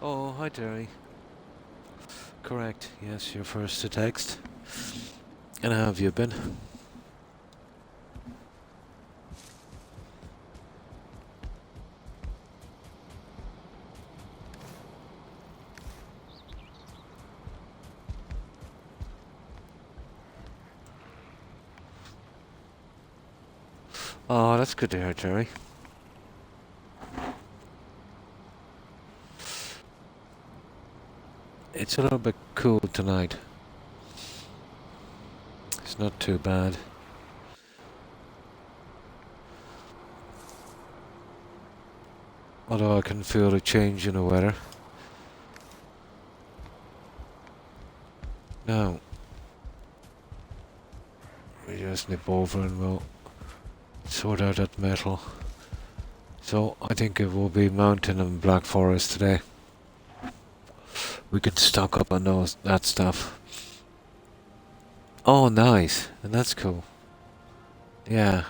Oh, hi Terry. Correct. Yes, you're first to text. And how have you been? Oh, that's good to hear, Terry. It's a little bit cool tonight. It's not too bad. Although I can feel the change in the weather. Now, we just nip over and we'll sort out that metal. So, I think it will be Mountain and Black Forest today. We can stock up on that stuff. Oh, nice. And that's cool. Yeah.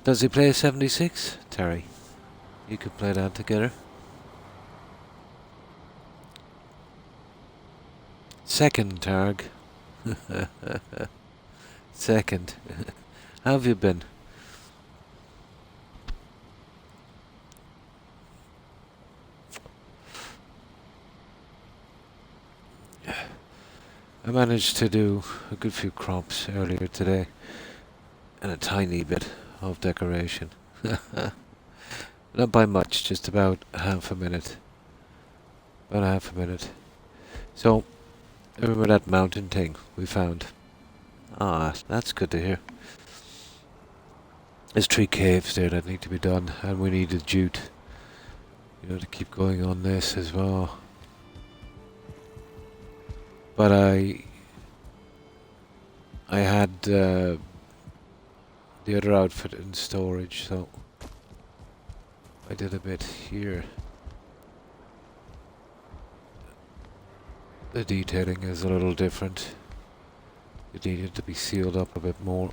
Does he play 76, Terry? You could play that together. Second, Targ. Second. How have you been? I managed to do a good few crops earlier today. And a tiny bit of decoration. Not by much, just about half a minute. About half a minute. So, remember that mountain thing we found? Ah, that's good to hear. There's 3 caves there that need to be done, and we need a jute, to keep going on this as well. But I had the other outfit in storage, so I did a bit here. The detailing is a little different. It needed to be sealed up a bit more.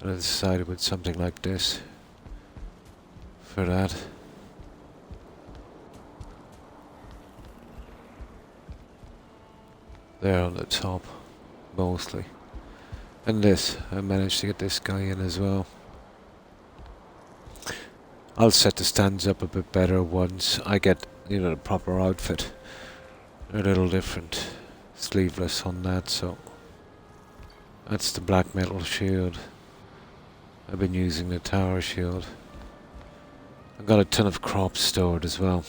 And I decided with something like this for that. There on the top, mostly. And this, I managed to get this guy in as well. I'll set the stands up a bit better once I get, the proper outfit. They're a little different. Sleeveless on that, so that's the black metal shield. I've been using the tower shield. I've got a ton of crops stored as well.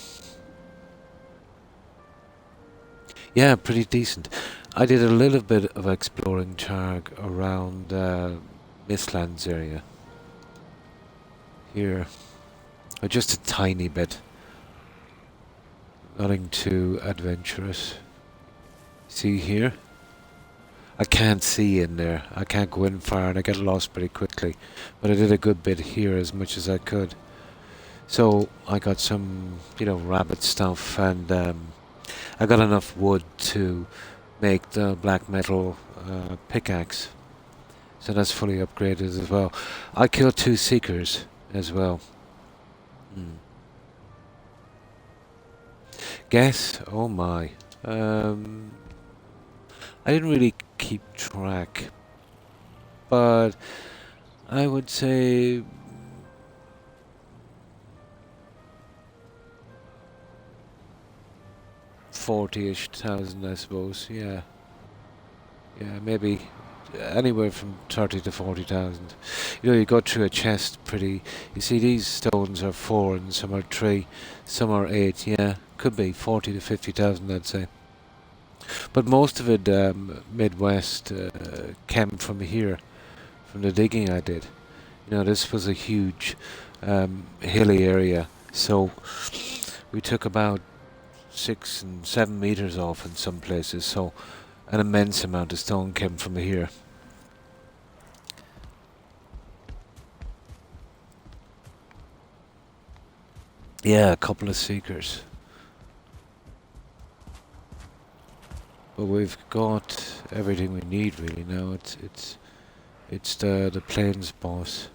Yeah, pretty decent. I did a little bit of exploring Targ around Mistlands area. Here. Just a tiny bit. Nothing too adventurous. See here? I can't see in there. I can't go in far and I get lost pretty quickly. But I did a good bit here as much as I could. So I got some, rabbit stuff and I got enough wood to make the black metal pickaxe. So that's fully upgraded as well. I killed 2 seekers as well. Guess? Oh my. I didn't really keep track. But I would say 40-ish thousand, I suppose. Yeah. Yeah, maybe anywhere from 30 to 40,000. You go through a chest pretty. You see, these stones are 4 and some are 3, some are 8. Yeah, could be 40 to 50,000, I'd say. But most of it, Midwest, came from here, from the digging I did. This was a huge hilly area, so we took about 6 and 7 meters off in some places, so an immense amount of stone came from here. Yeah, a couple of seekers. But we've got everything we need really now. It's the plains boss.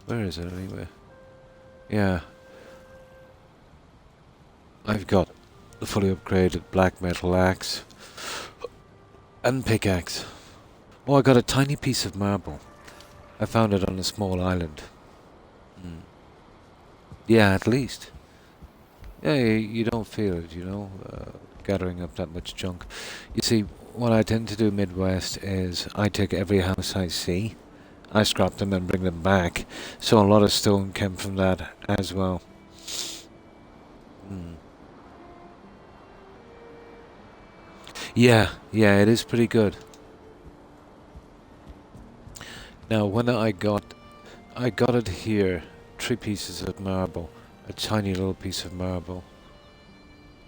Where is it anyway? Yeah. I've got the fully upgraded black metal axe and pickaxe. Oh, I got a tiny piece of marble. I found it on a small island. Yeah, at least. Yeah, you don't feel it, gathering up that much junk. You see, what I tend to do Midwest is I take every house I see, I scrap them and bring them back. So a lot of stone came from that as well. Mm. Yeah, it is pretty good. Now, when I got it here, 3 pieces of marble, a tiny little piece of marble.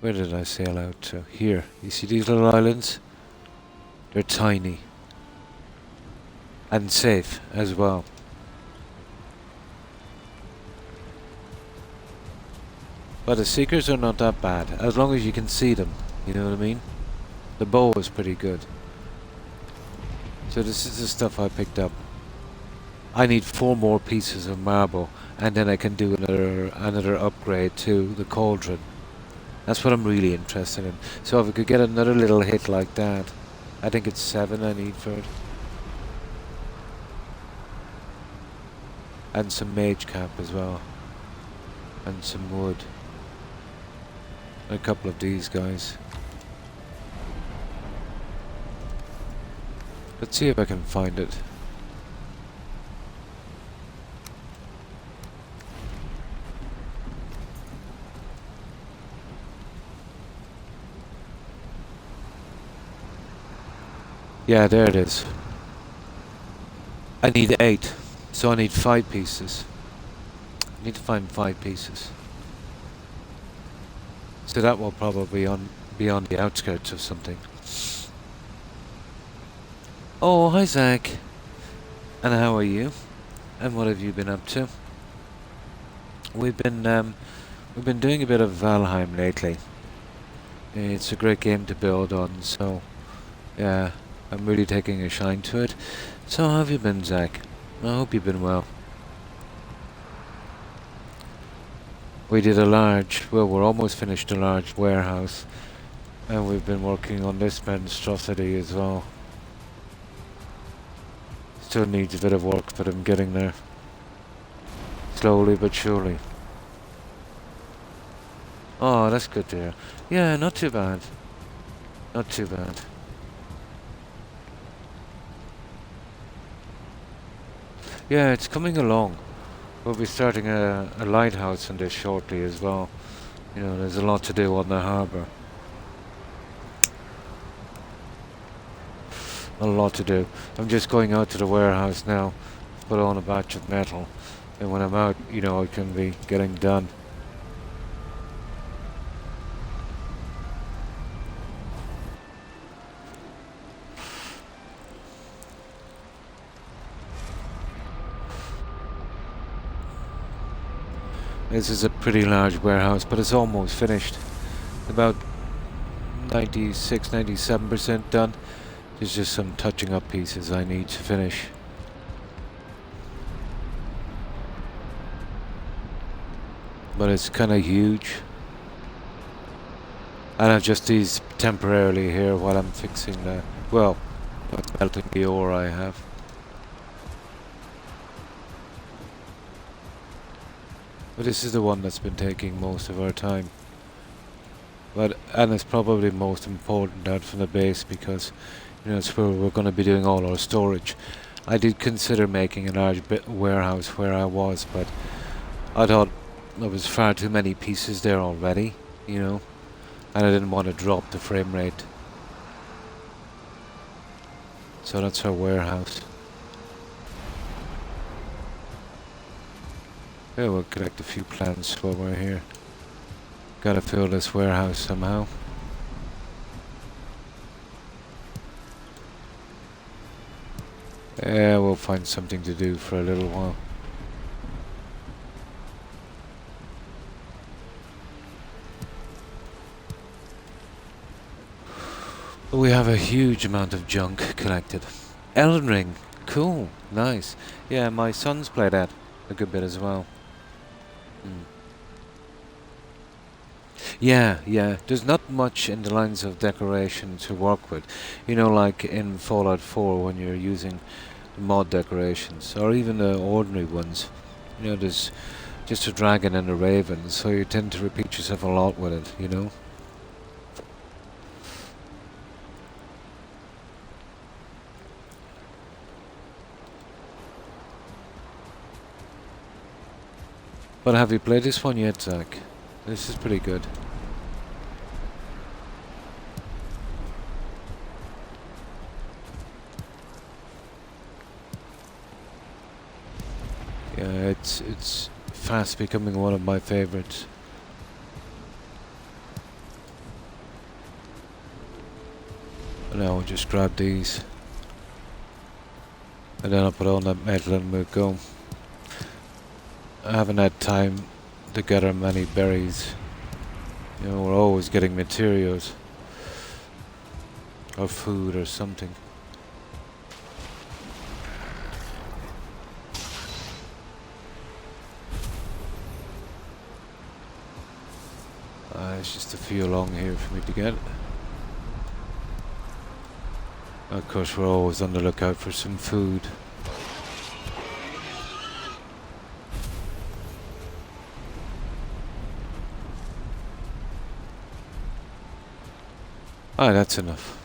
Where did I sail out to? Here. You see these little islands? They're tiny. And safe as well. But the seekers are not that bad, as long as you can see them, you know what I mean? The bow is pretty good. So this is the stuff I picked up. I need 4 more pieces of marble, and then I can do another upgrade to the cauldron. That's what I'm really interested in. So if I could get another little hit like that, I think it's 7 I need for it. And some mage cap as well. And some wood. And a couple of these guys. Let's see if I can find it. Yeah, there it is. I need 8, so I need 5 pieces. I need to find 5 pieces. So that will probably be on the outskirts of something. Oh, hi Zach. And how are you? And what have you been up to? We've been doing a bit of Valheim lately. It's a great game to build on, so yeah, I'm really taking a shine to it. So how have you been, Zach? I hope you've been well. We did we're almost finished a large warehouse, and we've been working on this monstrosity as well. Still needs a bit of work, but I'm getting there. Slowly but surely. Oh, that's good to hear. Yeah, not too bad. Not too bad. Yeah, it's coming along. We'll be starting a lighthouse on this shortly as well. You know, there's a lot to do on the harbour. A lot to do. I'm just going out to the warehouse now, put on a batch of metal, and when I'm out, it can be getting done. This is a pretty large warehouse, but it's almost finished. About 96-97% done. There's just some touching up pieces I need to finish. But it's kind of huge. And I've just these temporarily here while I'm fixing melting the ore I have. But this is the one that's been taking most of our time. And it's probably most important out from the base because, it's where we're going to be doing all our storage. I did consider making a large warehouse where I was, but I thought there was far too many pieces there already, and I didn't want to drop the frame rate. So that's our warehouse. Yeah, we'll collect a few plants while we're here. Gotta fill this warehouse somehow. Yeah, we'll find something to do for a little while. We have a huge amount of junk collected. Elden Ring, cool, nice. Yeah, my son's played that a good bit as well. Yeah, yeah. There's not much in the lines of decoration to work with. Like in Fallout 4 when you're using mod decorations, or even the ordinary ones. There's just a dragon and a raven, so you tend to repeat yourself a lot with it. But have you played this one yet, Zach? This is pretty good. Yeah, it's fast becoming one of my favorites. And now I'll just grab these. And then I'll put on that metal and we'll go. I haven't had time to gather many berries. We're always getting materials. Or food or something. It's just a few along here for me to get. Of course, we're always on the lookout for some food. That's enough.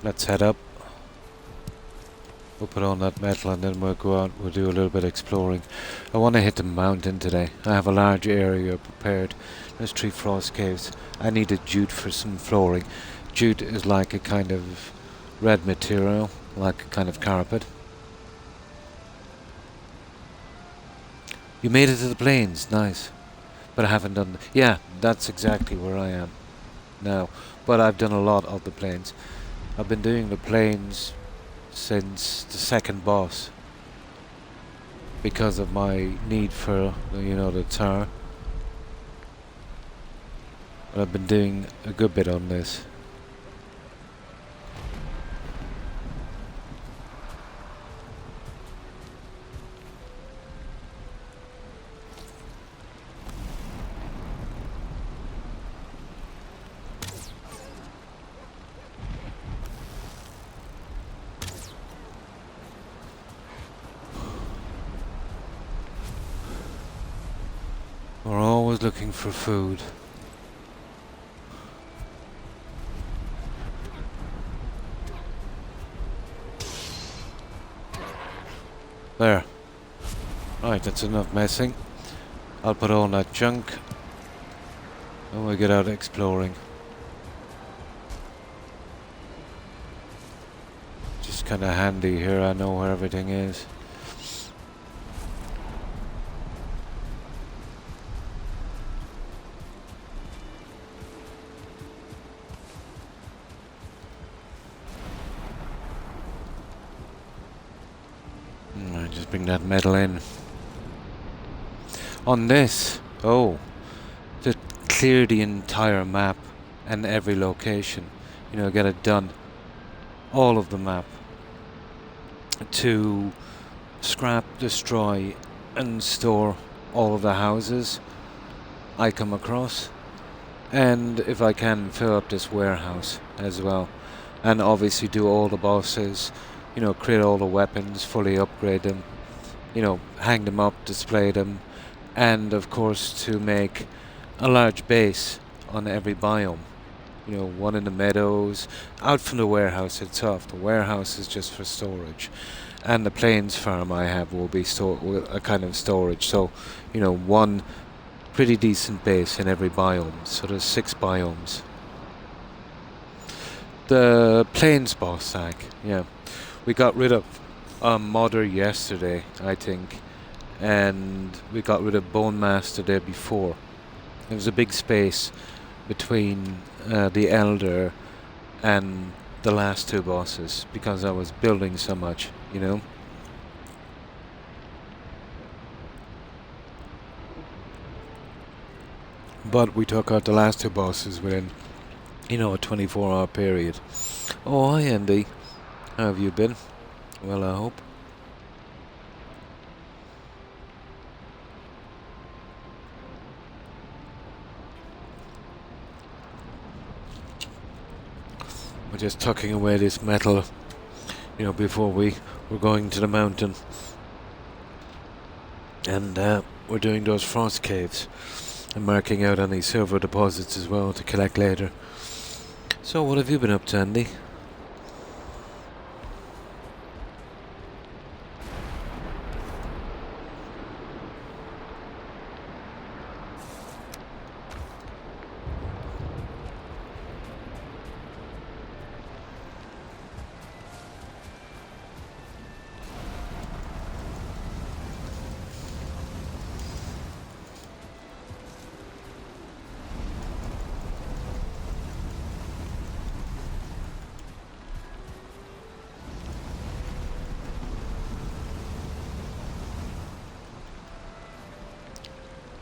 Let's head up. We'll put on that metal and then we'll go out, we'll do a little bit of exploring. I want to hit the mountain today. I have a large area prepared. There's 3 frost caves. I needed jute for some flooring. Jute is like a kind of red material, like a kind of carpet. You made it to the plains, nice. But I haven't done... Yeah, that's exactly where I am now. But I've done a lot of the plains. I've been doing the plains since the second boss because of my need for the tar. But I've been doing a good bit on this. We're always looking for food. There. Right, that's enough messing. I'll put on that junk and we'll get out exploring. Just kinda handy here, I know where everything is. Just bring that metal in. On this, to clear the entire map and every location, get it done. All of the map. To scrap, destroy, and store all of the houses I come across. And if I can, fill up this warehouse as well. And obviously do all the bosses. Create all the weapons, fully upgrade them, hang them up, display them, and of course to make a large base on every biome. One in the meadows, out from the warehouse itself. The warehouse is just for storage, and the plains farm I have will be a kind of storage. So, one pretty decent base in every biome. So there's 6 biomes. The plains boss sack, yeah. We got rid of Modder yesterday, I think, and we got rid of Bone Master the day before. There was a big space between the Elder and the last 2 bosses because I was building so much, But we took out the last 2 bosses within, a 24-hour period. Oh, hi Andy. How have you been? Well, I hope. We're just tucking away this metal, before we're going to the mountain. And we're doing those frost caves and marking out any silver deposits as well to collect later. So what have you been up to, Andy?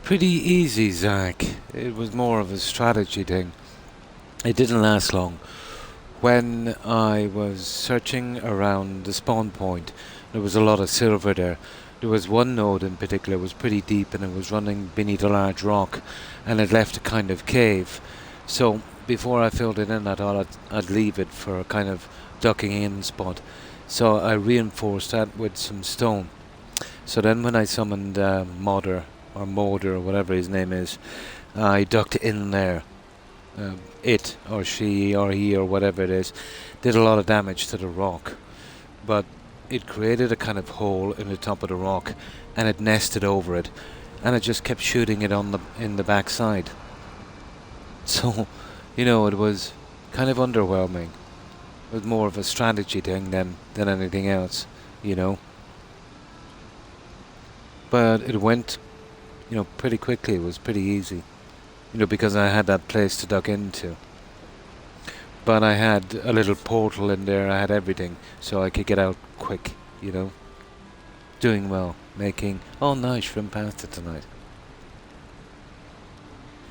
Pretty easy, Zach. It was more of a strategy thing. It didn't last long. When I was searching around the spawn point, there was a lot of silver there. There was one node in particular, it was pretty deep and it was running beneath a large rock, and it left a kind of cave. So before I filled it in, I thought I'd leave it for a kind of ducking in spot. So I reinforced that with some stone. So then when I summoned Modder, or Moder, or whatever his name is, I ducked in there. It, or she, or he, or whatever it is, did a lot of damage to the rock. But it created a kind of hole in the top of the rock, and it nested over it, and it just kept shooting it in the backside. So, it was kind of underwhelming. It was more of a strategy thing than anything else, But it went, pretty quickly. It was pretty easy, because I had that place to duck into. But I had a little portal in there, I had everything, so I could get out quick, Doing well, making, nice shrimp pasta tonight.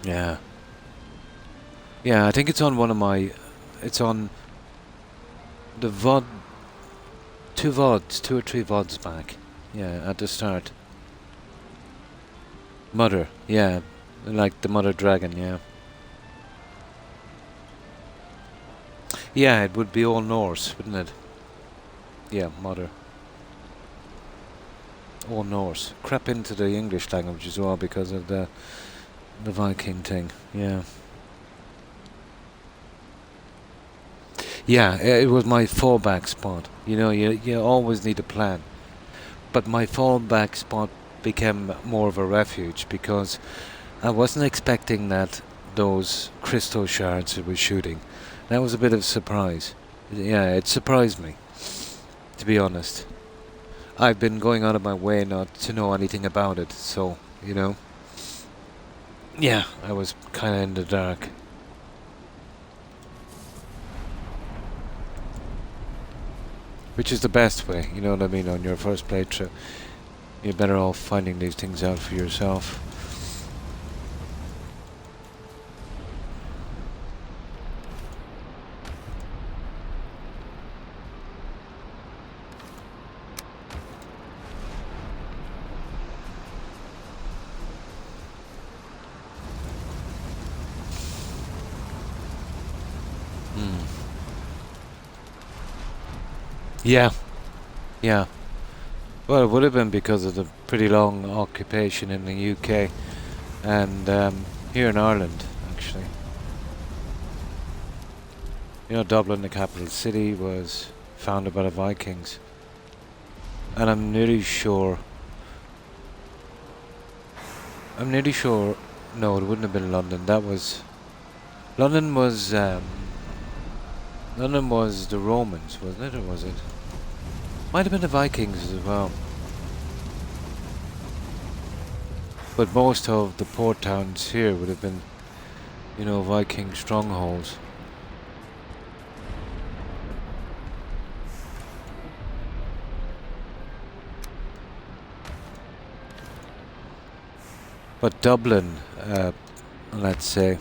Yeah. Yeah, I think it's on it's on the VOD, two or three VODs back. Yeah, at the start. Mother, yeah, like the mother dragon, yeah. Yeah, it would be all Norse, wouldn't it? Yeah, mother. All Norse. Crept into the English language as well because of the Viking thing, yeah. Yeah, it was my fallback spot. You always need a plan. But my fallback spot became more of a refuge because I wasn't expecting that those crystal shards it was shooting. That was a bit of a surprise. Yeah, it surprised me, to be honest. I've been going out of my way not to know anything about it, so, Yeah, I was kinda in the dark. Which is the best way, you know what I mean, on your first playthrough. You're better off finding these things out for yourself. Yeah, yeah. Well, it would have been because of the pretty long occupation in the UK and here in Ireland, actually. Dublin, the capital city, was founded by the Vikings. And I'm nearly sure... No, it wouldn't have been London. London was the Romans, wasn't it? Or was it? Might have been the Vikings as well. But most of the port towns here would have been, Viking strongholds. But Dublin, let's say,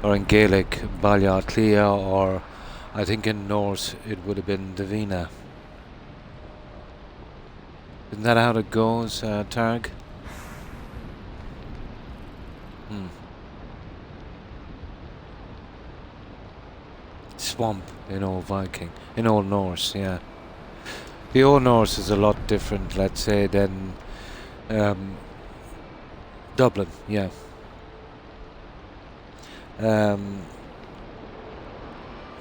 or in Gaelic, Balliaclia, or I think in Norse it would have been Davina. Isn't that how it goes, Targ? swamp in Old Viking, in Old Norse, yeah. The Old Norse is a lot different, let's say, than um, Dublin, yeah. Um,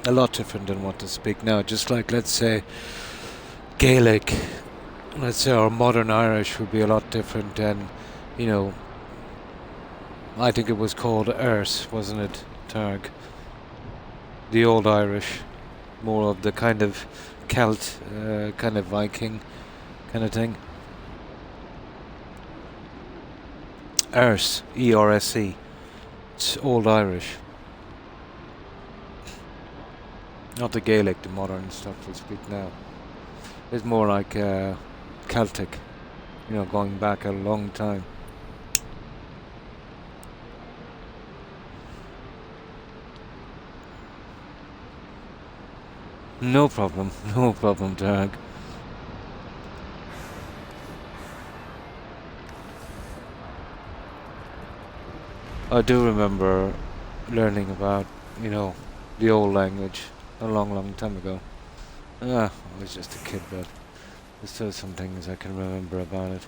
a lot different than what to speak now. Just like, let's say, Gaelic, let's say, or modern Irish would be a lot different than, you know, I think it was called Erse, wasn't it, Targ? The Old Irish, more of the kind of Celt, kind of Viking kind of thing. Erse, E-R-S-E. It's Old Irish. Not the Gaelic, the modern stuff we speak now. It's more like Celtic, you know, going back a long time. No problem, Doug. I do remember learning about, you know, the old language a long time ago. I was just a kid, but there's still some things I can remember about it.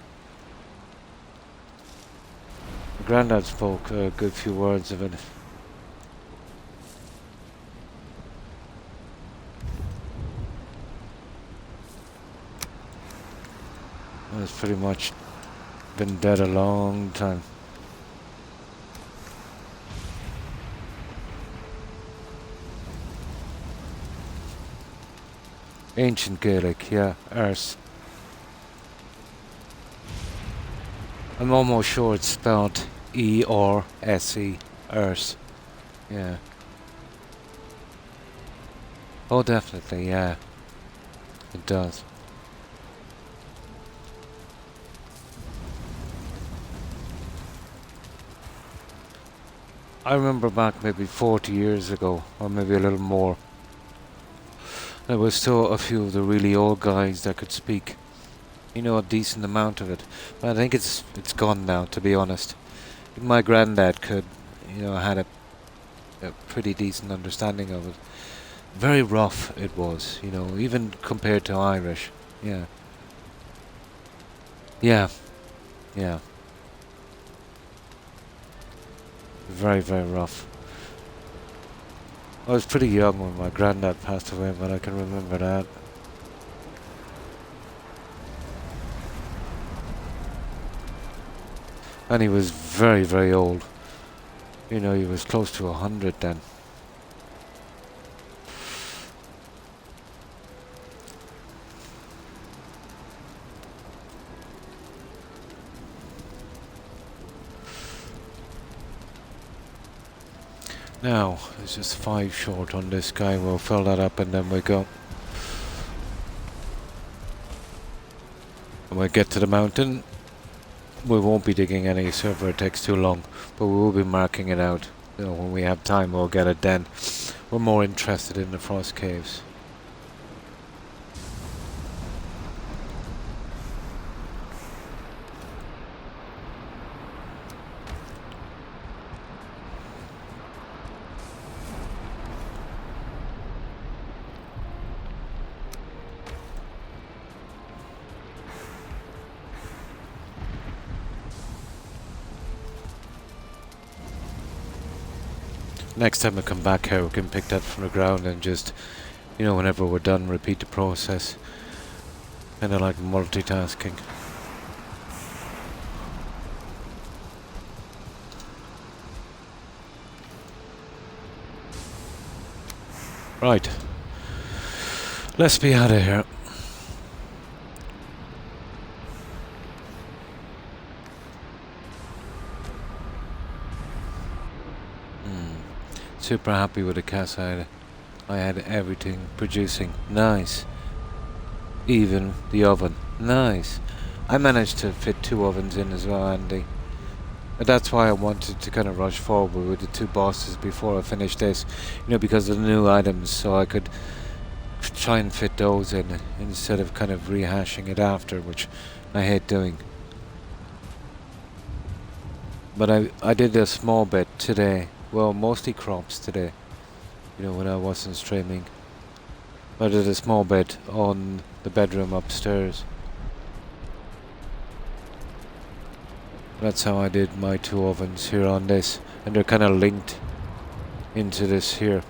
My granddad spoke a good few words of it. It's pretty much been dead a long time. Ancient Gaelic, yeah, Erse. I'm almost sure it's spelled E-R-S-E, Erse. Yeah. Oh, definitely, yeah. It does. I remember back maybe 40 years ago, or maybe a little more. There was still a few of the really old guys that could speak, you know, a decent amount of it. But I think it's gone now, to be honest. My granddad could, you know, had a pretty decent understanding of it. Very rough it was, you know, even compared to Irish. Yeah. Yeah. Yeah. Very, very rough. I was pretty young when my granddad passed away, but I can remember that. And he was very, very old. You know, he was close to 100 then. Now, there's just 5 short on this guy. We'll fill that up and then we go. When we get to the mountain, we won't be digging any further, it takes too long, but we will be marking it out. You know, when we have time we'll get it then. We're more interested in the frost caves. Next time we come back here we can pick that from the ground and just, you know, whenever we're done, repeat the process. Kinda like multitasking. Right. Let's be out of here. Super happy with the cast. I had everything producing. Nice. Even the oven. Nice. I managed to fit 2 ovens in as well, Andy. But that's why I wanted to kind of rush forward with the 2 bosses before I finished this. You know, because of the new items, so I could try and fit those in instead of kind of rehashing it after, which I hate doing. But I did a small bit today. Well, mostly crops today. you know, when I wasn't streaming. I did a small bit on the bedroom upstairs. That's how I did my two ovens here on this, and they're kind of linked into this here.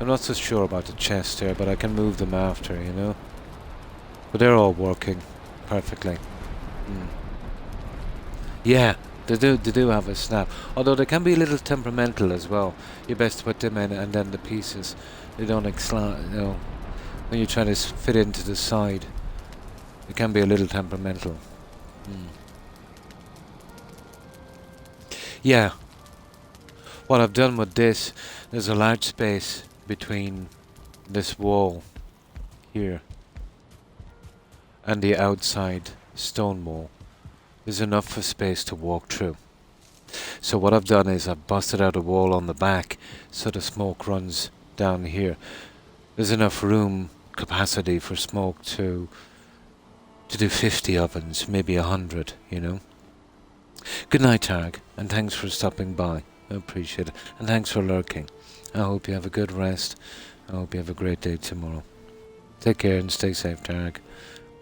I'm not so sure about the chest here, but I can move them after, you know. But they're all working perfectly. Yeah, they do have a snap. Although they can be a little temperamental as well. You best put them in and then the pieces. They don't you know, when you're trying to fit into the side, it can be a little temperamental. Yeah, what I've done with this, there's a large space between this wall here and the outside stone wall. There's enough for space to walk through. So what I've done is I've busted out a wall on the back so the smoke runs down here. There's enough room capacity for smoke to do 50 ovens, maybe 100, you know. Good night, Targ, and thanks for stopping by. I appreciate it. And thanks for lurking. I hope you have a good rest. I hope you have a great day tomorrow. Take care and stay safe, Targ.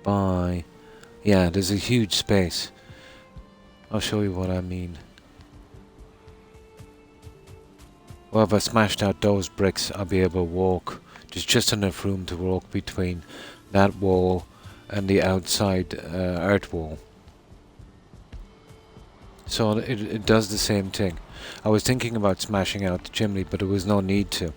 Bye. Yeah, there's a huge space. I'll show you what I mean. Well, if I smashed out those bricks, I'll be able to walk. There's just enough room to walk between that wall and the outside earth wall. So it does the same thing. I was thinking about smashing out the chimney, but there was no need to.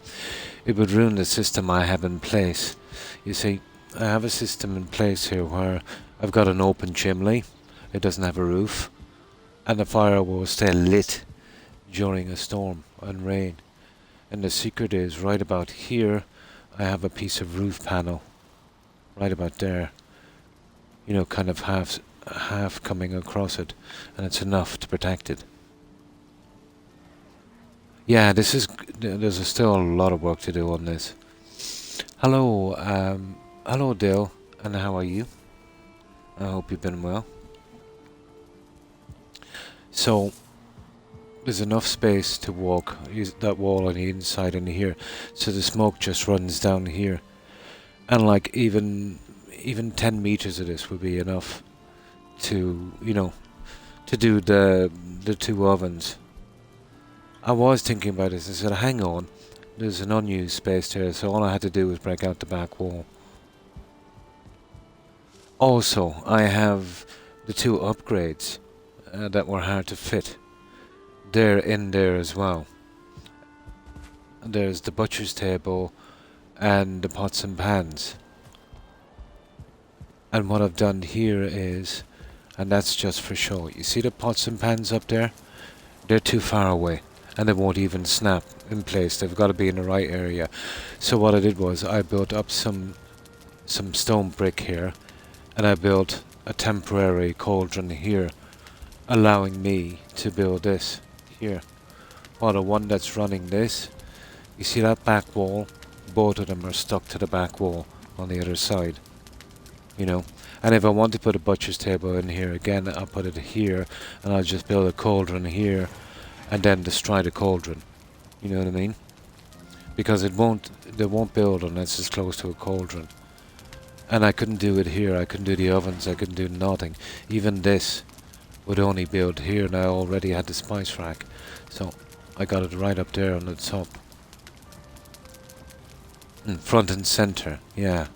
It would ruin the system I have in place. You see, I have a system in place here where I've got an open chimney. It doesn't have a roof. And the fire will stay lit during a storm and rain. And the secret is right about here I have a piece of roof panel. Right about there. You know, kind of half coming across it. And it's enough to protect it. Yeah, there's still a lot of work to do on this. Hello, hello Dale, and how are you? I hope you've been well. So, there's enough space to walk, use that wall on the inside and here, so the smoke just runs down here. And like even 10 meters of this would be enough to, you know, to do the two ovens. I was thinking about this, I said, hang on, there's an unused space there, so all I had to do was break out the back wall. Also, I have the two upgrades that were hard to fit. They're in there as well. There's the butcher's table and the pots and pans. And what I've done here is, and that's just for show, you see the pots and pans up there? They're too far away and they won't even snap in place. They've got to be in the right area. So what I did was I built up some stone brick here, and I built a temporary cauldron here, allowing me to build this here. While the one that's running this, you see that back wall? Both of them are stuck to the back wall on the other side. You know, and if I want to put a butcher's table in here again, I'll put it here, and I'll just build a cauldron here, and then destroy the cauldron. You know what I mean? Because they won't build unless it's close to a cauldron. And I couldn't do it here. I couldn't do the ovens. I couldn't do nothing. Even this would only build here, and I already had the spice rack, so I got it right up there on the top. Front and center. Yeah.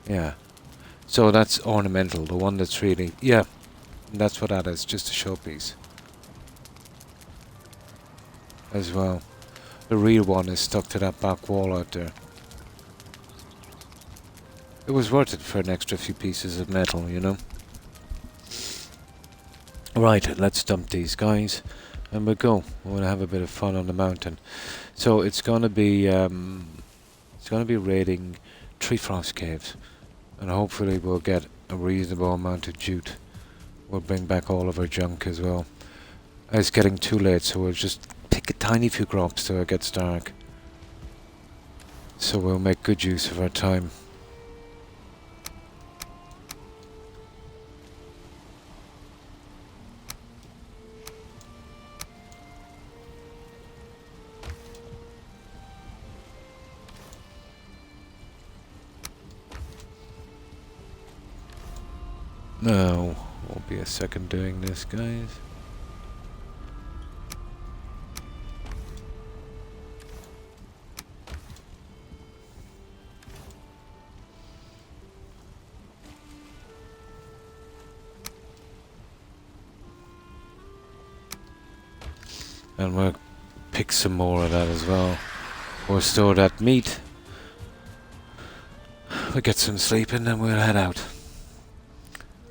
Yeah. So that's ornamental. The one that's really, yeah, that's what that is. Just a showpiece. As well. The real one is stuck to that back wall out there. It was worth it for an extra few pieces of metal, you know. Right, let's dump these guys, and we'll go. We're gonna have a bit of fun on the mountain. So it's gonna be raiding 3 frost caves, and hopefully we'll get a reasonable amount of jute. We'll bring back all of our junk as well. It's getting too late, so we'll just pick a tiny few crops till it gets dark. So we'll make good use of our time. Oh, won't be a second doing this, guys. And we'll pick some more of that as well. We'll store that meat. We'll get some sleep and then we'll head out.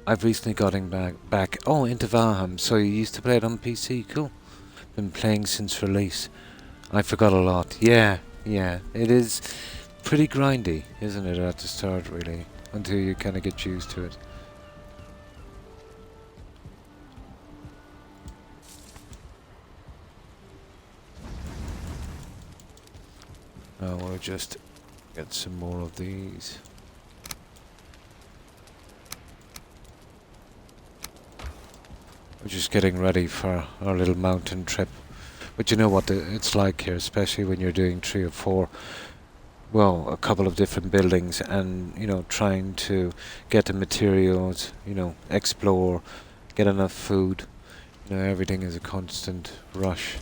I've recently gotten back into Valheim, so you used to play it on PC, cool. Been playing since release. I forgot a lot. Yeah, it is pretty grindy, isn't it, at the start really, until you kind of get used to it. Now we'll just get some more of these. We're just getting ready for our little mountain trip. But you know what it's like here, especially when you're doing 3 or 4, well, a couple of different buildings and, you know, trying to get the materials, you know, explore, get enough food. You know, everything is a constant rush.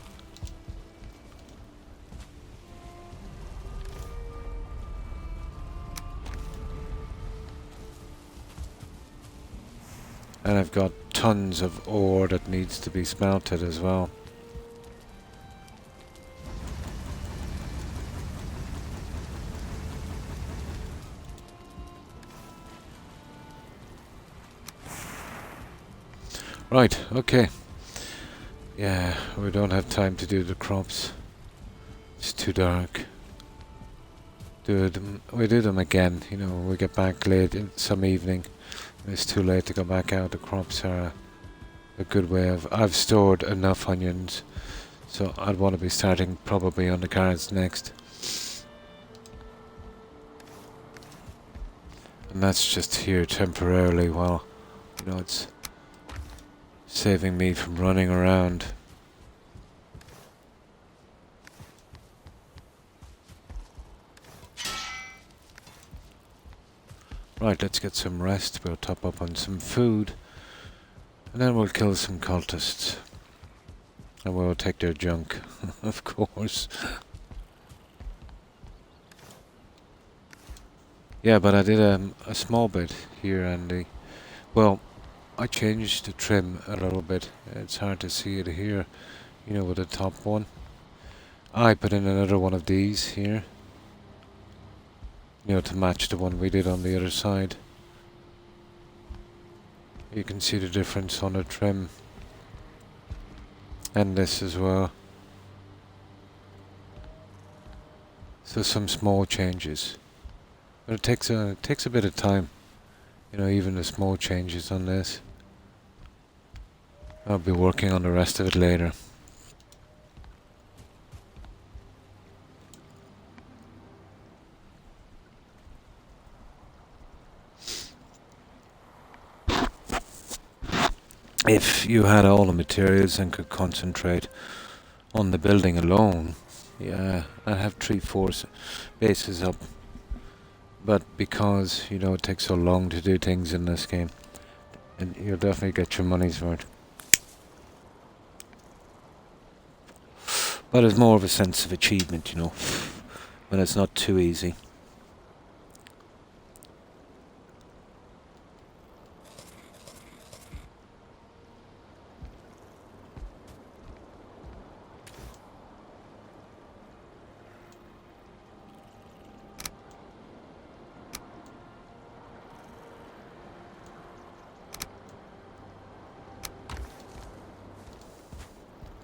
And I've got tons of ore that needs to be smelted as well. Right, okay. Yeah, we don't have time to do the crops. It's too dark. We do them again, you know, we get back late in some evening. It's too late to go back out. The crops are a good way of... I've stored enough onions, so I'd want to be starting probably on the carrots next. And that's just here temporarily while, you know, it's saving me from running around. Right, let's get some rest. We'll top up on some food. And then we'll kill some cultists. And we'll take their junk, of course. Yeah, but I did a small bit here, Andy. Well, I changed the trim a little bit. It's hard to see it here, you know, with the top one. I put in another one of these here. You know, to match the one we did on the other side. You can see the difference on the trim. And this as well. So some small changes. But it takes a bit of time. You know, even the small changes on this. I'll be working on the rest of it later. If you had all the materials and could concentrate on the building alone, yeah, I'd have 3/4 bases up. But because, you know, it takes so long to do things in this game, and you'll definitely get your money's worth. But it's more of a sense of achievement, you know, when it's not too easy.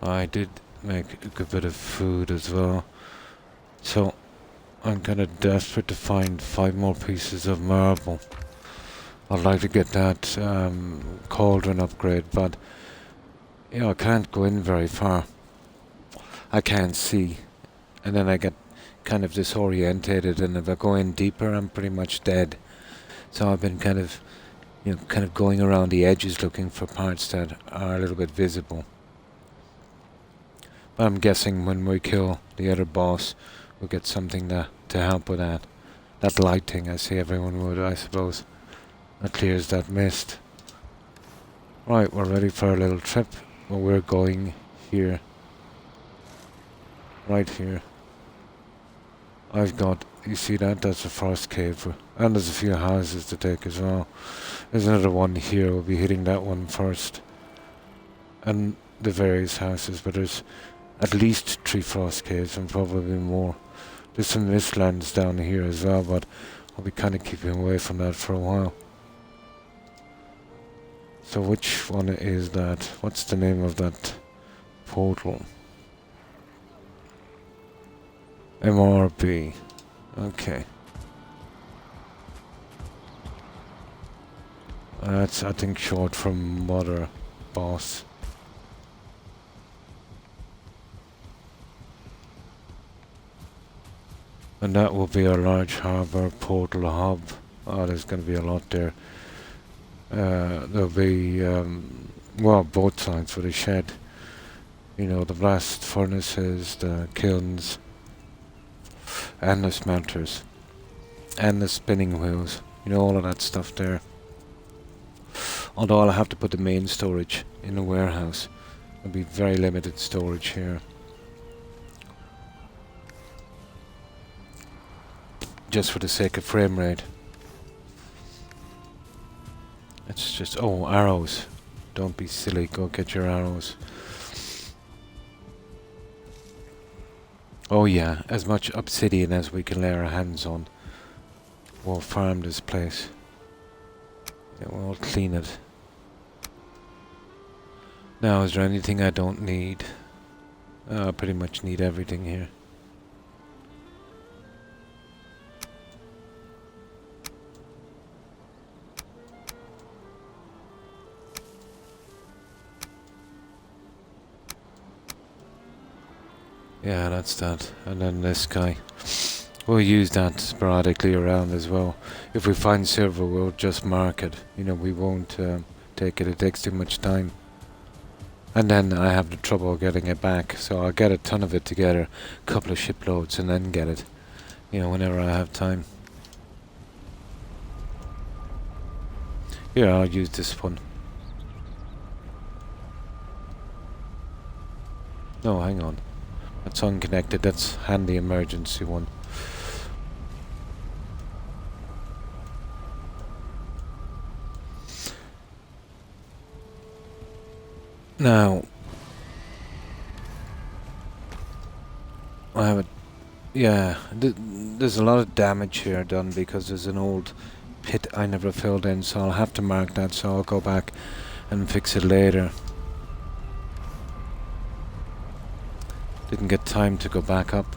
I did make a good bit of food as well, so I'm kind of desperate to find 5 more pieces of marble. I'd like to get that cauldron upgrade, but you know, I can't go in very far. I can't see, and then I get kind of disorientated, and if I go in deeper I'm pretty much dead. So I've been kind of going around the edges looking for parts that are a little bit visible. But I'm guessing when we kill the other boss, we'll get something to help with that. That lighting, I see everyone would, I suppose. That clears that mist. Right, we're ready for a little trip. Well, we're going here. Right here. I've got, you see that? That's the first cave. And there's a few houses to take as well. There's another one here. We'll be hitting that one first. And the various houses, but there's at least 3 frost caves and probably more. There's some mistlands down here as well, but I'll be kind of keeping away from that for a while. So which one is that? What's the name of that portal? MRB. Okay. That's, I think, short for Mother Boss. And that will be our large harbour portal hub. Oh, there's going to be a lot there. There'll be, well, both sides for the shed. You know, the blast furnaces, the kilns, and the smelters, and the spinning wheels. You know, all of that stuff there. Although I'll have to put the main storage in the warehouse. There'll be very limited storage here. Just for the sake of frame rate. It's just, oh, arrows. Don't be silly, go get your arrows. Oh yeah, as much obsidian as we can lay our hands on. We'll farm this place. Yeah, we'll clean it. Now, is there anything I don't need? I pretty much need everything here. Yeah, that's that. And then this guy. We'll use that sporadically around as well. If we find silver, we'll just mark it. You know, we won't take it. It takes too much time. And then I have the trouble getting it back. So I'll get a ton of it together, a couple of shiploads, and then get it. You know, whenever I have time. Yeah, I'll use this one. No, hang on. That's unconnected. That's handy emergency one. Now, I have a... Yeah, there's a lot of damage here done because there's an old pit I never filled in, so I'll have to mark that, so I'll go back and fix it later. Didn't get time to go back up.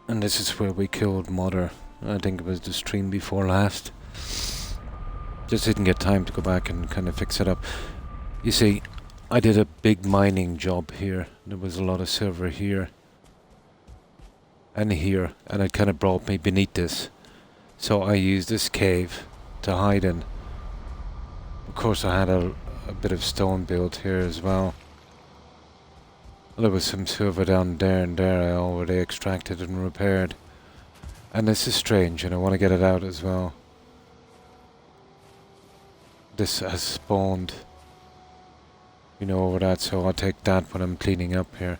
And this is where we killed Mother. I think it was the stream before last. Just didn't get time to go back and kind of fix it up. You see, I did a big mining job here. There was a lot of silver here. And here. And it kind of brought me beneath this. So I used this cave to hide in. Of course I had a bit of stone built here as well. There was some silver down there and there I already extracted and repaired. And this is strange and I want to get it out as well. This has spawned, you know, over that, so I'll take that when I'm cleaning up here.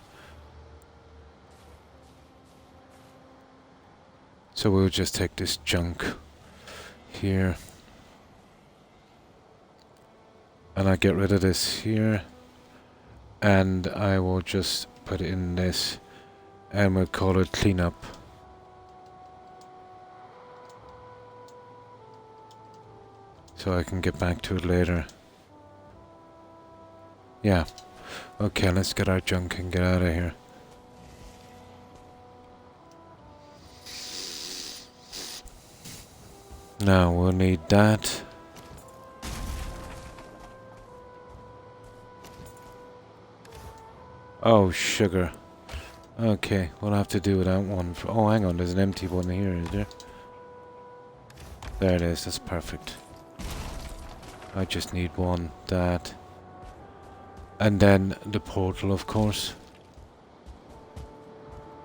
So we'll just take this junk here. And I get rid of this here. And I will just put in this and we'll call it cleanup. So I can get back to it later. Yeah. Okay, let's get our junk and get out of here. Now we'll need that. Oh, sugar. Okay, we'll have to do that one. Oh, hang on, there's an empty one here, is there? There it is, that's perfect. I just need one, that. And then the portal, of course.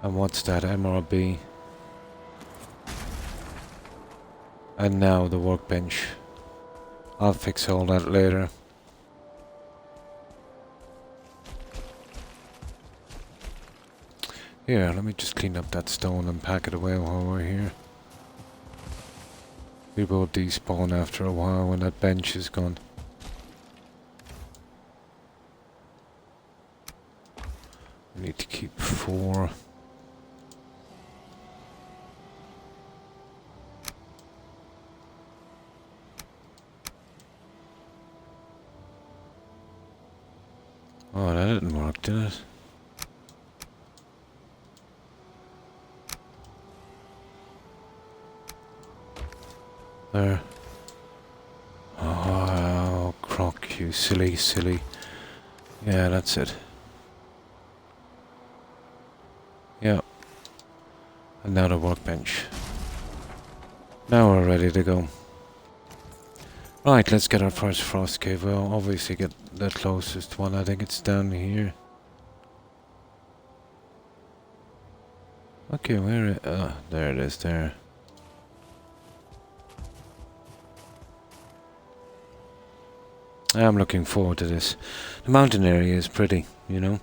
And what's that? MRB. And now the workbench. I'll fix all that later. Here, let me just clean up that stone and pack it away while we're here. We will despawn after a while when that bench is gone. We need to keep 4. Oh, that didn't work, did it? There. Oh, Croc, you silly. Yeah, that's it. Yeah. And now the workbench. Now we're ready to go. Right, let's get our first frost cave. We'll obviously get the closest one. I think it's down here. Okay, where? There it is. There. I'm looking forward to this. The mountain area is pretty, you know.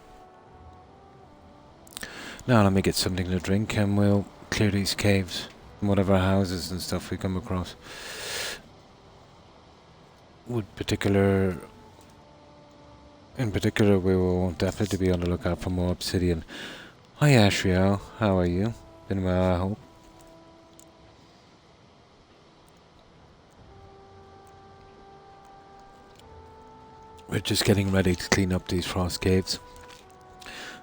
Now let me get something to drink and we'll clear these caves and whatever houses and stuff we come across. In particular, we will definitely be on the lookout for more obsidian. Hi Ashriel, how are you? Been well, I hope. We're just getting ready to clean up these frost caves.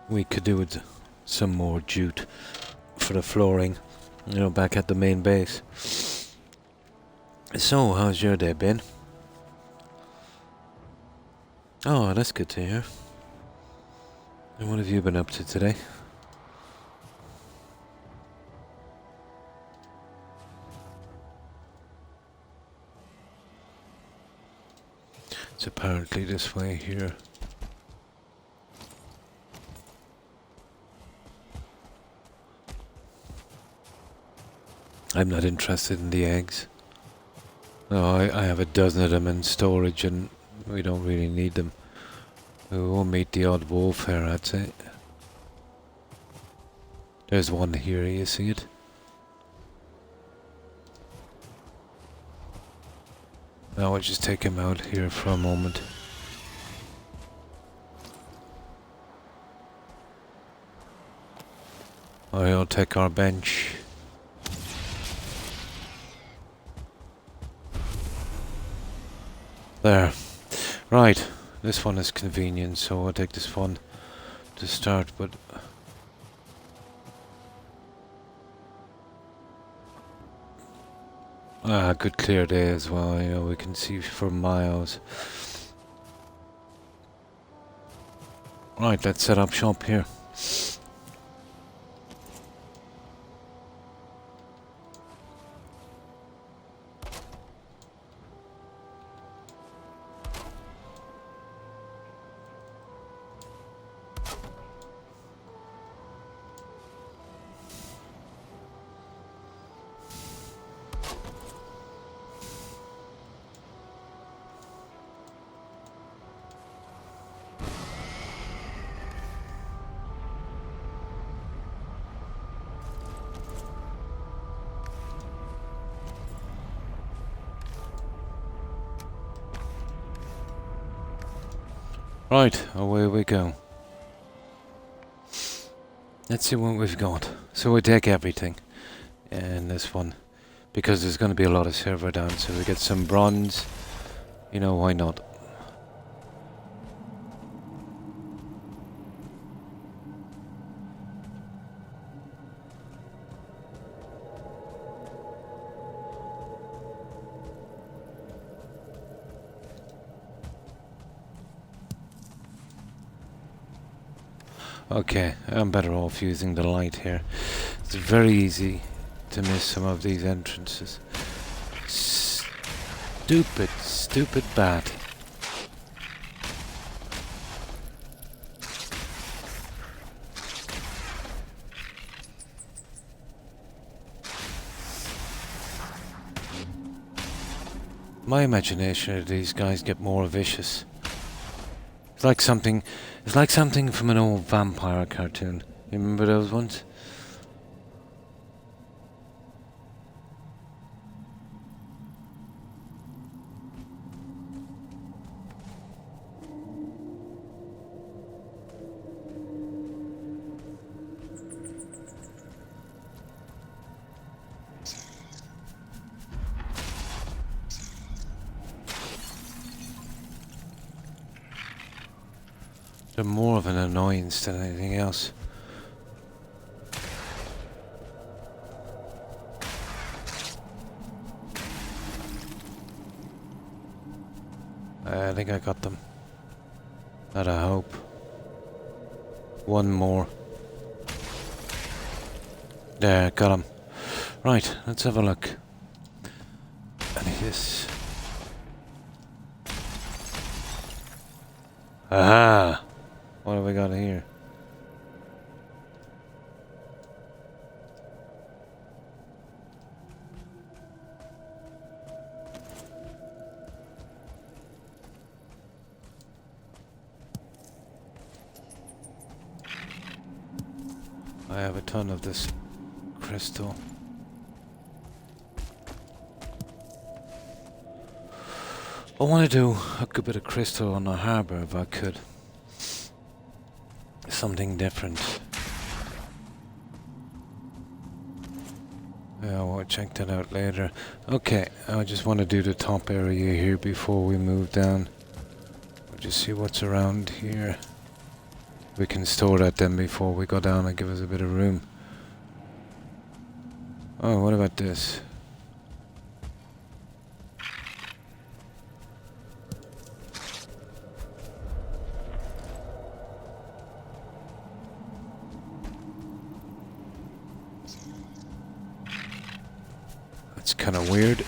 We could do with some more jute for the flooring, you know, back at the main base. So, how's your day been? Oh, that's good to hear. And what have you been up to today? It's apparently this way here. I'm not interested in the eggs. No, I have a dozen of them in storage and we don't really need them. We won't meet the odd wolf here, I'd say. There's one here, you see it? Now I'll just take him out here for a moment. I'll take our bench. There. Right. This one is convenient, so I'll take this one to start, but... good clear day as well, you know, we can see for miles. Right, let's set up shop here. Right, away we go. Let's see what we've got. So we take everything in this one, because there's going to be a lot of silver down, so we get some bronze, you know, why not? Okay, I'm better off using the light here. It's very easy to miss some of these entrances. Stupid bat. My imagination, these guys get more vicious. It's like something. It's like something from an old vampire cartoon. You remember those ones? They're more of an annoyance than anything else. I think I got them. That I hope. One more. There, got him. Right, let's have a look. Any of this. Aha! What have we got here? I have a ton of this crystal. I want to do a good bit of crystal on the harbour if I could. Something different. Yeah, I'll check that out later. Okay, I just want to do the top area here before we move down. We'll just see what's around here. We can store that then before we go down and give us a bit of room. Oh, what about this? That's kind of weird.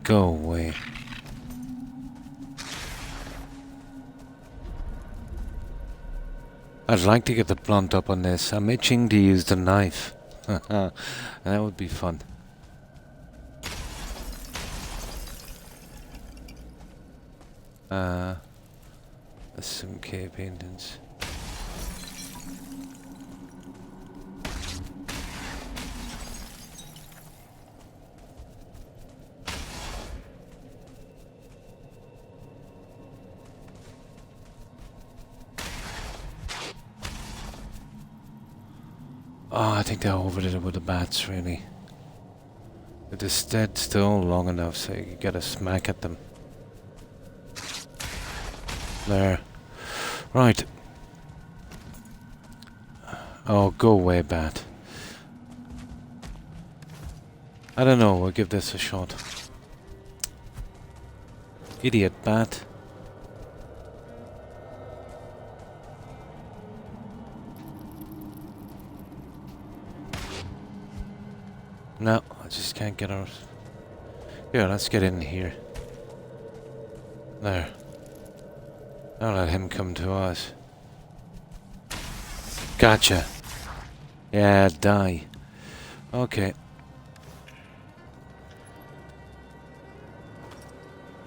Go away. I'd like to get the blunt up on this. I'm itching to use the knife. That would be fun. There's some cave paintings. Oh, I think they overdid it with the bats, really. They're just dead still long enough so you can get a smack at them. There. Right. Oh, go away, bat. I don't know, we'll give this a shot. Idiot bat. No, I just can't get out. Here, let's get in here. There. Don't let him come to us. Gotcha. Yeah, die. Okay.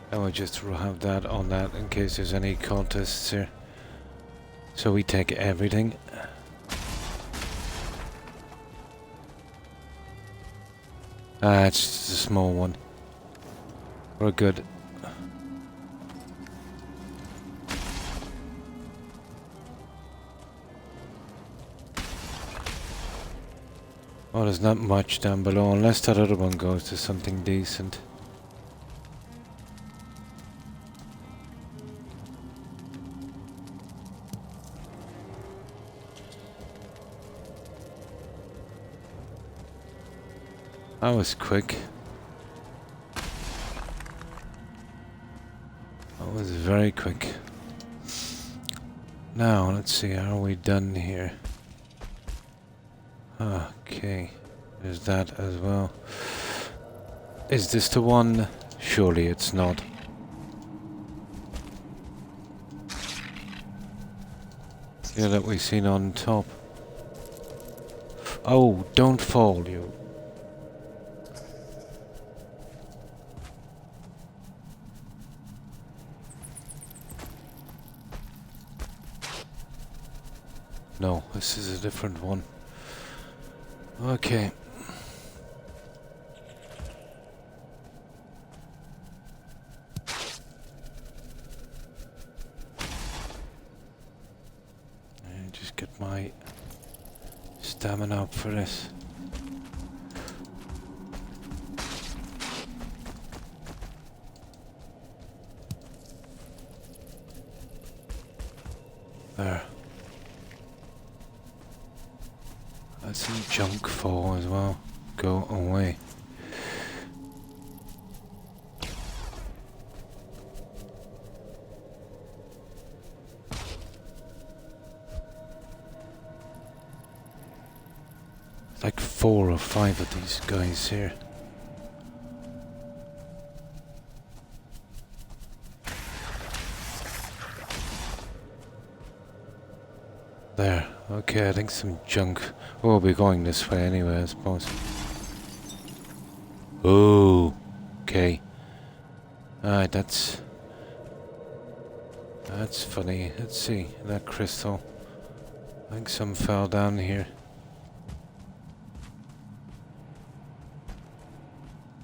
And we'll just have that on that in case there's any cultists here. So we take everything. Ah, it's just a small one. We're good. Oh, there's not much down below, unless that other one goes to something decent. That was quick. That was very quick. Now, let's see, are we done here? Okay, there's that as well. Is this the one? Surely it's not. You know, that we've seen on top. Oh, don't fall, you. No, this is a different one. Okay. Just get my stamina up for this. There. That's some junk fall as well. Go away. Like 4 or 5 of these guys here. There. Okay, I think some junk. We'll be going this way anyway, I suppose. Oh, okay. Alright, that's funny. Let's see, that crystal. I think some fell down here.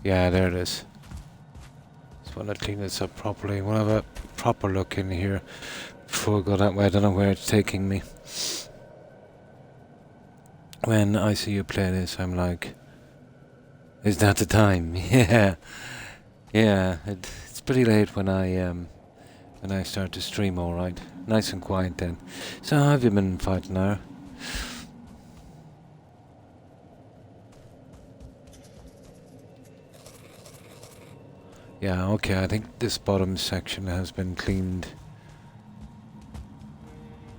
Yeah, there it is. Just want to clean this up properly. We'll have a proper look in here before we go that way. I don't know where it's taking me. When I see you play this, I'm like, is that the time? Yeah. Yeah, it's pretty late when I start to stream, alright. Nice and quiet then. So how have you been fighting now? Yeah, okay, I think this bottom section has been cleaned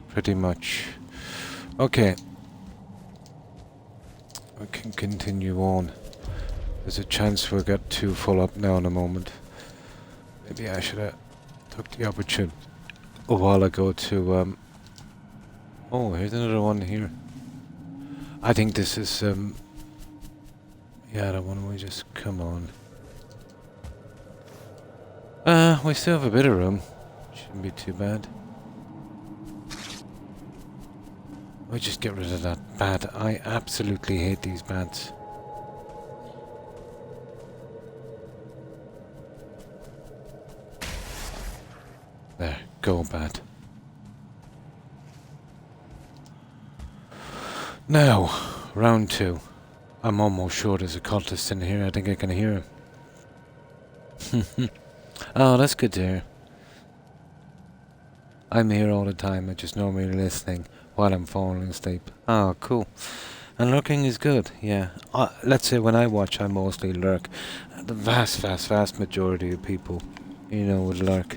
pretty much. Okay. We can continue on. There's a chance we'll get too full up now in a moment. Maybe I should have took the opportunity a while ago to oh, here's another one here. I think this is yeah, the one we just come on. We still have a bit of room. Shouldn't be too bad. We just get rid of that bat. I absolutely hate these bats. There, go bat. Now, round 2. I'm almost sure there's a cultist in here. I think I can hear him. Oh, that's good to hear. I'm here all the time. I just normally listening while I'm falling asleep. Oh, cool. And lurking is good, yeah. Let's say when I watch, I mostly lurk. The vast majority of people, you know, would lurk.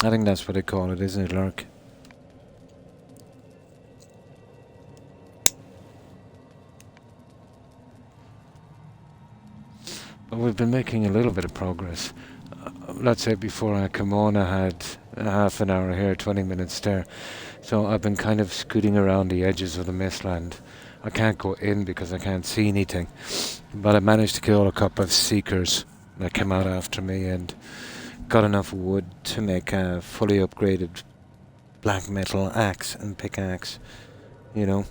I think that's what they call it, isn't it, lurk? But we've been making a little bit of progress. Let's say before I come on, I had half an hour here, 20 minutes there. So I've been kind of scooting around the edges of the mistland. I can't go in because I can't see anything. But I managed to kill a couple of seekers that came out after me and got enough wood to make a fully upgraded black metal axe and pickaxe, you know.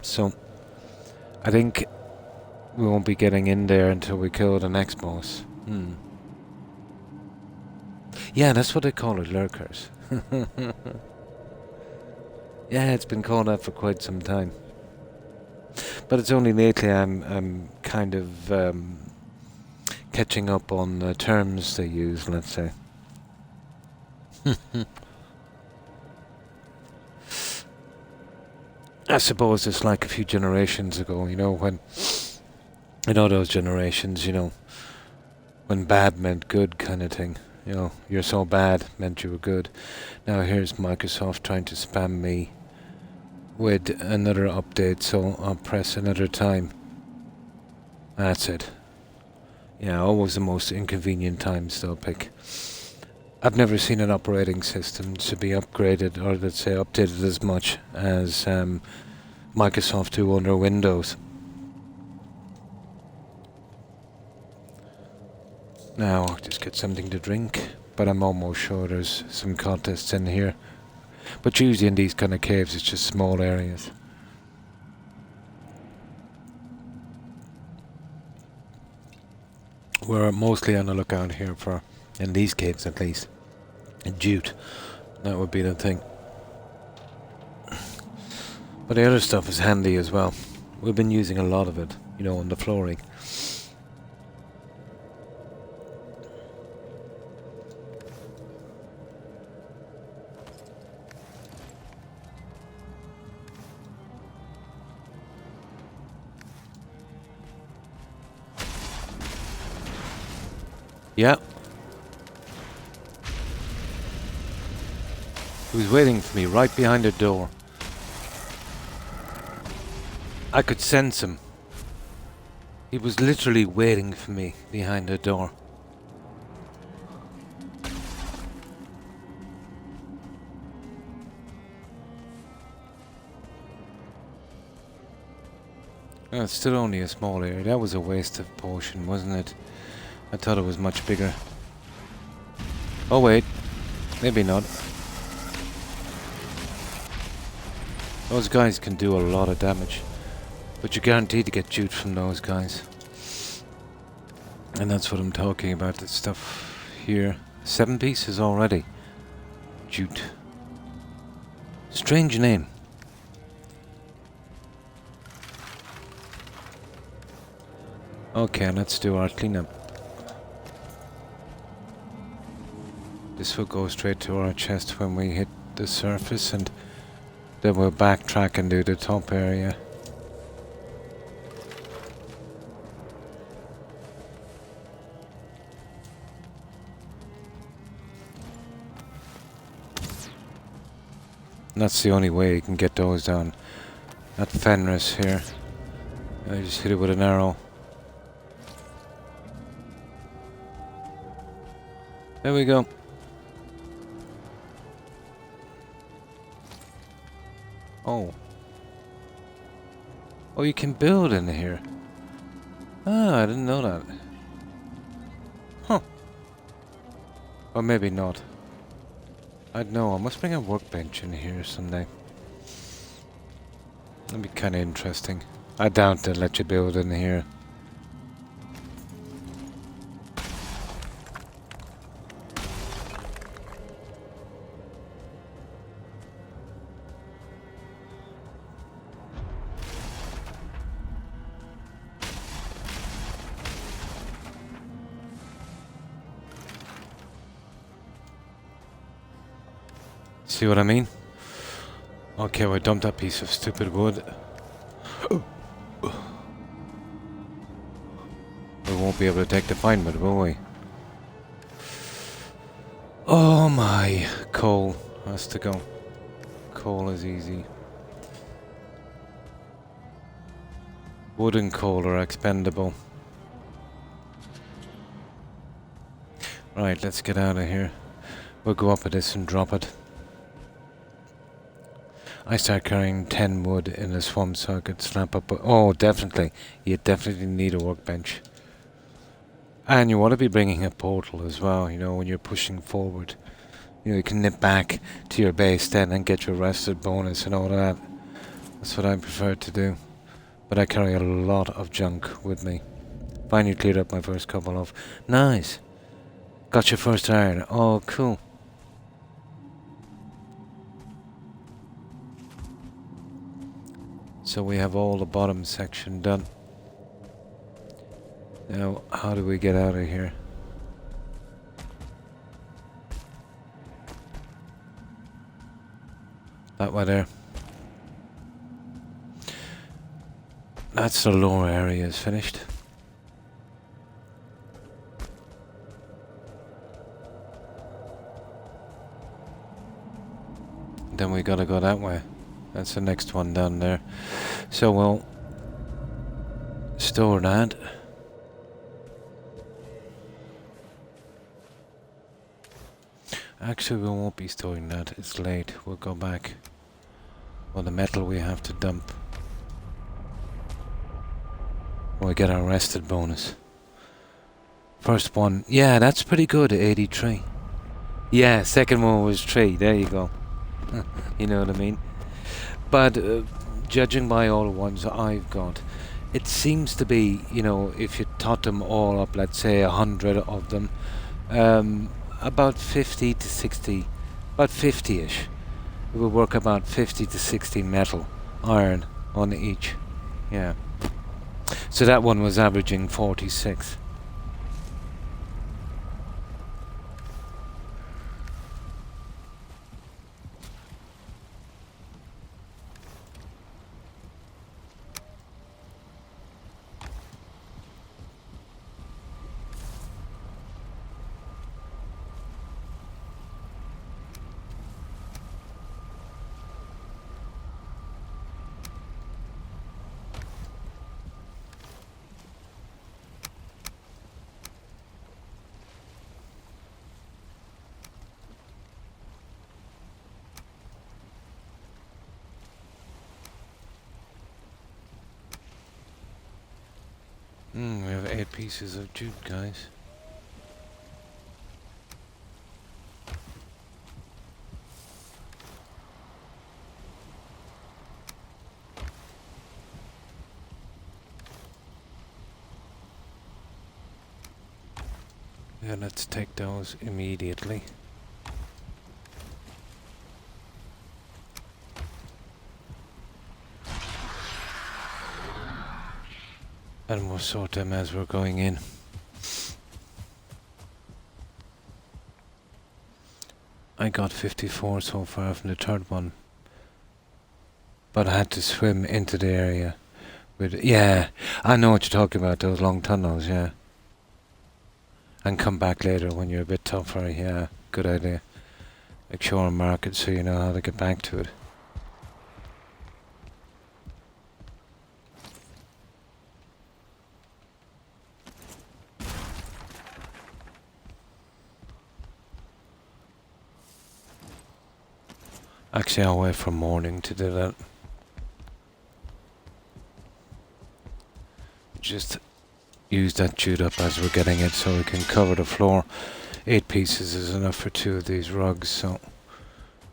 So I think we won't be getting in there until we kill the next boss. Yeah, that's what they call it, lurkers. Yeah, it's been called that for quite some time. But it's only lately I'm kind of catching up on the terms they use, let's say. I suppose it's like a few generations ago, you know, when... In all those generations, you know, when bad meant good kind of thing. You know, you're so bad meant you were good. Now here's Microsoft trying to spam me with another update, so I'll press another time. That's it. Yeah, always the most inconvenient times they'll pick. I've never seen an operating system to be upgraded, or let's say updated as much as Microsoft do under Windows. Now, I'll just get something to drink, but I'm almost sure there's some contests in here. But usually in these kind of caves, it's just small areas. We're mostly on the lookout here for, in these caves at least, a jute. That would be the thing. But the other stuff is handy as well. We've been using a lot of it, you know, on the flooring. Yeah. He was waiting for me right behind the door. I could sense him. He was literally waiting for me behind the door. Oh, it's still only a small area. That was a waste of potion, wasn't it? I thought it was much bigger. Oh wait, maybe not. Those guys can do a lot of damage, but you're guaranteed to get jute from those guys. And that's what I'm talking about, this stuff here. 7 pieces already. Jute. Strange name. Okay, let's do our cleanup. This will go straight to our chest when we hit the surface, and then we'll backtrack and do the top area. And that's the only way you can get those down. That Fenris here. I just hit it with an arrow. There we go. Oh. Oh, you can build in here. Ah, I didn't know that. Huh. Or maybe not. I don't know, I must bring a workbench in here someday. That'd be kinda interesting. I doubt they'll let you build in here. See what I mean? Okay, we dumped that piece of stupid wood. We won't be able to take the fine wood, will we? Oh my! Coal has to go. Coal is easy. Wood and coal are expendable. Right, let's get out of here. We'll go up with this and drop it. I start carrying 10 wood in the swamp so I could snap up. Oh, definitely. You definitely need a workbench. And you want to be bringing a portal as well, you know, when you're pushing forward. You know, you can nip back to your base then and get your rested bonus and all that. That's what I prefer to do. But I carry a lot of junk with me. Finally cleared up my first couple of... Nice! Got your first iron. Oh, cool. So we have all the bottom section done. Now, how do we get out of here? That way there. That's the lower area is finished. Then we gotta go that way. That's the next one down there. So we'll store that. Actually, we won't be storing that. It's late. We'll go back. Well, the metal we have to dump. We get our rested bonus. First one. Yeah, that's pretty good. 83. Yeah, second one was 3. There you go. You know what I mean? But judging by all the ones I've got, it seems to be, if you tot them all up, let's say 100 of them, about 50 to 60, about 50-ish. It will work about 50 to 60 metal, iron on each. Yeah. So that one was averaging 46. We have 8 pieces of jute, guys. Yeah, let's take those immediately. And we'll sort them as we're going in. I got 54 so far from the third one. But I had to swim into the area. Yeah, I know what you're talking about, those long tunnels, yeah. And come back later when you're a bit tougher, yeah, good idea. Make sure and mark it so you know how to get back to it. Actually, I'll wait for morning to do that. Just use that jute up as we're getting it so we can cover the floor. 8 pieces is enough for 2 of these rugs, so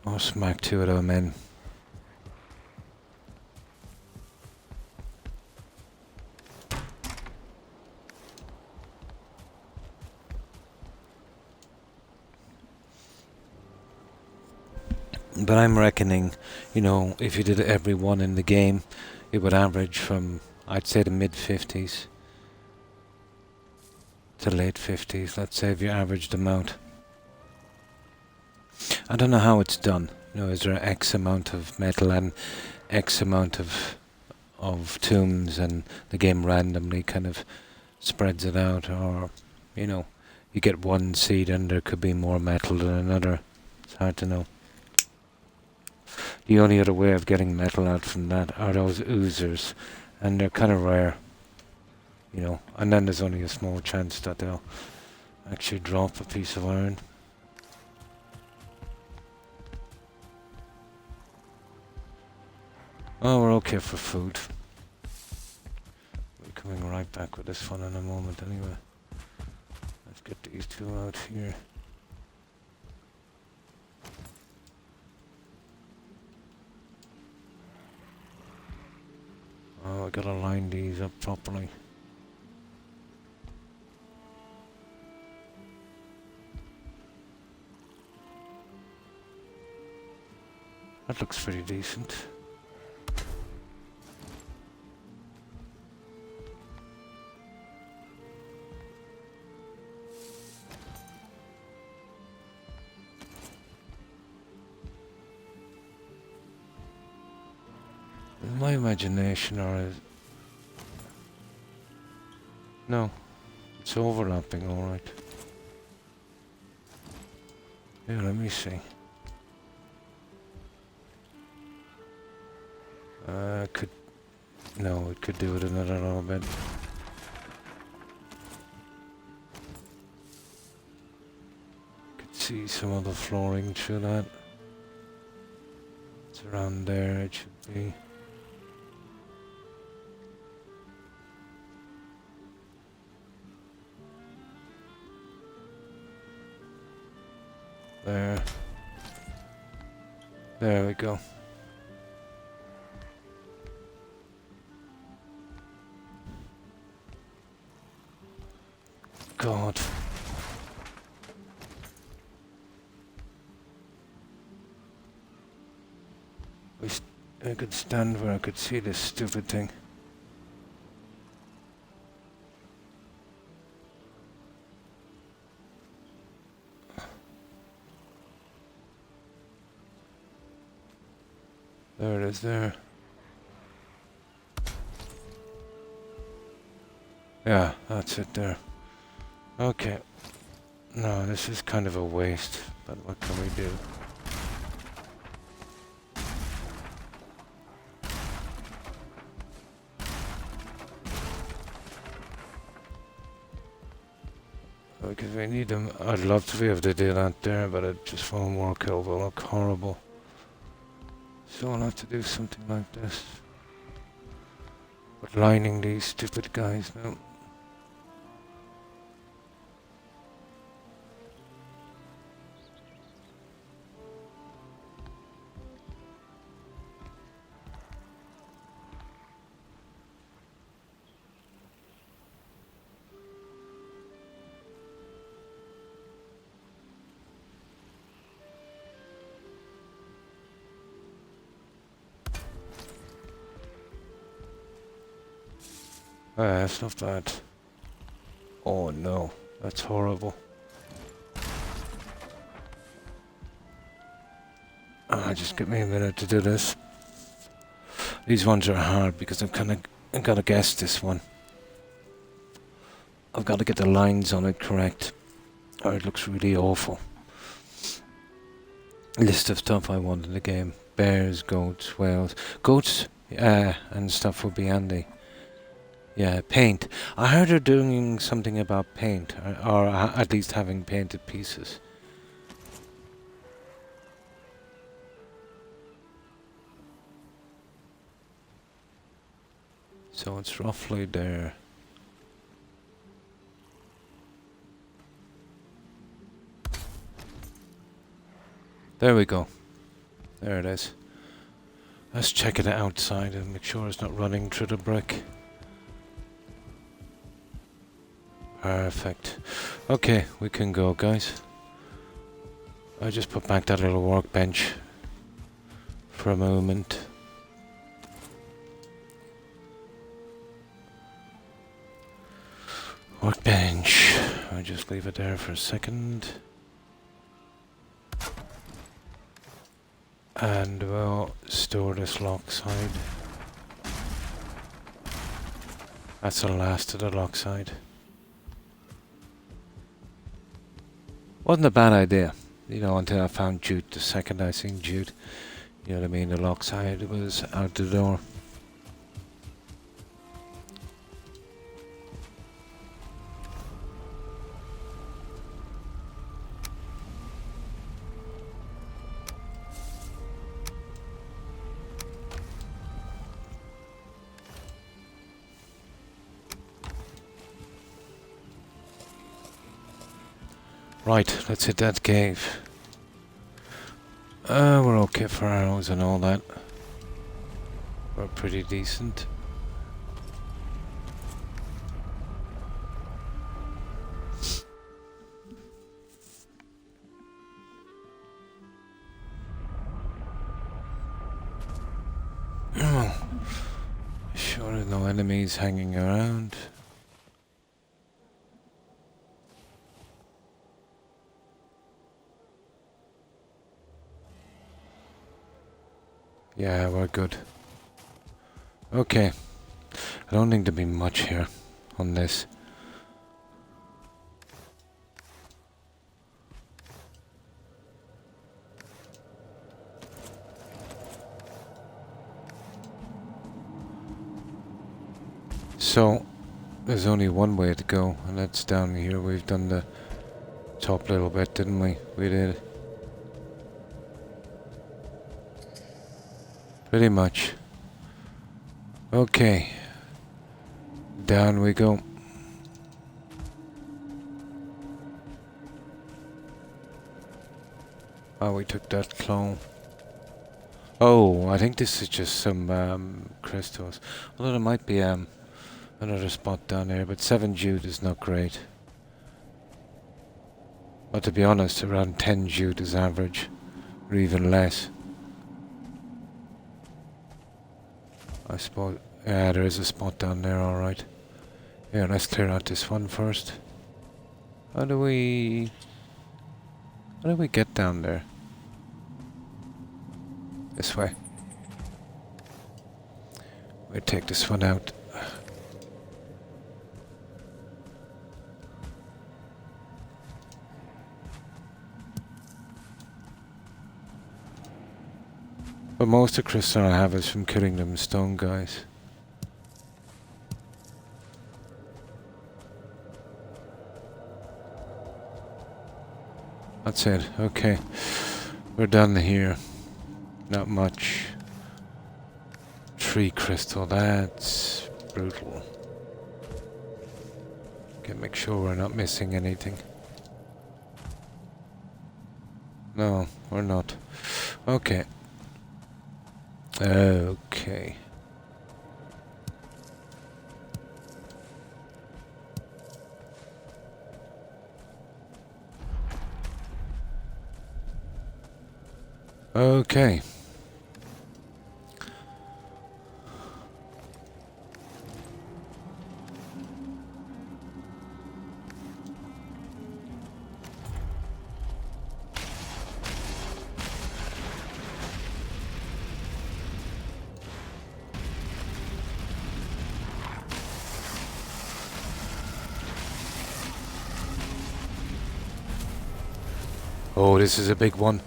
I'll smack 2 of them in. But I'm reckoning, if you did every one in the game, it would average from, I'd say, the mid-50s to late 50s. Let's say if you averaged them out. I don't know how it's done. Is there X amount of metal and X amount of tombs, and the game randomly kind of spreads it out, or you get one seed and there could be more metal than another. It's hard to know. The only other way of getting metal out from that are those oozers, and they're kind of rare, and then there's only a small chance that they'll actually drop a piece of iron. Oh, we're okay for food. We're coming right back with this one in a moment anyway. Let's get these 2 out here. Oh, I gotta line these up properly. That looks pretty decent. Is my imagination, or is... No, it's overlapping, alright. Yeah, let me see. No, it could do it another little bit. Could see some of the flooring through that. It's around there, it should be. There. There we go. God. I could stand where I could see this stupid thing. There it is there. Yeah, that's it there. Okay. No, this is kind of a waste, but what can we do? Because we need them. I'd love to be able to do that there, but it just won't work. It will look horrible. So I'll have to do something like this. But lining these stupid guys now. That's not bad. Oh no, that's horrible. Just give me a minute to do this. These ones are hard because I've got to guess this one. I've got to get the lines on it correct, or it looks really awful. List of stuff I want in the game: bears, goats, whales, goats, and stuff would be handy. Yeah, paint. I heard they're doing something about paint, or at least having painted pieces. So it's roughly there. There we go. There it is. Let's check it outside and make sure it's not running through the brick. Perfect. Okay, we can go, guys. I just put back that little workbench for a moment. Workbench. I'll just leave it there for a second. And we'll store this lock side. That's the last of the lock side. Wasn't a bad idea, you know, until I found jute. The second I seen jute, you know what I mean, the lock side was out the door. Right, let's hit that cave. We're okay for arrows and all that. We're pretty decent. Sure there's no enemies hanging around. Yeah, we're good. Okay. I don't think there'll be much here on this. So, there's only one way to go, and that's down here. We've done the top little bit, didn't we? We did. Pretty much. Okay. Down we go. Oh, we took that clone. Oh, I think this is just some crystals. Although there might be another spot down there, but 7 jute is not great. But to be honest, around 10 jute is average, or even less. I suppose. Yeah, there is a spot down there, alright. Yeah, let's clear out this one first. How do we get down there? This way. We'll take this one out. But most of the crystal I have is from killing them stone guys. That's it, okay. We're done here. Not much. 3 crystal, that's brutal. Okay, make sure we're not missing anything. No, we're not. Okay. Okay. Okay. Oh, this is a big one.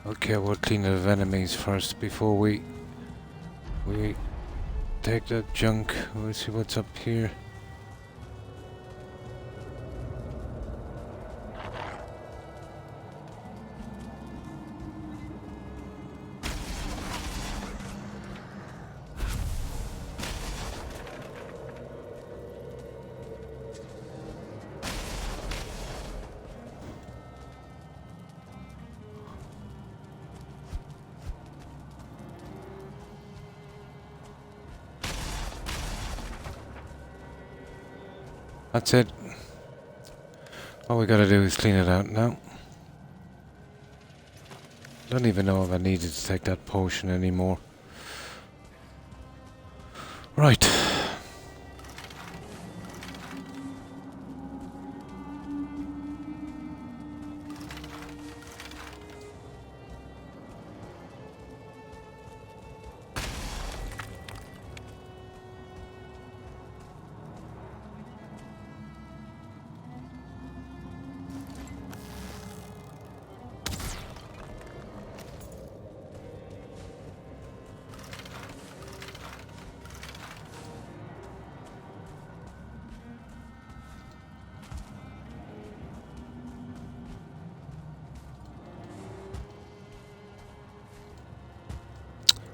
Okay, we'll clean the enemies first before we take that junk. We'll see what's up here. That's it. All we gotta do is clean it out now. Don't even know if I needed to take that potion anymore. Right.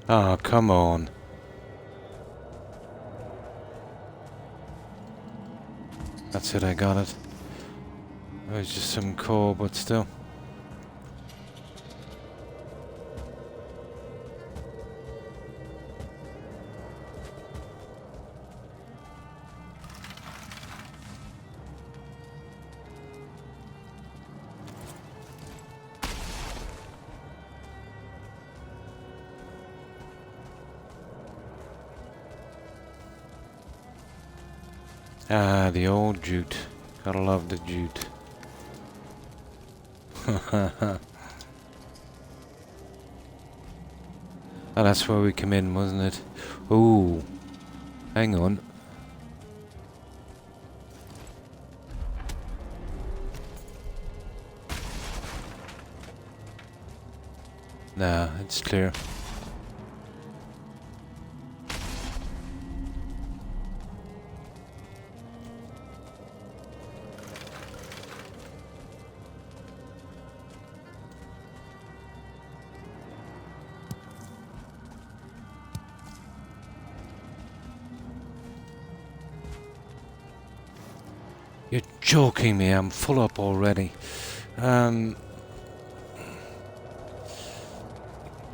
Ah, come on. That's it, I got it. It was just some coal, but still. Ah, the old jute. Gotta love the jute. Oh, that's where we come in, wasn't it? Ooh. Hang on. Nah, it's clear. You're joking me, I'm full up already.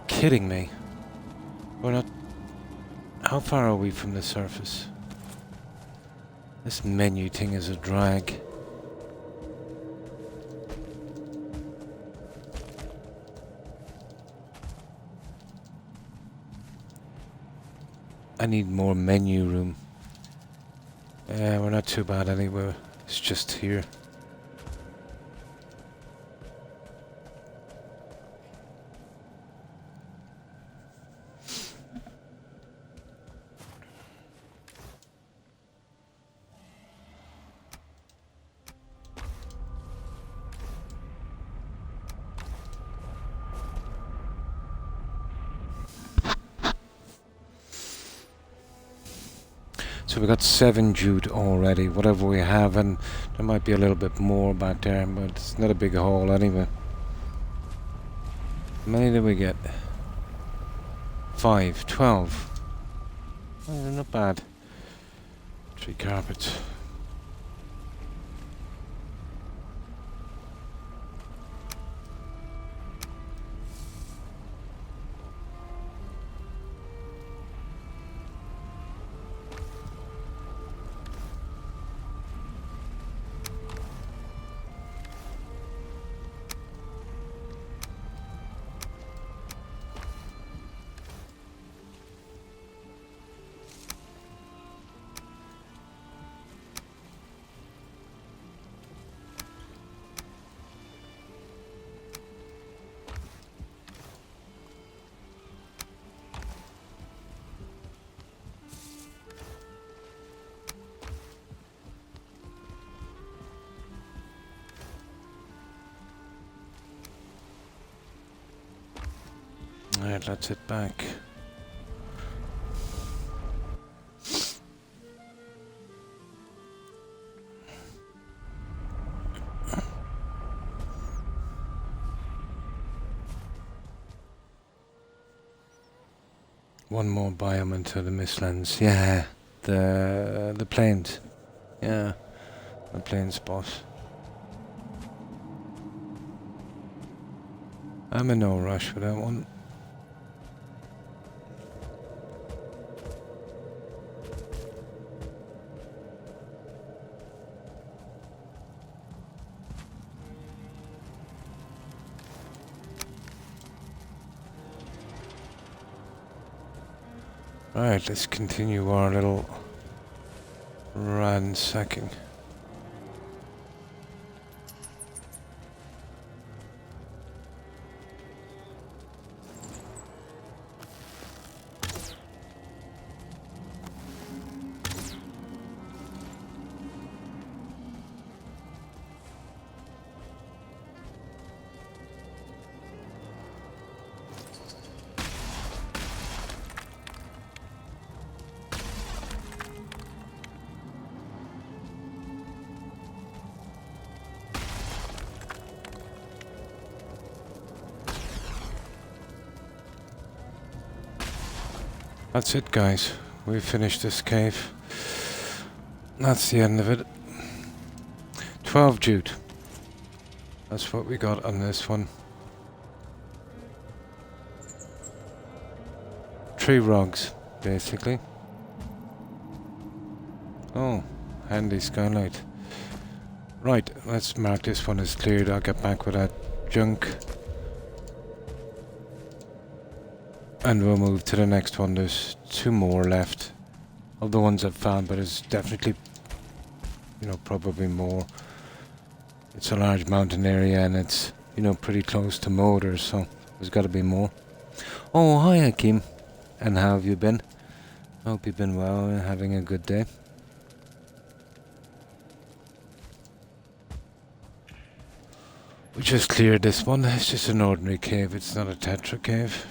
Kidding me. We're not... How far are we from the surface? This menu thing is a drag. I need more menu room. Yeah, we're not too bad anywhere. It's just here. So we got 7 jute already, whatever we have, and there might be a little bit more back there, but it's not a big haul anyway. How many did we get? 5, 12. Oh, not bad. 3 carpets. Alright, let's head back. One more biome into the Mistlands. Yeah, the plains. Yeah, the plains spot. I'm in no rush for that one. Alright, let's continue our little ransacking. That's it, guys. We've finished this cave. That's the end of it. 12 jute. That's what we got on this one. 3 rugs, basically. Oh, handy skylight. Right, let's mark this one as cleared. I'll get back with that junk. And we'll move to the next one. There's 2 more left of the ones I've found, but it's definitely, you know, probably more. It's a large mountain area and it's, you know, pretty close to motors, so there's got to be more. Oh, hi Hakeem. And how have you been? I hope you've been well and having a good day. We just cleared this one. It's just an ordinary cave. It's not a tetra cave.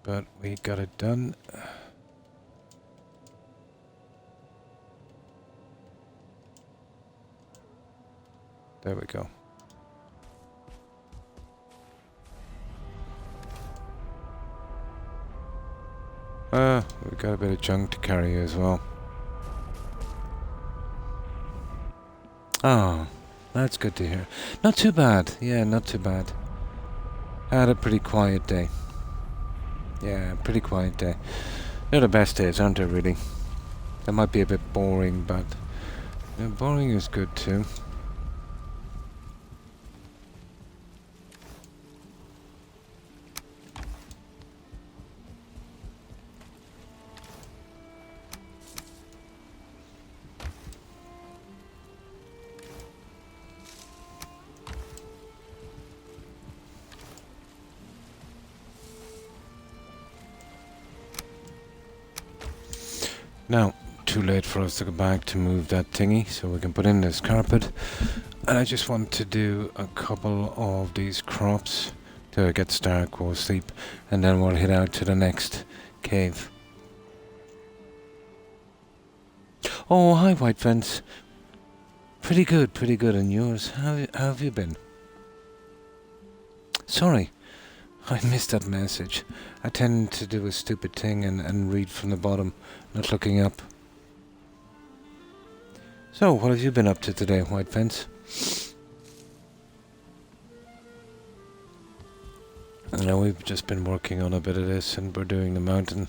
But we got it done. There we go. We got a bit of junk to carry as well. Oh, that's good to hear. Not too bad. Yeah, not too bad. I had a pretty quiet day. Yeah, pretty quiet day. They're the best days, aren't they, really? They might be a bit boring, but boring is good too. Now, too late for us to go back to move that thingy, so we can put in this carpet. And I just want to do a couple of these crops till it gets dark, we'll sleep, and then we'll head out to the next cave. Oh, hi, White Fence. Pretty good, and yours? How have you been? Sorry, I missed that message. I tend to do a stupid thing and read from the bottom, not looking up. So, what have you been up to today, White Fence? I know we've just been working on a bit of this, and we're doing the mountain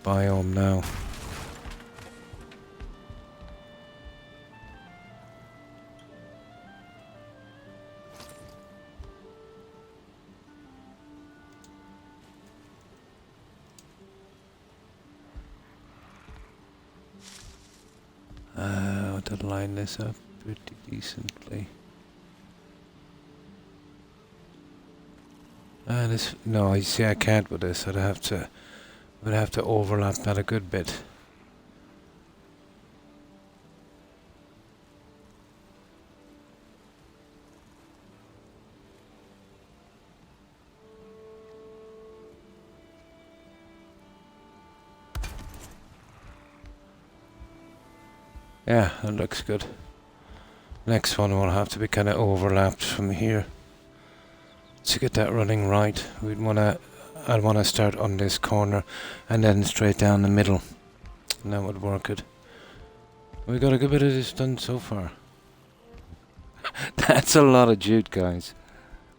biome now. To line this up pretty decently. No, you see, I can't with this. Would have to overlap that a good bit. Yeah, that looks good. Next one will have to be kind of overlapped from here. To get that running right, I'd wanna start on this corner and then straight down the middle. And that would work it. We got a good bit of this done so far. That's a lot of jute, guys.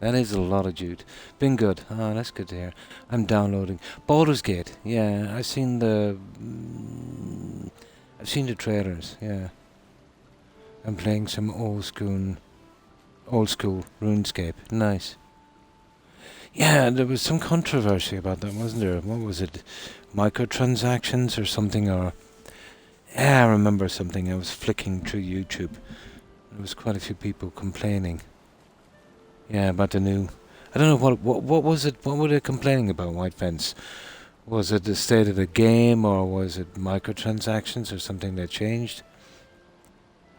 That is a lot of jute. Been good. Oh, that's good to hear. I'm downloading Baldur's Gate. Yeah, I've seen the trailers. Yeah, I'm playing some old school RuneScape. Nice. Yeah, there was some controversy about that, wasn't there? What was it? Microtransactions or something? Or yeah, I remember something. I was flicking through YouTube. There was quite a few people complaining. Yeah, about the new. I don't know what was it. What were they complaining about? White Fence. Was it the state of the game, or was it microtransactions, or something that changed?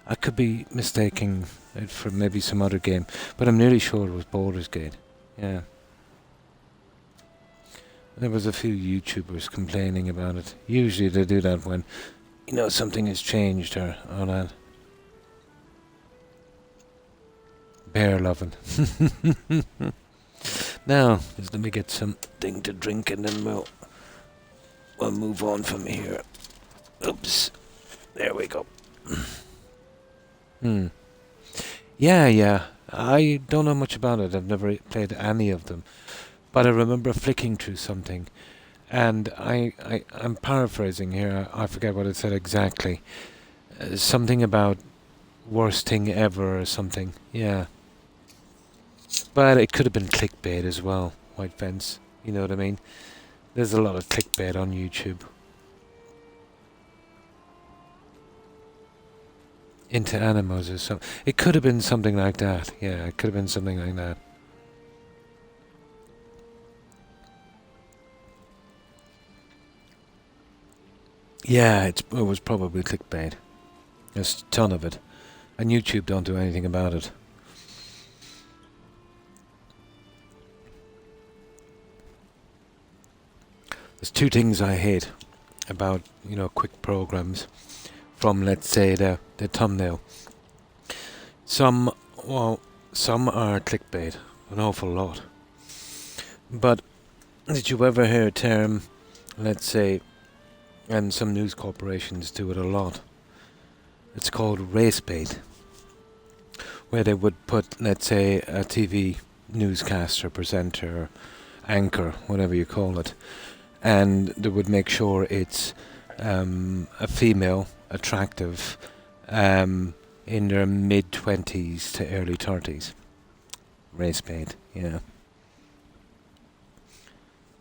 I could be mistaking it for maybe some other game, but I'm nearly sure it was Baldur's Gate. Yeah. There was a few YouTubers complaining about it. Usually they do that when, something has changed or all that. Bear loving. Now, just let me get something to drink and then we'll move on from here. Oops. There we go. Yeah. I don't know much about it. I've never played any of them. But I remember flicking through something. And I'm paraphrasing here. I forget what it said exactly. Something about worst thing ever or something. Yeah. But it could have been clickbait as well, White Fence. You know what I mean? There's a lot of clickbait on YouTube. Into animals or something. It could have been something like that. Yeah, it could have been something like that. Yeah, it was probably clickbait. There's a ton of it. And YouTube don't do anything about it. There's two things I hate about, quick programs from, let's say, the thumbnail. Some are clickbait, an awful lot. But did you ever hear a term, let's say, and some news corporations do it a lot, it's called race bait. where they would put, let's say, a TV newscaster, presenter, anchor, whatever you call it, and they would make sure it's a female, attractive, in their mid-20s to early 30s. Race bait, yeah.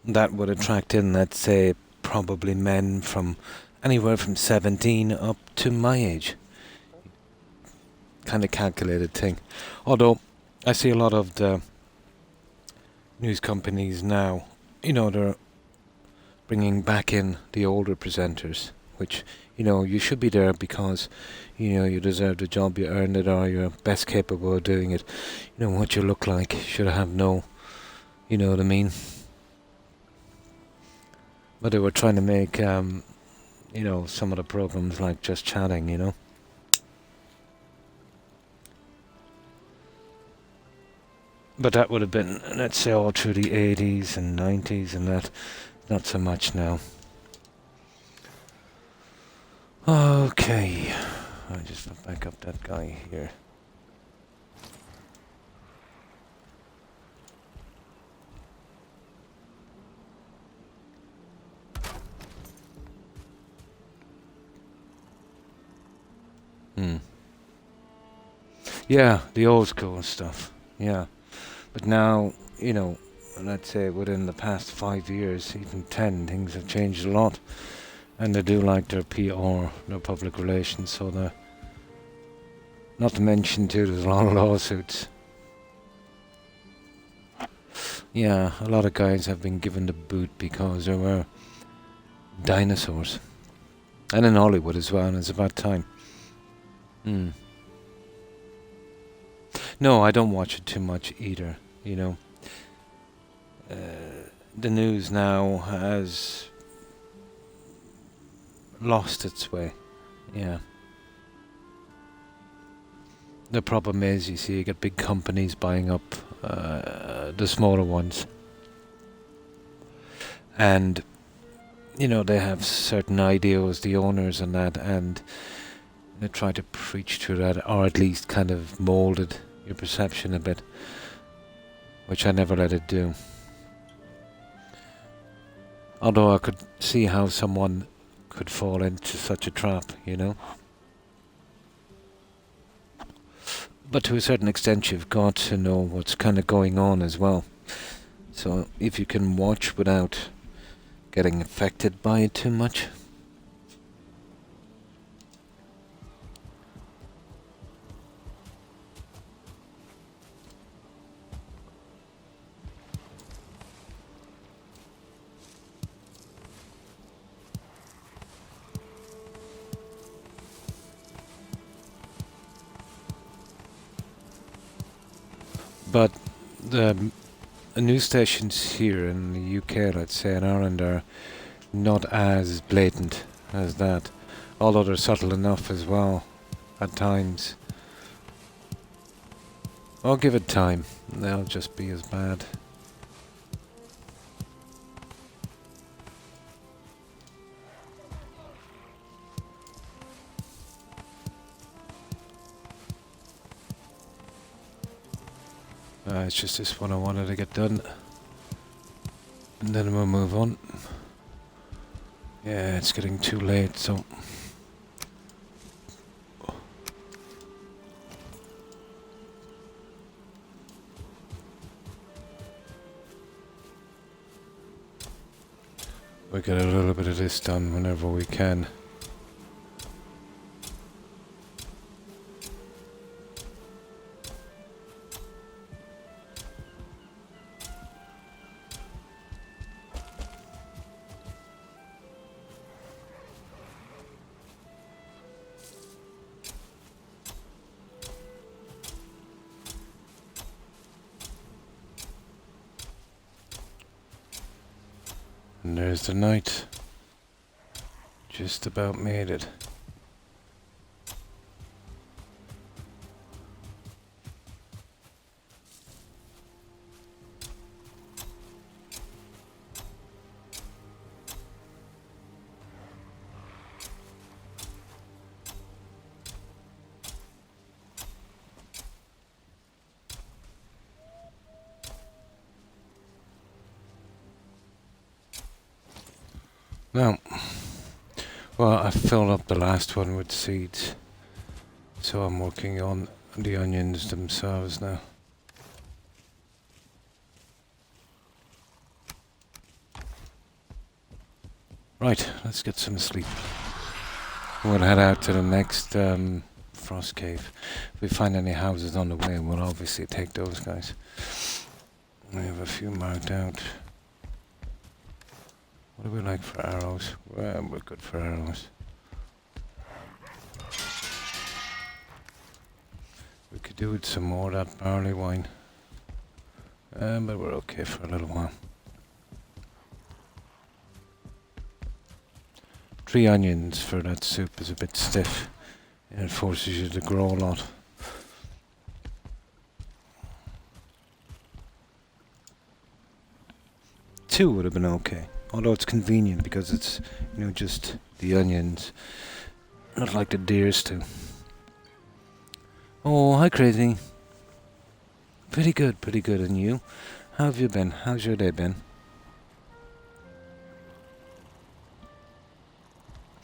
That would attract in, let's say, probably men from anywhere from 17 up to my age. Kind of calculated thing. Although, I see a lot of the news companies now, they're bringing back in the older presenters, which, you should be there because, you deserve the job, you earned it, or you're best capable of doing it. What you look like should have no, you know what I mean? But they were trying to make, some of the programs like just chatting. But that would have been, let's say, all through the 80s and 90s and that. Not so much now. Okay. I'll just back up that guy here. Yeah, the old school stuff. Yeah. But now, let's say within the past 5 years, even 10, things have changed a lot. And they do like their PR, their public relations, so they're... Not to mention, too, there's a lot of lawsuits. Yeah, a lot of guys have been given the boot because they were dinosaurs. And in Hollywood as well, and it's about time. No, I don't watch it too much either, the news now has lost its way. Yeah. The problem is, you see, you get big companies buying up the smaller ones. And, they have certain ideals, the owners and that, and they try to preach to that, or at least kind of molded your perception a bit, which I never let it do. Although I could see how someone could fall into such a trap, But to a certain extent, you've got to know what's kind of going on as well. So if you can watch without getting affected by it too much. But the news stations here in the UK, let's say, in Ireland, are not as blatant as that. Although they're subtle enough as well, at times. I'll give it time. They'll just be as bad. It's just this one I wanted to get done. And then we'll move on. Yeah, it's getting too late, so... we get a little bit of this done whenever we can. And there's the night. Just about made it. Now, well, I filled up the last one with seeds, so I'm working on the onions themselves now. Right, let's get some sleep. We'll head out to the next frost cave. If we find any houses on the way, we'll obviously take those guys. We have a few marked out. What do we like for arrows? Well, we're good for arrows. We could do with some more of that barley wine. But we're okay for a little while. 3 onions for that soup is a bit stiff. And it forces you to grow a lot. Two would have been okay. Although it's convenient because it's, you know, just the onions. Not like the deers do. Oh, hi Crazy. Pretty good. And you? How have you been? How's your day been?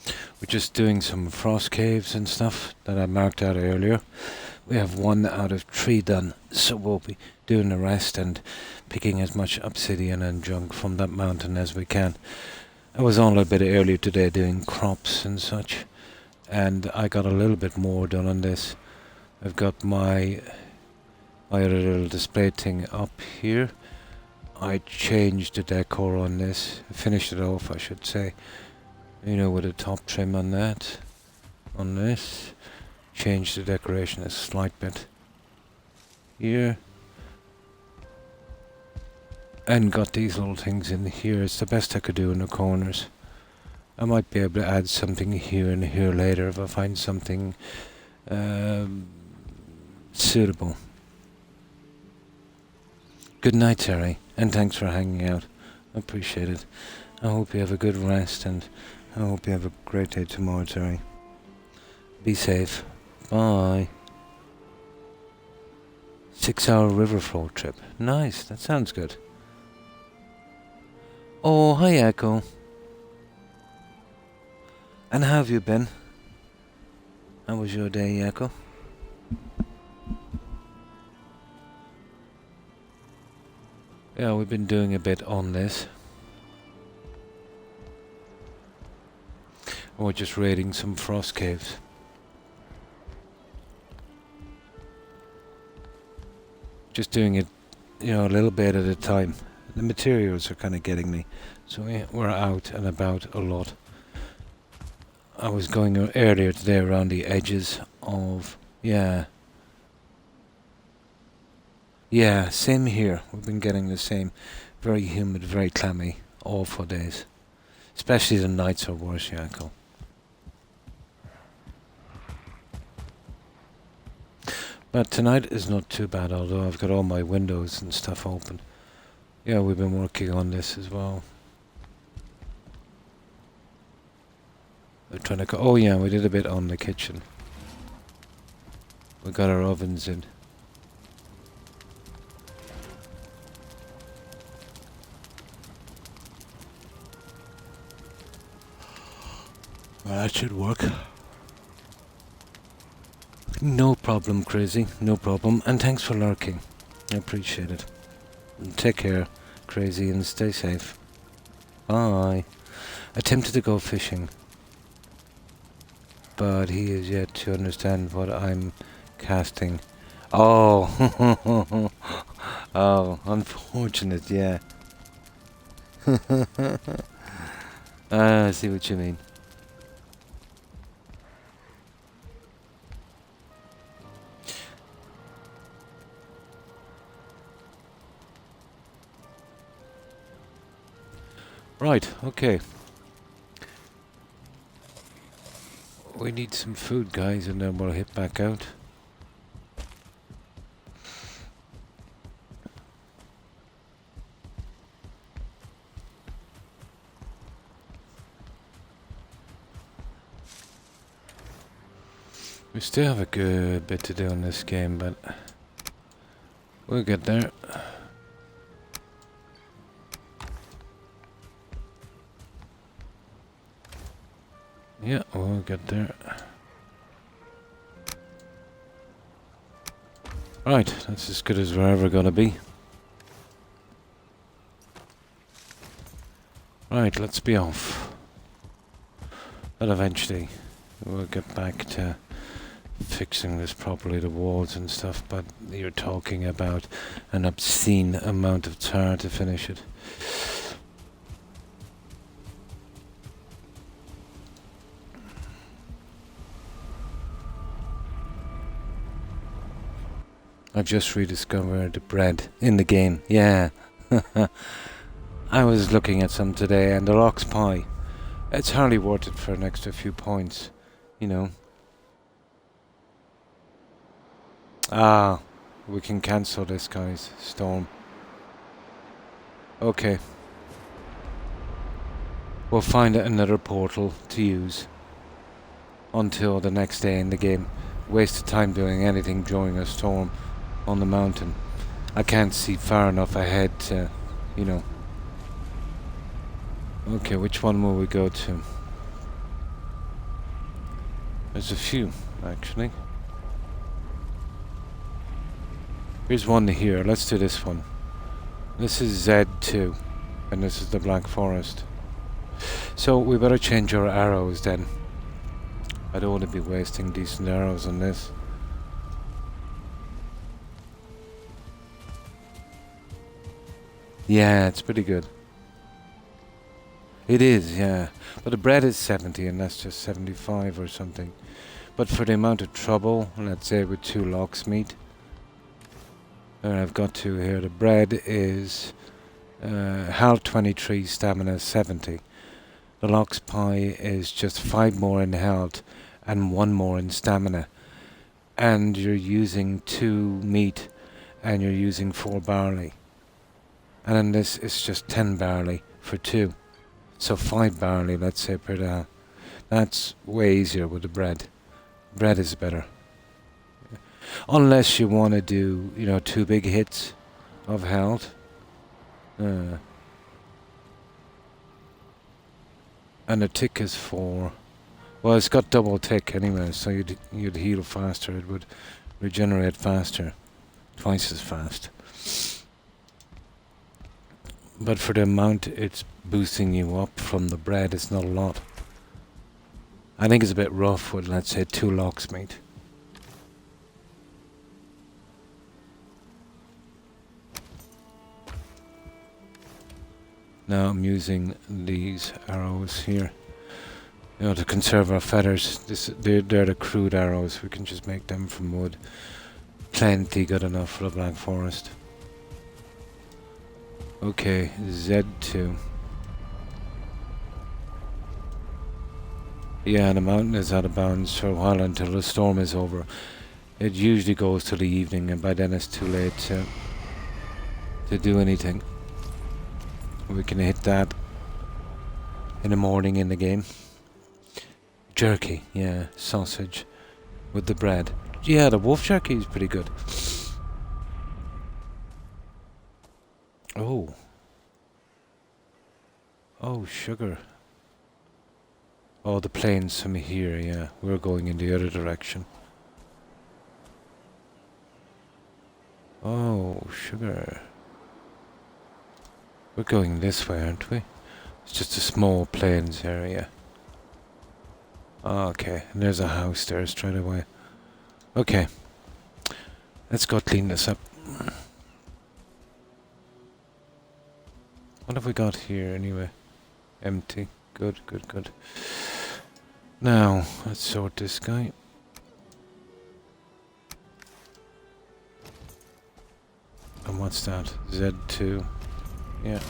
We're just doing some frost caves and stuff that I marked out earlier. We have 1 out of 3 done, so we'll be doing the rest and picking as much obsidian and junk from that mountain as we can. I was on a bit earlier today doing crops and such, and I got a little bit more done on this. I've got my other little display thing up here. I changed the decor on this, finished it off I should say, you know, with a top trim on that, on this. Changed the decoration a slight bit here. And got these little things in here. It's the best I could do in the corners. I might be able to add something here and here later if I find something suitable. Good night, Terry, and thanks for hanging out. I appreciate it. I hope you have a good rest, and I hope you have a great day tomorrow, Terry. Be safe. Bye. 6-hour river float trip. Nice, that sounds good. Oh, hi Echo. And how have you been? How was your day, Echo? Yeah, we've been doing a bit on this. We're just raiding some frost caves. Just doing it, you know, a little bit at a time. The materials are kind of getting me, so we're out and about a lot. I was going earlier today around the edges of, yeah, same here. We've been getting the same, very humid, very clammy, all 4 days. Especially the nights are worse, Yanko. But tonight is not too bad, although I've got all my windows and stuff open. Yeah, we've been working on this as well. We're trying to oh yeah, we did a bit on the kitchen. We got our ovens in. Well, that should work. No problem, Crazy. No problem. And thanks for lurking. I appreciate it. And take care, Crazy, and stay safe. Bye. Attempted to go fishing, but he is yet to understand what I'm casting. Oh, oh, unfortunate, yeah. I see what you mean. Right, okay. We need some food, guys, and then we'll hit back out. We still have a good bit to do in this game, but we'll get there. Yeah, we'll get there. Right, that's as good as we're ever gonna be. Right, let's be off. And eventually we'll get back to fixing this properly, the walls and stuff, but you're talking about an obscene amount of tar to finish it. I've just rediscovered the bread in the game. Yeah. I was looking at some today, and the lox pie. It's hardly worth it for an extra few points, you know. Ah, we can cancel this, guys. Storm. Okay. We'll find another portal to use until the next day in the game. Waste of time doing anything during a storm on the mountain. I can't see far enough ahead to, you know. Okay, which one will we go to? There's a few, actually. Here's one here. Let's do this one. This is Z2, and this is the Black Forest. So we better change our arrows then. I don't want to be wasting decent arrows on this. Yeah, it's pretty good. It is, yeah. But the bread is 70 and that's just 75 or something. But for the amount of trouble, let's say with 2 lox meat, I've got 2 here. The bread is health 23, stamina 70. The lox pie is just 5 more in health and 1 more in stamina. And you're using 2 meat and you're using 4 barley. And then this is just 10 barley for 2. So 5 barley, let's say, per day. That's way easier with the bread. Bread is better. Unless you want to do, 2 big hits of health. And the tick is 4. Well, it's got double tick anyway, so you'd heal faster. It would regenerate faster. Twice as fast. But for the amount it's boosting you up from the bread, it's not a lot. I think it's a bit rough with, let's say, 2 lox meat. Now I'm using these arrows here, to conserve our feathers. They're the crude arrows. We can just make them from wood. Plenty good enough for the Black Forest. Okay, Z2. Yeah, the mountain is out of bounds for a while until the storm is over. It usually goes till the evening, and by then it's too late to do anything. We can hit that in the morning in the game. Jerky, yeah, sausage with the bread. Yeah, the wolf jerky is pretty good. Oh. Oh, sugar. Oh, the plains from here, yeah. We're going in the other direction. Oh, sugar. We're going this way, aren't we? It's just a small plains area. Okay, and there's a house there straight away. Okay. Let's go clean this up. What have we got here anyway? Empty. Good, good, good. Now, let's sort this guy. And what's that? Z2. Yeah.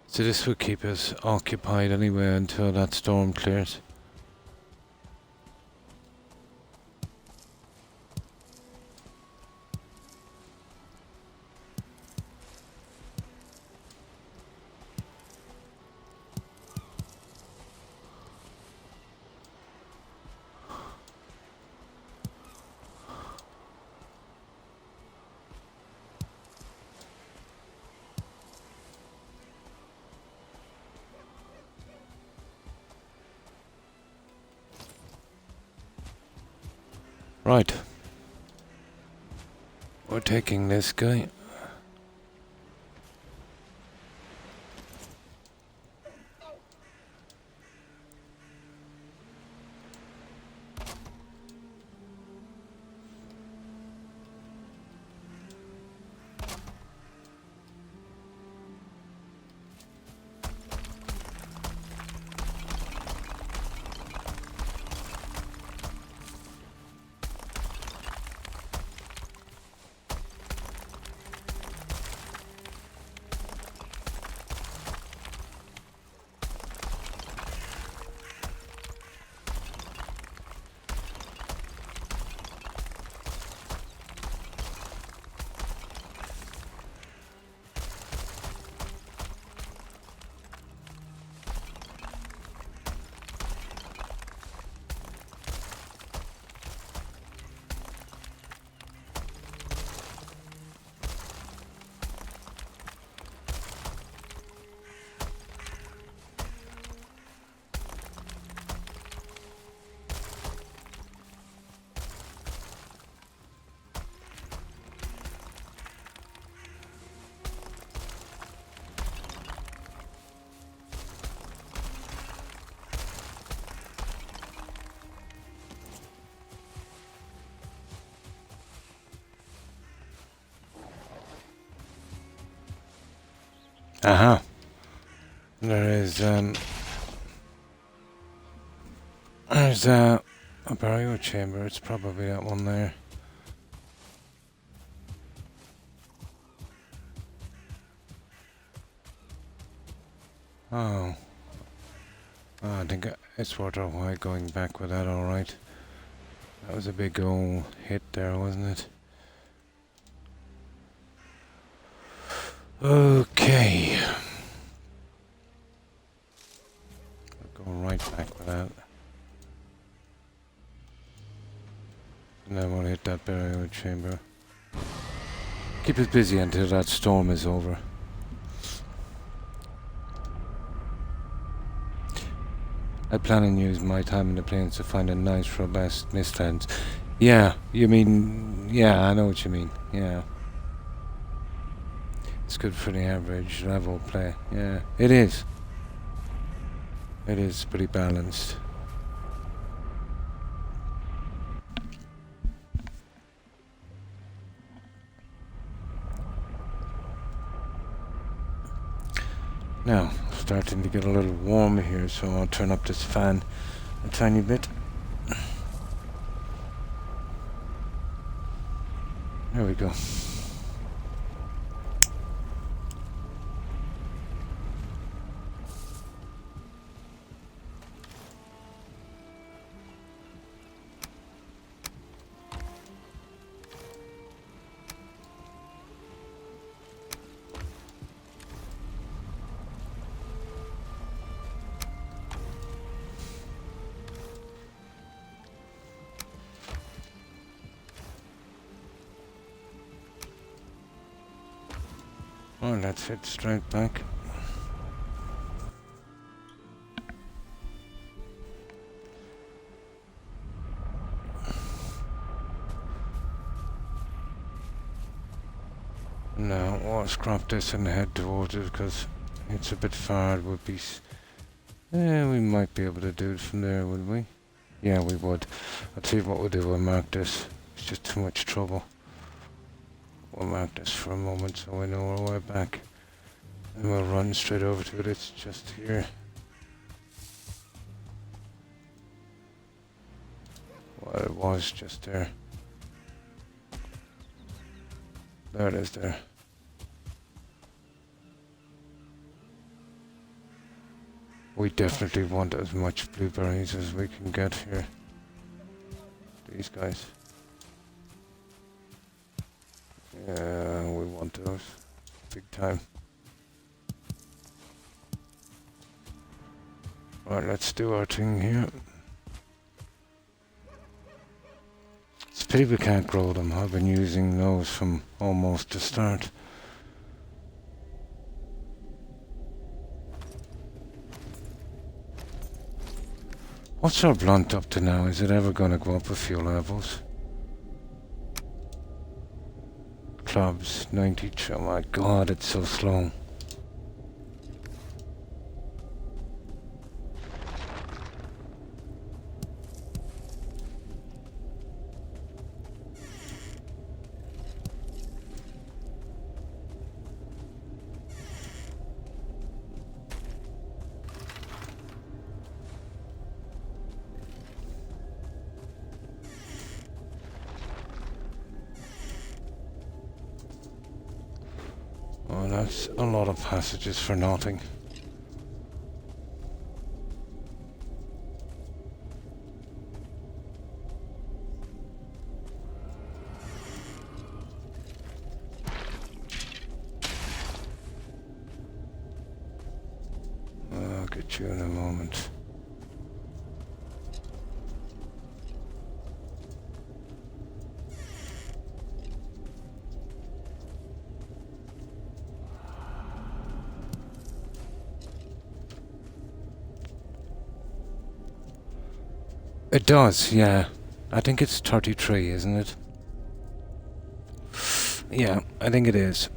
So this will keep us occupied anyway until that storm clears. Right. We're taking this guy. Aha. There's a burial chamber. It's probably that one there. Oh. I think it's worth our while going back with that, alright. That was a big old hit there, wasn't it? Okay. We'll go right back with that. And then we'll hit that burial chamber. Keep us busy until that storm is over. I plan on using my time in the plains to find a nice, robust mistlands. Yeah, you mean... Yeah, I know what you mean. Yeah. It's good for the average level play. Yeah, it is. It is pretty balanced. Now, starting to get a little warm here, so I'll turn up this fan a tiny bit. There we go. Oh, that's it, straight back. Now, we'll scrap this and head towards it, because it's a bit far. It would be... we might be able to do it from there, would we? Yeah, we would. I'll tell you what we'll do, we'll mark this. It's just too much trouble. We'll mark this for a moment so we know we're back. And we'll run straight over to it. It's just here. Well, it was just there. There it is there. We definitely want as much blueberries as we can get here. These guys. Yeah, we want those. Big time. Right, let's do our thing here. It's a pity we can't grow them. I've been using those from almost the start. What's our blunt up to now? Is it ever going to go up a few levels? clubs, 92. Oh my god, it's so slow. Oh, that's a lot of passages for nothing. I'll get you in a moment. It does, yeah. I think it's 33, isn't it? Yeah, I think it is.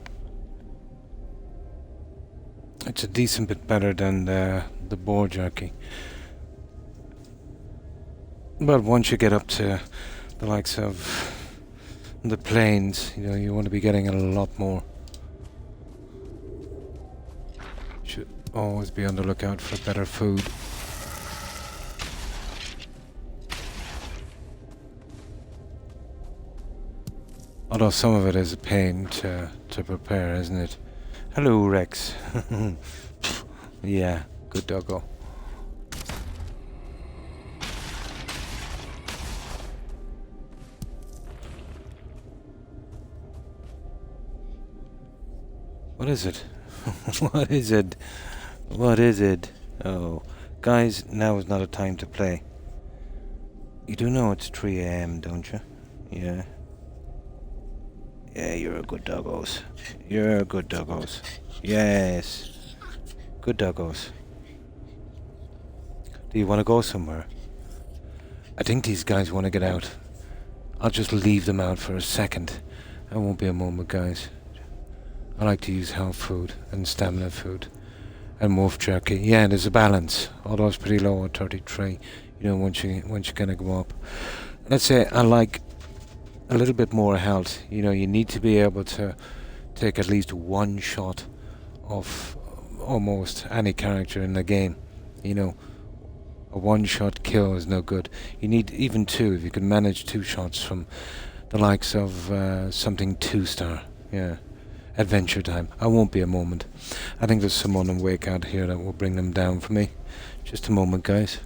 It's a decent bit better than the boar jerky. But once you get up to the likes of the plains, you know, you want to be getting a lot more. Should always be on the lookout for better food. Although some of it is a pain to prepare, isn't it? Hello, Rex. Yeah, good doggo. What is it? What is it? What is it? Oh, guys, now is not a time to play. You do know it's 3 AM, don't you? Yeah. Yeah, you're a good doggos. You're a good doggos. Yes. Good doggos. Do you want to go somewhere? I think these guys want to get out. I'll just leave them out for a second. I won't be a moment, guys. I like to use health food and stamina food. And wolf jerky. Yeah, there's a balance. Although it's pretty low at 33. You know, once you kind of go up. Let's say I like a little bit more health. You know, you need to be able to take at least one shot of almost any character in the game. You know, a one-shot kill is no good. You need even 2. If you can manage 2 shots from the likes of something 2-star. Yeah. Adventure time. I won't be a moment. I think there's someone on wake out here that will bring them down for me. Just a moment, guys.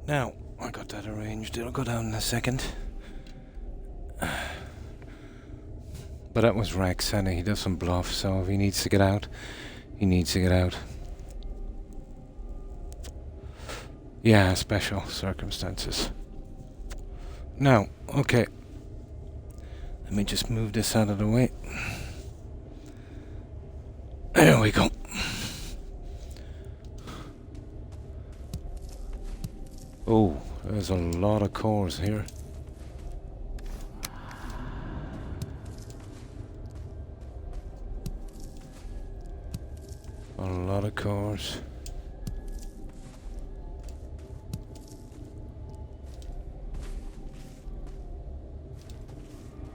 Now, I got that arranged. It'll go down in a second. But that was Rex, and he does some bluff, so if he needs to get out, he needs to get out. Yeah, special circumstances. Now, okay. Let me just move this out of the way. There we go. Oh, there's a lot of cores here. A lot of cores.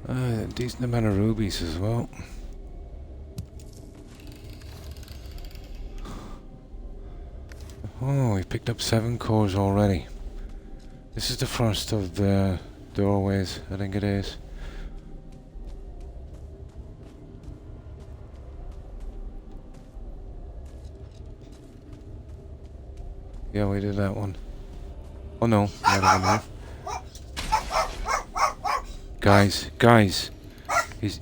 A decent amount of rubies as well. Oh, we picked up 7 cores already. This is the first of the doorways, I think it is. Yeah, we did that one. Oh no, another one here. Guys, he's...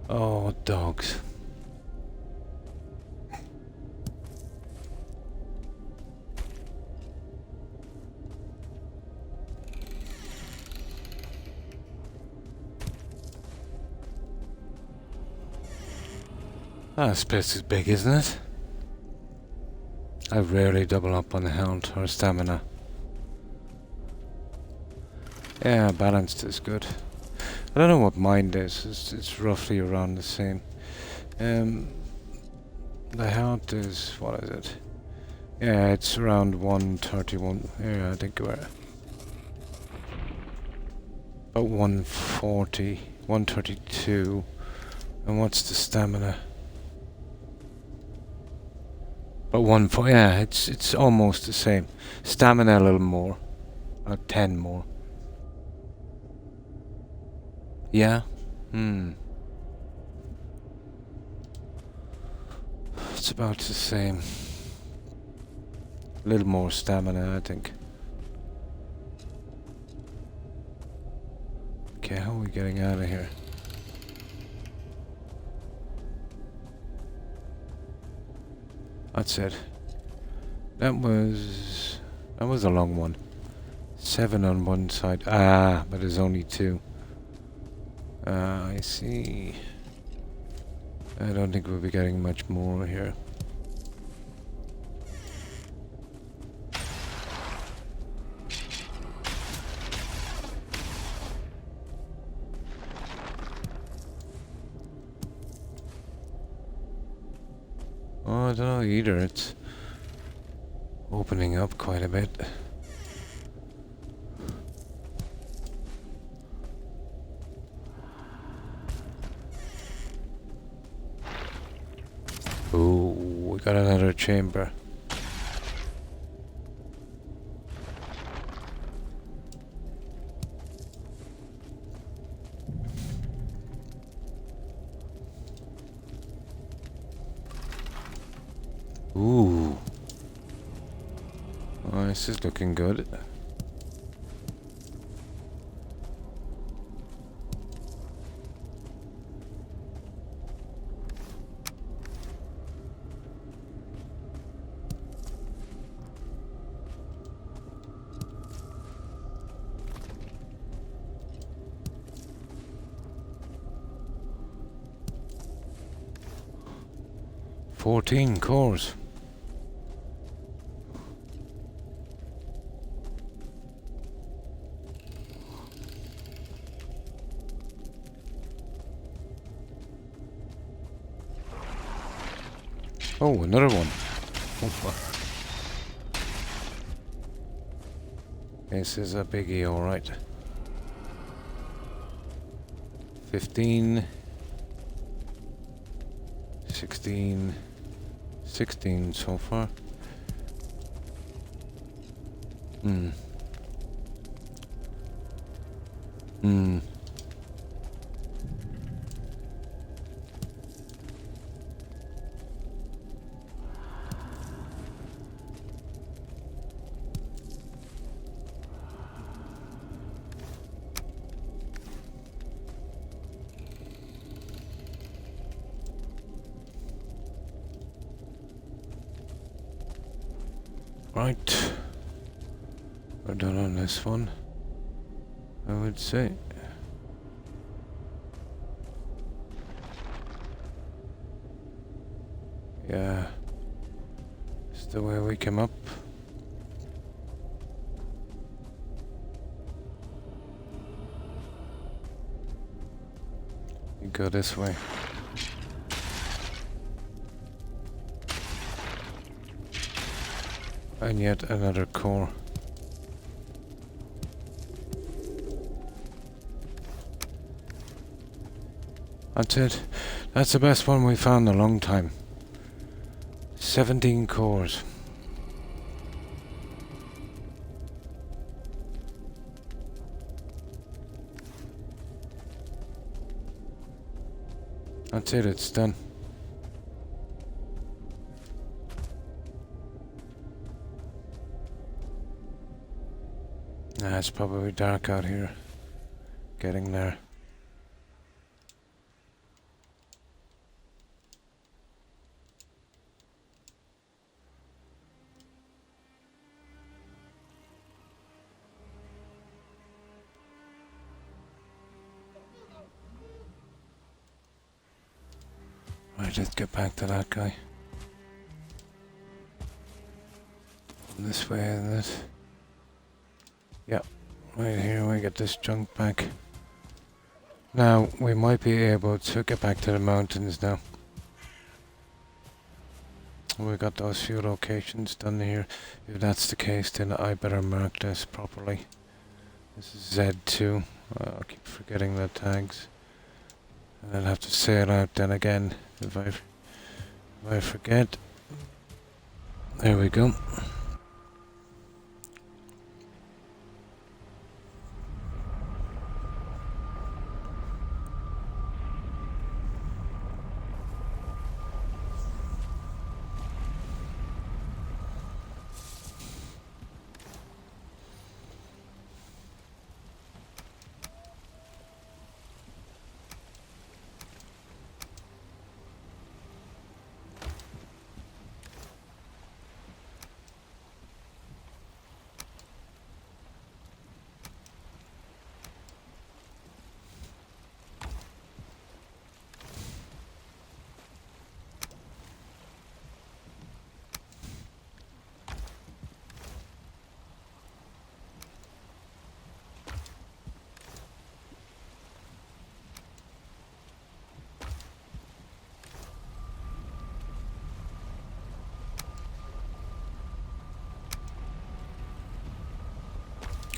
Oh, dogs. Ah, this place is big, isn't it? I rarely double up on the health or stamina. Yeah, balanced is good. I don't know what mind is. It's roughly around the same. The health is, what is it? Yeah, it's around 131. Yeah, I think we're about 140, 132. And what's the stamina? But 140. Yeah, it's almost the same. Stamina a little more, about 10 more. Yeah. It's about the same. A little more stamina, I think. Okay, how are we getting out of here? That's it. That was a long one. 7 on one side. Ah, but there's only 2. I see. I don't think we'll be getting much more here. Oh, I don't know either. It's opening up quite a bit. Ooh, we got another chamber. Ooh. Oh, this is looking good. "14 cores. Oh, another one. Oh, fuck. This is a biggie, alright. 15. 16. 16 so far. Right. We're done on this one, I would say. Yeah. It's the way we came up. You go this way. And yet another core. That's it. That's the best one we found in a long time. 17 cores. That's it, it's done. Nah, it's probably dark out here. Getting there. Right, let's get back to that guy. This way, isn't it? Yep. Right here, we get this junk back. Now, we might be able to get back to the mountains now. We got those few locations done here. If that's the case, then I better mark this properly. This is Z2. I'll keep forgetting the tags. And I'll have to say it out then again if I forget. There we go.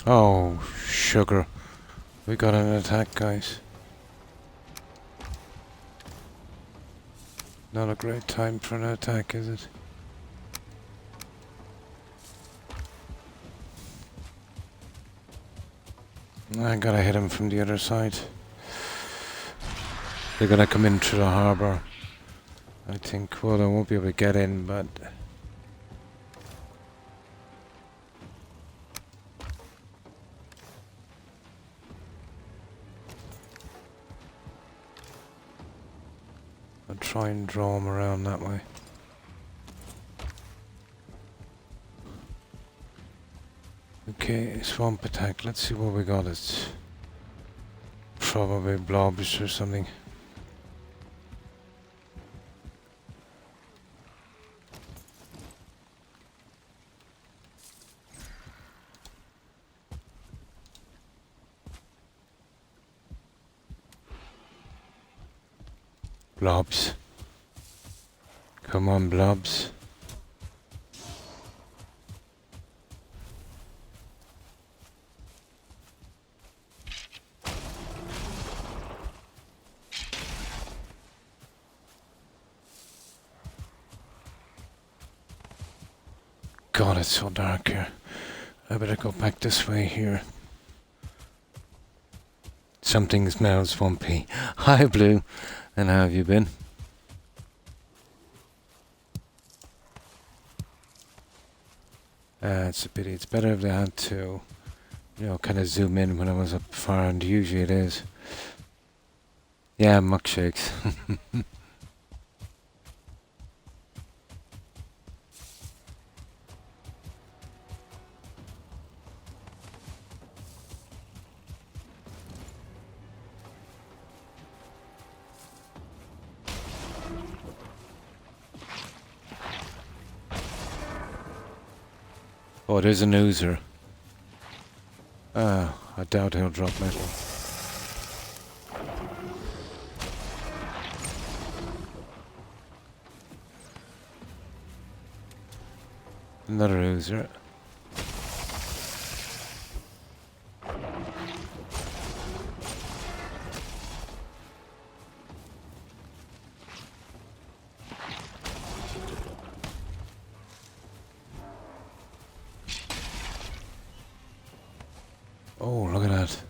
Oh, sugar. We got an attack, guys. Not a great time for an attack, is it? I gotta hit him from the other side. They're gonna come in through the harbour. I think, well, they won't be able to get in, but... I'll try and draw them around that way. Okay, swamp attack. Let's see what we got. It's probably blobs or something. Blobs. Come on, blobs. God, it's so dark here. I better go back this way here. Something smells swampy. Hi, Blue. And how have you been? It's a pity. It's better if they had to, you know, kind of zoom in when I was up far, and usually it is. Yeah, muck shakes. Oh, there's an oozer. I doubt he'll drop metal. Another oozer. Oh, look at that.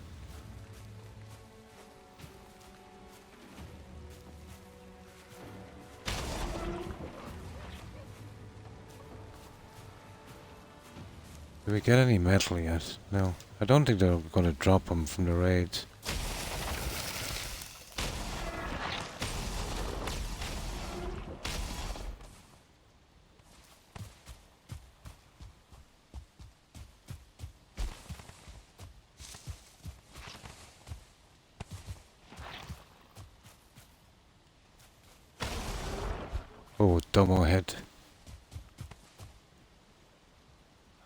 Did we get any metal yet? No. I don't think they're going to drop them from the raids. Oh, double head.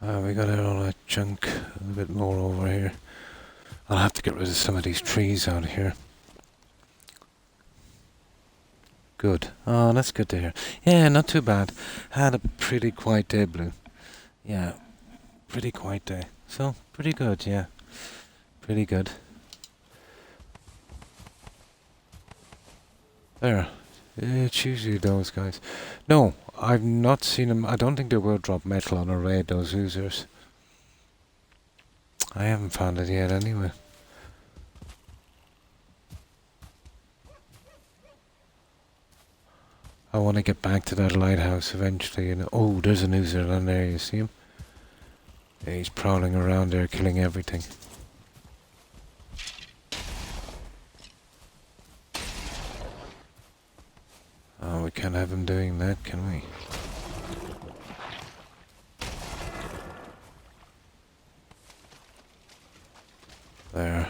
We got all that junk, a bit more over here. I'll have to get rid of some of these trees out here. Good. Oh, that's good to hear. Yeah, not too bad. Had a pretty quiet day, Blue. Yeah, pretty quiet day. So, pretty good, yeah. Pretty good. There. It's usually those guys. No, I've not seen them. I don't think they will drop metal on a raid, those oozers. I haven't found it yet anyway. I want to get back to that lighthouse eventually. And oh, there's an oozer down there, you see him? Yeah, he's prowling around there, killing everything. Oh, we can't have him doing that, can we? There.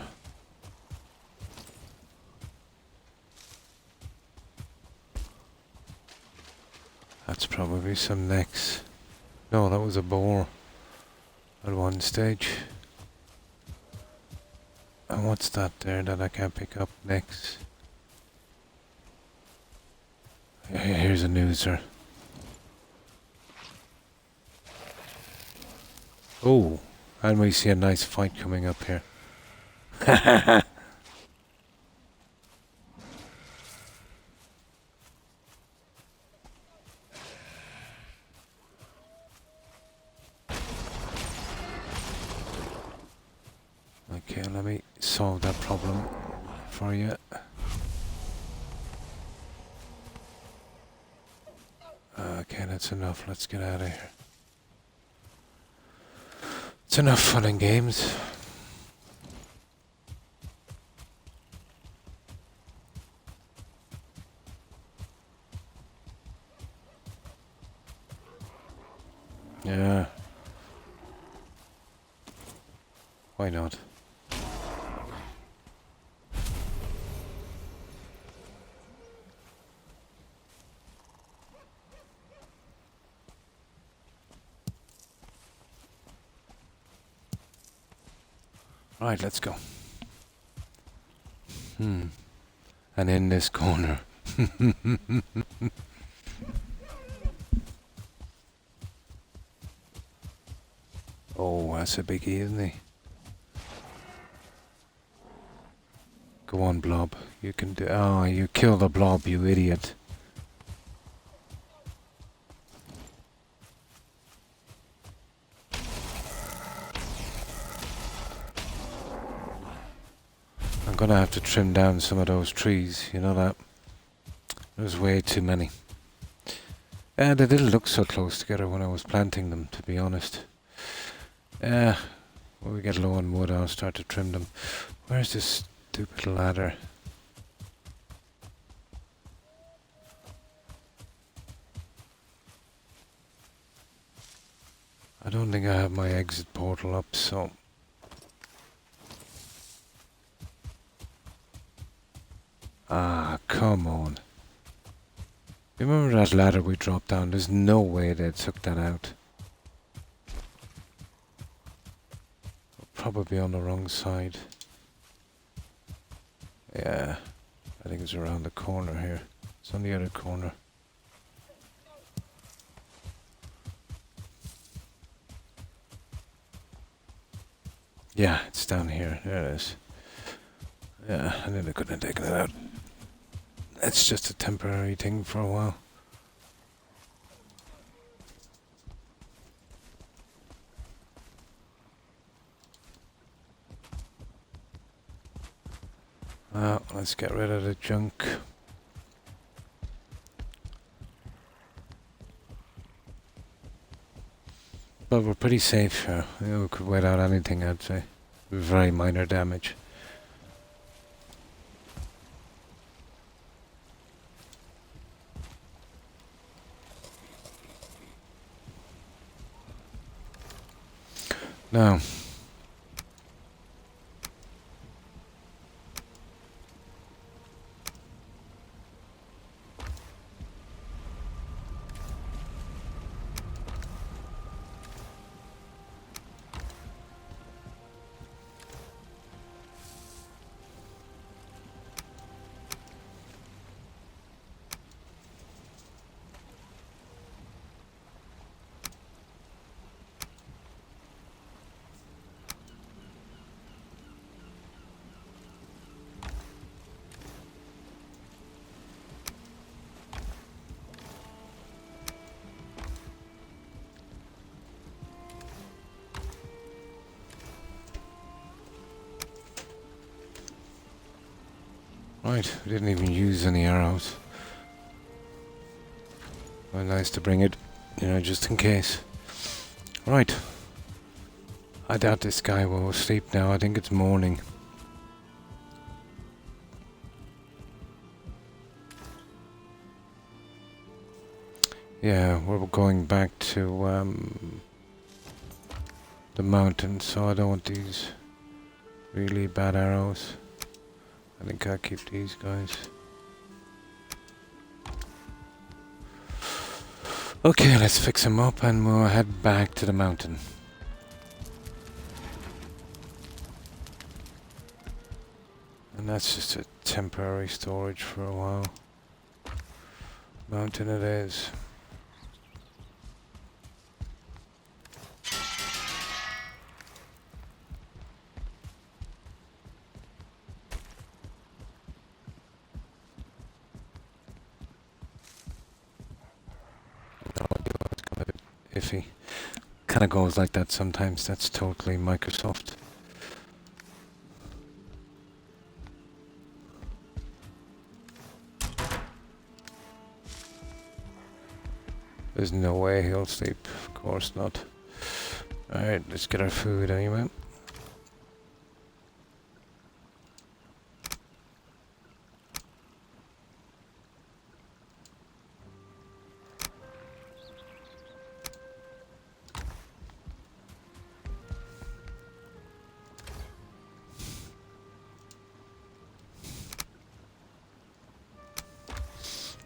That's probably some necks. No, that was a boar at one stage. And what's that there that I can't pick up? Necks. Here's an oozer. Oh, and we see a nice fight coming up here. Okay, let me solve that problem for you. Okay, that's enough. Let's get out of here. It's enough fun and games. Yeah. Why not? Right, let's go. And in this corner. Oh, that's a biggie, isn't he? Go on, blob. You can do... Oh, you kill the blob, you idiot. I'm gonna have to trim down some of those trees, you know that? There's way too many. They didn't look so close together when I was planting them, to be honest. When we get low on wood, I'll start to trim them. Where's this stupid ladder? I don't think I have my exit portal up, so... Ah, come on. You remember that ladder we dropped down? There's no way they took that out. Probably on the wrong side. Yeah, I think it's around the corner here. It's on the other corner. Yeah, it's down here. There it is. Yeah, I knew they couldn't have taken it out. It's just a temporary thing for a while. Well, let's get rid of the junk. But we're pretty safe here. We could wait out anything, I'd say. Very minor damage. Now, right, we didn't even use any arrows. Well, nice to bring it, just in case. Right. I doubt this guy will sleep now. I think it's morning. Yeah, we're going back to the mountain, so I don't want these really bad arrows. I think I'll keep these guys. Okay, let's fix them up and we'll head back to the mountain. And that's just a temporary storage for a while. Mountain it is. Iffy. Kind of goes like that sometimes. That's totally Microsoft. There's no way he'll sleep. Of course not. Alright, let's get our food anyway.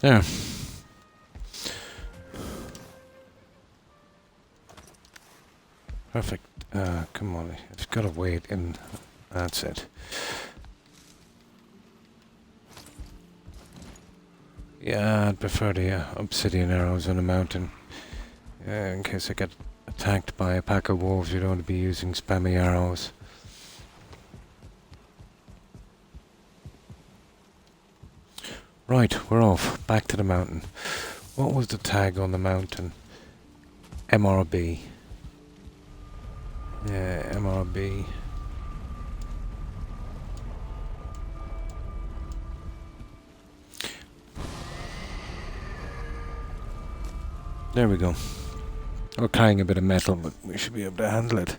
There. Perfect. Come on, it's gotta wait in. That's it. Yeah, I'd prefer the obsidian arrows on the mountain. In case I get attacked by a pack of wolves, you don't want to be using spammy arrows. Right, we're off. Back to the mountain. What was the tag on the mountain? MRB. Yeah, MRB. There we go. We're carrying a bit of metal, but we should be able to handle it.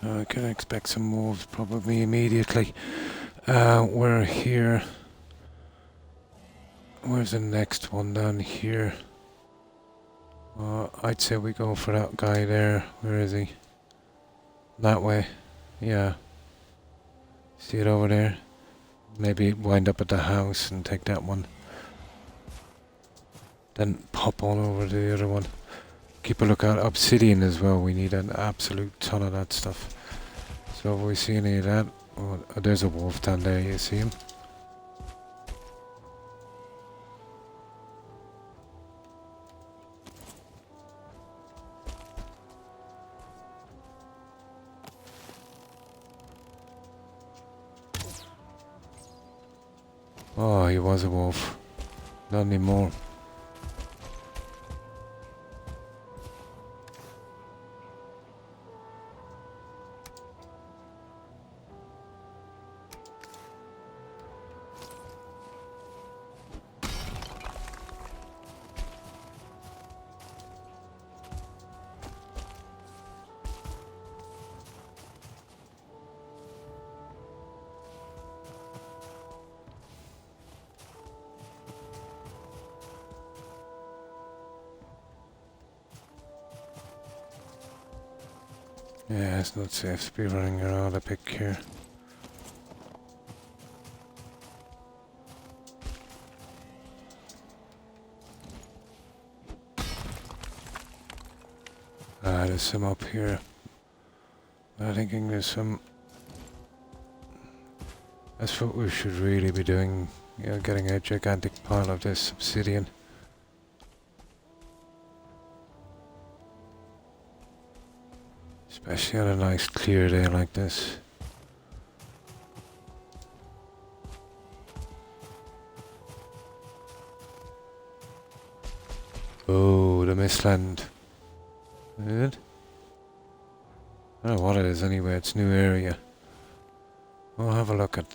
I can expect some wolves probably immediately. We're here. Where's the next one? Down here. I'd say we go for that guy there. Where is he? That way. Yeah. See it over there? Maybe wind up at the house and take that one. Then pop on over to the other one. Keep a lookout. Obsidian as well. We need an absolute ton of that stuff. So if we see any of that... Oh, there's a wolf down there. You see him? Oh, he was a wolf. Not anymore. Yeah, it's not safe to be running around a pick here. There's some up here. I'm thinking there's some... That's what we should really be doing. You know, getting a gigantic pile of this obsidian. Especially on a nice clear day like this. Oh, the Mistland. Is it? I don't know what it is anyway, it's a new area. We'll have a look at...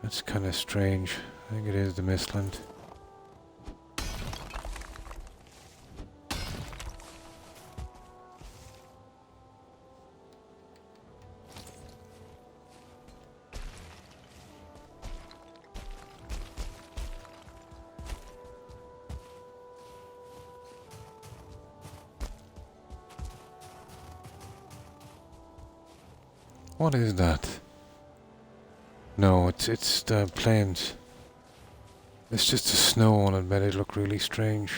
that's kind of strange. I think it is the Mistland. What is that? No, it's the plains. It's just the snow on it, but it look really strange.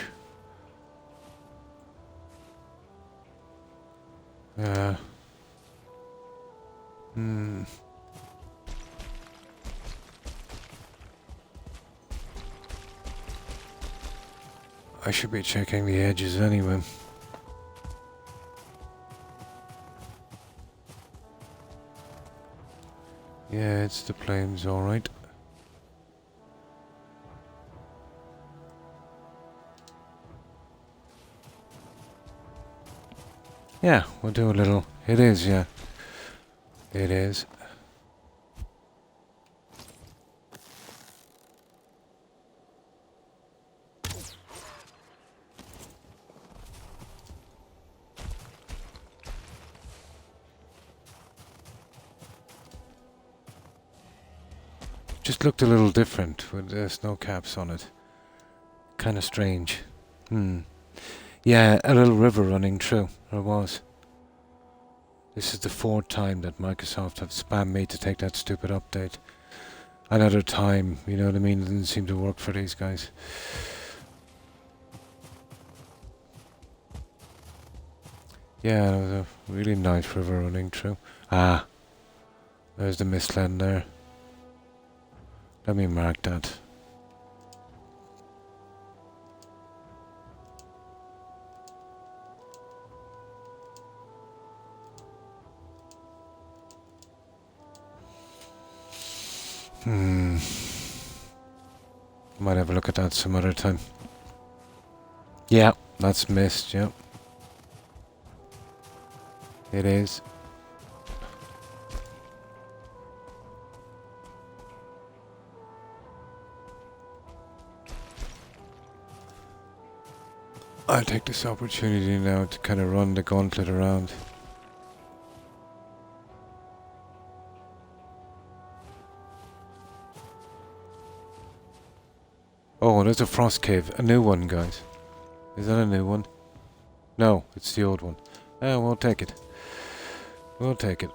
Yeah. I should be checking the edges anyway. Yeah, it's the plains, alright. Yeah, we'll do a little... It is, yeah. It is. Just looked a little different with snow caps on it. Kind of strange. Yeah, a little river running through. There was. This is the 4th time that Microsoft have spammed me to take that stupid update. Another time, you know what I mean? It didn't seem to work for these guys. Yeah, there was a really nice river running through. Ah, there's the Mistland there. Let me mark that. Might have a look at that some other time. Yeah, that's mist, yeah. It is. I'll take this opportunity now to kind of run the gauntlet around. Oh, there's a frost cave. A new one, guys. Is that a new one? No, it's the old one. We'll take it. We'll take it.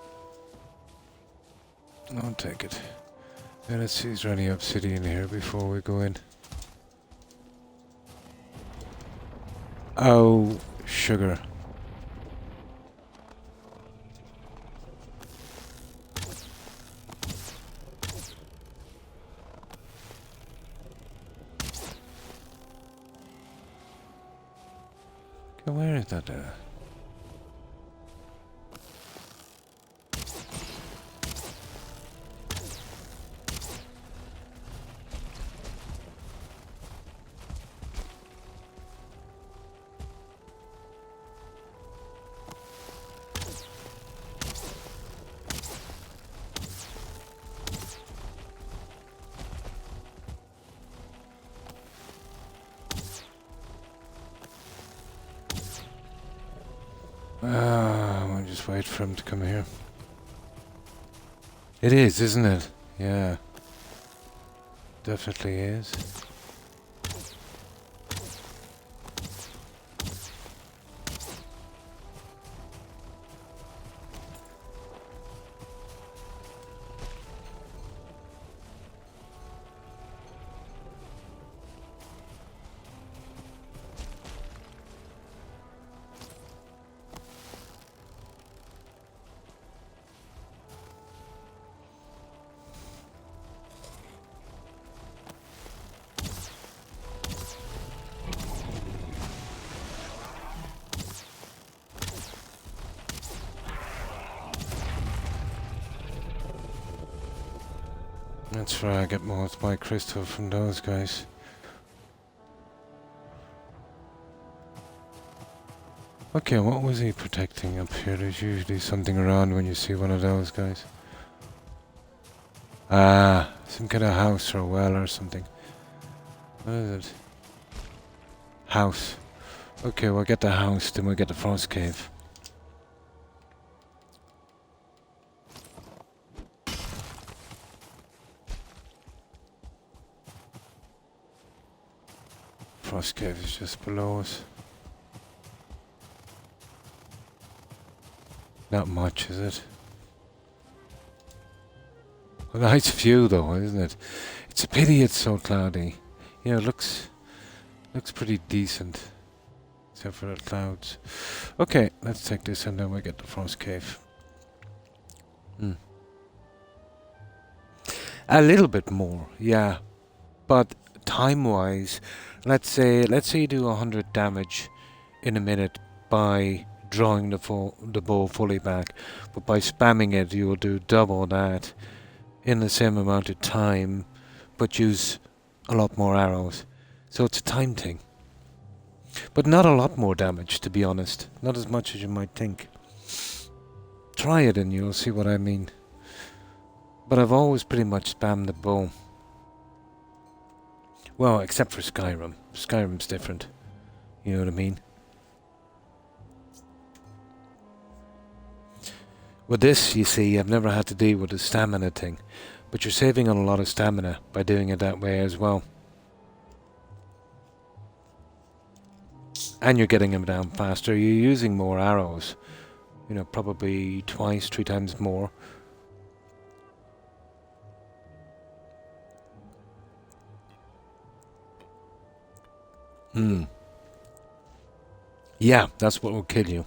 I'll take it. And let's see, is there any obsidian here before we go in? Oh, sugar. Okay, where is that? We'll just wait for him to come here. It is, isn't it? Yeah. Definitely is. That's where I get most of my crystal from those guys. Okay, what was he protecting up here? There's usually something around when you see one of those guys. Ah, some kind of house or a well or something. What is it? House. Okay, we'll get the house, then we'll get the frost cave. Frost cave is just below us. Not much, is it? A nice view though, isn't it? It's a pity it's so cloudy. Yeah, it looks pretty decent. Except for the clouds. Okay, let's take this and then we get the frost cave. A little bit more, yeah. But time-wise, let's say you do 100 damage in a minute by drawing the bow fully back, but by spamming it, you will do double that in the same amount of time, but use a lot more arrows. So it's a time thing. But not a lot more damage, to be honest. Not as much as you might think. Try it and you'll see what I mean. But I've always pretty much spammed the bow. Well, except for Skyrim. Skyrim's different. You know what I mean? With this, you see, I've never had to deal with the stamina thing. But you're saving on a lot of stamina by doing it that way as well. And you're getting them down faster. You're using more arrows. You know, probably twice, 3 times more. Yeah, that's what will kill you.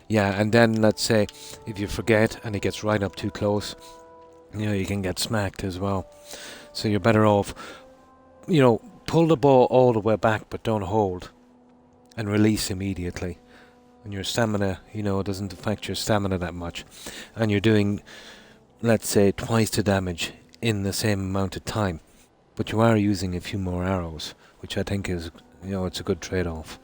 Yeah, and then let's say if you forget and it gets right up too close, you know, you can get smacked as well. So you're better off, you know, pull the bow all the way back but don't hold. And release immediately. And your stamina, you know, doesn't affect your stamina that much. And you're doing, let's say, twice the damage in the same amount of time. But you are using a few more arrows, which I think is, you know, it's a good trade-off.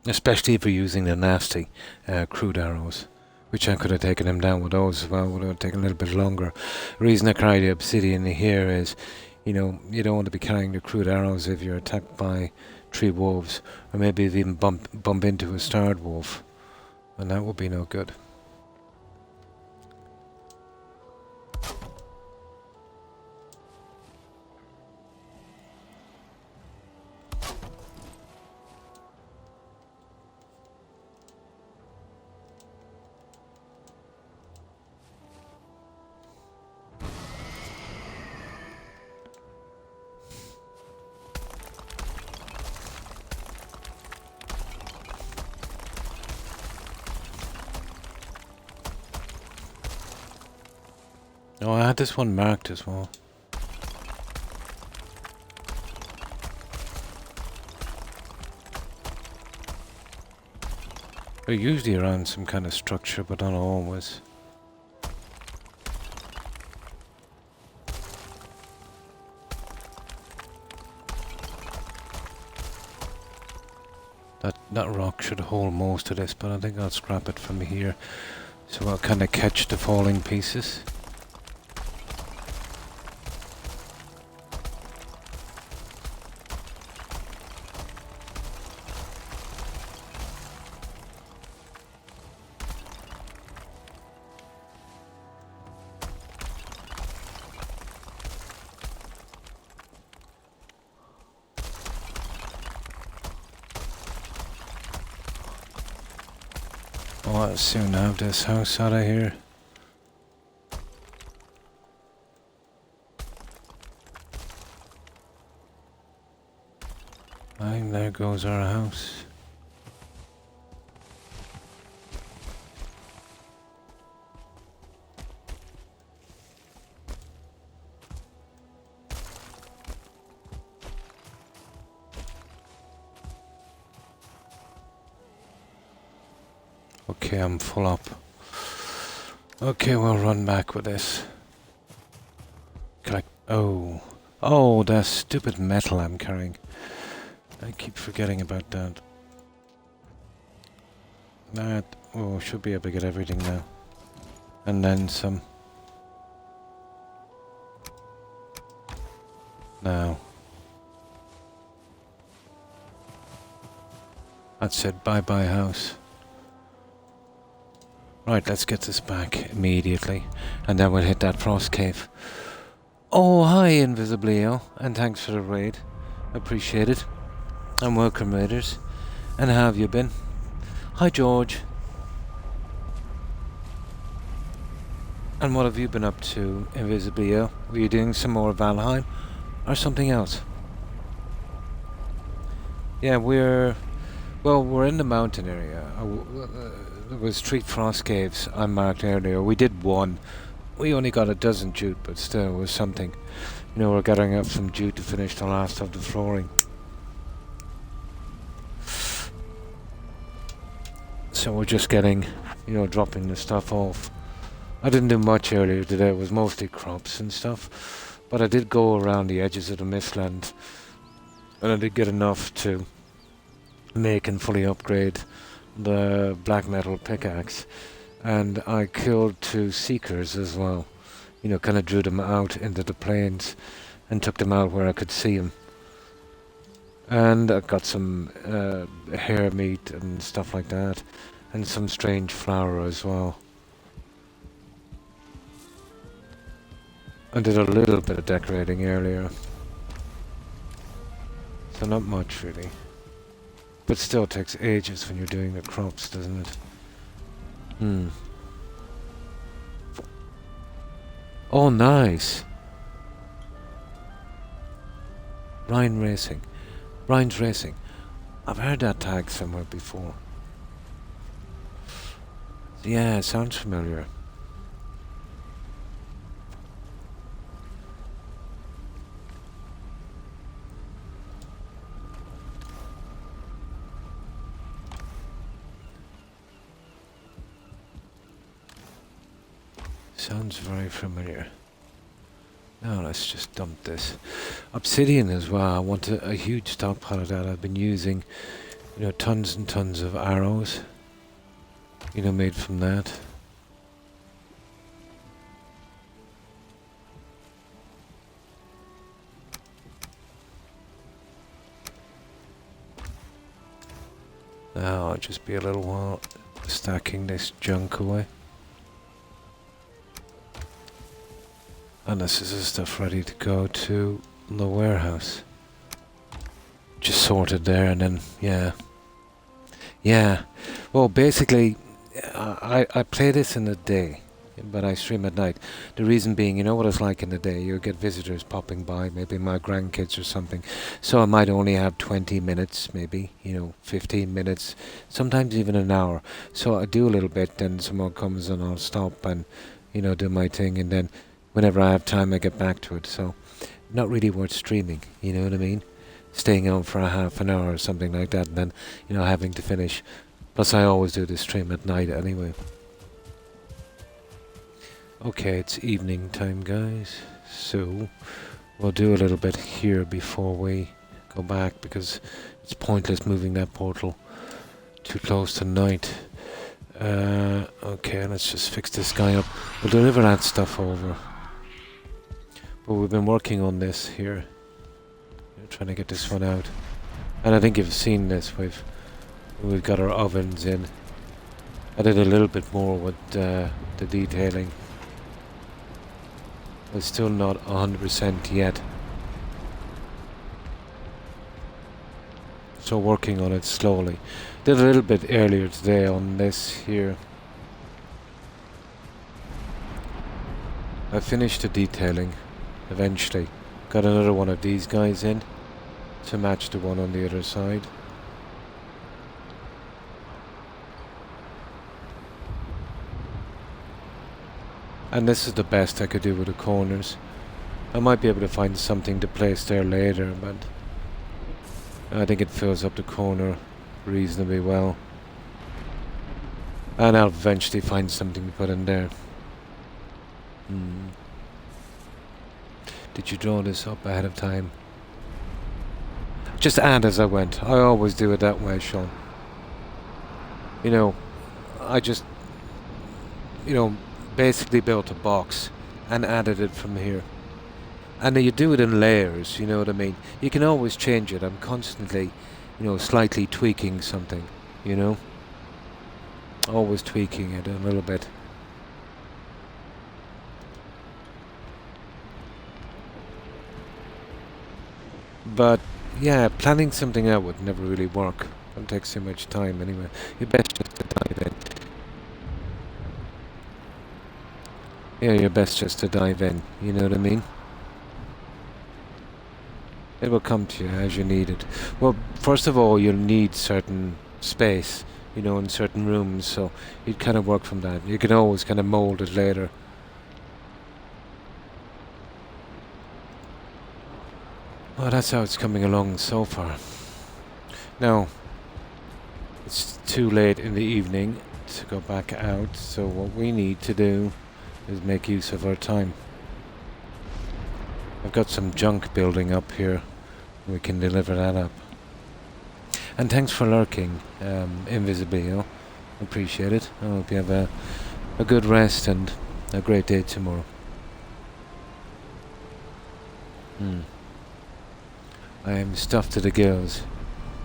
Especially if you're using the nasty crude arrows, which I could have taken him down with those as well, would have taken a little bit longer. The reason I carry the obsidian here is, you know, you don't want to be carrying the crude arrows if you're attacked by 3 wolves, or maybe even bump into a starred wolf, and that would be no good. Oh, I had this one marked as well. They're usually around some kind of structure, but not always. That rock should hold most of this, but I think I'll scrap it from here. So I'll kind of catch the falling pieces. Oh, I'll soon have this house out of here. And there goes our house. Okay, I'm full up. Okay, we'll run back with this. Collect. Oh, that stupid metal I'm carrying. I keep forgetting about that. Should be able to get everything now. And then some. Now. That's it, bye-bye house. Right, let's get this back immediately. And then we'll hit that frost cave. Oh, hi Invisibleo, and thanks for the raid. Appreciate it. And welcome raiders. And how have you been? Hi George. And what have you been up to, Invisibleo? Were you doing some more Valheim? Or something else? Yeah, we're in the mountain area. There was 3 frost caves I marked earlier. We did one. We only got a dozen jute, but still it was something. You know, we're gathering up some jute to finish the last of the flooring. So we're just getting, dropping the stuff off. I didn't do much earlier today. It was mostly crops and stuff. But I did go around the edges of the Mistland. And I did get enough to make and fully upgrade the black metal pickaxe. And I killed 2 seekers as well. Kind of drew them out into the plains and took them out where I could see them. And I got some hare meat and stuff like that. And some strange flour as well. I did a little bit of decorating earlier. So not much really. But still it takes ages when you're doing the crops, doesn't it? Oh, nice. Ryan's Racing. I've heard that tag somewhere before. Yeah, it sounds familiar. Sounds very familiar. Now let's just dump this. Obsidian as well. I want a huge stockpile of that. I've been using, tons and tons of arrows. Made from that. Now I'll just be a little while stacking this junk away. And this is the stuff ready to go to the warehouse. Just sorted there and then, yeah. Well, basically, I play this in the day, but I stream at night. The reason being, you know what it's like in the day. You get visitors popping by, maybe my grandkids or something. So I might only have 20 minutes, maybe, 15 minutes, sometimes even an hour. So I do a little bit, then someone comes and I'll stop and, do my thing, and then whenever I have time I get back to it, so not really worth streaming, you know what I mean? Staying on for a half an hour or something like that, and then, having to finish. Plus I always do the stream at night anyway. Okay, it's evening time, guys, so we'll do a little bit here before we go back, because it's pointless moving that portal too close to night. Okay, let's just fix this guy up. We'll deliver that stuff over. But we've been working on this here. We're trying to get this one out. And I think you've seen this. We've got our ovens in. I did a little bit more with the detailing. It's still not 100% yet. So working on it slowly. Did a little bit earlier today on this here. I finished the detailing eventually. Got another one of these guys in to match the one on the other side. And this is the best I could do with the corners. I might be able to find something to place there later, but I think it fills up the corner reasonably well. And I'll eventually find something to put in there. Did you draw this up ahead of time? Just add as I went. I always do it that way, Sean. I just, basically built a box and added it from here. And you do it in layers, you know what I mean? You can always change it. I'm constantly, slightly tweaking something, Always tweaking it a little bit. But, yeah, planning something out would never really work. It takes too much time anyway. You're best just to dive in. Yeah, you're best just to dive in, you know what I mean? It will come to you as you need it. Well, first of all, you'll need certain space, in certain rooms, so you'd kind of work from that. You can always kind of mold it later. Well, that's how it's coming along so far. Now, it's too late in the evening to go back out, so what we need to do is make use of our time. I've got some junk building up here. We can deliver that up. And thanks for lurking, Invisible. Appreciate it. I hope you have a good rest and a great day tomorrow. I am stuffed to the gills.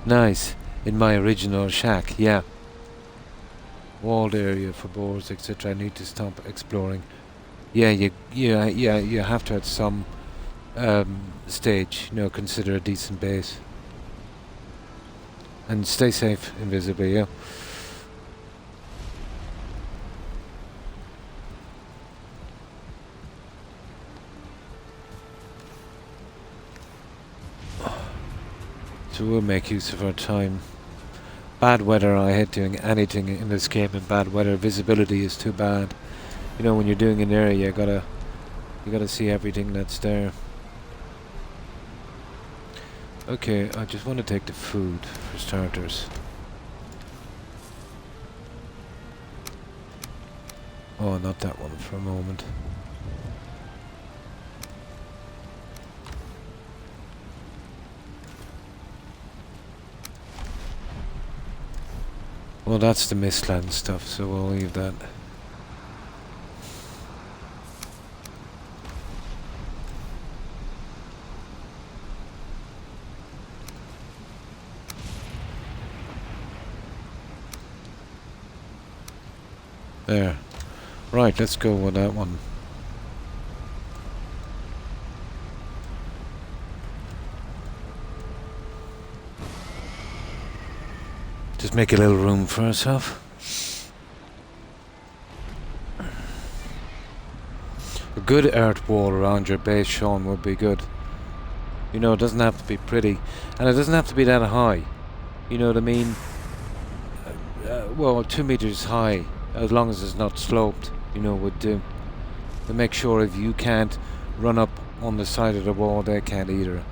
Nice. In my original shack, yeah. Walled area for boars, etc. I need to stop exploring. Yeah, you have to at some stage, consider a decent base. And stay safe, Invisible, yeah. So we'll make use of our time. Bad weather, I hate doing anything in this game in bad weather. Visibility is too bad. When you're doing an area, you gotta see everything that's there. Okay, I just want to take the food for starters. Oh, not that one for a moment. Well, that's the Mistland stuff, so we'll leave that. There. Right, let's go with that one. Just make a little room for ourselves. A good earth wall around your base, Sean, would be good. It doesn't have to be pretty. And it doesn't have to be that high. You know what I mean? Well, 2 meters high. As long as it's not sloped, would do. to make sure if you can't run up on the side of the wall, they can't either.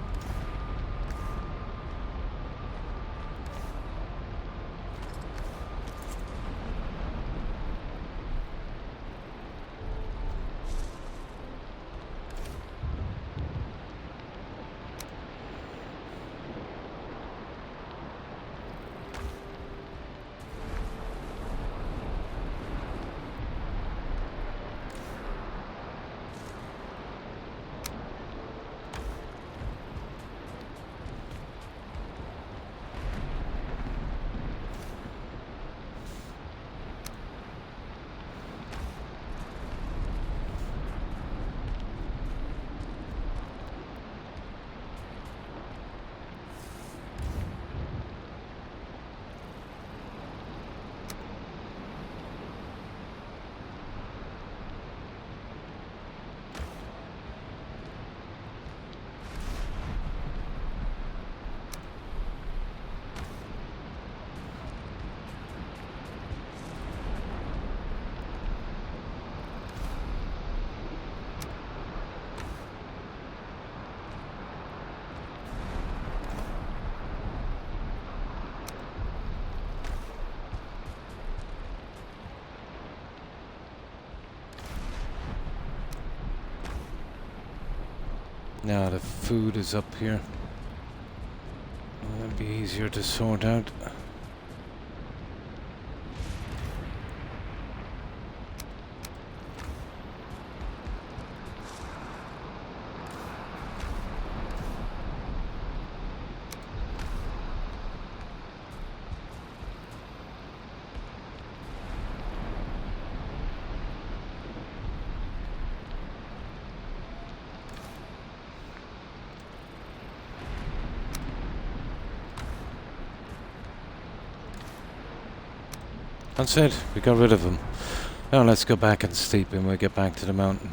Now the food is up here. It'll be easier to sort out. That's it, we got rid of them. Now let's go back and sleep and we'll get back to the mountain.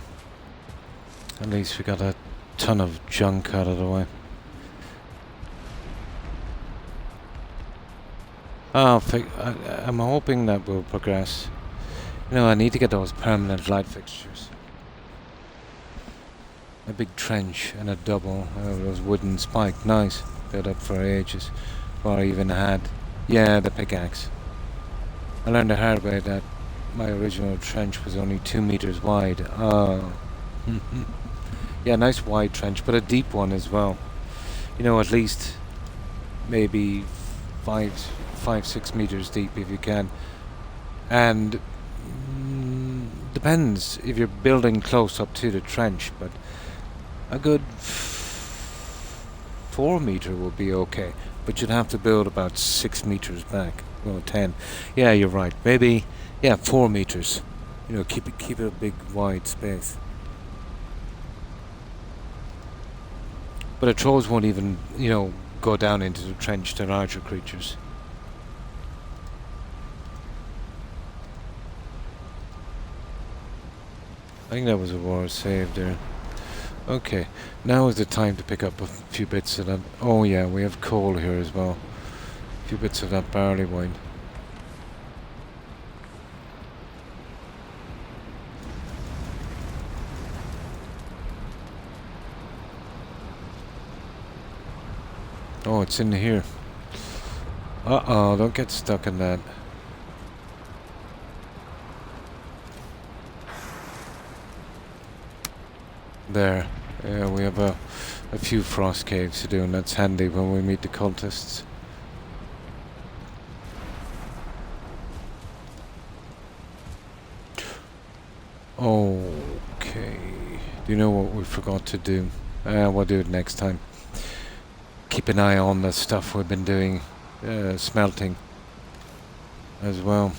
At least we got a ton of junk out of the way. I'm hoping that we'll progress. You know, I need to get those permanent light fixtures. A big trench and a double, those wooden spike, nice. Built up for ages. Or I even had, yeah, the pickaxe. I learned the hard way that my original trench was only 2 meters wide. Oh. Yeah, nice wide trench, but a deep one as well. You know, at least maybe 5-6 meters deep if you can. And depends if you're building close up to the trench, but a good 4 meter would be okay. But you'd have to build about 6 meters back. Well, 10. Yeah, you're right. Maybe, yeah, 4 meters. You know, keep it a big wide space. But the trolls won't even, you know, go down into the trench to larger creatures. I think that was a war save there. Okay, now is the time to pick up a few bits of that. Oh yeah, we have coal here as well. A few bits of that barley wine. Oh, it's in here. Uh-oh, don't get stuck in that. There. Yeah, we have a few frost caves to do, and that's handy when we meet the cultists. Okay. Do you know what we forgot to do? We'll do it next time. Keep an eye on the stuff we've been doing, smelting as well.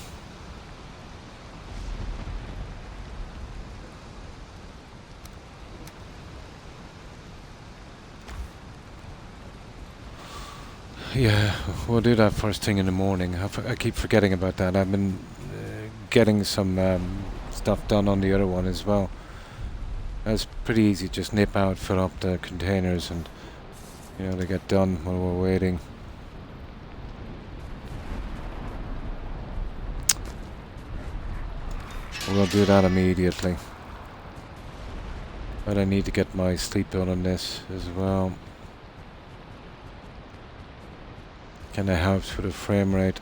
Yeah, we'll do that first thing in the morning. I keep forgetting about that. I've been getting some stuff done on the other one as well. It's pretty easy, just nip out, fill up the containers, and you know, they get done while we're waiting. We'll do that immediately. But I need to get my sleep out on this as well. Kinda helps with the frame rate.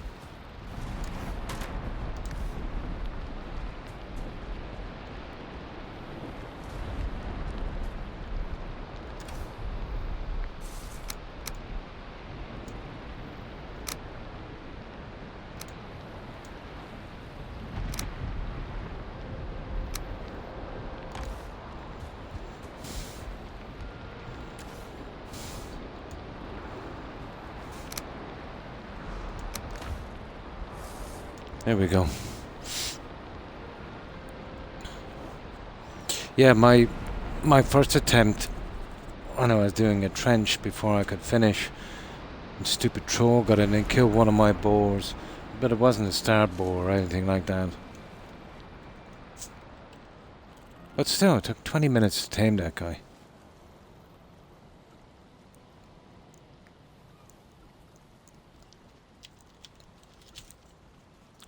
There we go. Yeah, my first attempt when I was doing a trench before I could finish, and stupid troll got in and killed one of my boars, but it wasn't a star boar or anything like that. But still, it took 20 minutes to tame that guy.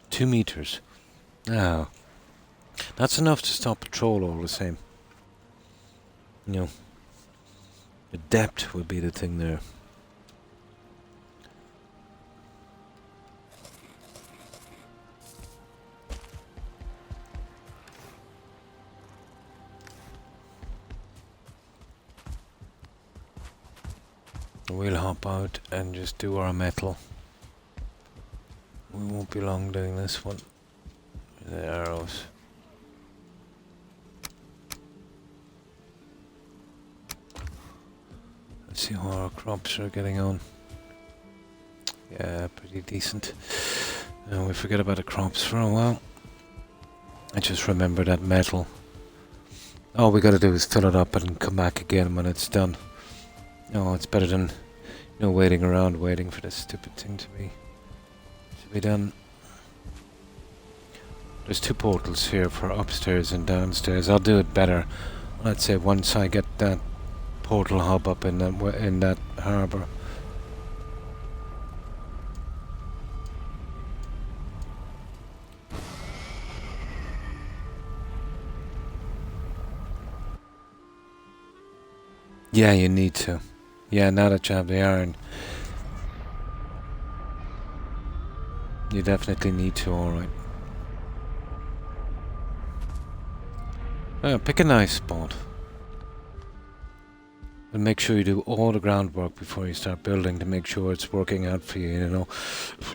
$2 meters. Oh. That's enough to stop a troll all the same. You know, the depth would be the thing there. We'll hop out and just do our metal. We won't be long doing this one. The arrows. Let's see how our crops are getting on. Yeah, pretty decent. We forget about the crops for a while. I just remember that metal. All we gotta do is fill it up and come back again when it's done. No, it's better than, waiting around waiting for this stupid thing to be done. There's 2 portals here for upstairs and downstairs. I'll do it better, let's say, once I get that portal hub up in that harbour. Yeah, you need to. Yeah, now that you have the iron, you definitely need to, alright. Pick a nice spot. And make sure you do all the groundwork before you start building to make sure it's working out for you,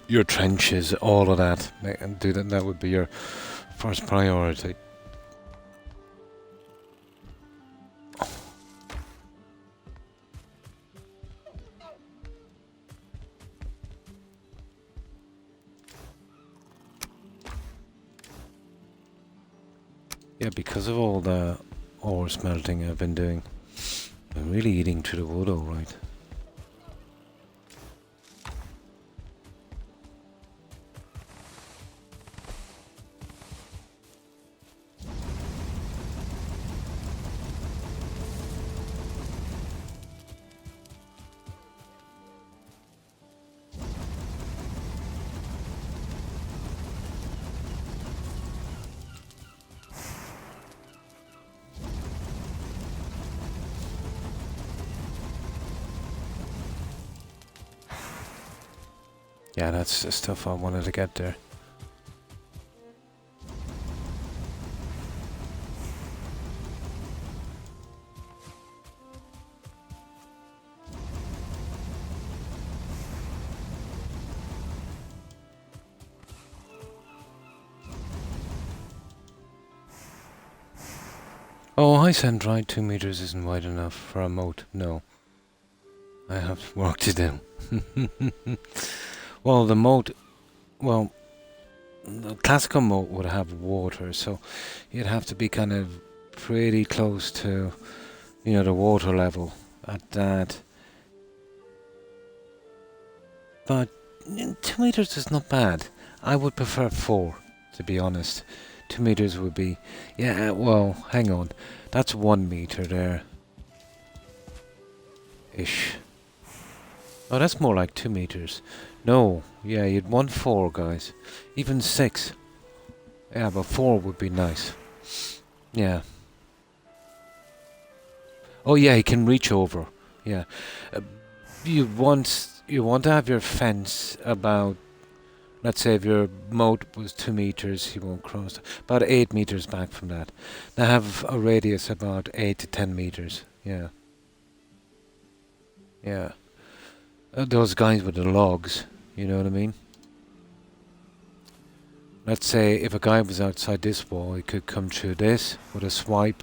your trenches, all of that. And do that. That would be your first priority. Yeah, because of all the ore smelting I've been doing, I'm really eating through the wood, alright. Yeah, that's the stuff I wanted to get there. Oh, hi Sandrite, 2 meters isn't wide enough for a moat. No. I have work to do. Well, the classical moat would have water, so you'd have to be kind of pretty close to, the water level at that. But 2 meters is not bad. I would prefer 4, to be honest. 2 meters would be, yeah, well, hang on. That's 1 meter there. Ish. Oh, that's more like 2 meters. No, yeah, you'd want 4, guys. Even 6. Yeah, but 4 would be nice. Yeah. Oh yeah, he can reach over. Yeah. Uh, you want to have your fence about, let's say if your moat was 2 meters, he won't cross about 8 meters back from that. Now have a radius about 8 to 10 meters. Yeah, yeah. Those guys with the logs, you know what I mean? Let's say if a guy was outside this wall, he could come through this with a swipe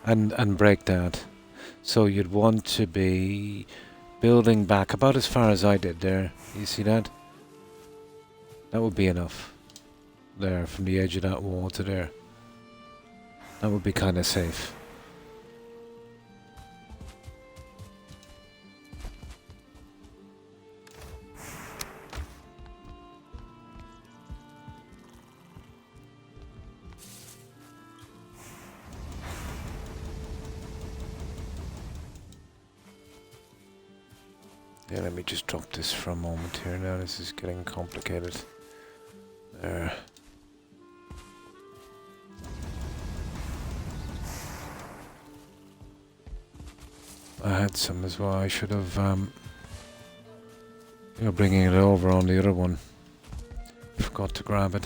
and break that. So you'd want to be building back about as far as I did there. You see that? That would be enough. There, from the edge of that wall to there. That would be kind of safe. Yeah, let me just drop this for a moment here now. This is getting complicated. There. I had some as well. I should have, bringing it over on the other one. Forgot to grab it.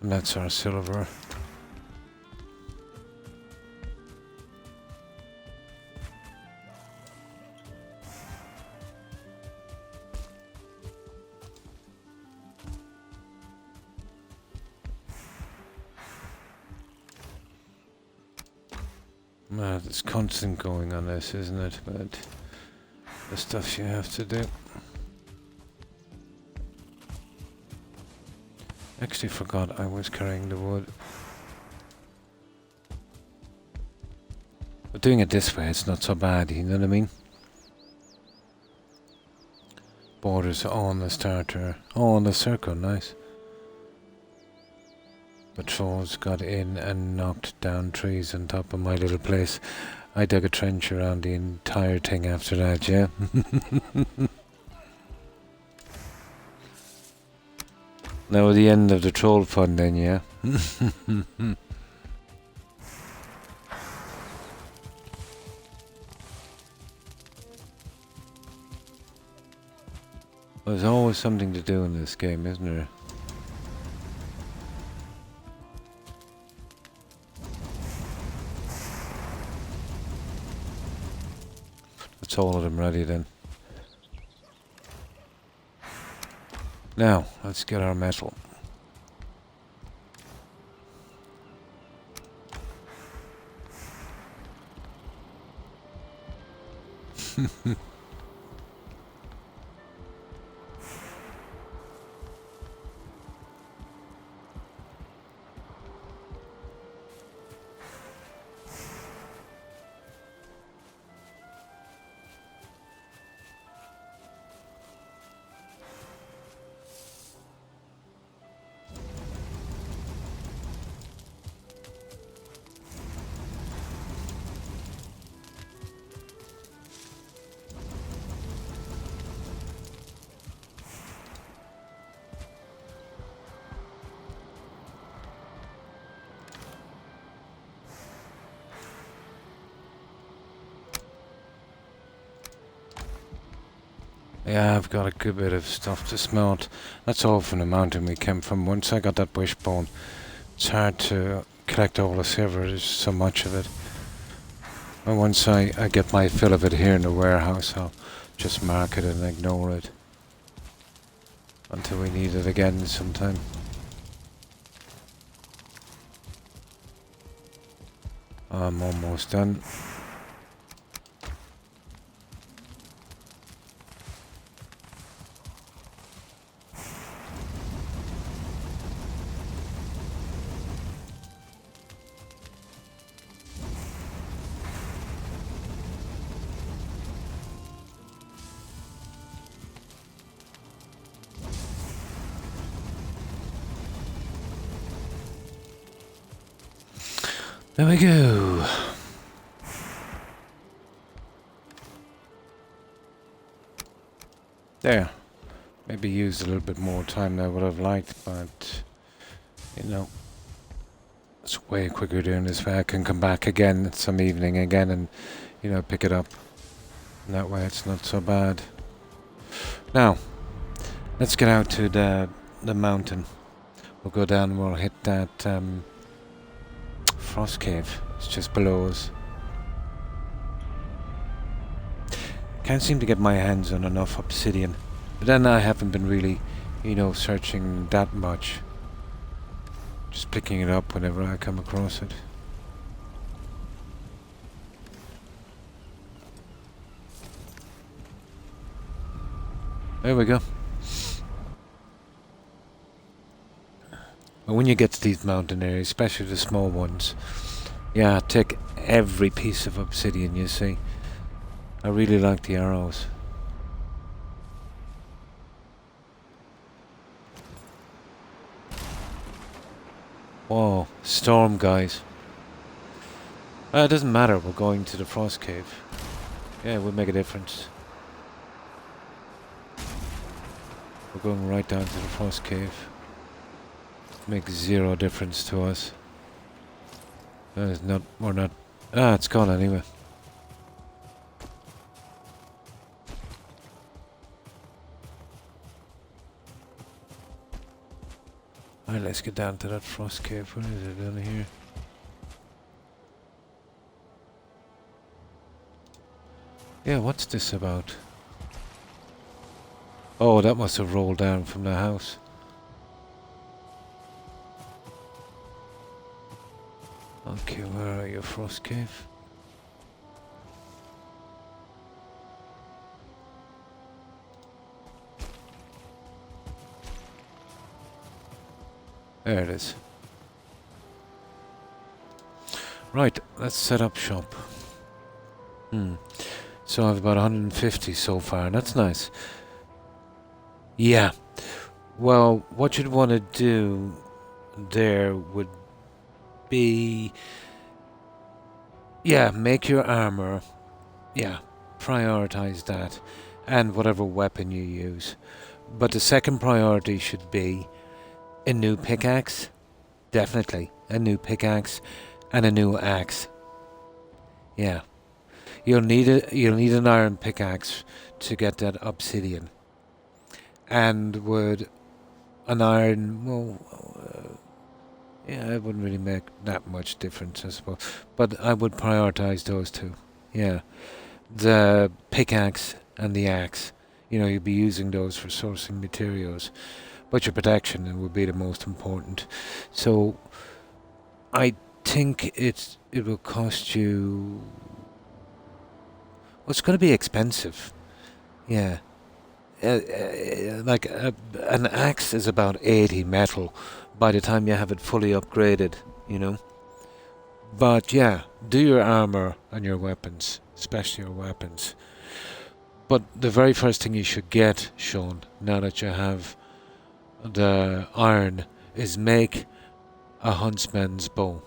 And that's our silver. It's constant going on this, isn't it? But the stuff you have to do. Actually forgot I was carrying the wood. But doing it this way, it's not so bad, you know what I mean? Borders on the starter. Oh, on the circle, nice. The trolls got in and knocked down trees on top of my little place. I dug a trench around the entire thing after that, yeah? Now the end of the troll fun then, yeah? There's always something to do in this game, isn't there? That's all of them ready then. Now, let's get our metal. Yeah, I've got a good bit of stuff to smelt. That's all from the mountain we came from. Once I got that wishbone, it's hard to collect all the silver. There's so much of it. And once I get my fill of it here in the warehouse, I'll just mark it and ignore it until we need it again sometime. I'm almost done. There we go. There. Maybe used a little bit more time than I would have liked, but you know, It's way quicker doing this way. I can come back again some evening again and, you know, pick it up. And that way it's not so bad. Now, let's get out to the mountain. We'll go down and we'll hit that frost cave. It's just below us. Can't seem to get my hands on enough obsidian. But then I haven't been really, you know, searching that much. Just picking it up whenever I come across it. There we go. And when you get to these mountain areas, especially the small ones, yeah, take every piece of obsidian you see. I really like the arrows. Whoa, storm, guys. It doesn't matter, we're going to the frost cave. Yeah, it will make a difference. We're going right down to the frost cave. Makes zero difference to us. That is not, we're not, it's gone anyway. Alright, let's get down to that frost cave. What is it down here? Yeah, what's this about? Oh, that must have rolled down from the house. Okay, where are you, frost cave? There it is. Right, let's set up shop. So I have about 150 so far, that's nice. Yeah. Well, what you'd want to do there would be... Yeah, make your armor. Yeah, prioritize that. And whatever weapon you use. But the second priority should be a new pickaxe. Definitely. A new pickaxe and a new axe. Yeah. You'll need an iron pickaxe to get that obsidian. And would an iron, well, yeah, it wouldn't really make that much difference, I suppose. But I would prioritize those two. Yeah. The pickaxe and the axe. You know, you'd be using those for sourcing materials. But your protection would be the most important. So, I think it will cost you... Well, it's going to be expensive. Yeah. Like an axe is about 80 metal by the time you have it fully upgraded, you know. But yeah, do your armor and your weapons, especially your weapons. But the very first thing you should get, Sean, now that you have the iron, is make a huntsman's bow.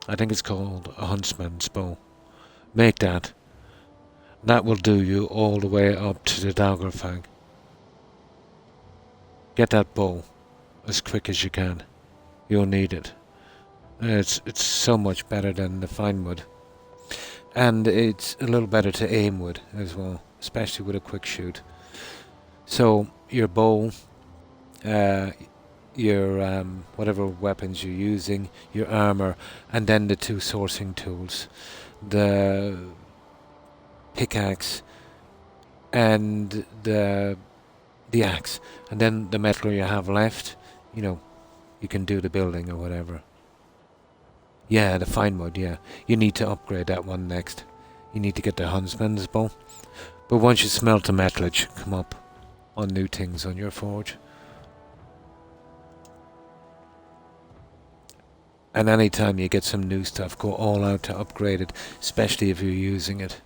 I think it's called a huntsman's bow. Make that. That will do you all the way up to the Daggerfang. Get that bow as quick as you can. You'll need it. It's so much better than the fine wood. And it's a little better to aim with as well, especially with a quick shoot. So your bow, your whatever weapons you're using, your armor, and then the two sourcing tools. The pickaxe and the axe, and then the metal you have left, you know, you can do the building or whatever. Yeah, the fine wood, yeah. You need to upgrade that one next. You need to get the huntsman's bow. But once you smelt the metal, it should come up on new things on your forge. And anytime you get some new stuff, go all out to upgrade it, especially if you're using it.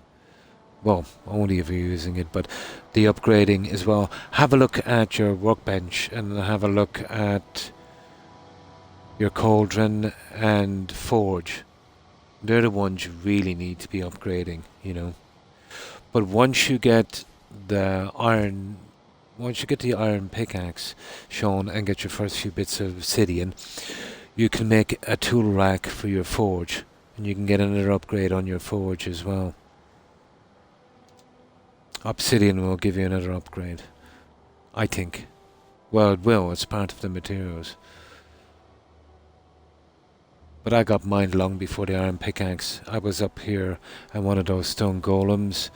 Well, only if you're using it, but the upgrading as well. Have a look at your workbench and have a look at your cauldron and forge. They're the ones you really need to be upgrading, you know. But once you get the iron pickaxe, Sean, and get your first few bits of obsidian, you can make a tool rack for your forge, and you can get another upgrade on your forge as well. Obsidian will give you another upgrade, I think. Well, it will, it's part of the materials. But I got mine long before the iron pickaxe. I was up here and one of those stone golems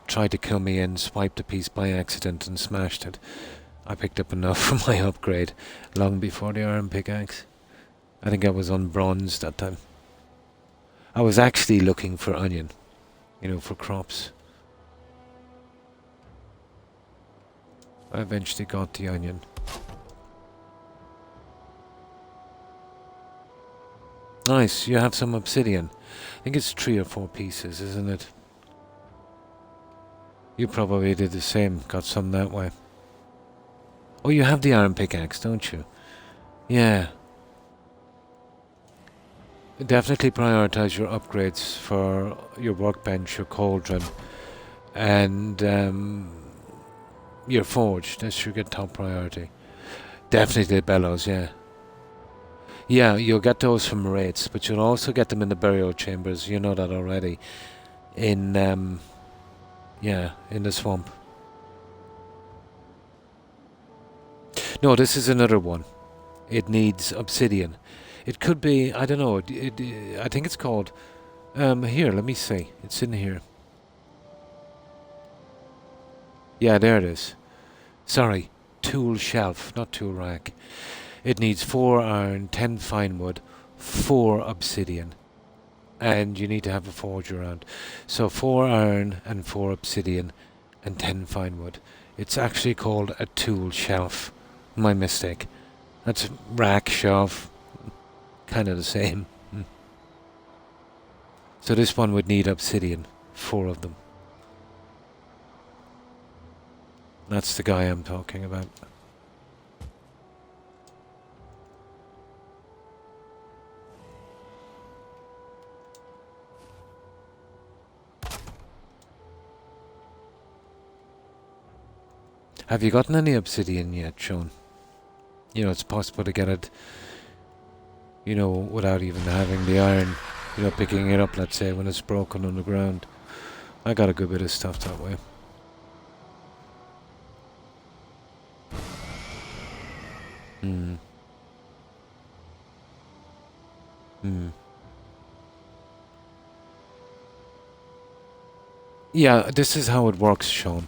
tried to kill me and swiped a piece by accident and smashed it. I picked up enough for my upgrade long before the iron pickaxe. I think I was on bronze that time. I was actually looking for onion, for crops. I eventually got the onion. Nice, you have some obsidian. I think it's 3 or 4 pieces, isn't it? You probably did the same, got some that way. Oh, you have the iron pickaxe, don't you? Yeah. Definitely prioritize your upgrades for your workbench, your cauldron, and your forge. That should get top priority. Definitely the bellows, yeah. Yeah, you'll get those from raids, but you'll also get them in the burial chambers. You know that already. In in the swamp. No, this is another one. It needs obsidian. It could be, I don't know, I think it's called, here, let me see. It's in here. Yeah, there it is. Sorry, tool shelf, not tool rack. It needs 4 iron, 10 fine wood, 4 obsidian. And you need to have a forge around. So 4 iron and 4 obsidian and 10 fine wood. It's actually called a tool shelf. My mistake. That's rack, shelf, kind of the same. So this one would need obsidian, 4 of them. That's the guy I'm talking about. Have you gotten any obsidian yet, Sean? It's possible to get it, without even having the iron, picking it up, let's say, when it's broken on the ground. I got a good bit of stuff that way. Yeah, this is how it works, Sean.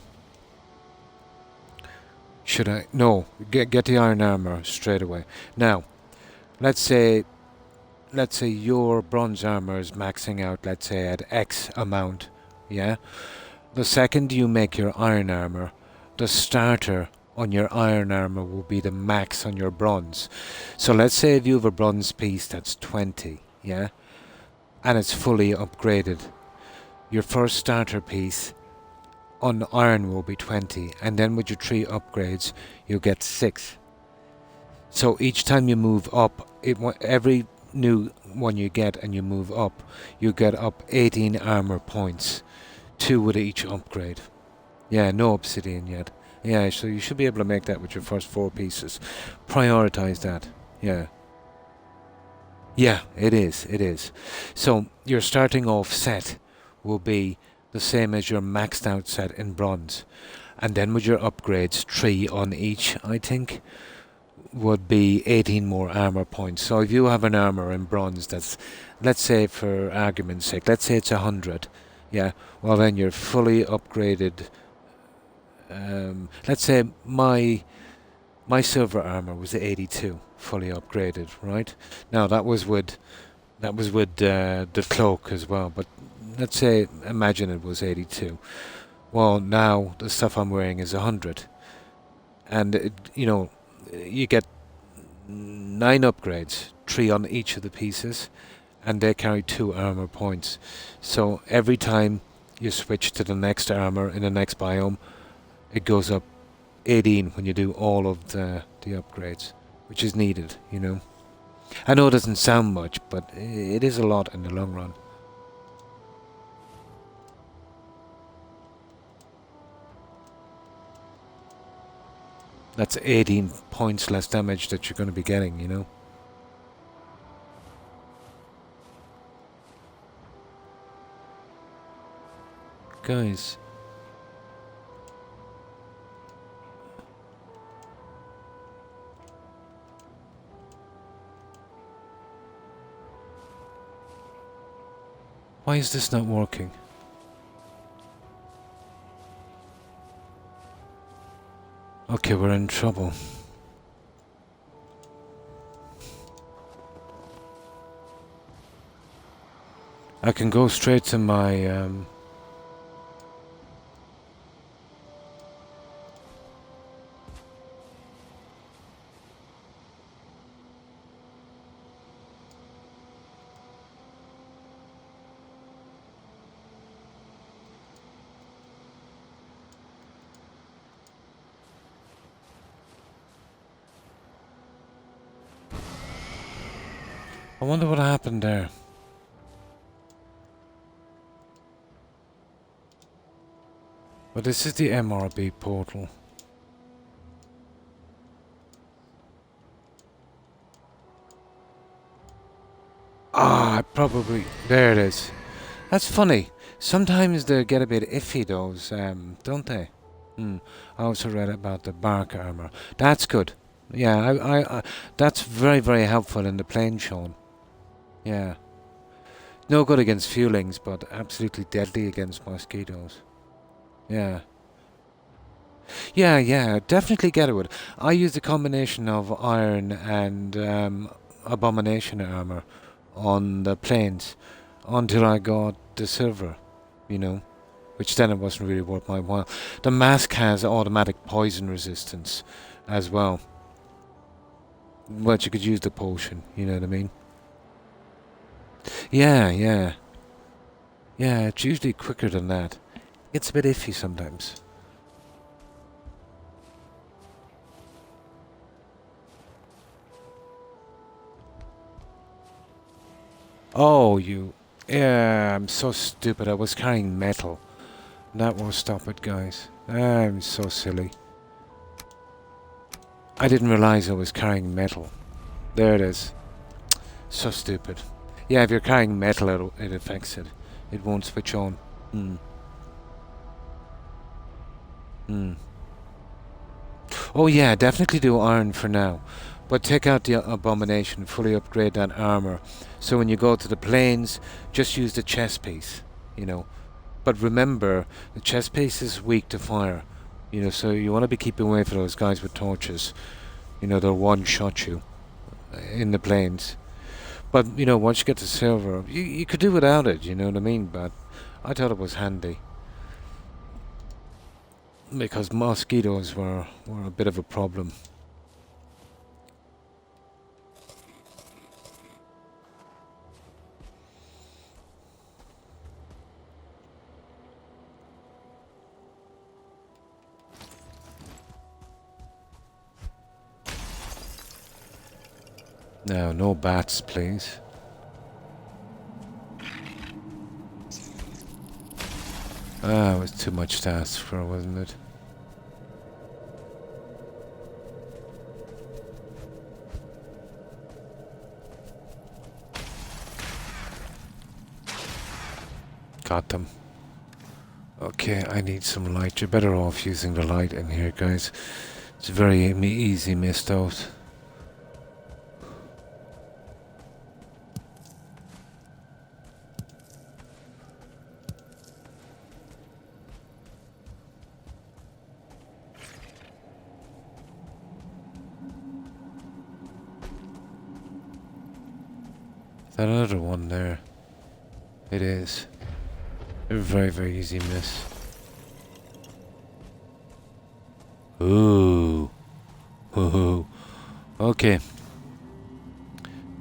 Should I? No, get the iron armor straight away. Now, let's say your bronze armor is maxing out, let's say, at X amount, yeah? The second you make your iron armor, the starter on your iron armor will be the max on your bronze. So let's say if you have a bronze piece that's 20, yeah? And it's fully upgraded. Your first starter piece on iron will be 20, and then with your 3 upgrades, you'll get 6. So each time you move up, every new one you get and you move up, you get up 18 armor points, 2 with each upgrade. Yeah, no obsidian yet. Yeah, so you should be able to make that with your first 4 pieces. Prioritize that. Yeah. Yeah, it is. So your starting off set will be the same as your maxed out set in bronze. And then with your upgrades, 3 on each, I think, would be 18 more armor points. So if you have an armor in bronze that's, let's say for argument's sake, let's say it's 100, yeah, well then you're fully upgraded. Let's say my silver armor was 82, fully upgraded, right? Now that was with the cloak as well, but let's say, imagine it was 82. Well, now the stuff I'm wearing is 100. And, you get 9 upgrades, 3 on each of the pieces, and they carry 2 armor points. So every time you switch to the next armor in the next biome, it goes up 18 when you do all of the upgrades, which is needed, I know it doesn't sound much, but it is a lot in the long run. That's 18 points less damage that you're going to be getting, Guys. Why is this not working? Okay, we're in trouble. I can go straight to my I wonder what happened there. But this is the MRB portal. Ah, probably. There it is. That's funny. Sometimes they get a bit iffy, those, don't they? I also read about the bark armor. That's good. Yeah, I that's very, very helpful in the plane, Sean. Yeah. No good against fuelings, but absolutely deadly against mosquitoes. Yeah. Yeah, definitely get it. I used a combination of iron and abomination armor on the planes until I got the silver, you know, which then it wasn't really worth my while. The mask has automatic poison resistance as well, but you could use the potion, you know what I mean? Yeah, it's usually quicker than that. It's a bit iffy sometimes. Oh, you... Yeah, I'm so stupid. I was carrying metal. That won't stop it, guys. I'm so silly. I didn't realize I was carrying metal. There it is. So stupid. Yeah, if you're carrying metal, it affects it. It won't switch on. Oh yeah, definitely do iron for now. But take out the abomination, fully upgrade that armor. So when you go to the planes, just use the chest piece, you know. But remember, the chest piece is weak to fire. You know, so you want to be keeping away from those guys with torches. You know, they'll one-shot you in the planes. But, you know, once you get to silver, you could do without it, you know what I mean? But I thought it was handy. Because mosquitoes were a bit of a problem. Now, no bats, please. Ah, it was too much to ask for, wasn't it? Got them. Okay, I need some light. You're better off using the light in here, guys. It's very easy missed out. Is that another one there? It is. A very, very easy miss. Ooh. Ooh. Okay.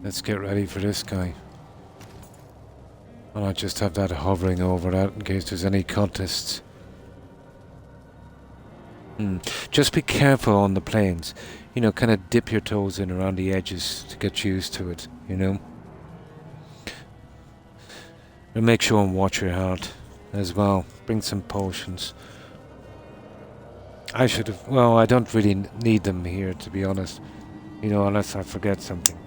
Let's get ready for this guy. And I just have that hovering over that in case there's any contests. Just be careful on the planes. You know, kind of dip your toes in around the edges to get used to it, you know? And make sure and watch your heart as well. Bring some potions. I should have... Well, I don't really need them here, to be honest. You know, unless I forget something.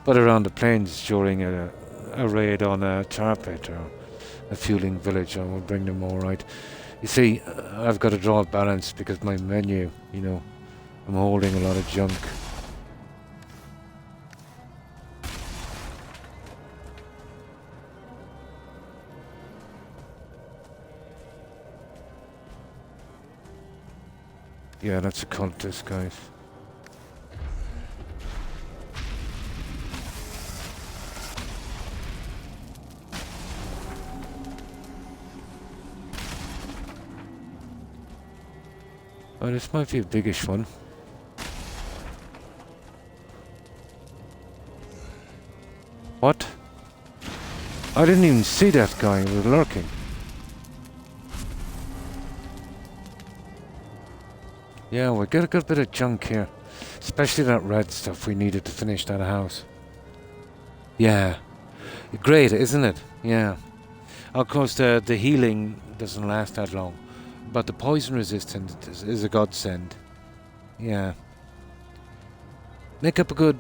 But around the plains during a raid on a tar pit or a fueling village. I will bring them all right. You see, I've got to draw a balance because my menu, you know, I'm holding a lot of junk. Yeah, that's a cultist, guys. Oh, this might be a biggish one. What? I didn't even see that guy. He was lurking. Yeah, we got a good bit of junk here. Especially that red stuff we needed to finish that house. Yeah. Great, isn't it? Yeah. Of course, the healing doesn't last that long. But the poison resistance is a godsend. Yeah. Make up a good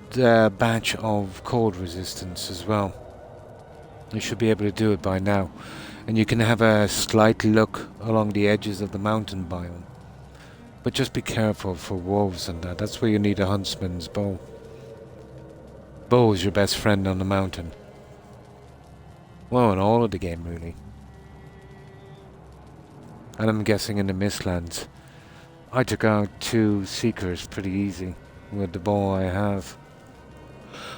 batch of cold resistance as well. You should be able to do it by now. And you can have a slight look along the edges of the mountain biome. But just be careful for wolves and that. That's where you need a huntsman's bow. Bow is your best friend on the mountain. Well, in all of the game, really. And I'm guessing in the Mistlands. I took out 2 Seekers pretty easy with the bow I have.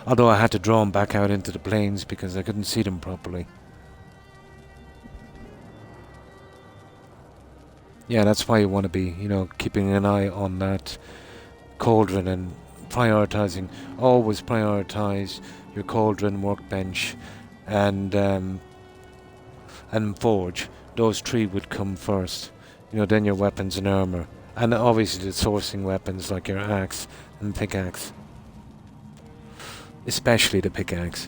Although I had to draw them back out into the plains because I couldn't see them properly. Yeah, that's why you want to be, you know, keeping an eye on that cauldron and prioritizing. Always prioritize your cauldron, workbench, and forge. Those 3 would come first. You know, then your weapons and armor. And obviously the sourcing weapons like your axe and pickaxe. Especially the pickaxe.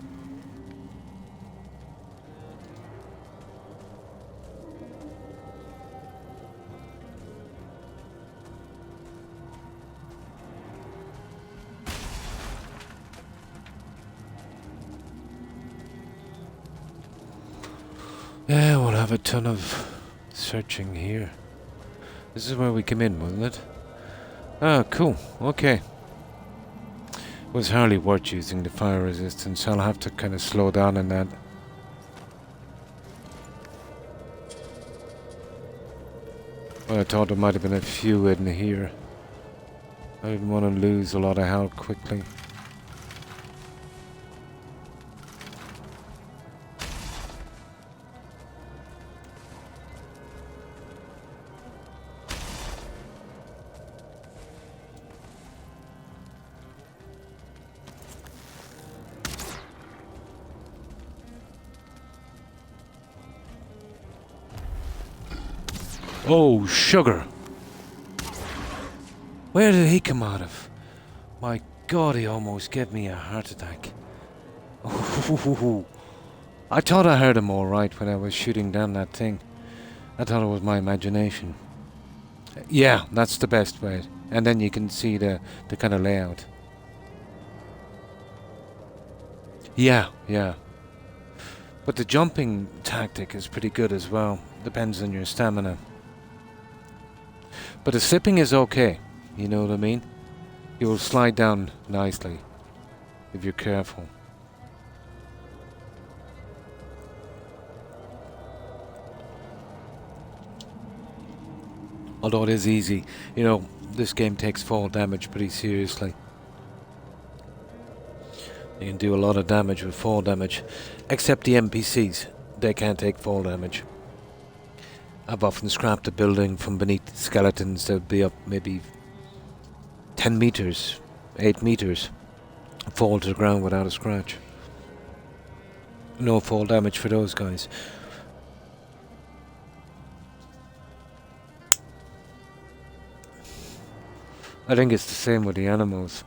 Yeah, we'll have a ton of searching here. This is where we came in, wasn't it? Ah, cool. Okay. Was hardly worth using the fire resistance. I'll have to kind of slow down on that. Well, I thought there might have been a few in here. I didn't want to lose a lot of health quickly. Oh, sugar! Where did he come out of? My God, he almost gave me a heart attack. Ooh, I thought I heard him all right when I was shooting down that thing. I thought it was my imagination. Yeah, that's the best way. And then you can see the kind of layout. Yeah. But the jumping tactic is pretty good as well. Depends on your stamina. But the slipping is okay, you know what I mean? You'll slide down nicely if you're careful. Although it is easy, you know, this game takes fall damage pretty seriously. You can do a lot of damage with fall damage, except the NPCs, they can't take fall damage. I've often scrapped a building from beneath skeletons that would be up maybe 10 meters, 8 meters, fall to the ground without a scratch. No fall damage for those guys. I think it's the same with the animals.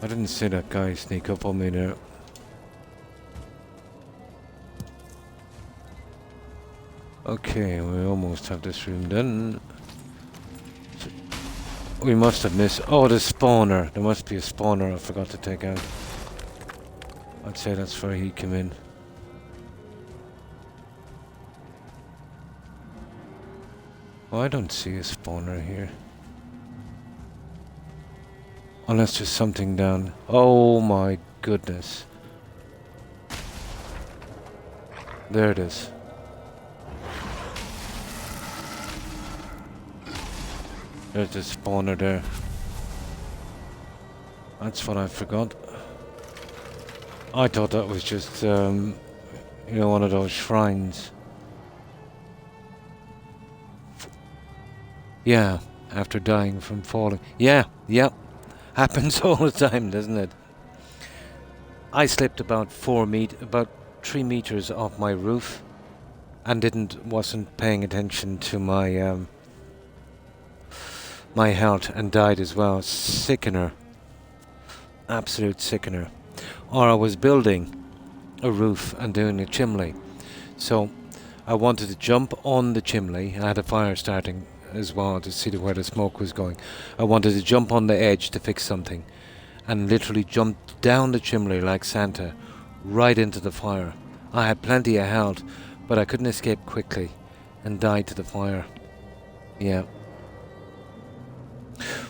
I didn't see that guy sneak up on me there. Okay, we almost have this room done. We must have missed. Oh, the spawner. There must be a spawner I forgot to take out. I'd say that's where he came in. Oh, I don't see a spawner here. Unless there's something down. Oh my goodness. There it is. There's the spawner there. That's what I forgot. I thought that was just, you know, one of those shrines. Yeah, after dying from falling. Yeah, yep. Happens all the time, doesn't it? I slipped about 3 meters off my roof and wasn't paying attention to my my health and died as well. Sickener. Absolute sickener. Or I was building a roof and doing a chimney. So I wanted to jump on the chimney. I had a fire starting as well to see where the smoke was going. I wanted to jump on the edge to fix something and literally jumped down the chimney like Santa right into the fire. I had plenty of health, but I couldn't escape quickly and died to the fire. Yeah.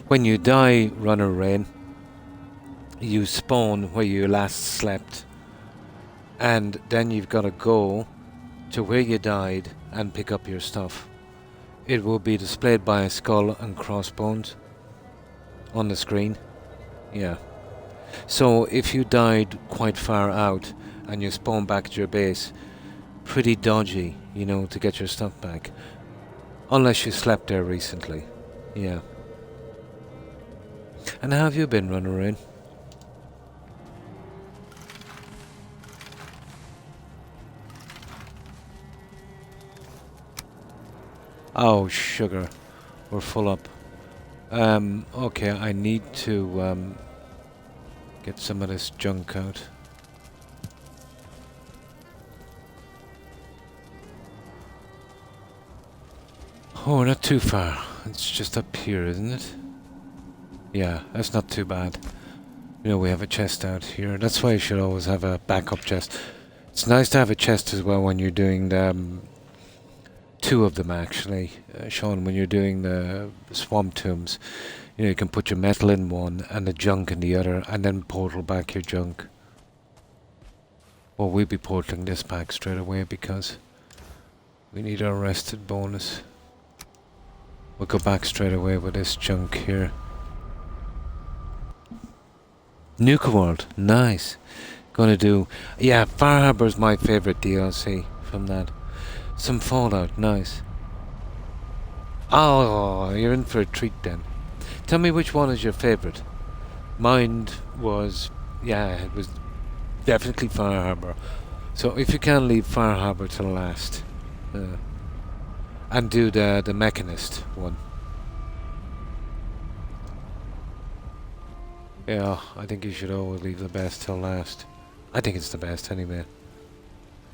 When you die, Runner Rain, you spawn where you last slept, and then you've got to go to where you died and pick up your stuff. It will be displayed by a skull and crossbones on the screen. Yeah. So if you died quite far out and you spawn back at your base, pretty dodgy, you know, to get your stuff back. Unless you slept there recently. Yeah. And how have you been, Runner Rain? Oh, sugar. We're full up. Okay, I need to get some of this junk out. Oh, not too far. It's just up here, isn't it? Yeah, that's not too bad. You know, we have a chest out here. That's why you should always have a backup chest. It's nice to have a chest as well when you're doing the... two of them actually, Sean, when you're doing the swamp tombs. You know, you can put your metal in one and the junk in the other and then portal back your junk. Well, we'll be portaling this back straight away because we need our rested bonus. We'll go back straight away with this junk here. Nuka World, nice. Gonna do... Yeah, Far Harbor's my favourite DLC from that. Some Fallout, nice. Oh, you're in for a treat then. Tell me which one is your favourite. Mine was... Yeah, it was definitely Far Harbor. So if you can leave Far Harbor till last. And do the Mechanist one. Yeah, I think you should always leave the best till last. I think it's the best anyway.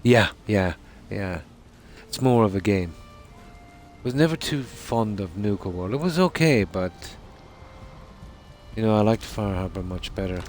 Yeah. It's more of a game. Was never too fond of Nuka World. It was okay, but... You know, I liked Far Harbor much better.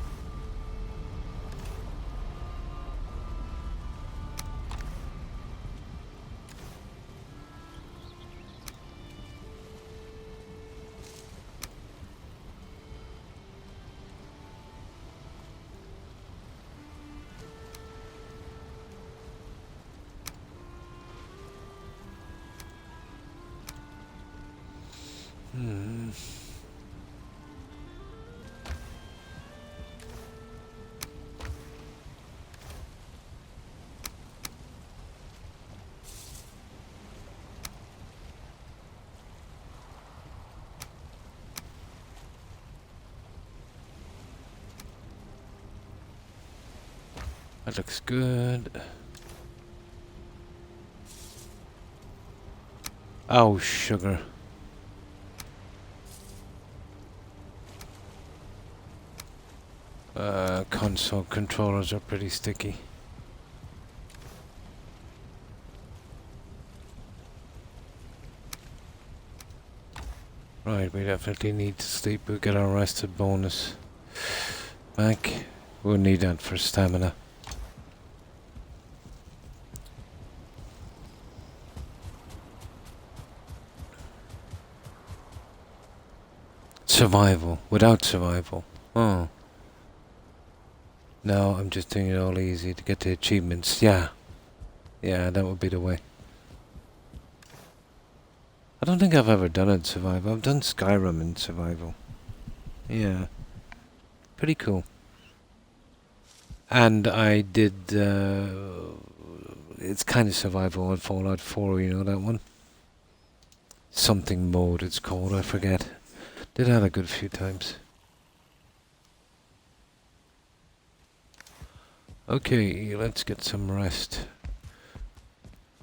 That looks good. Oh, sugar. Console controllers are pretty sticky. Right, we definitely need to sleep. We'll get our rested bonus back. We'll need that for stamina. Survival. Without survival. Oh. No, I'm just doing it all easy to get the achievements. Yeah. Yeah, that would be the way. I don't think I've ever done it in survival. I've done Skyrim in survival. Yeah. Pretty cool. And I did, it's kind of survival in Fallout 4, you know that one? Something mode it's called, I forget. Did that a good few times. Okay, let's get some rest.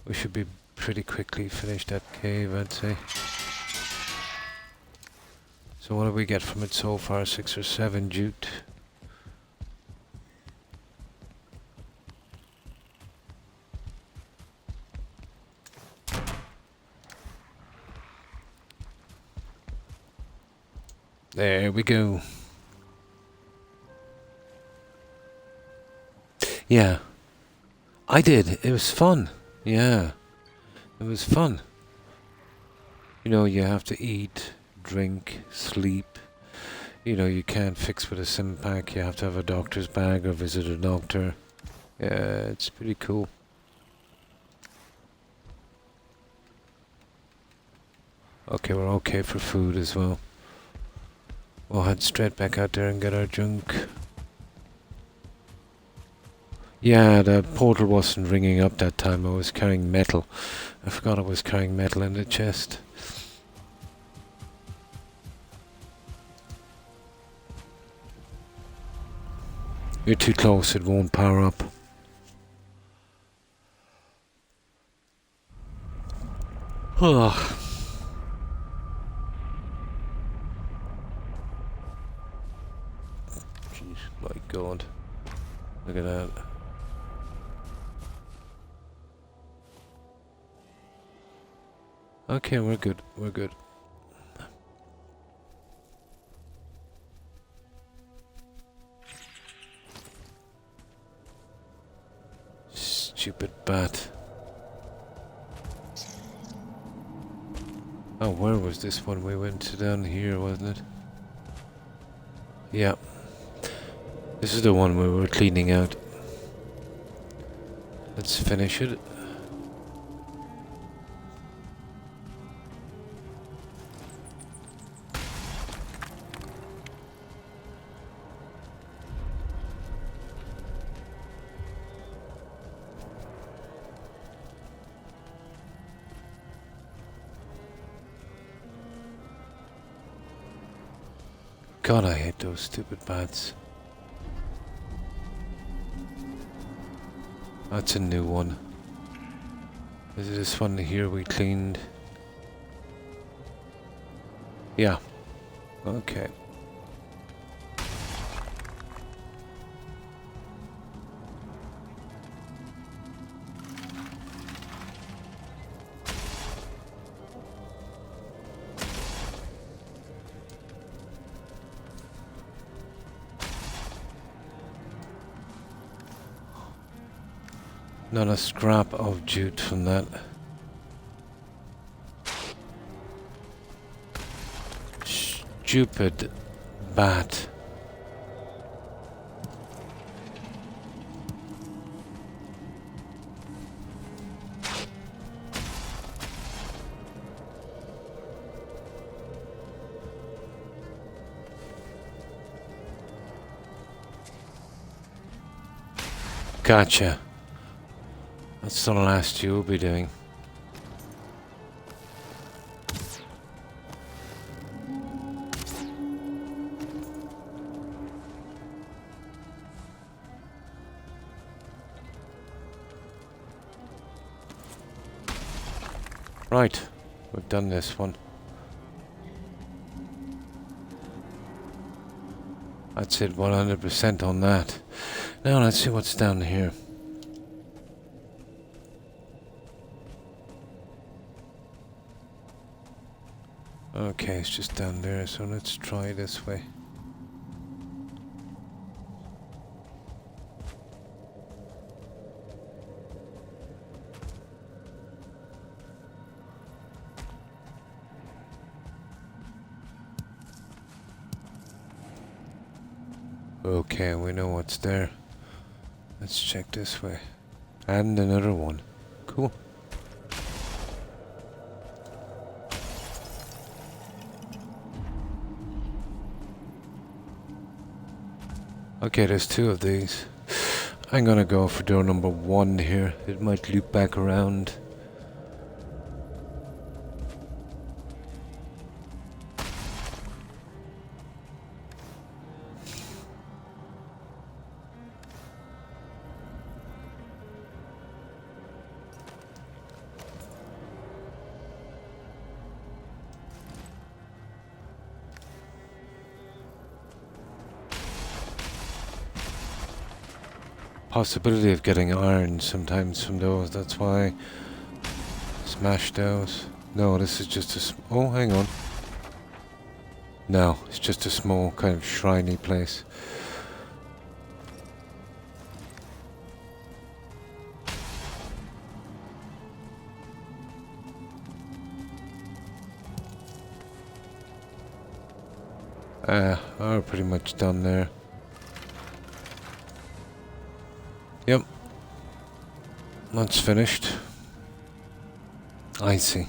We should be pretty quickly finished that cave, I'd say. So what do we get from it so far? 6 or 7 jute. There we go. Yeah. I did. It was fun. Yeah. It was fun. You know, you have to eat, drink, sleep. You know, you can't fix with a sim pack. You have to have a doctor's bag or visit a doctor. Yeah, it's pretty cool. Okay, we're okay for food as well. We'll head straight back out there and get our junk. Yeah, the portal wasn't ringing up that time. I was carrying metal. I forgot I was carrying metal in the chest. You're too close, it won't power up. Oh. Jeez, my God. Look at that. Okay, we're good. We're good. Stupid bat. Oh, where was this one? We went down here, wasn't it? Yeah. This is the one we were cleaning out. Let's finish it. God, I hate those stupid bats. That's a new one. Is it this one here we cleaned? Yeah. Okay. Not a scrap of jute from that. Stupid bat. Gotcha. That's the last you'll be doing. Right, we've done this one. That's it, 100% on that. Now let's see what's down here. Okay, it's just down there, so let's try this way. Okay, we know what's there. Let's check this way. And another one. Cool. Okay, there's two of these. I'm gonna go for door number 1 here. It might loop back around. Possibility of getting iron sometimes from those, that's why. Smash those. No, this is just a oh, hang on. No, it's just a small kind of shriny place. We're pretty much done there. Yep. That's finished. I see.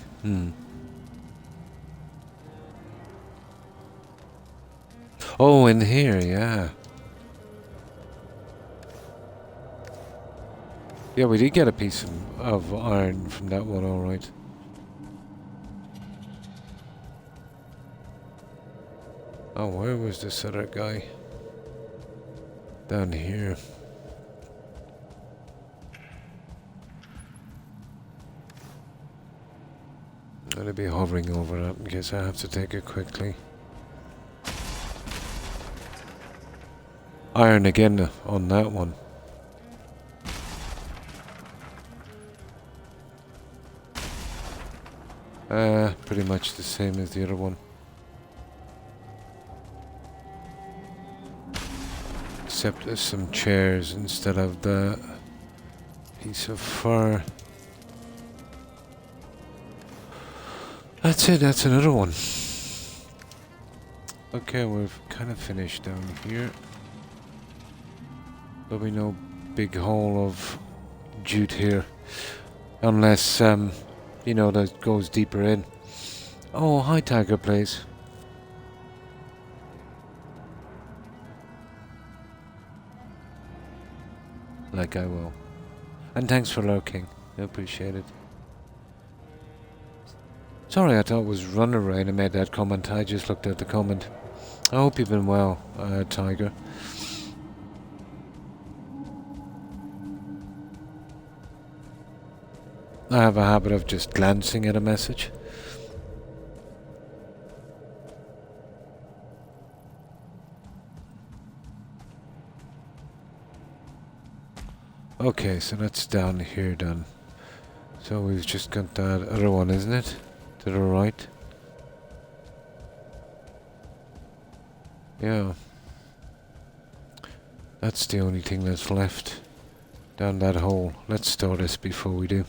Oh, in here, yeah. Yeah, we did get a piece of iron from that one, alright. Oh, where was this other guy? Down here. I'm gonna be hovering over that in case I have to take it quickly. Iron again on that one. Pretty much the same as the other one. Except there's some chairs instead of the piece of fur. That's it, that's another one. Okay, we've kind of finished down here. There'll be no big hole of jute here. Unless, you know, that goes deeper in. Oh, hi Tiger, please. Like I will. And thanks for lurking. I appreciate it. Sorry, I thought it was Runner Rain. I made that comment. I just looked at the comment. I hope you've been well, Tiger. I have a habit of just glancing at a message. Okay, so that's down here done. So we've just got that other one, isn't it? To the right. Yeah. That's the only thing that's left. Down that hole. Let's store this before we do.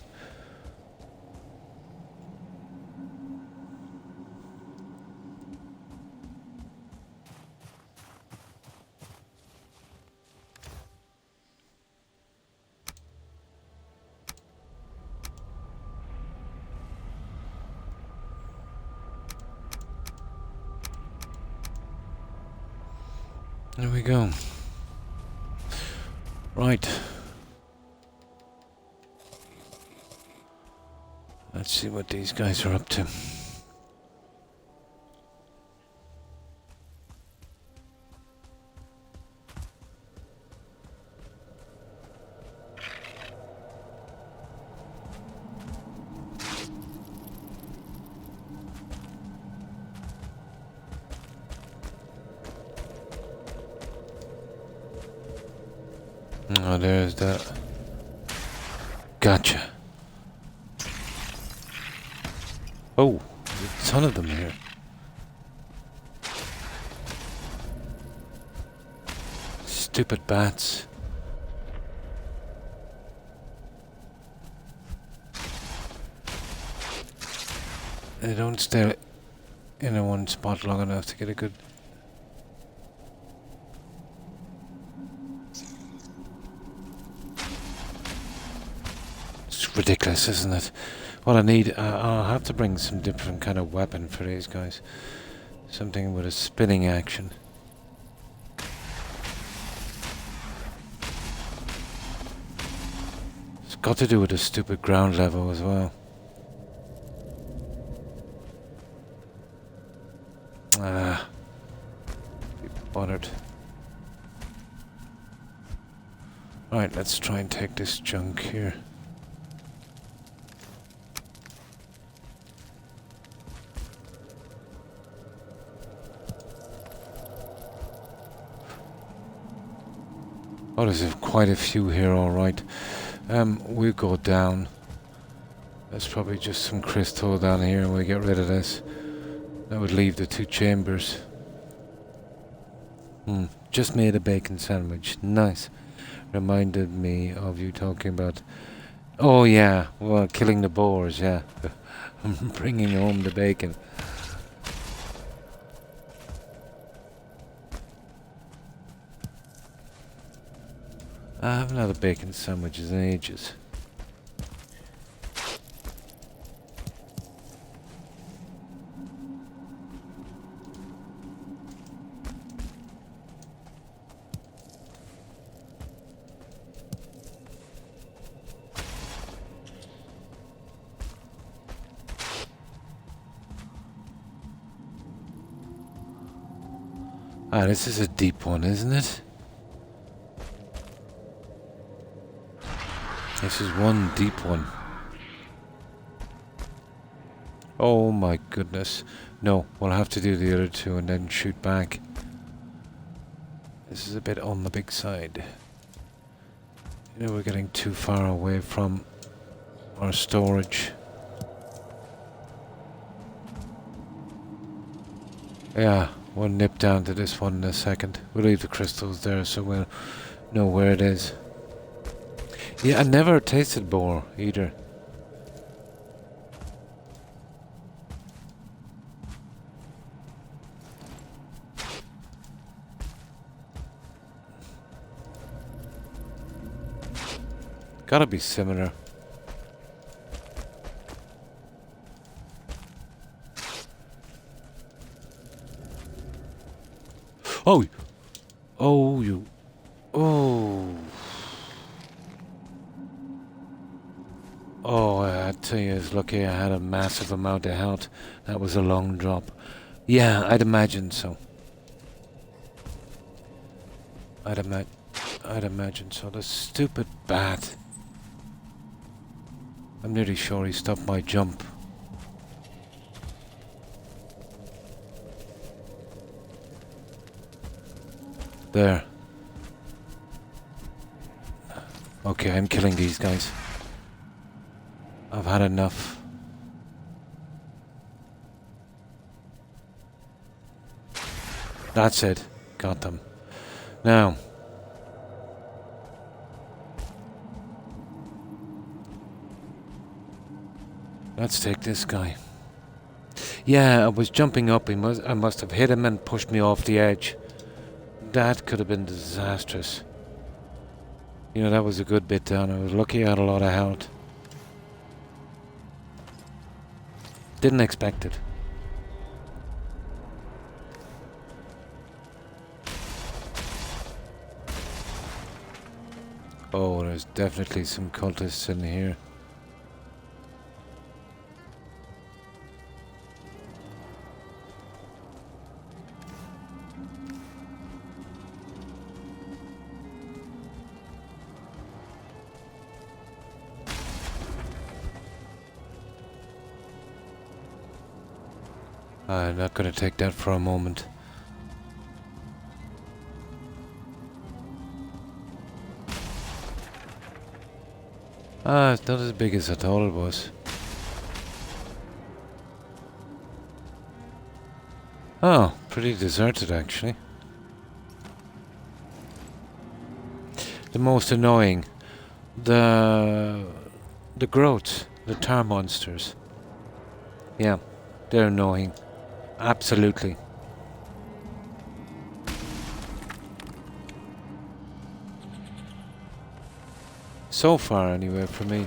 There we go. Right. Let's see what these guys are up to. Oh, there's that. Gotcha. Oh, there's a ton of them here. Stupid bats. They don't stay in a one spot long enough to get a good... It's ridiculous, isn't it? What I need, I'll have to bring some different kind of weapon for these guys. Something with a spinning action. It's got to do with the stupid ground level as well. Be bothered. Right, let's try and take this junk here. Oh, there's quite a few here, alright. We'll go down. There's probably just some crystal down here and we'll get rid of this. That would leave the two chambers. Just made a bacon sandwich. Nice. Reminded me of you talking about... Oh yeah, well, killing the boars, yeah. Bringing home the bacon. I haven't had a bacon sandwich in ages. Ah, this is a deep one, isn't it? This is one deep one. Oh my goodness. No, we'll have to do the other two and then shoot back. This is a bit on the big side. You know, we're getting too far away from our storage. Yeah, we'll nip down to this one in a second. We'll leave the crystals there so we'll know where it is. Yeah, I never tasted boar either. Gotta be similar. Oh! Oh, you... Oh... Oh, I tell you, it's lucky I had a massive amount of health. That was a long drop. Yeah, I'd imagine so. I'd imagine so. The stupid bat. I'm nearly sure he stopped my jump. There. Okay, I'm killing these guys. I've had enough. That's it. Got them. Now. Let's take this guy. Yeah, I was jumping up. I must have hit him and pushed me off the edge. That could have been disastrous. You know, that was a good bit down. I was lucky I had a lot of health. Didn't expect it. Oh, there's definitely some cultists in here. I'm not going to take that for a moment. Ah, it's not as big as I thought it was. Oh, pretty deserted actually. The most annoying. The growths, the tar monsters. Yeah, they're annoying. Absolutely. So far, anyway, for me.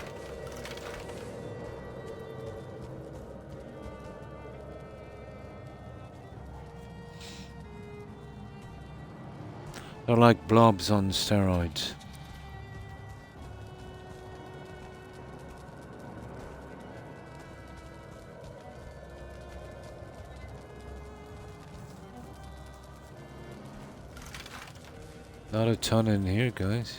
They're like blobs on steroids. Not a ton in here, guys.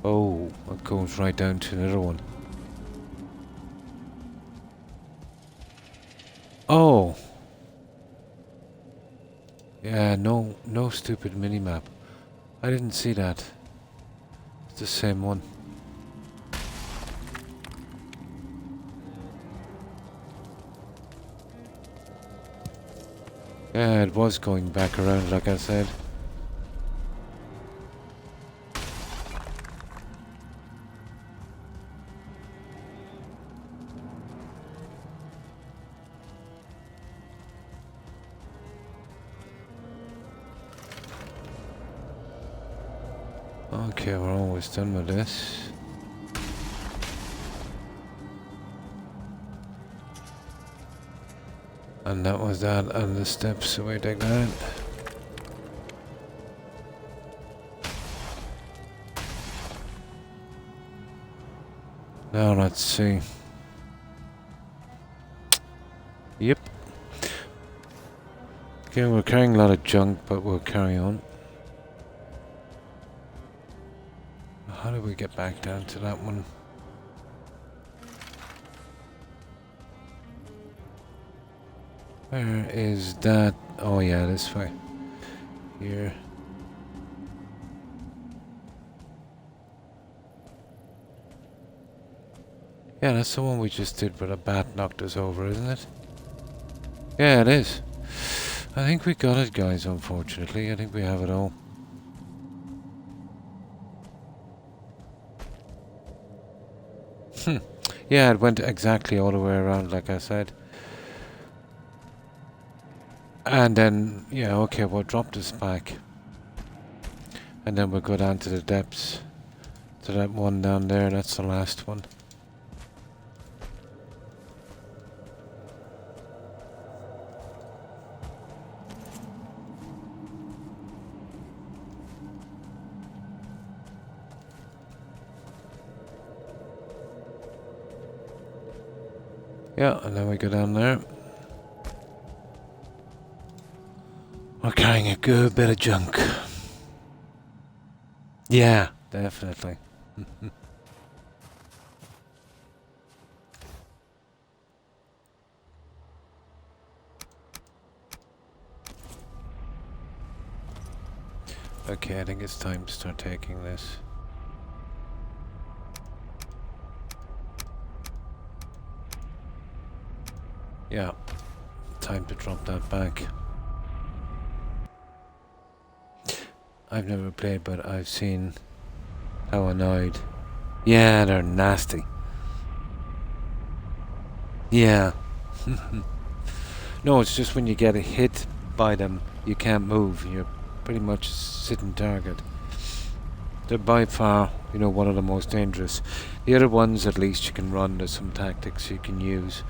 Oh, it goes right down to another one. Oh! Yeah, no stupid mini-map. I didn't see that. It's the same one. Yeah, it was going back around, like I said. Okay, we're almost done with this. And that was that, and the steps away take that. Now let's see. Yep. Okay, we're carrying a lot of junk, but we'll carry on. How do we get back down to that one? Where is that? Oh yeah, this way. Here. Yeah, that's the one we just did where a bat knocked us over, isn't it? Yeah, it is. I think we got it, guys, unfortunately. I think we have it all. Yeah, it went exactly all the way around, like I said. And then, yeah, okay, we'll drop this back. And then we'll go down to the depths. To that one down there, that's the last one. Yeah, and then we go down there. We're carrying a good bit of junk. Yeah, definitely. Okay, I think it's time to start taking this. Yeah, time to drop that back. I've never played, but I've seen how annoyed. Yeah, they're nasty. Yeah. No, it's just when you get a hit by them, you can't move. You're pretty much a sitting target. They're by far, you know, one of the most dangerous. The other ones, at least you can run. There's some tactics you can use.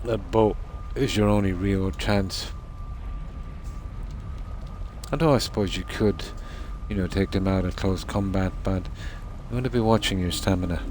That bow is your only real chance. Although I suppose you could, you know, take them out at close combat, but you want to be watching your stamina.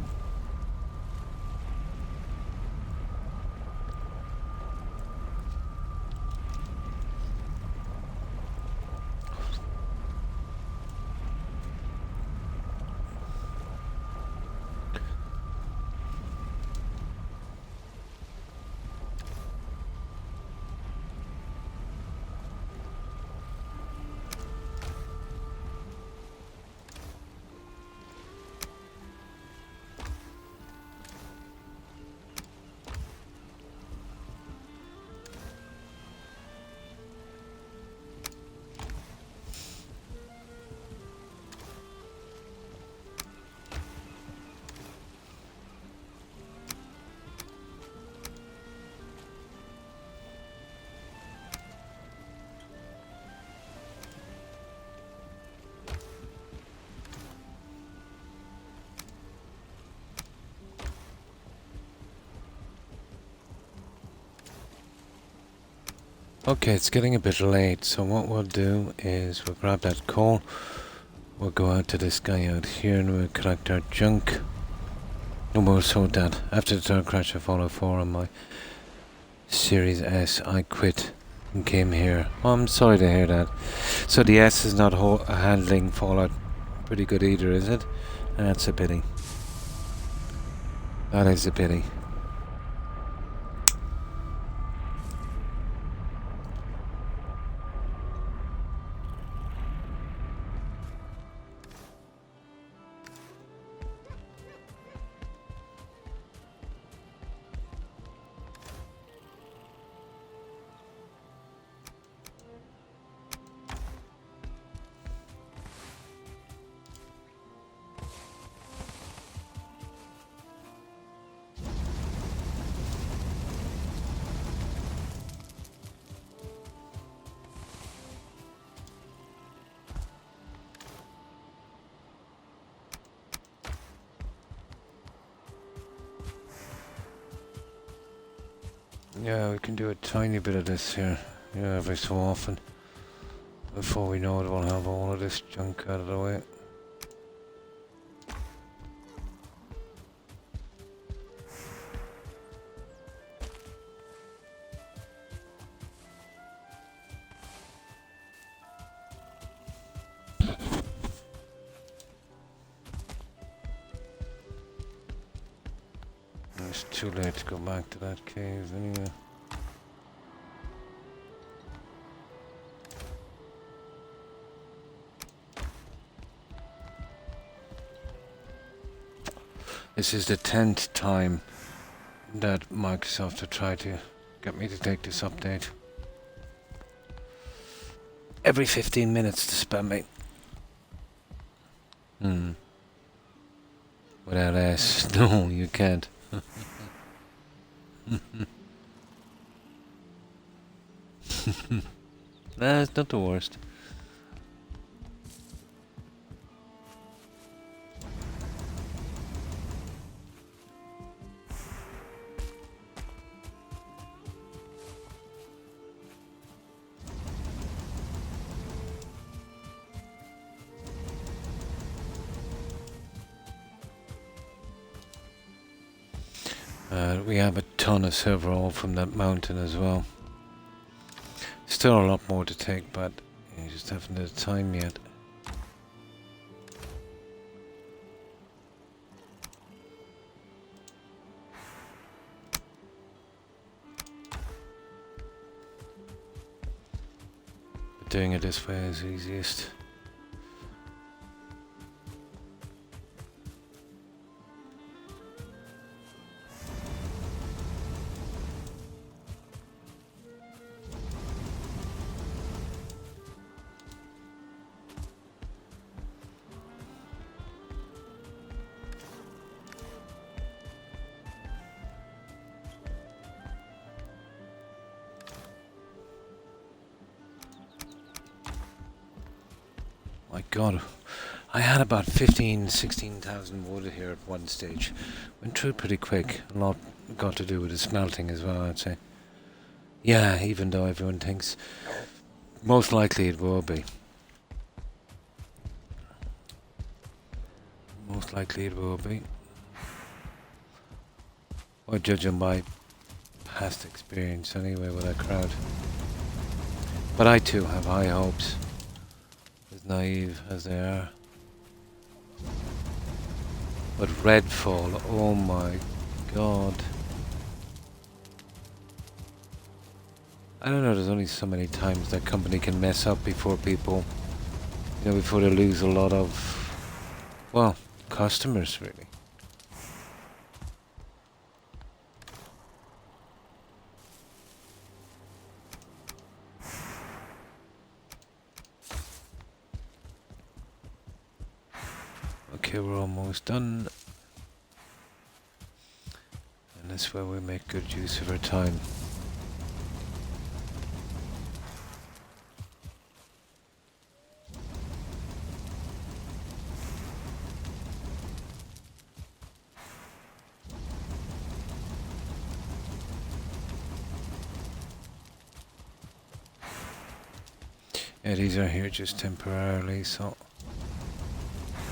Okay, it's getting a bit late, so what we'll do is we'll grab that coal, we'll go out to this guy out here and we'll collect our junk. And we'll sort that. After the third crash of Fallout 4 on my Series S, I quit and came here. Oh, I'm sorry to hear that. So the S is not handling Fallout pretty good either, is it? That's a pity. That is a pity. Yeah, we can do a tiny bit of this here, every so often. Before we know it, we'll have all of this junk out of the way. It's too late to go back to that cave anyway. This is the 10th time that Microsoft have tried to get me to take this update. Every 15 minutes to spam me. Without S, no, you can't. Nah, it's not the worst. We have a ton of silver ore from that mountain as well. Still a lot more to take, but you just haven't had the time yet. But doing it this way is easiest. My God, I had about 16,000 wood here at one stage. Went through pretty quick. A lot got to do with the smelting as well, I'd say. Yeah, even though everyone thinks most likely it will be. Most likely it will be. Or judging by past experience anyway with that crowd. But I too have high hopes. As naive as they are. But Redfall, oh my God. I don't know, there's only so many times that company can mess up before people, before they lose a lot of, well, customers really. Okay, we're almost done. And that's where we make good use of our time. Yeah, these are here just temporarily, so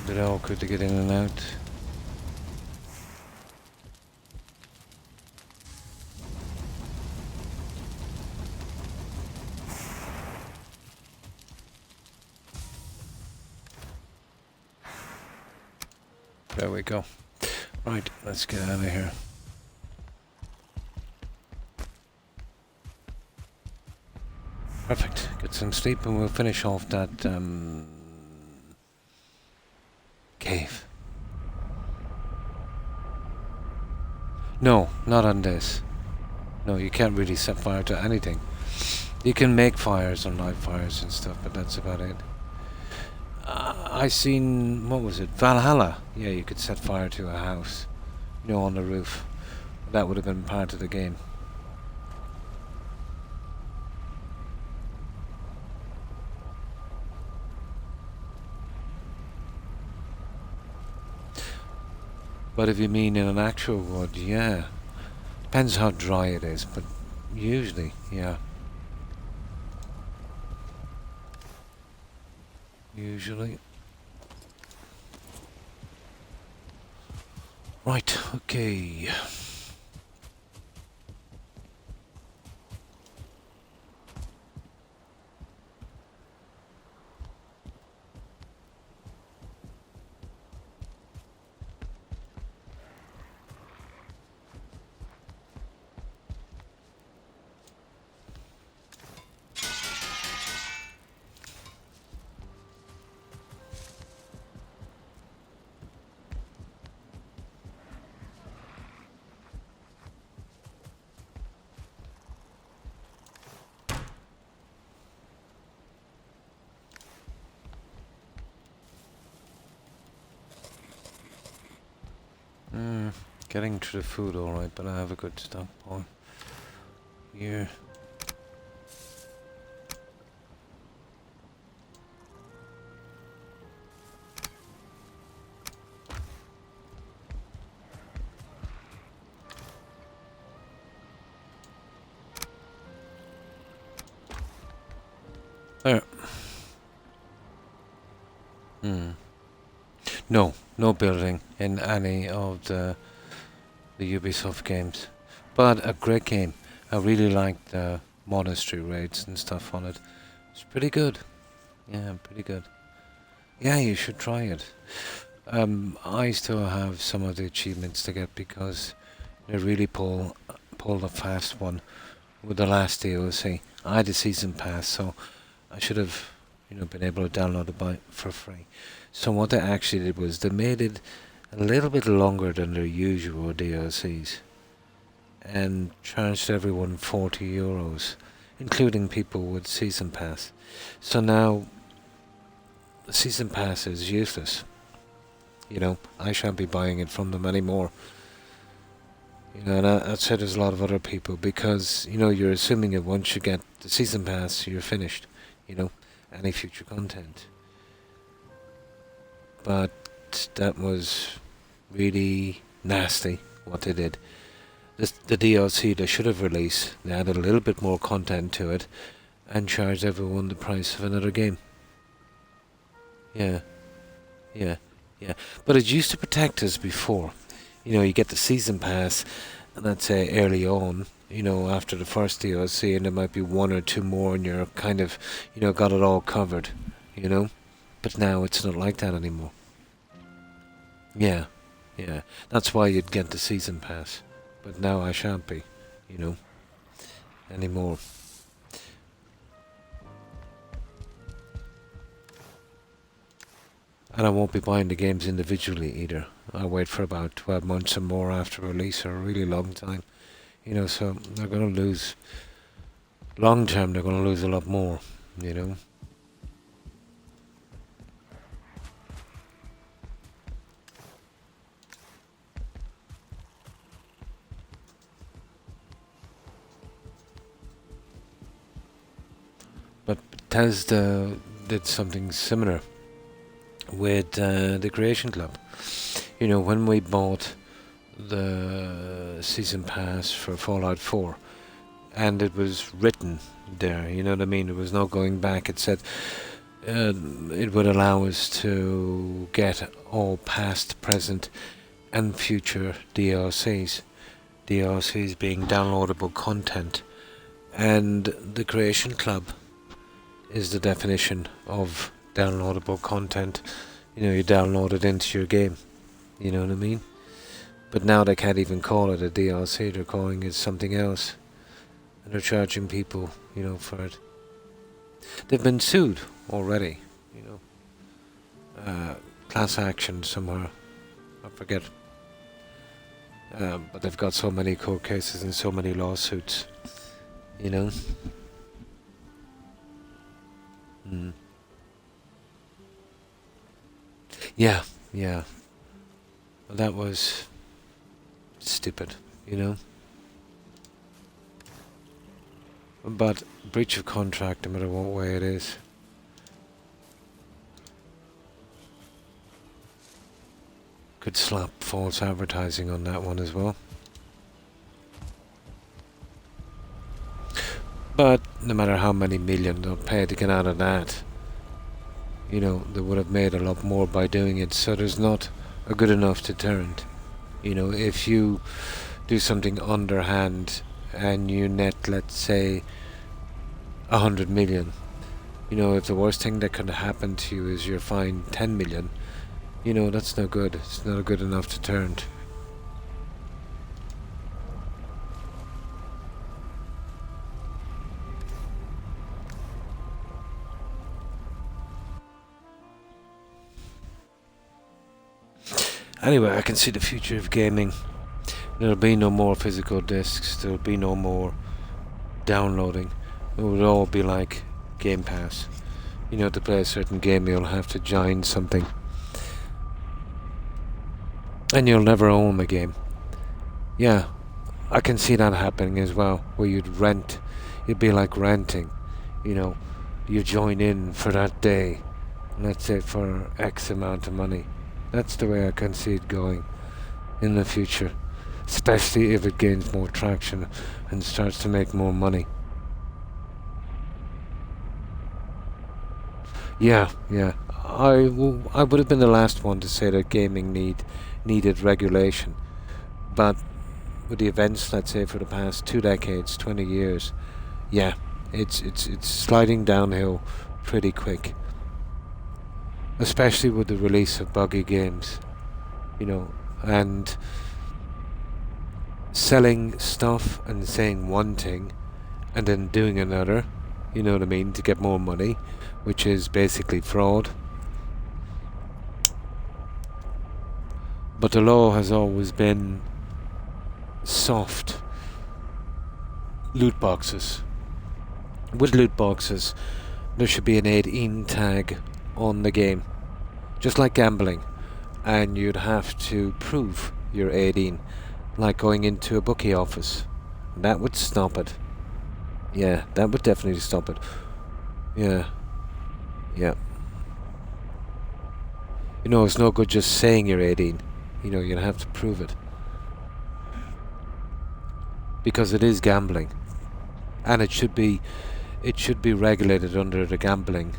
a bit awkward to get in and out. There we go. Right, let's get out of here. Perfect. Get some sleep and we'll finish off that cave. No, not on this. No, you can't really set fire to anything. You can make fires and light fires and stuff, but that's about it. I seen, what was it? Valhalla. Yeah, you could set fire to a house, you know, on the roof. That would have been part of the game. But if you mean in an actual wood, yeah. Depends how dry it is, but usually, yeah. Usually. Right, okay. Getting to the food alright, but I have a good stockpile here. There. No, no building in any of the Ubisoft games, but a great game. I really liked the monastery raids and stuff on it. It's pretty good. Yeah, pretty good. Yeah, you should try it. I still have some of the achievements to get because they really pulled a fast one with the last DLC. I had a season pass, so I should have, been able to download it for free. So what they actually did was they made it a little bit longer than their usual DLCs and charged everyone €40, including people with season pass. So now the season pass is useless. I shan't be buying it from them anymore. And I'd say there's a lot of other people because, you're assuming that once you get the season pass, you're finished, any future content. But that was really nasty what they did. The DLC they should have released, they added a little bit more content to it and charged everyone the price of another game. Yeah. But it used to protect us before. You get the season pass, and let's say early on, after the first DLC, and there might be one or two more, and you're kind of, got it all covered, But now it's not like that anymore. Yeah. That's why you'd get the season pass. But now I shan't be, anymore. And I won't be buying the games individually either. I'll wait for about 12 months or more after release, or a really long time. So they're going to lose, long term they're going to lose a lot more, But Bethesda did something similar with the Creation Club. When we bought the season pass for Fallout 4, and it was written there. You know what I mean? There was no going back. It said it would allow us to get all past, present, and future DLCs. DLCs being downloadable content, and the Creation Club is the definition of downloadable content. You know, you download it into your game. You know what I mean? But now they can't even call it a DLC. They're calling it something else, and they're charging people, you know, for it. They've been sued already. You know, class action somewhere. I forget. But they've got so many court cases and so many lawsuits. You know. Mm. Yeah, yeah. Well, that was stupid, you know. But breach of contract, no matter what way it is. Could slap false advertising on that one as well. But no matter how many million they'll pay to get out of that, you know, they would have made a lot more by doing it. So there's not a good enough deterrent. You know, if you do something underhand and you net, let's say, 100 million, you know, if the worst thing that could happen to you is you're fined 10 million, you know, that's no good. It's not a good enough deterrent. Anyway, I can see the future of gaming. There'll be no more physical discs. There'll be no more downloading. It would all be like Game Pass. You know, to play a certain game, you'll have to join something. And you'll never own the game. Yeah, I can see that happening as well, where you'd rent. It'd be like renting. You know, you join in for that day. Let's say for X amount of money. That's the way I can see it going in the future, especially if it gains more traction and starts to make more money. Yeah, yeah. I would have been the last one to say that gaming needed regulation, but with the events, let's say for the past 2 decades, 20 years, yeah, it's sliding downhill pretty quick. Especially with the release of buggy games, you know, and selling stuff and saying one thing and then doing another, you know what I mean, to get more money, which is basically fraud. But the law has always been soft. Loot boxes. With loot boxes, there should be an 18 tag on the game, just like gambling, and you'd have to prove you're 18, like going into a bookie office. That would stop it. Yeah, that would definitely stop it. Yeah, yeah. You know, it's no good just saying you're 18. You know, you'd have to prove it, because it is gambling, and it should be regulated under the gambling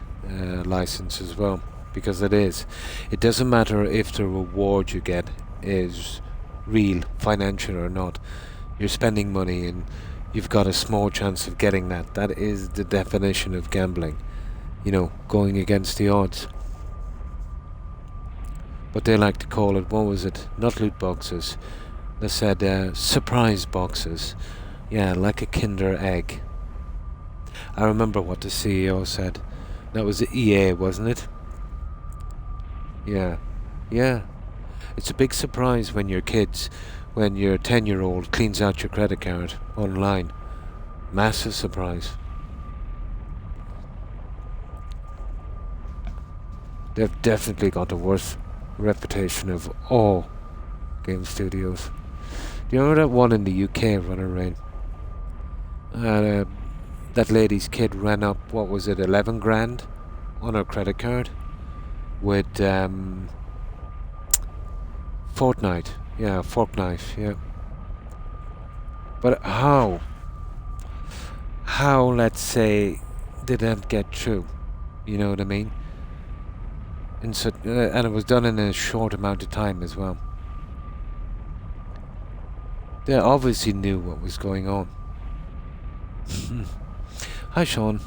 license as well, because it is. It doesn't matter if the reward you get is real, financial or not. You're spending money and you've got a small chance of getting that. That is the definition of gambling. You know, going against the odds. But they like to call it, what was it? Not loot boxes. They said surprise boxes. Yeah, like a Kinder Egg. I remember what the CEO said. That was the EA, wasn't it? Yeah. Yeah. It's a big surprise when your 10-year-old cleans out your credit card online. Massive surprise. They've definitely got the worst reputation of all game studios. Do you remember that one in the UK, Runner Rain? That lady's kid ran up, what was it, 11 grand on her credit card with Fortnite. Yeah, Fork Knife, yeah. But how? how, let's say, did that get through? You know what I mean? And it was done in a short amount of time as well. They obviously knew what was going on. Hi, Sean.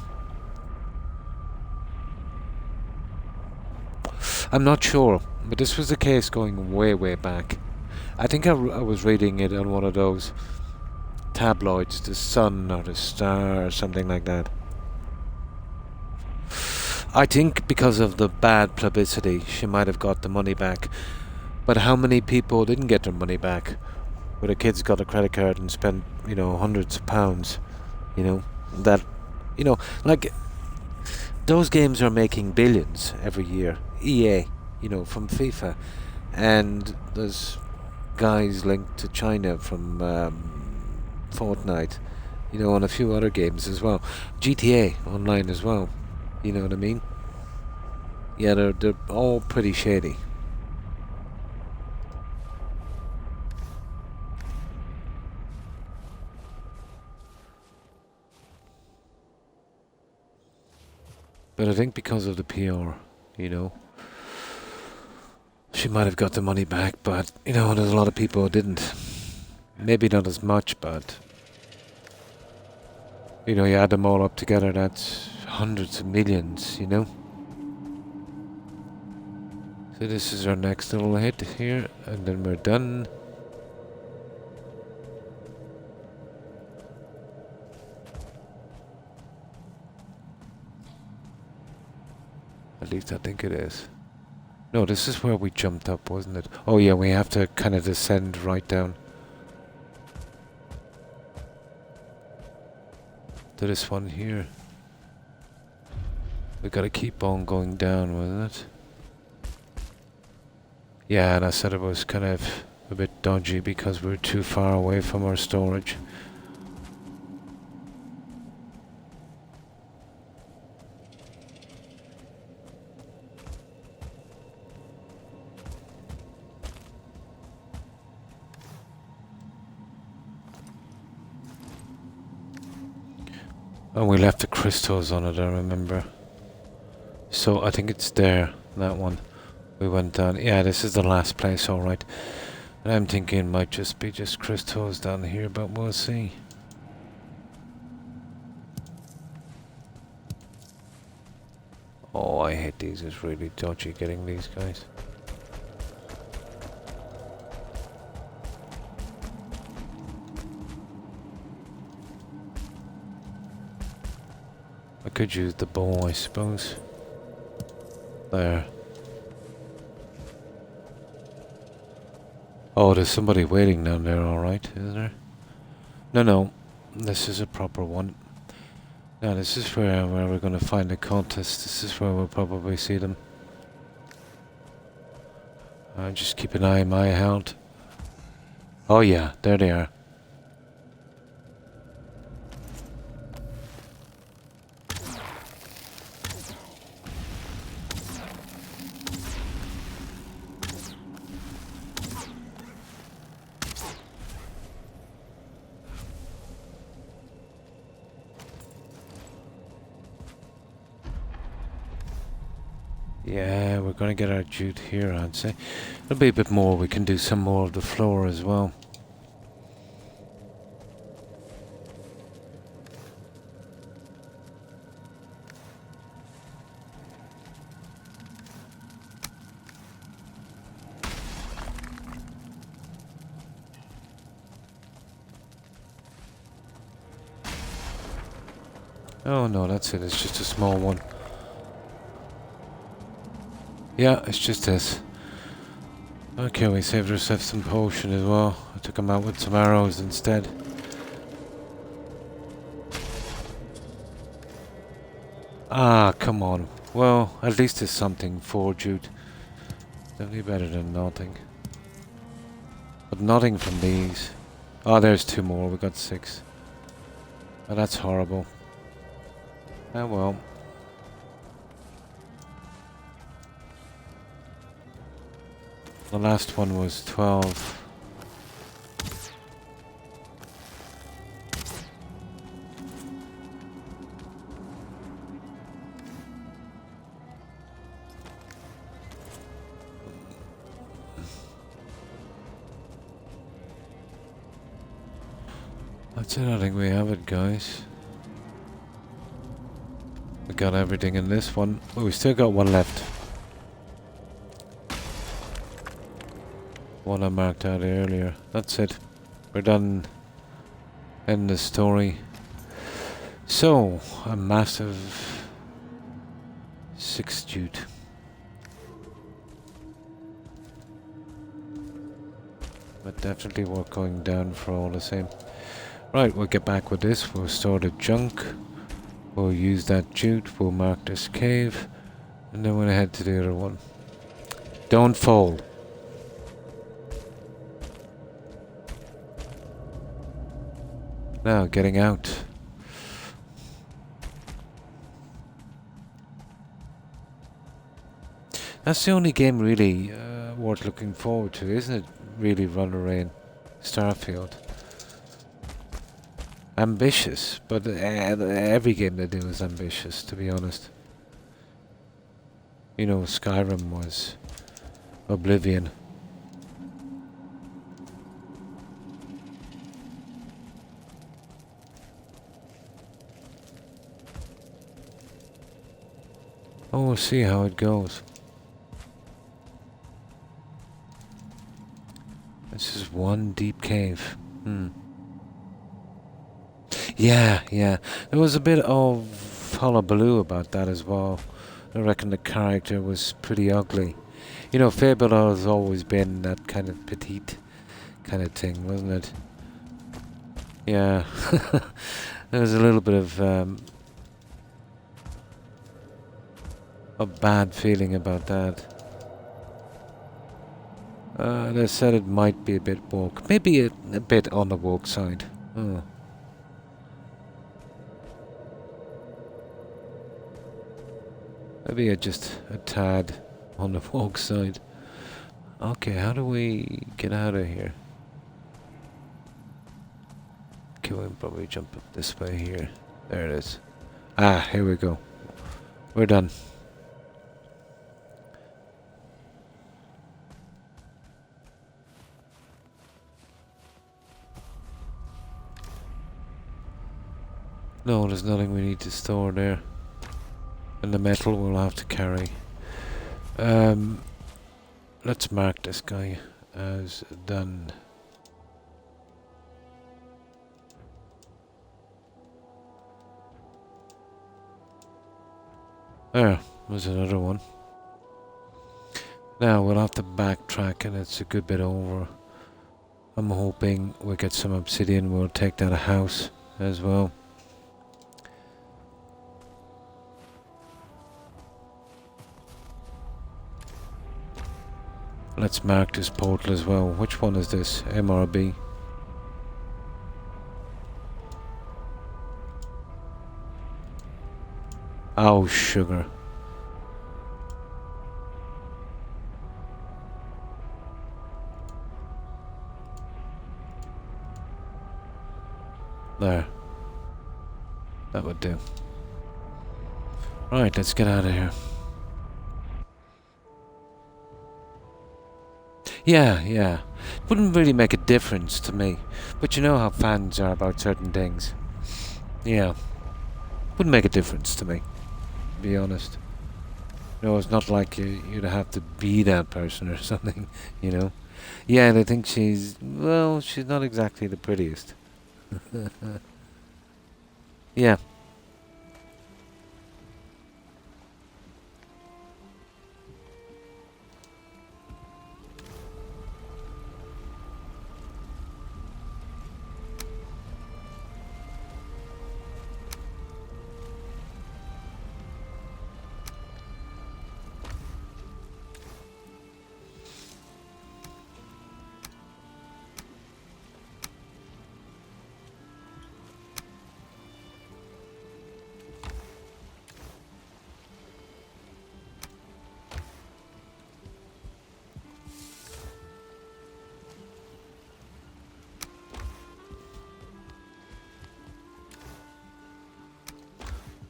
I'm not sure, but this was the case going way, way back. I think I was reading it on one of those tabloids, the Sun or the Star or something like that. I think because of the bad publicity, she might have got the money back. But how many people didn't get their money back? Where the kids got a credit card and spent, hundreds of pounds, that, like, those games are making billions every year. EA, from FIFA. And there's guys linked to China from Fortnite, and a few other games as well. GTA online as well, you know what I mean? Yeah, they're all pretty shady. But I think because of the PR, she might have got the money back, but, there's a lot of people who didn't. Maybe not as much, but, you add them all up together, that's hundreds of millions, So this is our next little hit here, and then we're done. At least I think it is. No, this is where we jumped up, wasn't it? Oh yeah, we have to kind of descend right down to this one here. We gotta keep on going down, wasn't it? Yeah, and I said it was kind of a bit dodgy because we're too far away from our storage. And we left the crystals on it, I remember. So I think it's there, that one. We went down. Yeah, this is the last place, alright. I'm thinking it might just be crystals down here, but we'll see. Oh, I hate these. It's really dodgy getting these guys. I could use the bow, I suppose. There. Oh, there's somebody waiting down there, alright, isn't there? No. This is a proper one. Now, this is where we're going to find the contest. This is where we'll probably see them. Just keep an eye on my out. Oh yeah, there they are. Yeah, we're going to get our jute here, I'd say. There'll be a bit more. We can do some more of the floor as well. Oh no, that's it. It's just a small one. Yeah, it's just this. Okay, we saved ourselves some potion as well. I took him out with some arrows instead. Ah, come on. Well, at least there's something for jute. Definitely better than nothing. But nothing from these. Oh, there's 2 more. We got 6. Oh, that's horrible. Oh well. The last one was 12. That's it, I think we have it, guys. We got everything in this one. Well, we still got one left. One I marked out earlier. That's it. We're done. End the story. So, a massive 6 jute. But definitely worth going down for all the same. Right, we'll get back with this. We'll store the junk. We'll use that jute. We'll mark this cave. And then we'll head to the other one. Don't fall. Now, getting out. That's the only game really worth looking forward to, isn't it? Really, Run Rain, Starfield. Ambitious, but every game they do is ambitious, to be honest. You know, Skyrim was Oblivion. Oh, we'll see how it goes. This is one deep cave. Yeah. There was a bit of hullabaloo about that as well. I reckon the character was pretty ugly. You know, Fable has always been that kind of petite kind of thing, wasn't it? Yeah. There was a little bit of a bad feeling about that. They said it might be a bit woke. Maybe a bit on the woke side. Oh. Maybe just a tad on the woke side. Okay, how do we get out of here? Okay, we'll probably jump up this way here. There it is. Ah, here we go. We're done. No, there's nothing we need to store there. And the metal we'll have to carry. Let's mark this guy as done. There's another one. Now we'll have to backtrack and it's a good bit over. I'm hoping we'll get some obsidian. We'll take that a house as well. Let's mark this portal as well. Which one is this? MRB. Oh, sugar. There. That would do. Right, let's get out of here. Yeah. Wouldn't really make a difference to me. But you know how fans are about certain things. Yeah. Wouldn't make a difference to me, to be honest. No, it's not like you'd have to be that person or something, you know. Yeah, they think she's not exactly the prettiest. Yeah.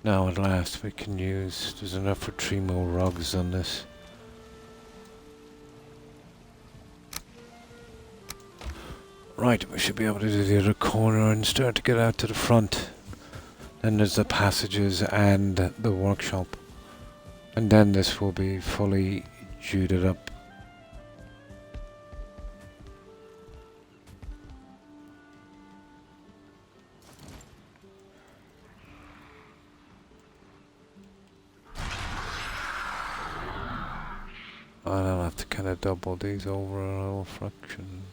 Now at last we can use, there's enough for 3 more rugs on this. Right, we should be able to do the other corner and start to get out to the front. Then there's the passages and the workshop. And then this will be fully juded up. I'll have to kind of double these over a little fraction.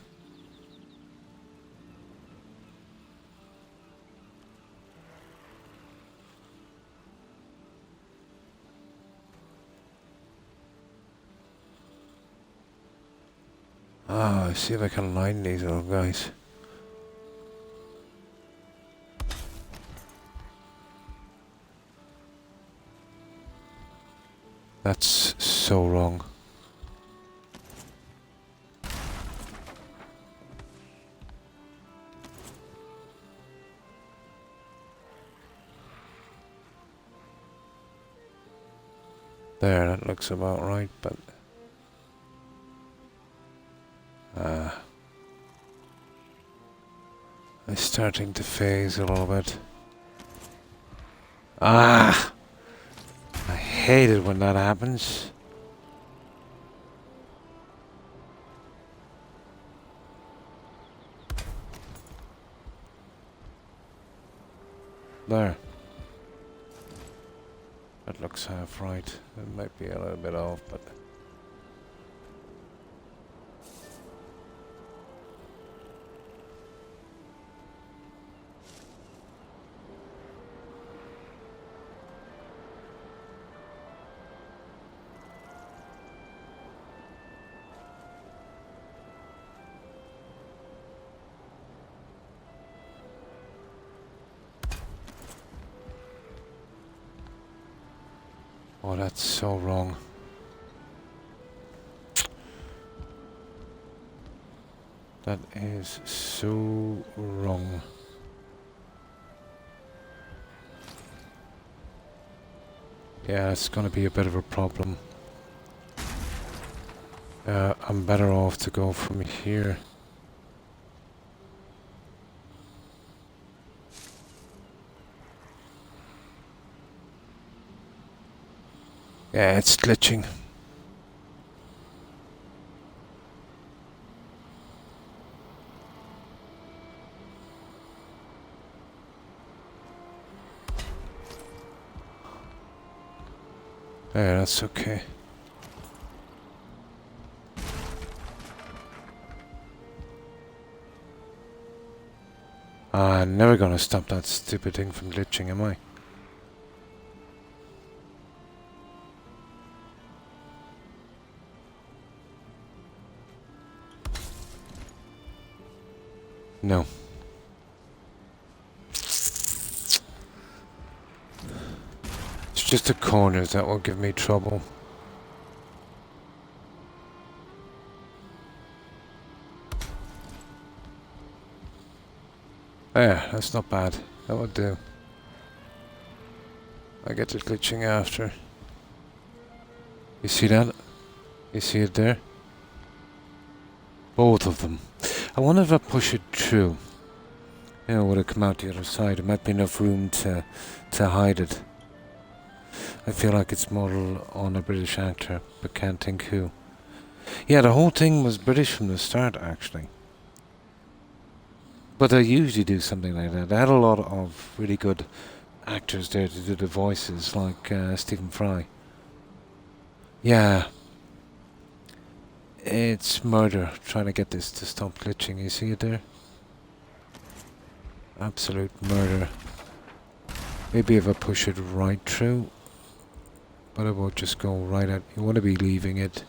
Ah, see if I can line these little guys. That's so wrong. There, that looks about right, but it's starting to phase a little bit. Ah! I hate it when that happens. There. That looks half right. It might be a little bit off, but... oh, that's so wrong. That is so wrong. Yeah, it's going to be a bit of a problem. I'm better off to go from here. Yeah, it's glitching. Yeah, that's okay. I'm never gonna stop that stupid thing from glitching, am I? No. It's just the corners that will give me trouble. Yeah, that's not bad. That would do. I get it glitching after. You see that? You see it there? Both of them. I wonder if I push it through. You know, would it come out the other side? There might be enough room to hide it. I feel like it's modeled on a British actor, but can't think who. Yeah, the whole thing was British from the start, actually. But they usually do something like that. They had a lot of really good actors there to do the voices, like Stephen Fry. Yeah. It's murder, trying to get this to stop glitching. You see it there? Absolute murder. Maybe if I push it right through, but it won't just go right out. You want to be leaving it.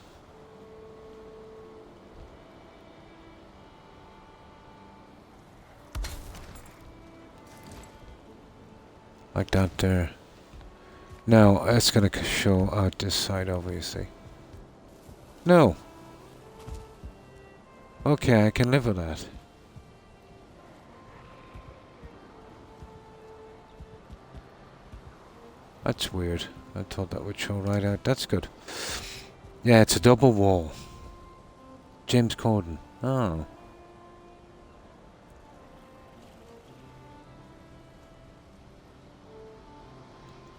Like that there. Now, it's going to show out this side, obviously. No. Okay, I can live with that. That's weird. I thought that would show right out. That's good. Yeah, it's a double wall. James Corden. Oh.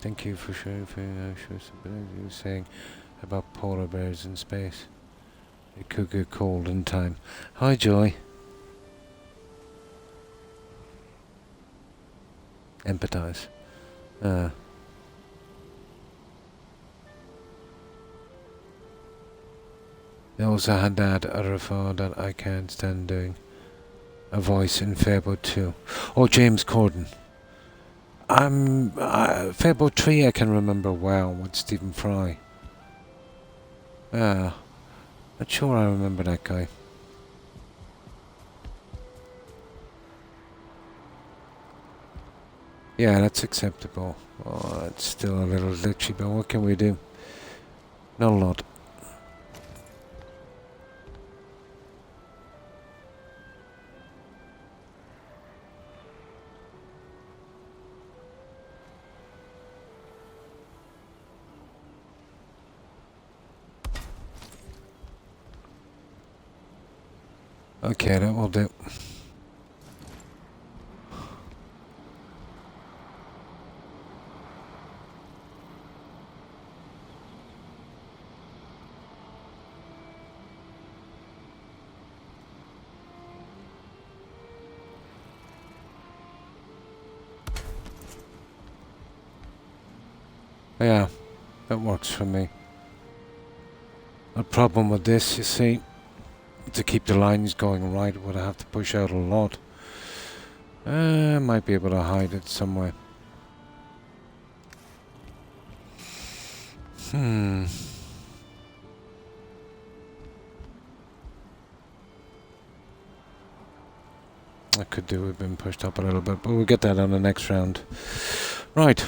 Thank you for sharing. You were saying about polar bears in space. It could get cold in time. Hi, Joy. Empathize. They also had that other fellow that I can't stand doing a voice in Fairboat 2. Oh, James Corden. Fairboat 3 I can remember well with Stephen Fry. Not sure I remember that guy. Yeah, that's acceptable. Oh, it's still a little glitchy, but what can we do? Not a lot. Okay, that will do. Yeah, that works for me. The problem with this, you see, to keep the lines going right, would I have to push out a lot. I might be able to hide it somewhere. I could do with being pushed up a little bit, but we'll get that on the next round. Right.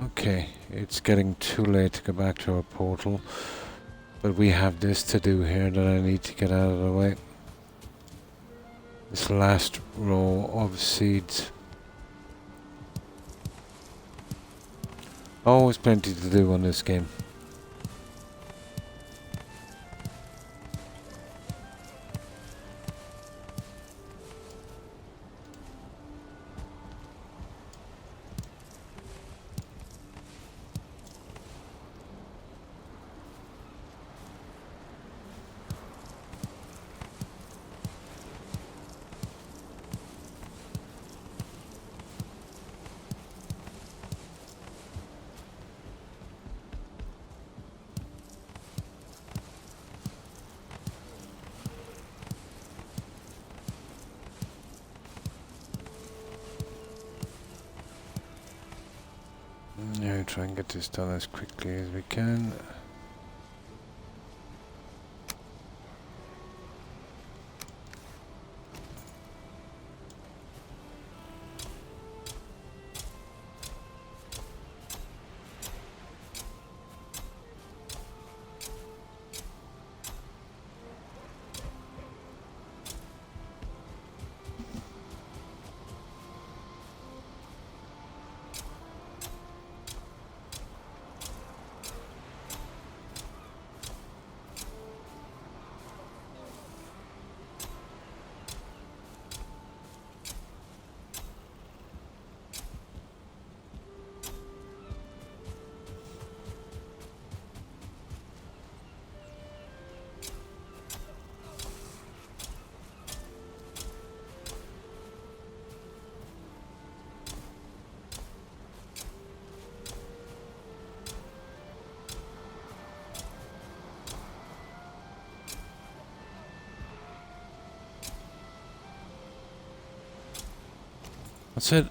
Okay, it's getting too late to go back to our portal, but we have this to do here that I need to get out of the way. This last row of seeds. Always plenty to do on this game. Yeah, try and get this done as quickly as we can. That's it.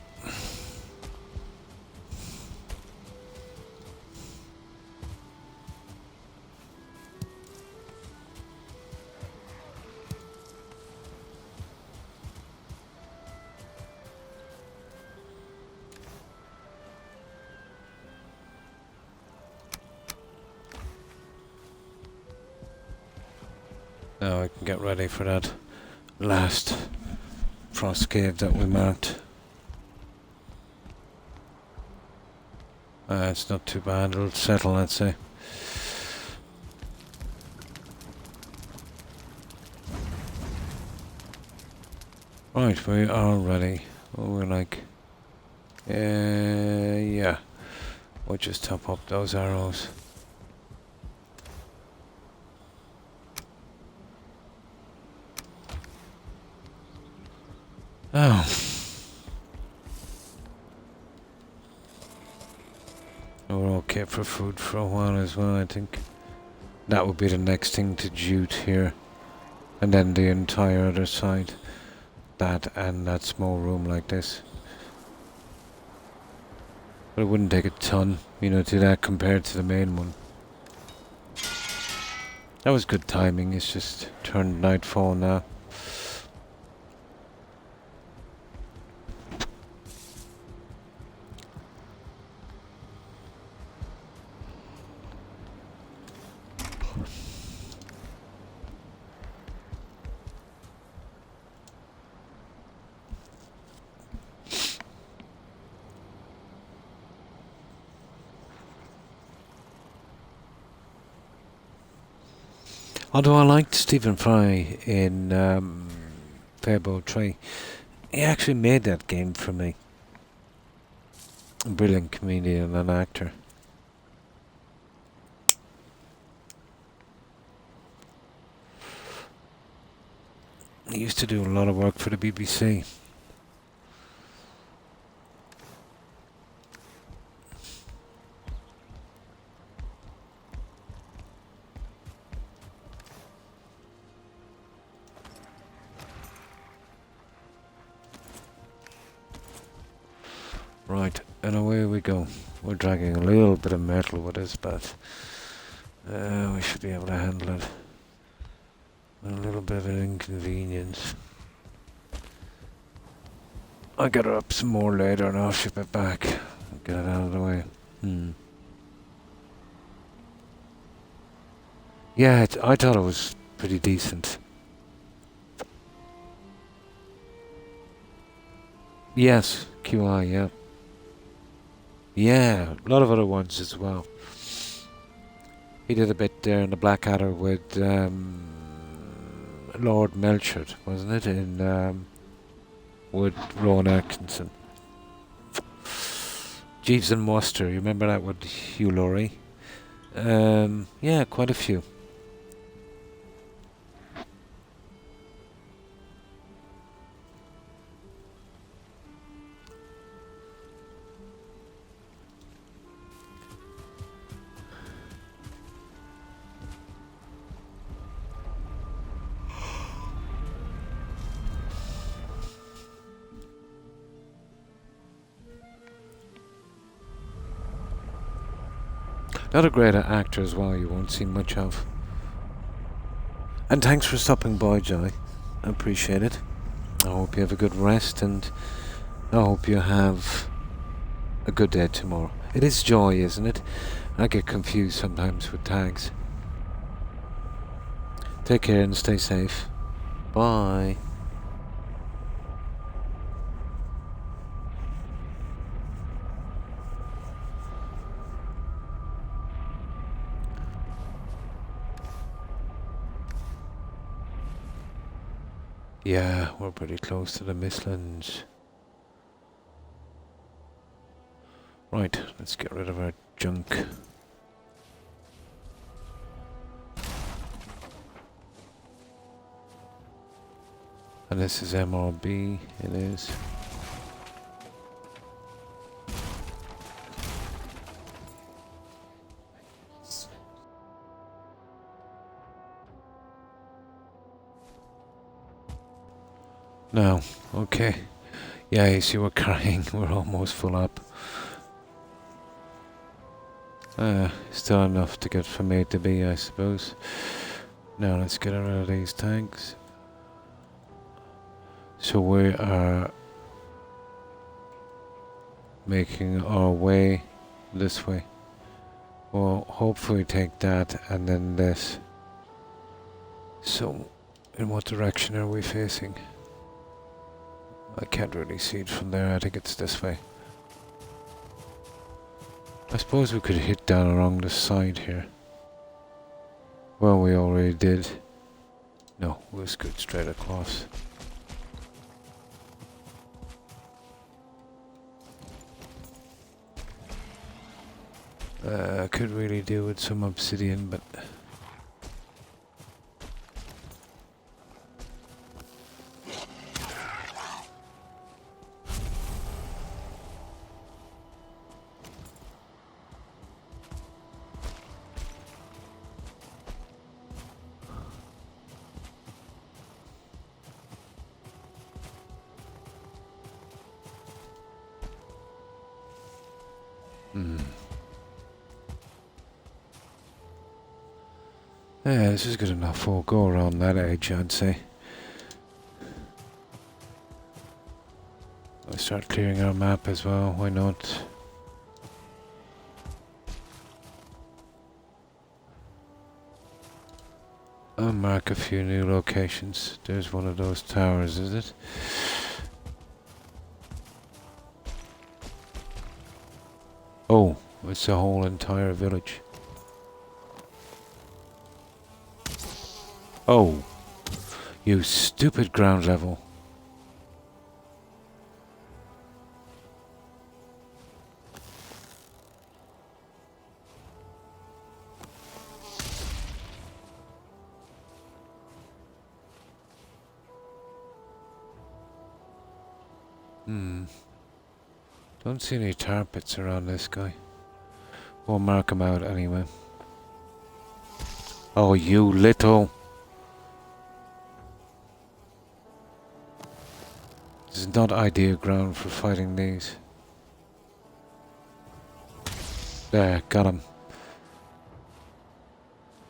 Now I can get ready for that last frost cave that we marked. It's not too bad, it'll settle, I'd say. Right, we are ready. Oh, we're like... yeah. We'll just top up those arrows. Oh. We're okay for food for a while as well, I think. That would be the next thing to jute here. And then the entire other side. That and that small room like this. But it wouldn't take a ton, you know, to that compared to the main one. That was good timing, it's just turned nightfall now. Although I liked Stephen Fry in Fable 3, he actually made that game for me. A brilliant comedian and actor. He used to do a lot of work for the BBC. Right, and away we go. We're dragging a little bit of metal with us, but we should be able to handle it. A little bit of an inconvenience. I'll get her up some more later and I'll ship it back. Get it out of the way. Yeah, I thought it was pretty decent. Yes, QI, yeah. Yeah, a lot of other ones as well. He did a bit there in the Blackadder with Lord Melchett, wasn't it? In with Rowan Atkinson. Jeeves and Muster, you remember that with Hugh Laurie? Yeah, quite a few. Not a great actor as well, you won't see much of. And thanks for stopping by, Joy. I appreciate it. I hope you have a good rest and I hope you have a good day tomorrow. It is Joy, isn't it? I get confused sometimes with tags. Take care and stay safe. Bye. Yeah, we're pretty close to the Mistlands. Right, let's get rid of our junk. And this is MRB, it is. Now, okay. Yeah, you see we're carrying, we're almost full up. Still enough to get from A to B, I suppose. Now let's get rid of these tanks. So we are making our way this way. Well, hopefully take that and then this. So, in what direction are we facing? I can't really see it from there, I think it's this way. I suppose we could hit down along the side here. Well, we already did. No, we'll scoot straight across. Could really do with some obsidian, but... Yeah, this is good enough. We'll go around that edge, I'd say. We'll start clearing our map as well, why not? I'll mark a few new locations. There's one of those towers, is it? Oh, it's the whole entire village. Oh, you stupid ground level. Don't see any tar pits around this guy. We'll mark him out anyway. Oh, you little... This is not ideal ground for fighting these. There, got him.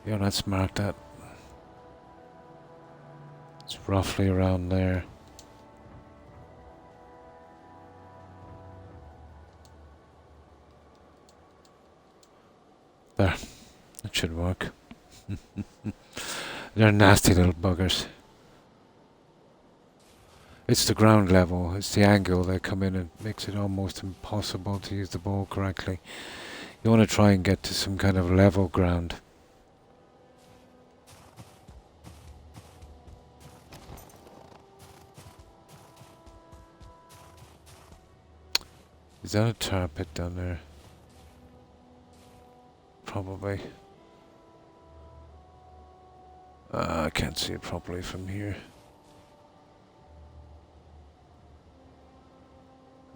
Yeah, let's mark that. It's roughly around there. There. That should work. They're nasty little buggers. It's the ground level, it's the angle they come in and makes it almost impossible to use the bow correctly. You want to try and get to some kind of level ground. Is that a tar pit down there? Probably. I can't see it properly from here.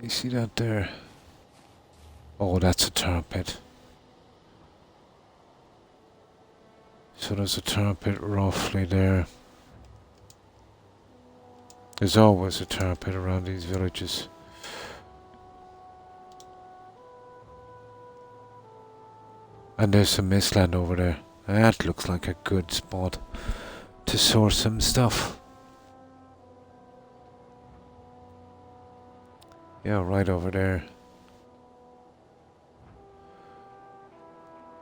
You see that there? Oh, that's a tar pit. So there's a tar pit roughly there. There's always a tar pit around these villages. And there's some mistland over there. That looks like a good spot to source some stuff. Yeah, right over there.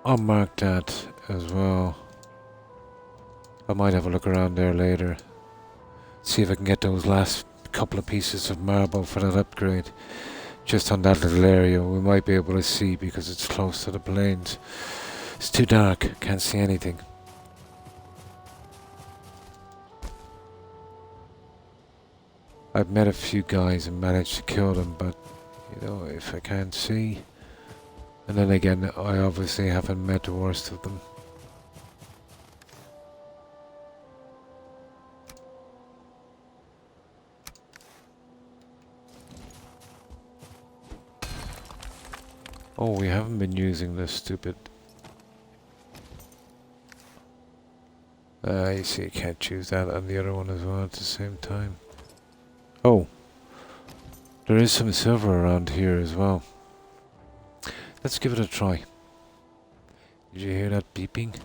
I'll mark that as well. I might have a look around there later. See if I can get those last couple of pieces of marble for that upgrade. Just on that little area we might be able to see because it's close to the plains. It's too dark, can't see anything. I've met a few guys and managed to kill them, but you know, if I can't see. And then again, I obviously haven't met the worst of them. Oh, we haven't been using this stupid... you see, you can't choose that and the other one as well at the same time. Oh, there is some silver around here as well. Let's give it a try. Did you hear that beeping?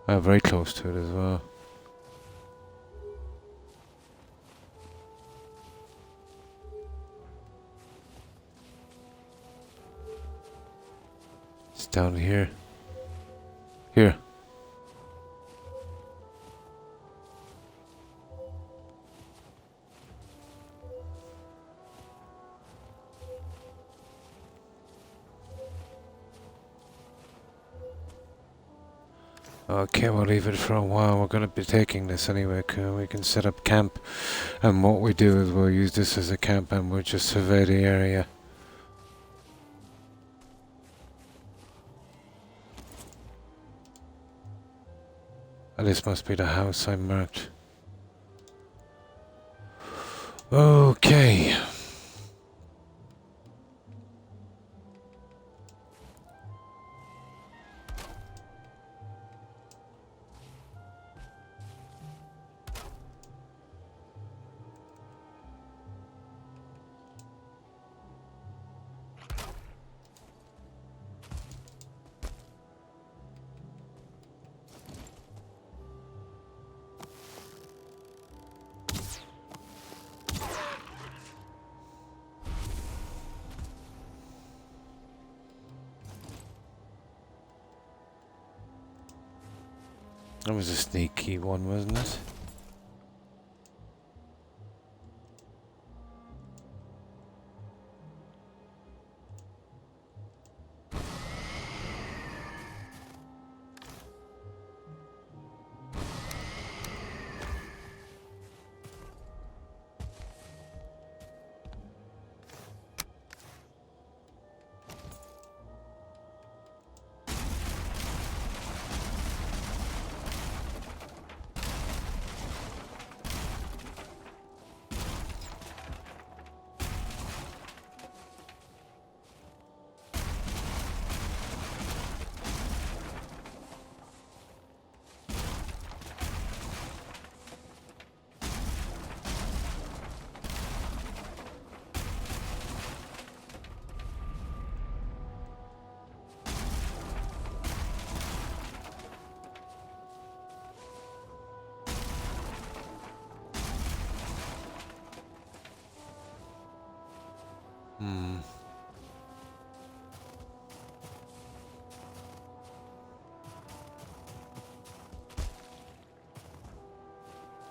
Very close to it as well. It's down here. Here. Okay, we'll leave it for a while. We're going to be taking this anyway. We can set up camp, and what we do is we'll use this as a camp and we'll just survey the area. And this must be the house I marked. Okay. That was a sneaky one, wasn't it?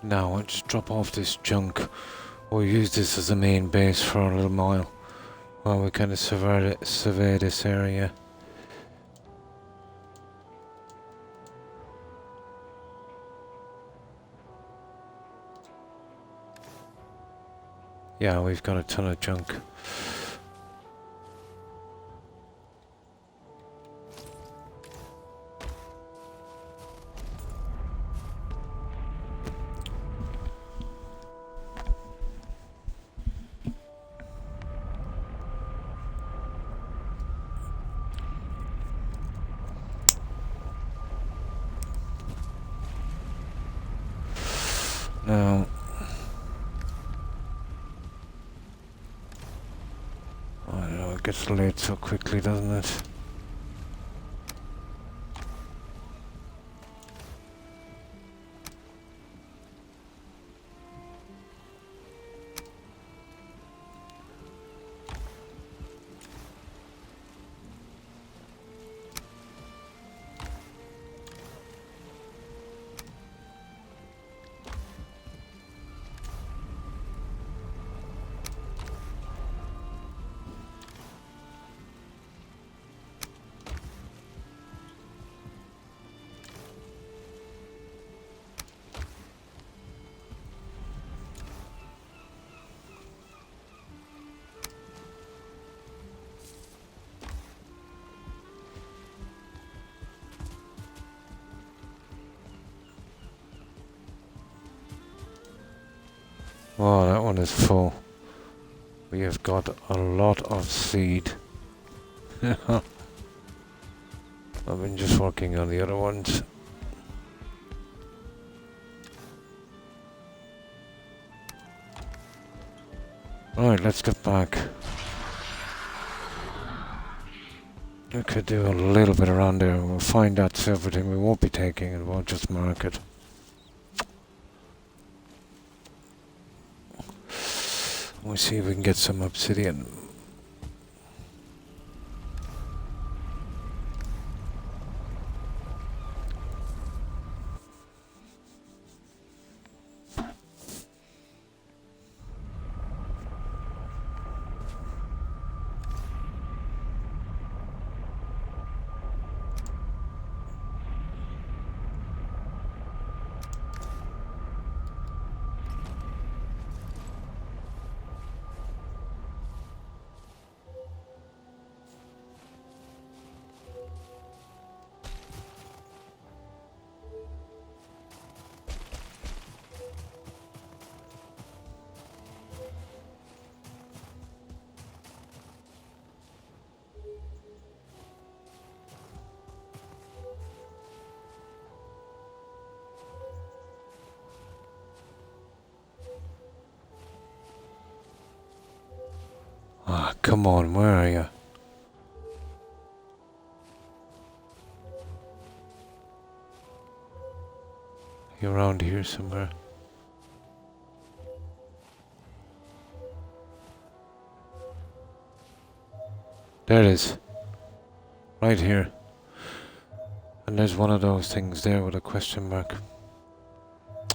Now, let's drop off this junk. We'll use this as a main base for a little while we kind of survey this area. Yeah, we've got a ton of junk. Now, I don't know, it gets late so quickly, doesn't it? Oh, that one is full. We have got a lot of seed. I've been just working on the other ones. Right, let's get back. We could do a little bit around there. We'll find that silver thing we won't be taking and we'll just mark it. We'll see if we can get some obsidian. come on, where are you? You're around here somewhere. There it is. Right here. And there's one of those things there with a question mark.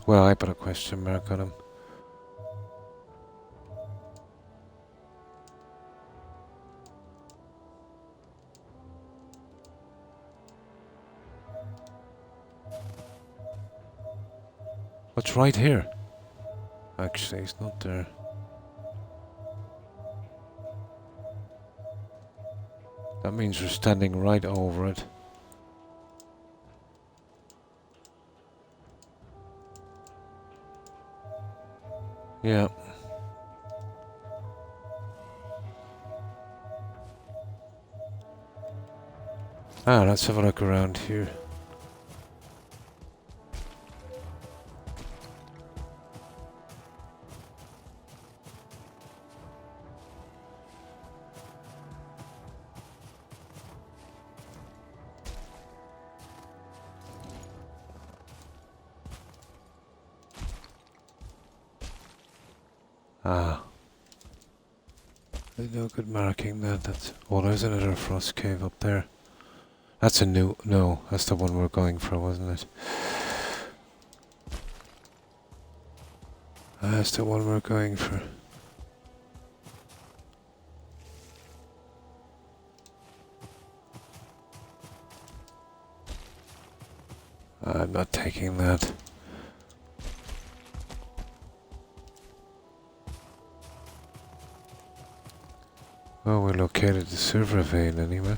Well, I put a question mark on him. What's right here? Actually, it's not there. That means we're standing right over it. Yeah. Ah, let's have a look around here. Ah. There's no good marking that. That's. Oh, there's another frost cave up there. That's a new. No, that's the one we're going for, wasn't it? That's the one we're going for. I'm not taking that. Well, we located the server vein anyway.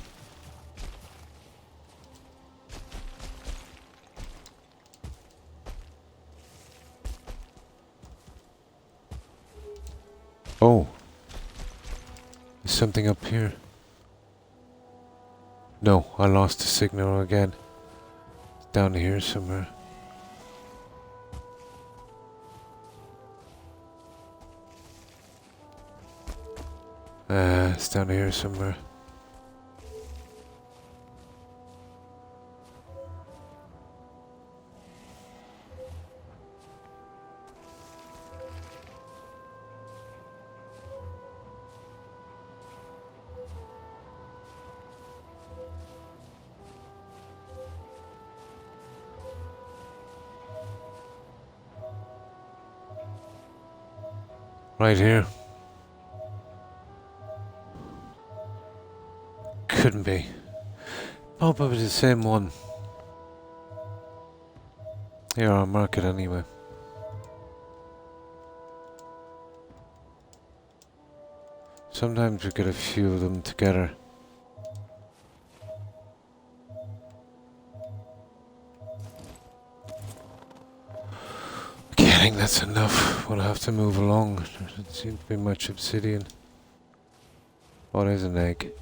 Oh. There's something up here. No, I lost the signal again. It's down here somewhere. It's down here somewhere. Right here. Couldn't be. Oh, but it's the same one. Here, I'll mark it anyway. Sometimes we get a few of them together. Okay, I think that's enough. We'll have to move along. There doesn't seem to be much obsidian. Oh, there's an egg.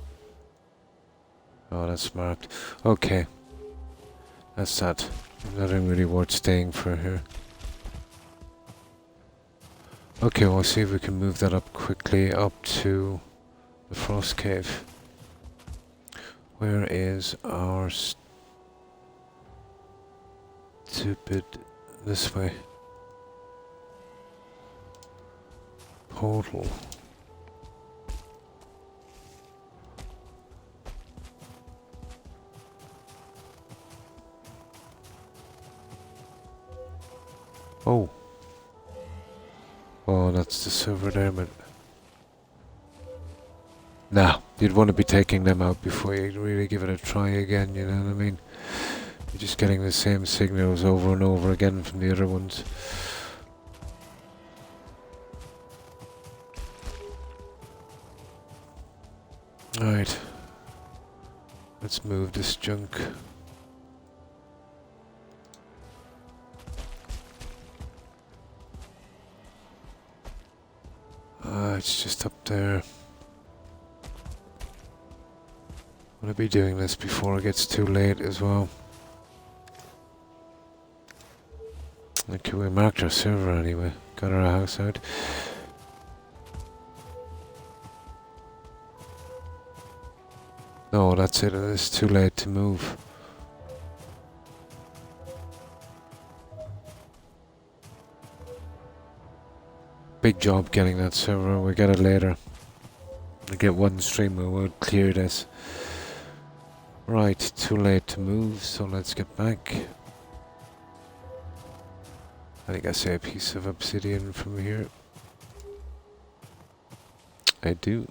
Oh, that's marked. Okay. That's that. Nothing really worth staying for here. Okay, we'll see if we can move that up quickly up to the frost cave. Where is our stupid... this way. Portal. Oh. Oh, that's the silver there, but... Nah, you'd want to be taking them out before you really give it a try again, you know what I mean? You're just getting the same signals over and over again from the other ones. Alright. Let's move this junk. It's just up there. I'm gonna be doing this before it gets too late as well. Okay, we marked our server anyway. Got our house out. No, that's it. It's too late to move. Big job getting that server. We'll get it later. We'll get one stream and we'll clear this. Right, too late to move, so let's get back. I think I see a piece of obsidian from here. I do.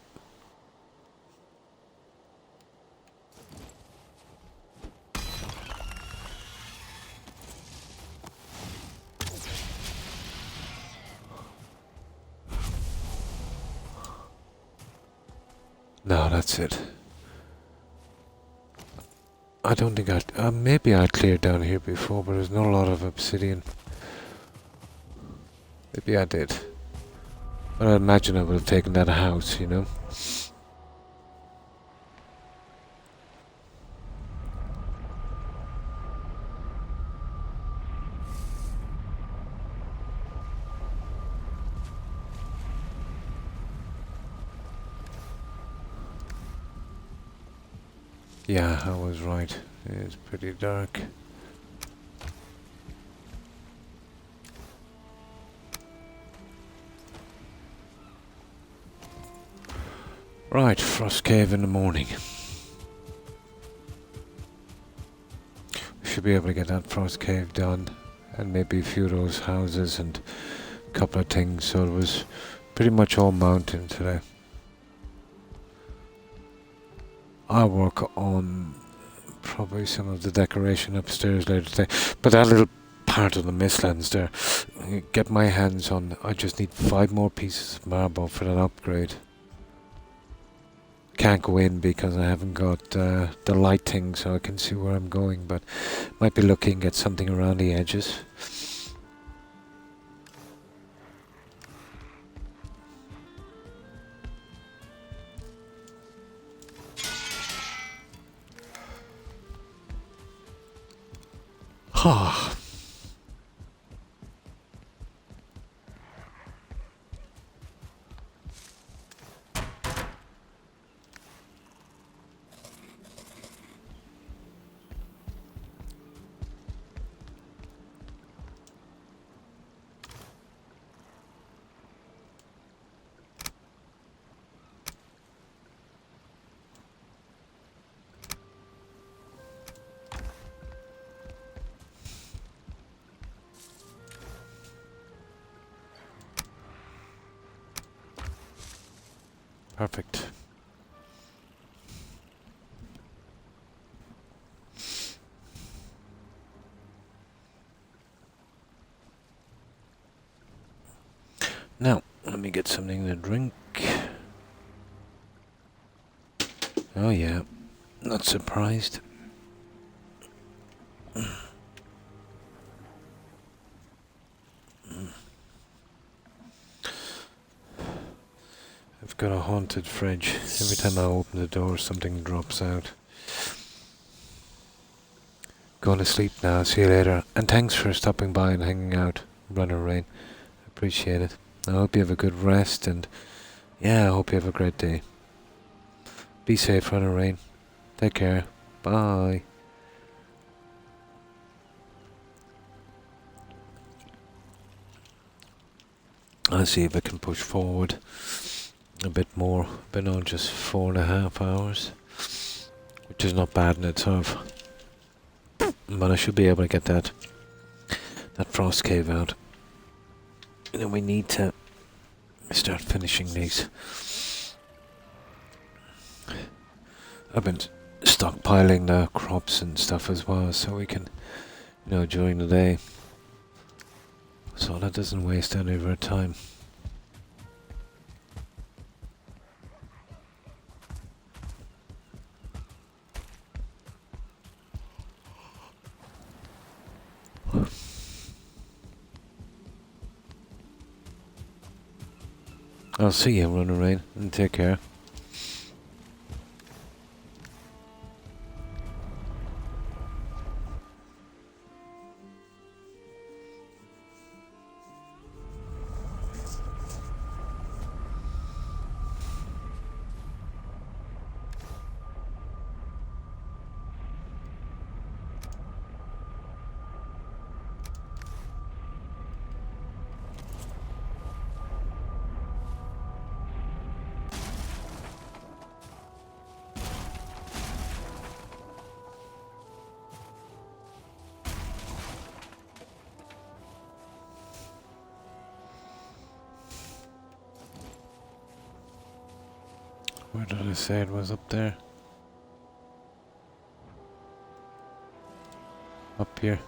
No, that's it. I don't think maybe I cleared down here before, but there's not a lot of obsidian. Maybe I did. But I imagine I would have taken that house, you know? Yeah, I was right. It's pretty dark. Right, Frost Cave in the morning. We should be able to get that Frost Cave done. And maybe a few of those houses and a couple of things. So it was pretty much all mountain today. I'll work on probably some of the decoration upstairs later today. But that little part of the Mistlands there, get my hands on. I just need 5 more pieces of marble for that upgrade. Can't go in because I haven't got the lighting so I can see where I'm going, but might be looking at something around the edges. Ah. Perfect. Now, let me get something to drink. Oh yeah, not surprised. I've got a haunted fridge. Every time I open the door, something drops out. Going to sleep now. See you later. And thanks for stopping by and hanging out, Runner Rain. Appreciate it. I hope you have a good rest, and yeah, I hope you have a great day. Be safe, Runner Rain. Take care. Bye. I'll see if I can push forward a bit more. Been on just 4.5 hours, which is not bad in itself. But I should be able to get that Frost Cave out. And then we need to start finishing these. I've been stockpiling the crops and stuff as well, so we can, during the day, so that doesn't waste any of our time. I'll see you, Runner Rain, and take care. Where did I say it was? Up there? Up here.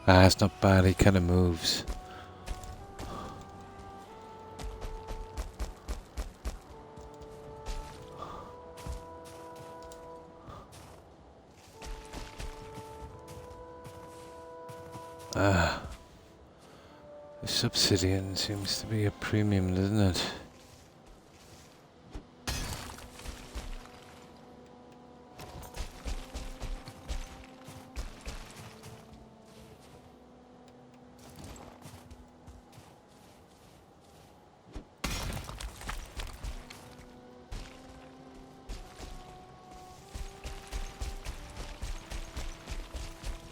Ah, it's not bad, he kind of moves. Ah, this obsidian seems to be a premium, doesn't it?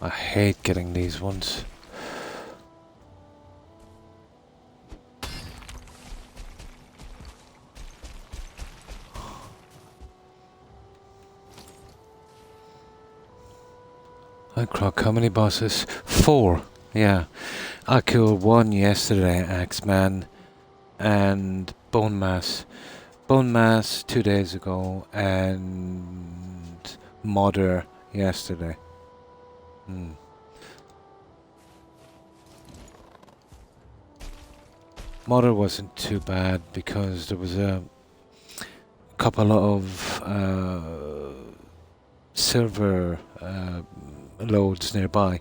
I hate getting these ones. Hi Croc, how many bosses? 4, yeah. I killed 1 yesterday, Axeman, and Bone Mass. Bone Mass 2 days ago, and Modder yesterday. Modder wasn't too bad because there was a couple of silver loads nearby.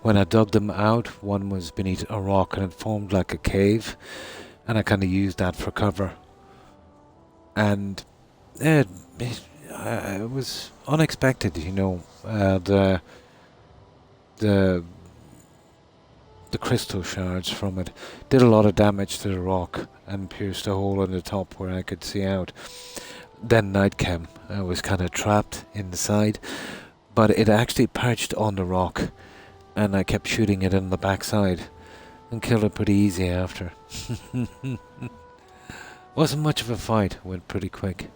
When I dug them out, one was beneath a rock and it formed like a cave, and I kind of used that for cover. And it was unexpected, you know. The crystal shards from it did a lot of damage to the rock and pierced a hole in the top where I could see out. Then night came. I was kind of trapped inside, but it actually perched on the rock, and I kept shooting it in the backside and killed it pretty easy after. Wasn't much of a fight, went pretty quick.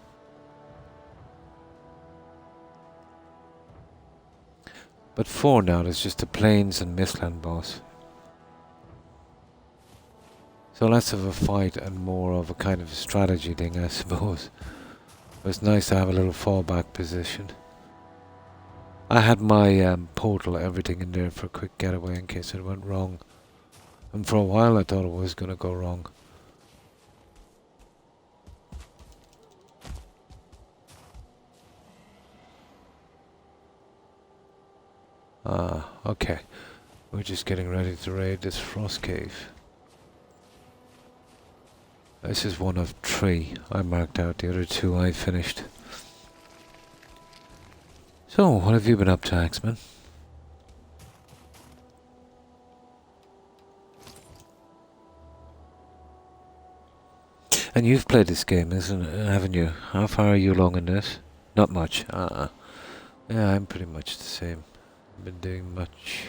But 4 now, there's just the plains and Mistland boss. So less of a fight and more of a kind of strategy thing, I suppose. But it's nice to have a little fallback position. I had my portal, everything in there for a quick getaway in case it went wrong. And for a while I thought it was going to go wrong. Ah, okay. We're just getting ready to raid this frost cave. This is one of 3 I marked out, the other 2 I finished. So, what have you been up to, Axeman? And you've played this game, haven't you? How far are you along in this? Not much. Yeah, I'm pretty much the same. I've been doing much.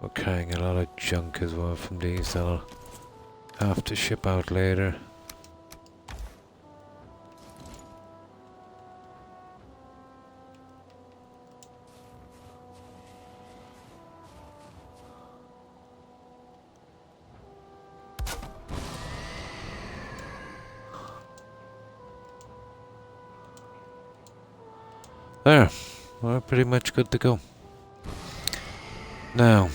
We're carrying a lot of junk as well from these that I'll have to ship out later. There, we're pretty much good to go. Now,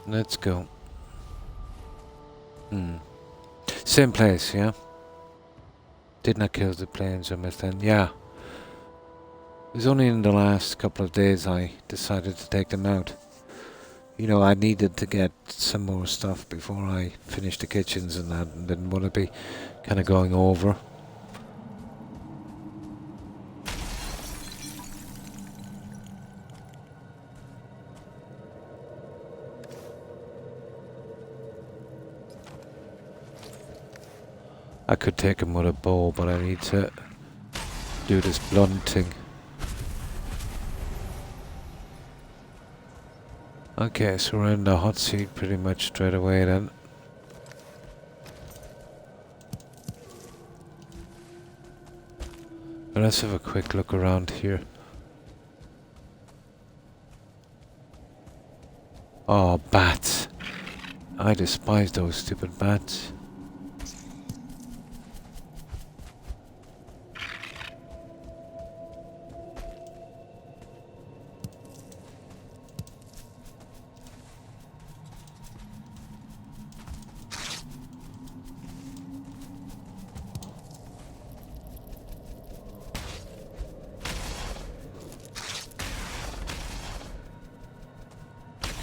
let's go. Same place, yeah? Did not kill the planes or Mistland. Yeah. It was only in the last couple of days I decided to take them out. You know, I needed to get some more stuff before I finished the kitchens and that, and didn't want to be kind of going over. I could take him with a bow, but I need to do this blunting. Okay, so we're in the hot seat pretty much straight away then. But let's have a quick look around here. Oh, bats. I despise those stupid bats.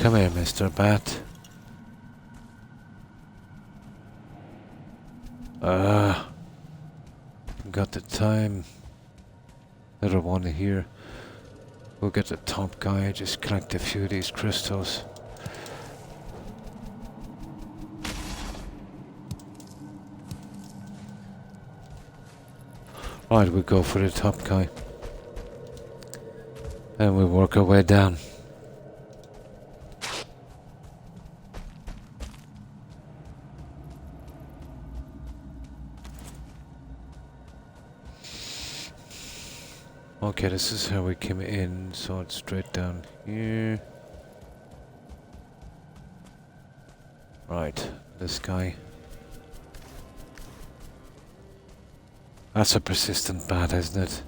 Come here, Mr. Bat. Got the time. Another one here. We'll get the top guy, just collect a few of these crystals. Right, we'll go for the top guy. And we'll work our way down. Okay, this is how we came in, so it's straight down here. Right, this guy. That's a persistent bat, isn't it?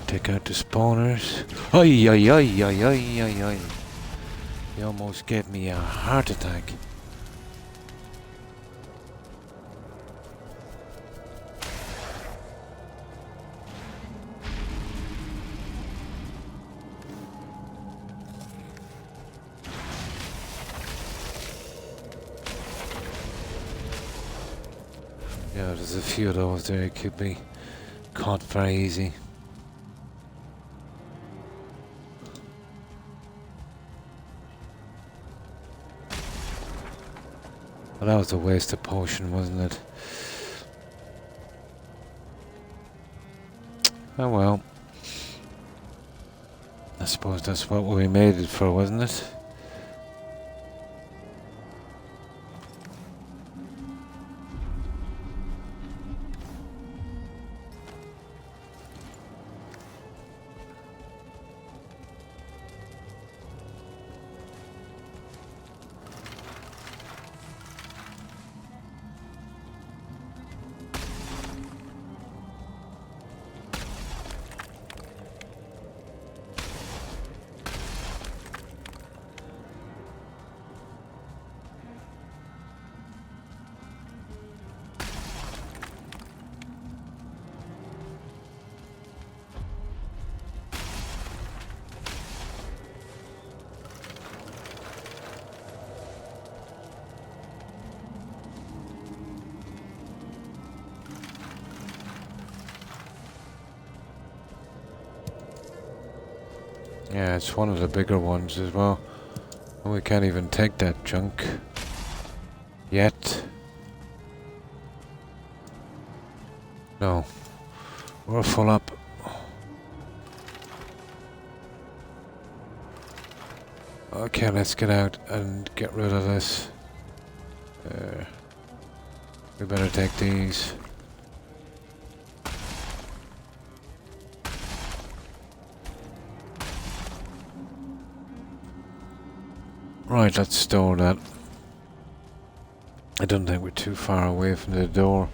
Take out the spawners. Oi, oi, oi, oi, oi, oi, oi. You almost gave me a heart attack. Yeah, there's a few of those there. It could be caught very easy. Well, that was a waste of potion, wasn't it? Oh well. I suppose that's what we made it for, wasn't it? Yeah, it's one of the bigger ones as well. And we can't even take that junk yet. No. We're full up. Okay, let's get out and get rid of this. We better take these. Right, let's store that. I don't think we're too far away from the door.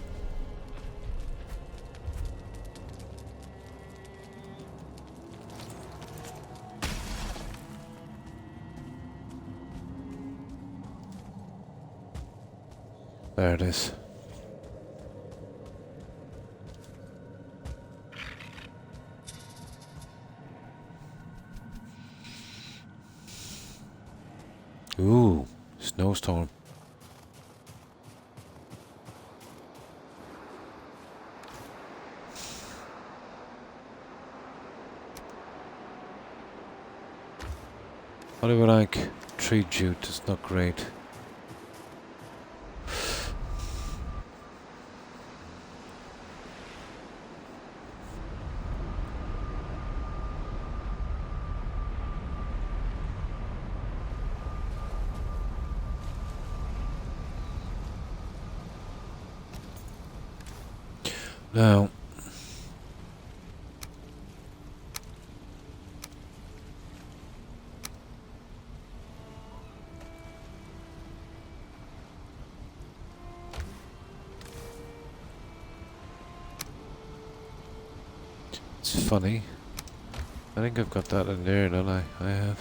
There it is. Ooh, snowstorm. What do we like? Tree jute, it's not great. Now, it's funny. I think I've got that in there, don't I? I have.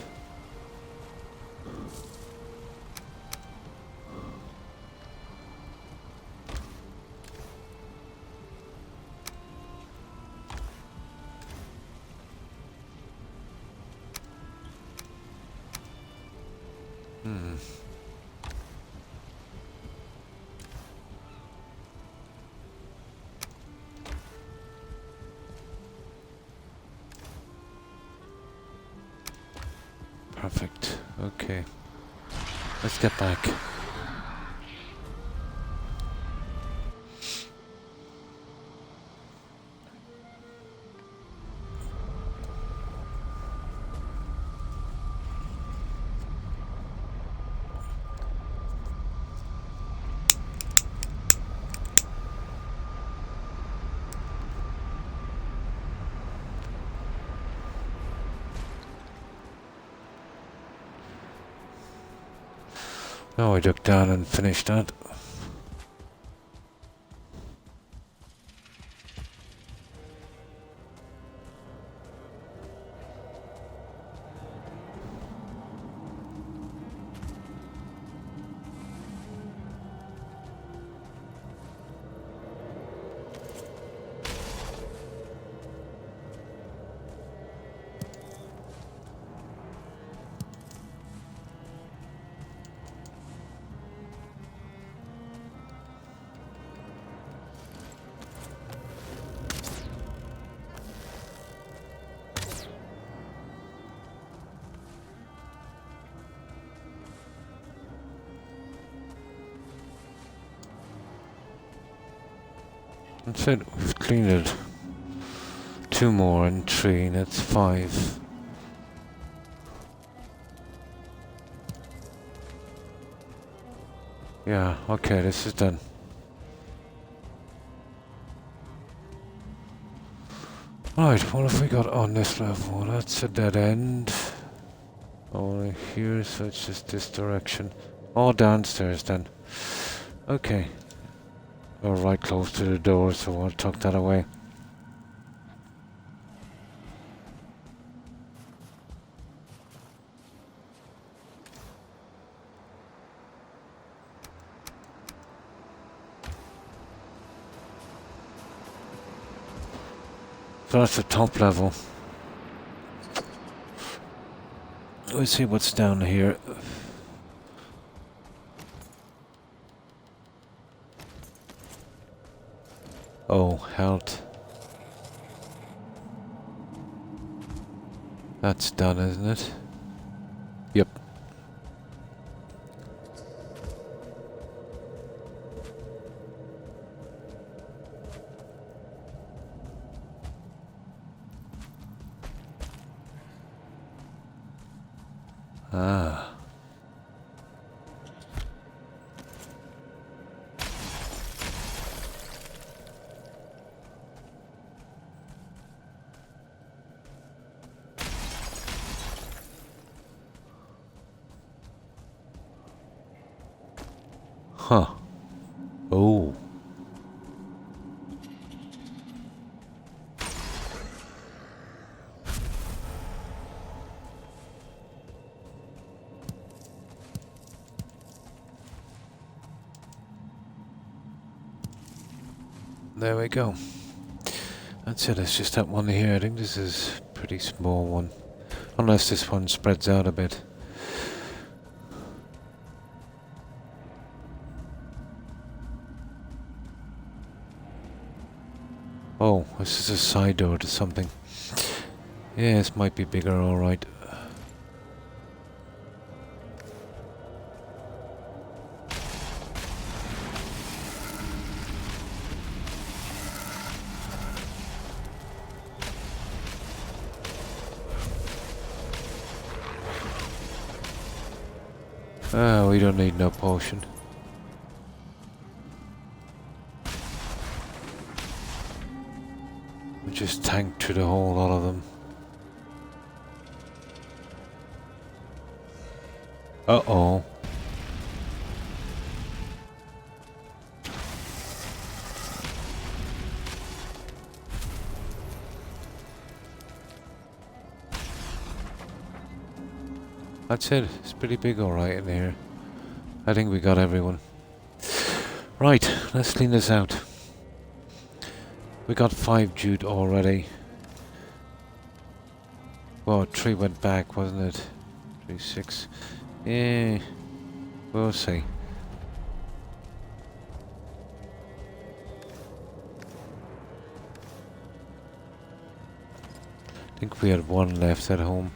Hmm. Perfect. Okay. Let's get back. Now I duck down and finish that. That's it. We've cleaned it. 2 more and 3. That's 5. Yeah, okay, this is done. Right, what have we got on this level? That's a dead end. Only here, so it's just this direction. All downstairs then. Okay. We're right close to the door, so I'll tuck that away. So that's the top level. Let's see what's down here. Oh, health. That's done, isn't it? Yep. Ah. Huh. Oh. there we go. That's it, it's just that one here. I think this is a pretty small one. Unless this one spreads out a bit. Oh, this is a side door to something. Yeah, this might be bigger, alright. Ah, we don't need no potion. We just tanked through the whole lot of them. Uh-oh. That's it. It's pretty big alright in here. I think we got everyone. Right, let's clean this out. We got 5 jute already. Well, 3 went back, wasn't it? 3, 6. Yeah, we'll see. I think we had 1 left at home.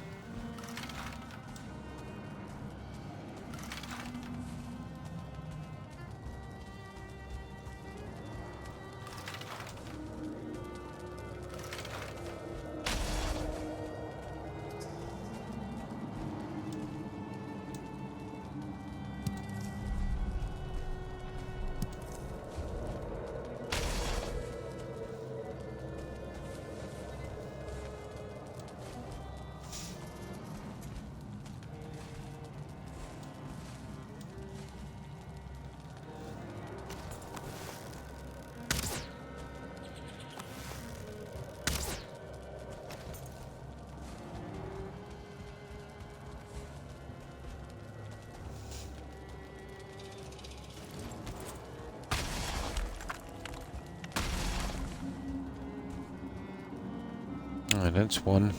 And that's 1.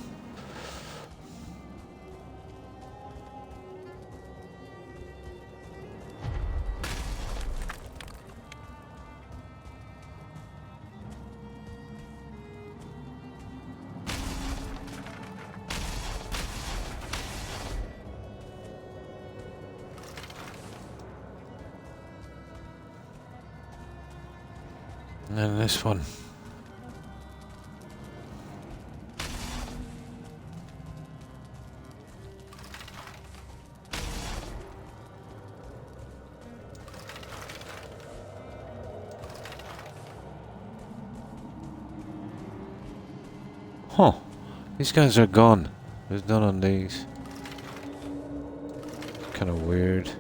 And then this one. Huh. These guys are gone. There's none on these. Kind of weird.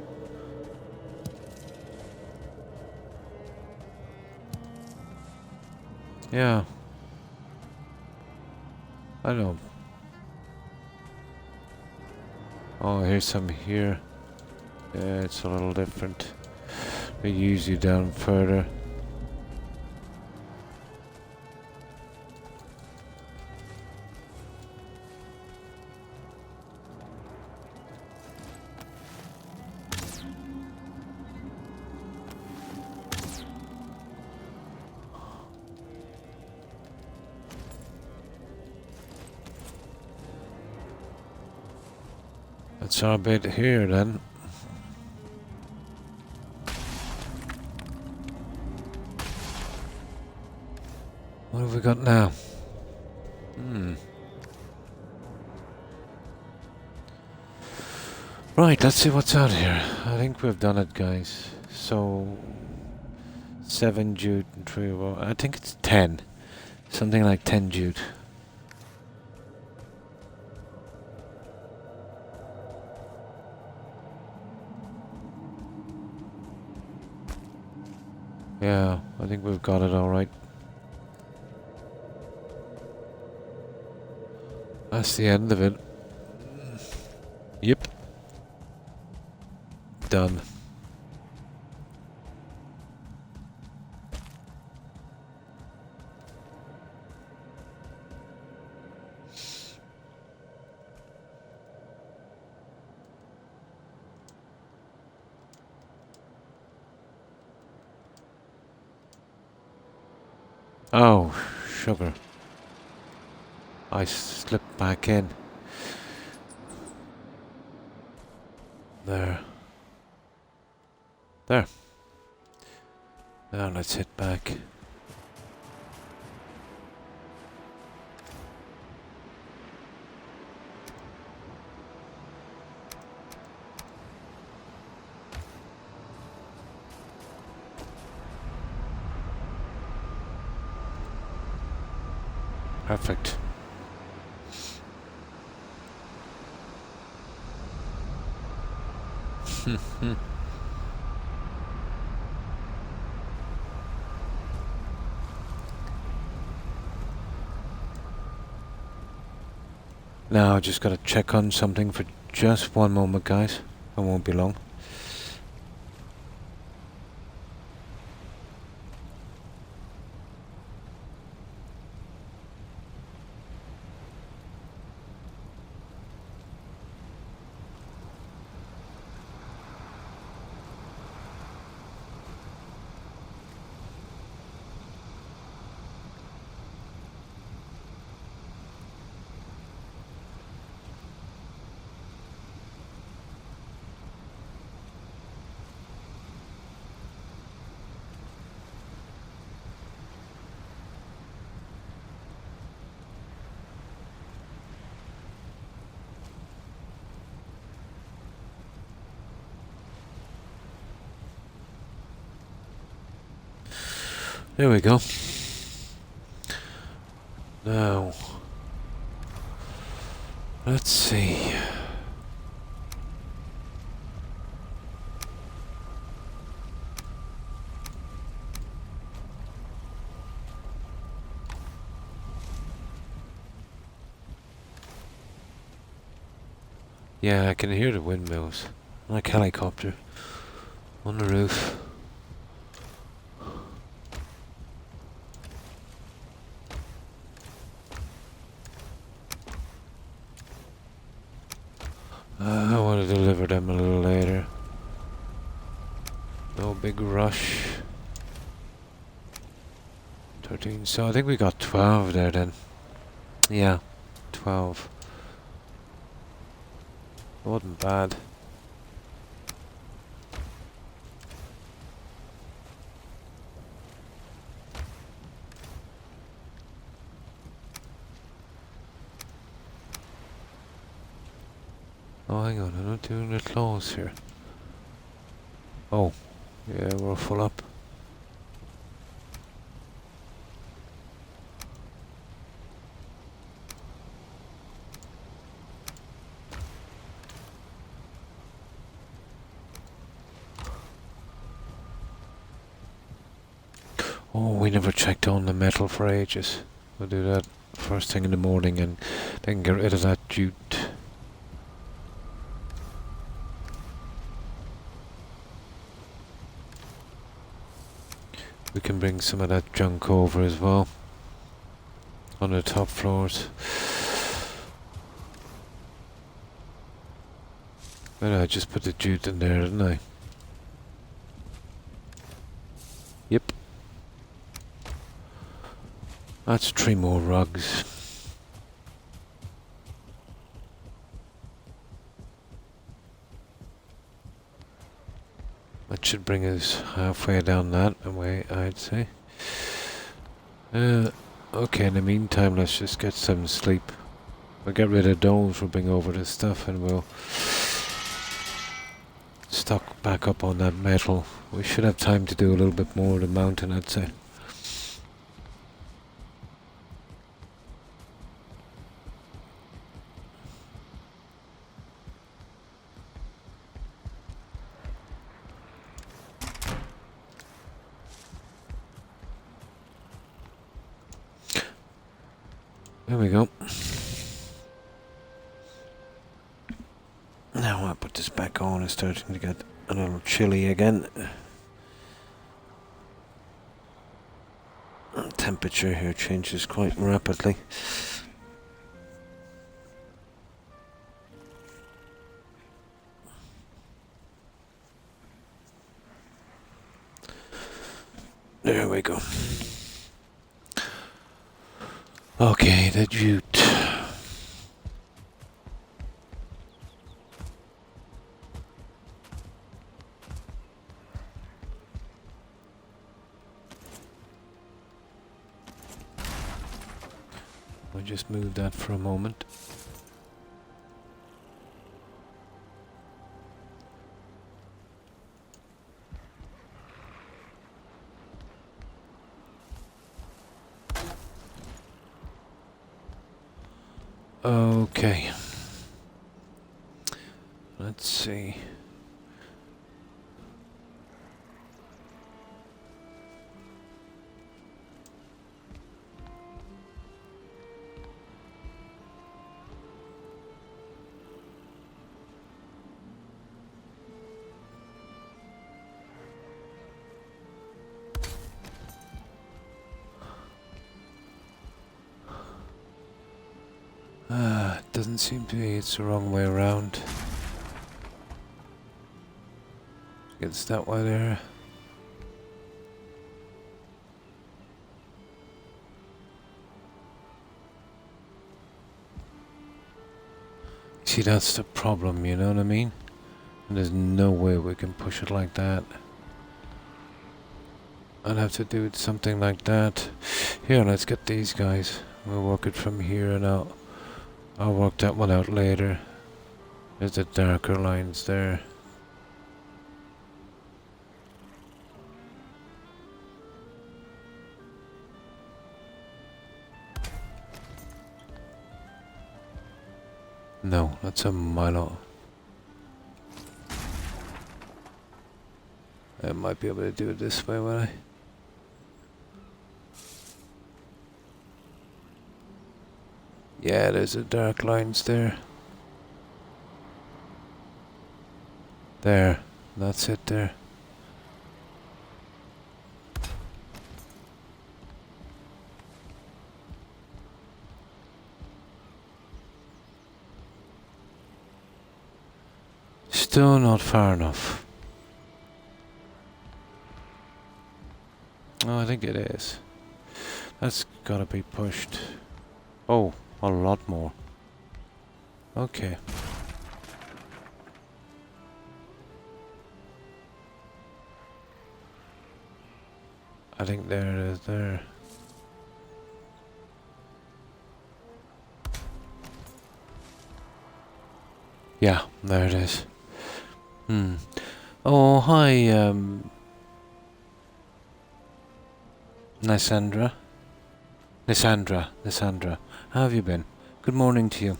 Yeah. I know. Oh, here's some here. Yeah, it's a little different. They use you down further. That's our bit here then. What have we got now? Right, let's see what's out here. I think we've done it, guys. So 7 jute and 3 well, I think it's 10. Something like 10 jute. Yeah, I think we've got it all right. That's the end of it. Yep. Done. Oh, sugar. I slipped back in. There. There. Now let's hit back. Perfect. Now I just gotta check on something for just one moment, guys. I won't be long. There we go. Now, let's see. Yeah, I can hear the windmills. Like helicopter on the roof. I want to deliver them a little later. No big rush. 13, so I think we got 12 there then. Yeah, 12. Wasn't bad. Oh, hang on, I'm not doing the close here. Oh, yeah, we're full up. Oh, we never checked on the metal for ages. We'll do that first thing in the morning and then get rid of that jute. We can bring some of that junk over as well on the top floors. But I just put the jute in there, didn't I? Yep. That's 3 more rugs. That should bring us halfway down that way, I'd say. Okay, in the meantime, let's just get some sleep. We'll get rid of those, we'll bring over this stuff and we'll stock back up on that metal. We should have time to do a little bit more of the mountain, I'd say. There we go. Now I'll put this back on. It's starting to get a little chilly again. Temperature here changes quite rapidly. There we go. Okay, the jute. We'll just move that for a moment. Okay. Let's see. Doesn't seem to be. It's the wrong way around. It's that way there. See, that's the problem, you know what I mean? And there's no way we can push it like that. I'd have to do something like that. Here, let's get these guys. We'll work it from here and out. I'll work that one out later. There's the darker lines there. No, that's a mile off. I might be able to do it this way, won't I? Yeah, there's the dark lines there. There, that's it there. Still not far enough. Oh, I think it is. That's gotta be pushed. Oh, a lot more. Okay. I think there it is there. Yeah, there it is. Oh, hi, Lysandra. Lysandra. How have you been? Good morning to you.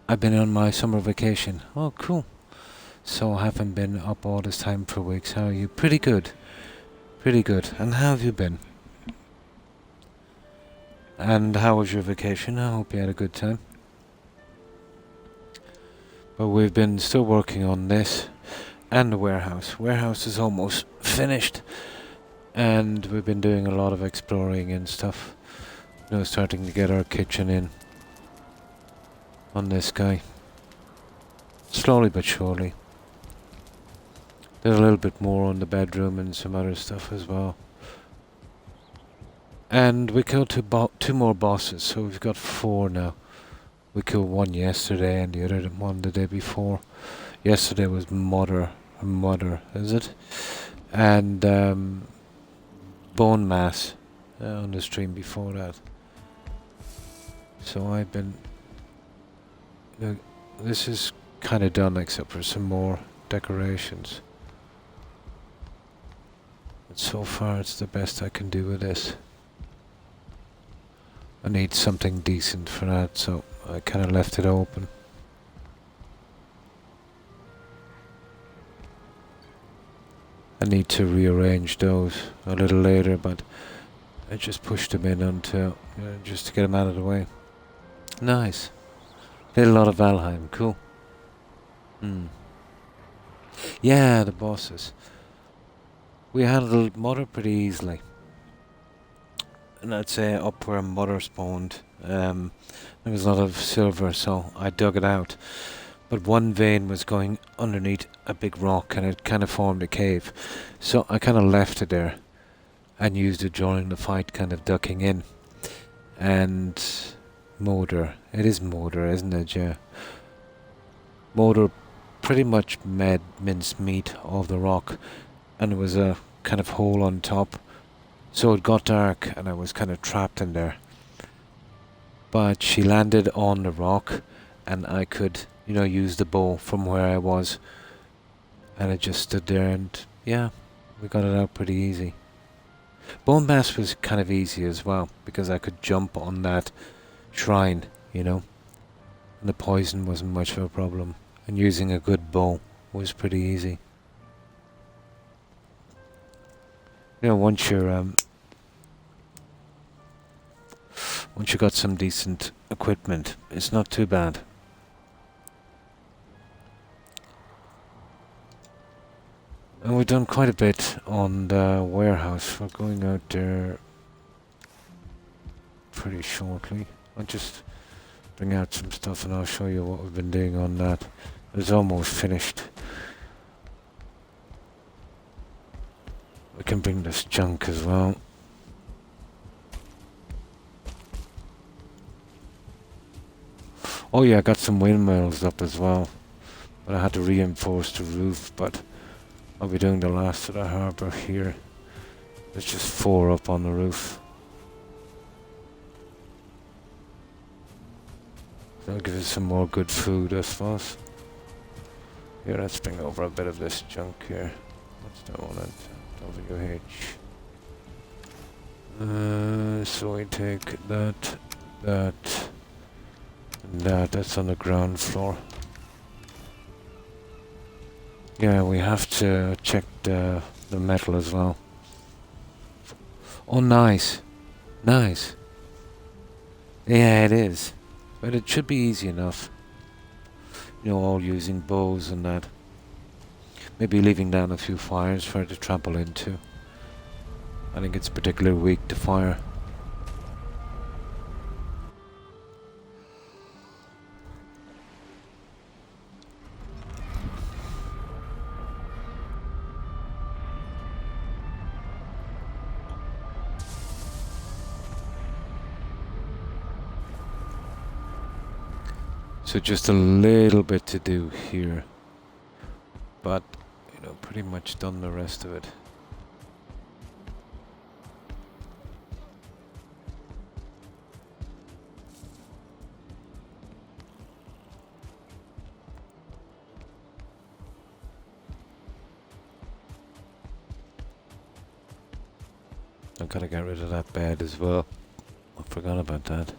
I've been on my summer vacation. Oh, cool. So I haven't been up all this time for weeks. How are you? Pretty good. Pretty good. And how have you been? And how was your vacation? I hope you had a good time. But we've been still working on this and the warehouse. Warehouse is almost finished. And we've been doing a lot of exploring and stuff. You know, starting to get our kitchen in on this guy. Slowly but surely. There's a little bit more on the bedroom and some other stuff as well. And we killed two more bosses, so we've got 4 now. We killed one yesterday and the other one the day before. Yesterday was Mother, is it? And Bone Mass on the stream before that. So I've been... this is kind of done except for some more decorations. But so far it's the best I can do with this. I need something decent for that, so I kind of left it open. I need to rearrange those a little later, but I just pushed them in until, just to get them out of the way. Nice. Did a lot of Valheim, cool. Yeah, the bosses. We handled Mother pretty easily. And I'd say up where Mother spawned, there was a lot of silver, so I dug it out. But one vein was going underneath a big rock and it kind of formed a cave. So I kind of left it there and used it during the fight, kind of ducking in. and mortar. It is mortar, isn't it? Yeah. Mortar pretty much made minced meat of the rock, and there was a kind of hole on top. So it got dark and I was kind of trapped in there. But she landed on the rock and I could, use the bow from where I was. And I just stood there and, yeah, we got it out pretty easy. Bone bass was kind of easy as well because I could jump on that shrine, And the poison wasn't much of a problem. And using a good bow was pretty easy. Once you got some decent equipment, it's not too bad. And we've done quite a bit on the warehouse. We're going out there pretty shortly. I'll just bring out some stuff and I'll show you what we've been doing on that. It's almost finished. We can bring this junk as well. Oh yeah, I got some windmills up as well. But I had to reinforce the roof, but I'll be doing the last of the harbour here. There's just 4 up on the roof. That'll give us some more good food, I suppose. Here, let's bring over a bit of this junk here. What's that one at? WH. So we take that, and that. That's on the ground floor. Yeah, we have to check the metal as well. Oh, nice. Nice. Yeah, it is. But it should be easy enough. All using bows and that. Maybe leaving down a few fires for it to trample into. I think it's particularly weak to fire. So just a little bit to do here. But, pretty much done the rest of it. I've got to get rid of that bed as well. I forgot about that.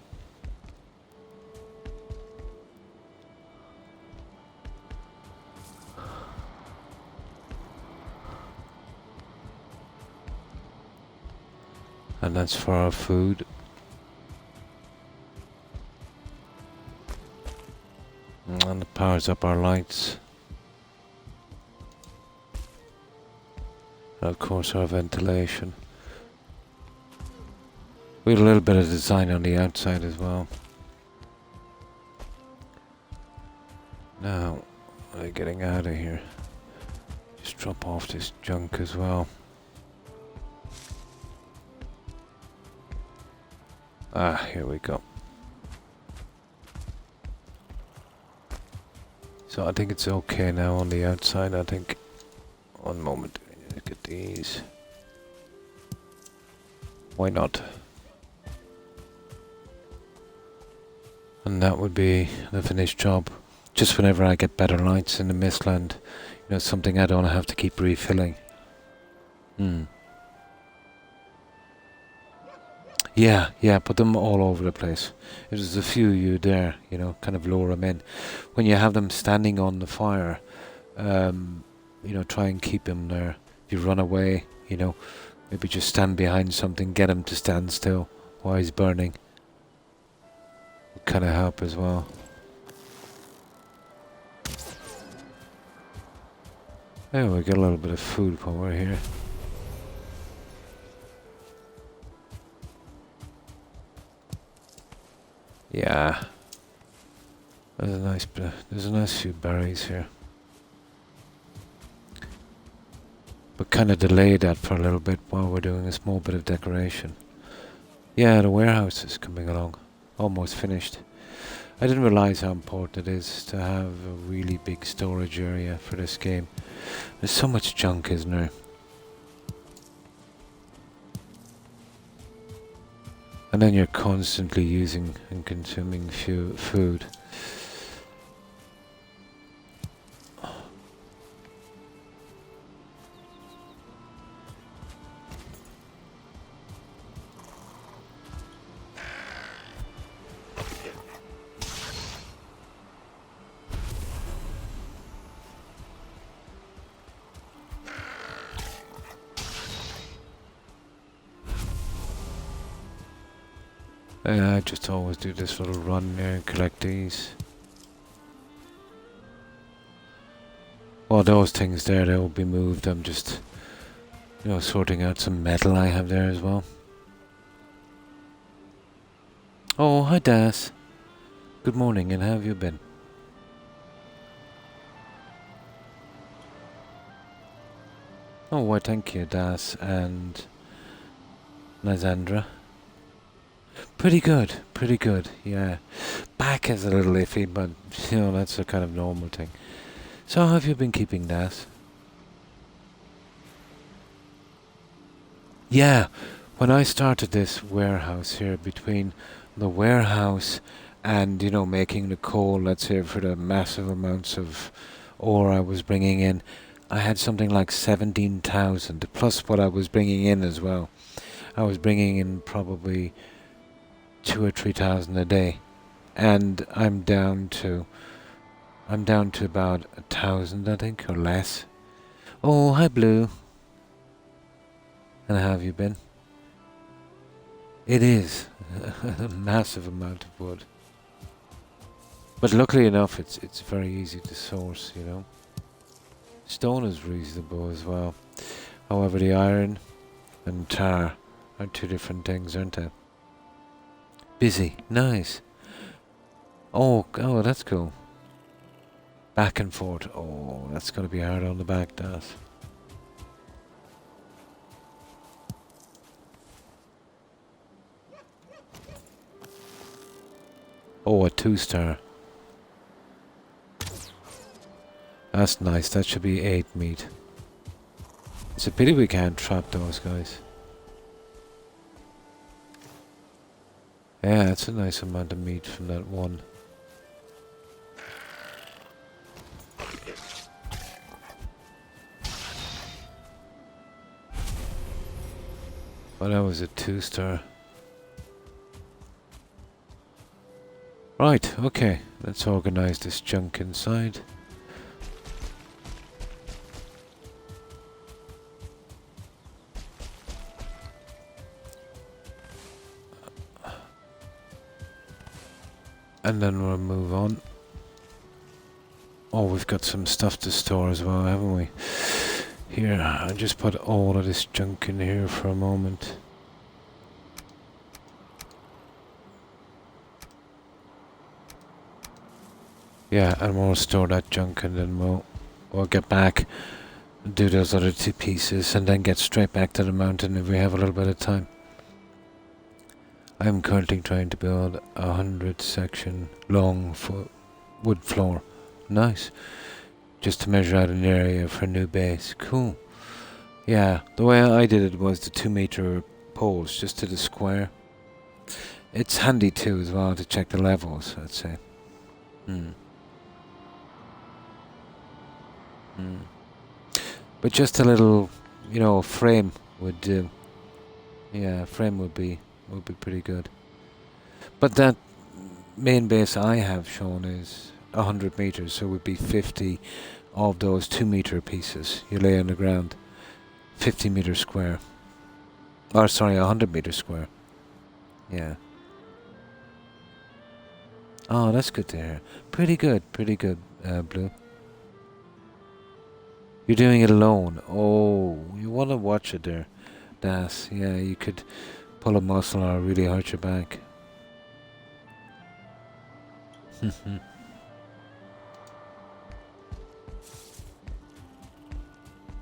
And that's for our food. And it powers up our lights. And of course our ventilation. We had a little bit of design on the outside as well. Now, we're getting out of here. Just drop off this junk as well. Ah, here we go. So I think it's okay now on the outside. I think, one moment, look at these. Why not? And that would be the finished job. Just whenever I get better lights in the Mistland, something I don't have to keep refilling. Yeah, put them all over the place. There's a few you there, kind of lower them in. When you have them standing on the fire, try and keep them there. If you run away, maybe just stand behind something, get him to stand still while he's burning. Would kind of help as well. There we get a little bit of food while we're here. Yeah. There's a nice few berries here. But kind of delay that for a little bit while we're doing a small bit of decoration. Yeah, the warehouse is coming along. Almost finished. I didn't realize how important it is to have a really big storage area for this game. There's so much junk, isn't there? And then you're constantly using and consuming food. I just always do this little run there and collect these. Well, those things there, they will be moved. I'm just, sorting out some metal I have there as well. Oh, hi Das. Good morning, and how have you been? Oh, why thank you, Das and Nazandra. Pretty good, yeah. Back is a little iffy, but, that's a kind of normal thing. So how have you been keeping, Das? Yeah, when I started this warehouse here, between the warehouse and, making the coal, let's say, for the massive amounts of ore I was bringing in, I had something like 17,000, plus what I was bringing in as well. I was bringing in probably 2 or 3,000 a day, and I'm down to about 1,000, I think, or less. Oh, hi Blue. And how have you been? It is a massive amount of wood, but luckily enough, it's very easy to source. Stone is reasonable as well. However, the iron and tar are two different things, aren't they? Busy, nice. Oh, that's cool. Back and forth. Oh, that's gonna be hard on the back, Das. Oh, a 2-star. That's nice. That should be 8 meat. It's a pity we can't trap those guys. Yeah, that's a nice amount of meat from that one. But that was a 2-star. Right, okay. Let's organize this junk inside. And then we'll move on. Oh, we've got some stuff to store as well, haven't we? Here, I'll just put all of this junk in here for a moment. Yeah, and we'll store that junk, and then we'll get back, do those other 2 pieces, and then get straight back to the mountain if we have a little bit of time. I'm currently trying to build 100 section long wood floor. Nice. Just to measure out an area for a new base. Cool. Yeah, the way I did it was the 2-meter poles just to the square. It's handy too as well to check the levels, I'd say. But just a little, frame would do. Yeah, frame would be pretty good. But that main base I have shown is 100 meters, so it would be 50 of those 2-meter pieces you lay on the ground. 50 meters square. Or sorry, 100 meters square. Yeah. Oh, that's good to hear. Pretty good, Blue. You're doing it alone. Oh, you want to watch it there. Das, yeah, you could pull a muscle or really hurt your back.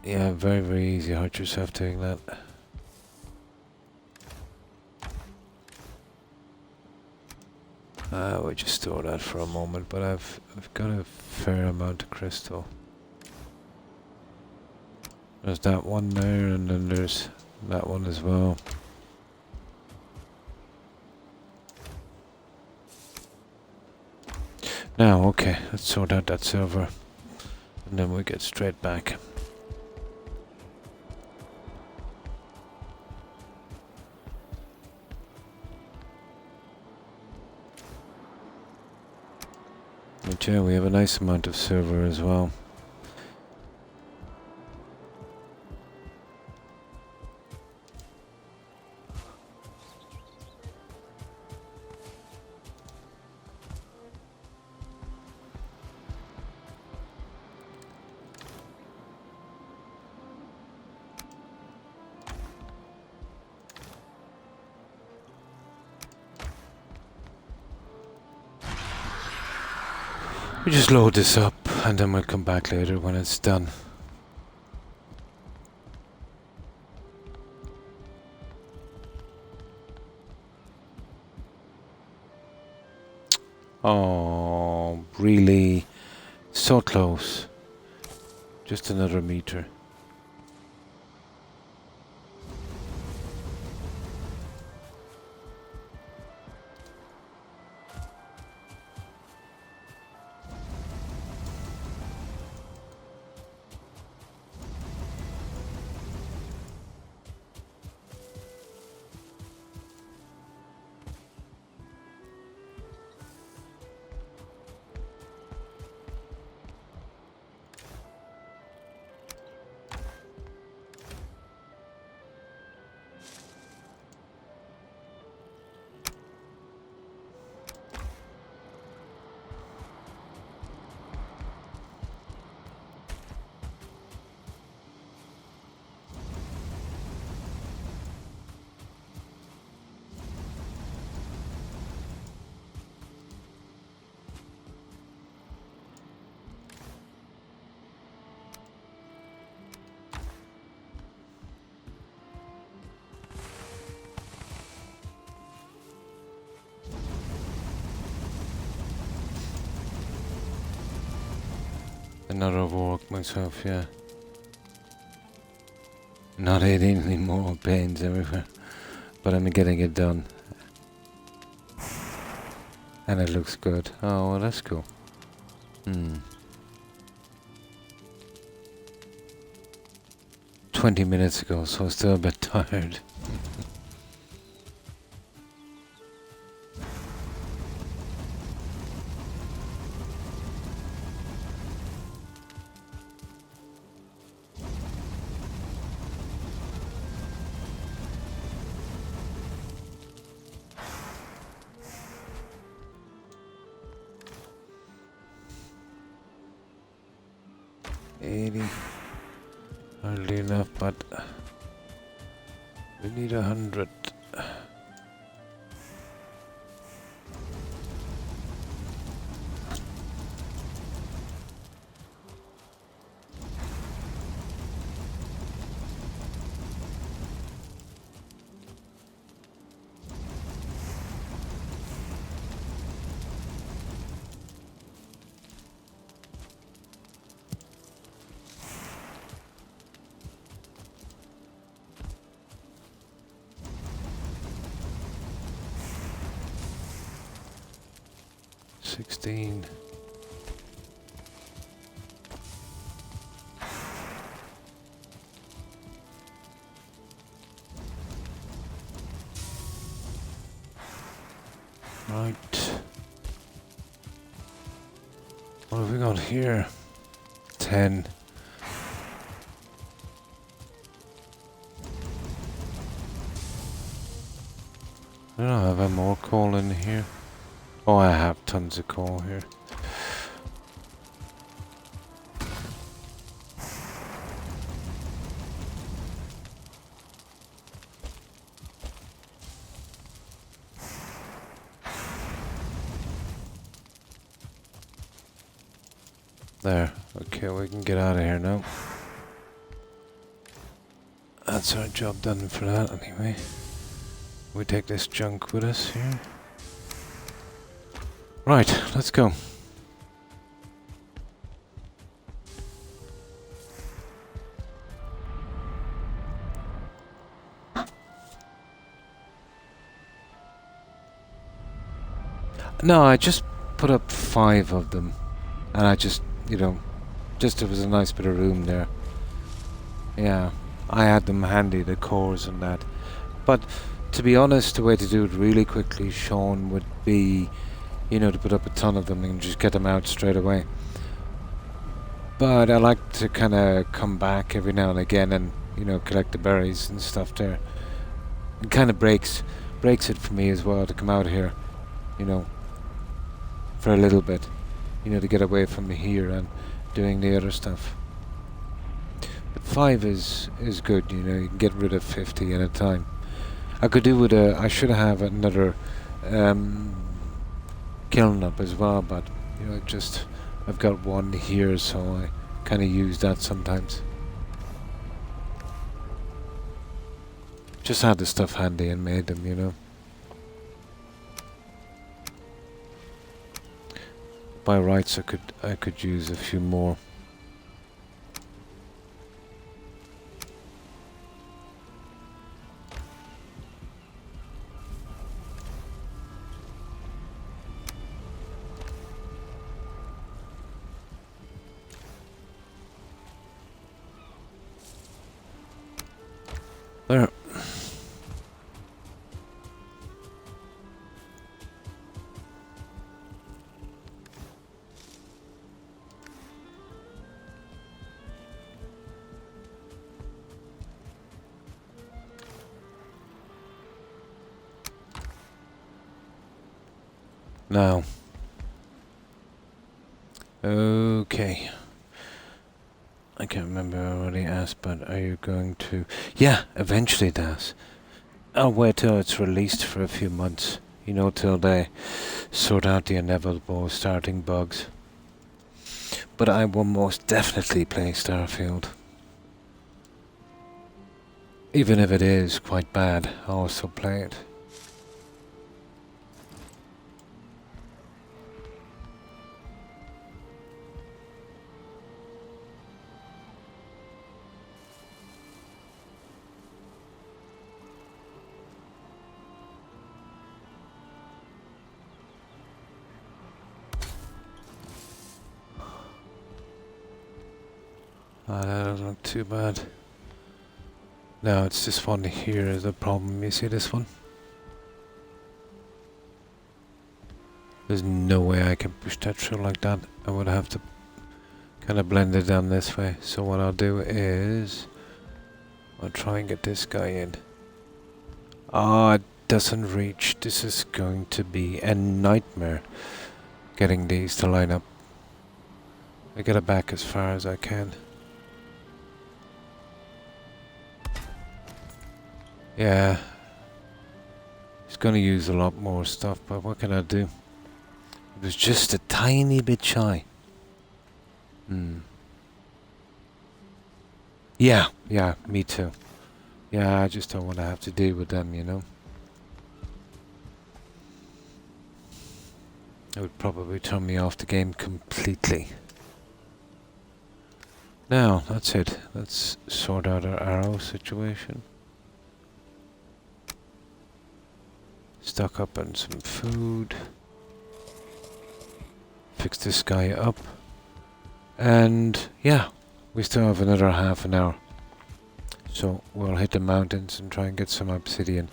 Yeah, very, very easy. Hurt yourself doing that. We'll just store that for a moment, but I've got a fair amount of crystal. There's that one there, and then there's that one as well. Now, okay, let's sort out that silver, and then we get straight back. But yeah, we have a nice amount of silver as well. We just load this up and then we'll come back later when it's done. Oh, really? So close. Just another meter. Not overwork myself, yeah. Not adding any more pains everywhere, but I'm getting it done. And it looks good. Oh, well, that's cool. 20 minutes ago, so still a bit tired. Hardly enough, but we need 100. $16. Right. What have we got here? 10. I don't know, have I more coal in here? Oh, I have tons of coal here. There. Okay, we can get out of here now. That's our job done for that anyway. We take this junk with us here. Right, let's go. No, I just put up 5 of them, and I just, you know, just there was a nice bit of room there. Yeah, I had them handy, the cores and that. But to be honest, the way to do it really quickly, Sean, would be, you know, to put up a ton of them and just get them out straight away. But I like to kind of come back every now and again and, you know, collect the berries and stuff there. It kind of breaks it for me as well to come out here, you know, for a little bit, you know, to get away from here and doing the other stuff. But 5 is good, you know, you can get rid of 50 at a time. I could do with I should have another kiln up as well, but, you know, I've got one here, so I kind of use that sometimes. Just had the stuff handy and made them, you know. By rights, I could use a few more. There. Now. Okay. I can't remember, I already asked, but are you going to... Yeah, eventually, Das. I'll wait till it's released for a few months. You know, till they sort out the inevitable starting bugs. But I will most definitely play Starfield. Even if it is quite bad, I'll also play it. That doesn't look too bad. No, it's this one here is the problem. You see this one? There's no way I can push that through like that. I would have to kind of blend it down this way. So what I'll do is... I'll try and get this guy in. Ah, it doesn't reach. This is going to be a nightmare getting these to line up. I get it back as far as I can. Yeah. It's going to use a lot more stuff, but what can I do? It was just a tiny bit shy. Yeah, me too. Yeah, I just don't want to have to deal with them, you know. It would probably turn me off the game completely. Now, that's it. Let's sort out our arrow situation. Stock up on some food. Fix this guy up. And yeah, we still have another half an hour. So we'll hit the mountains and try and get some obsidian.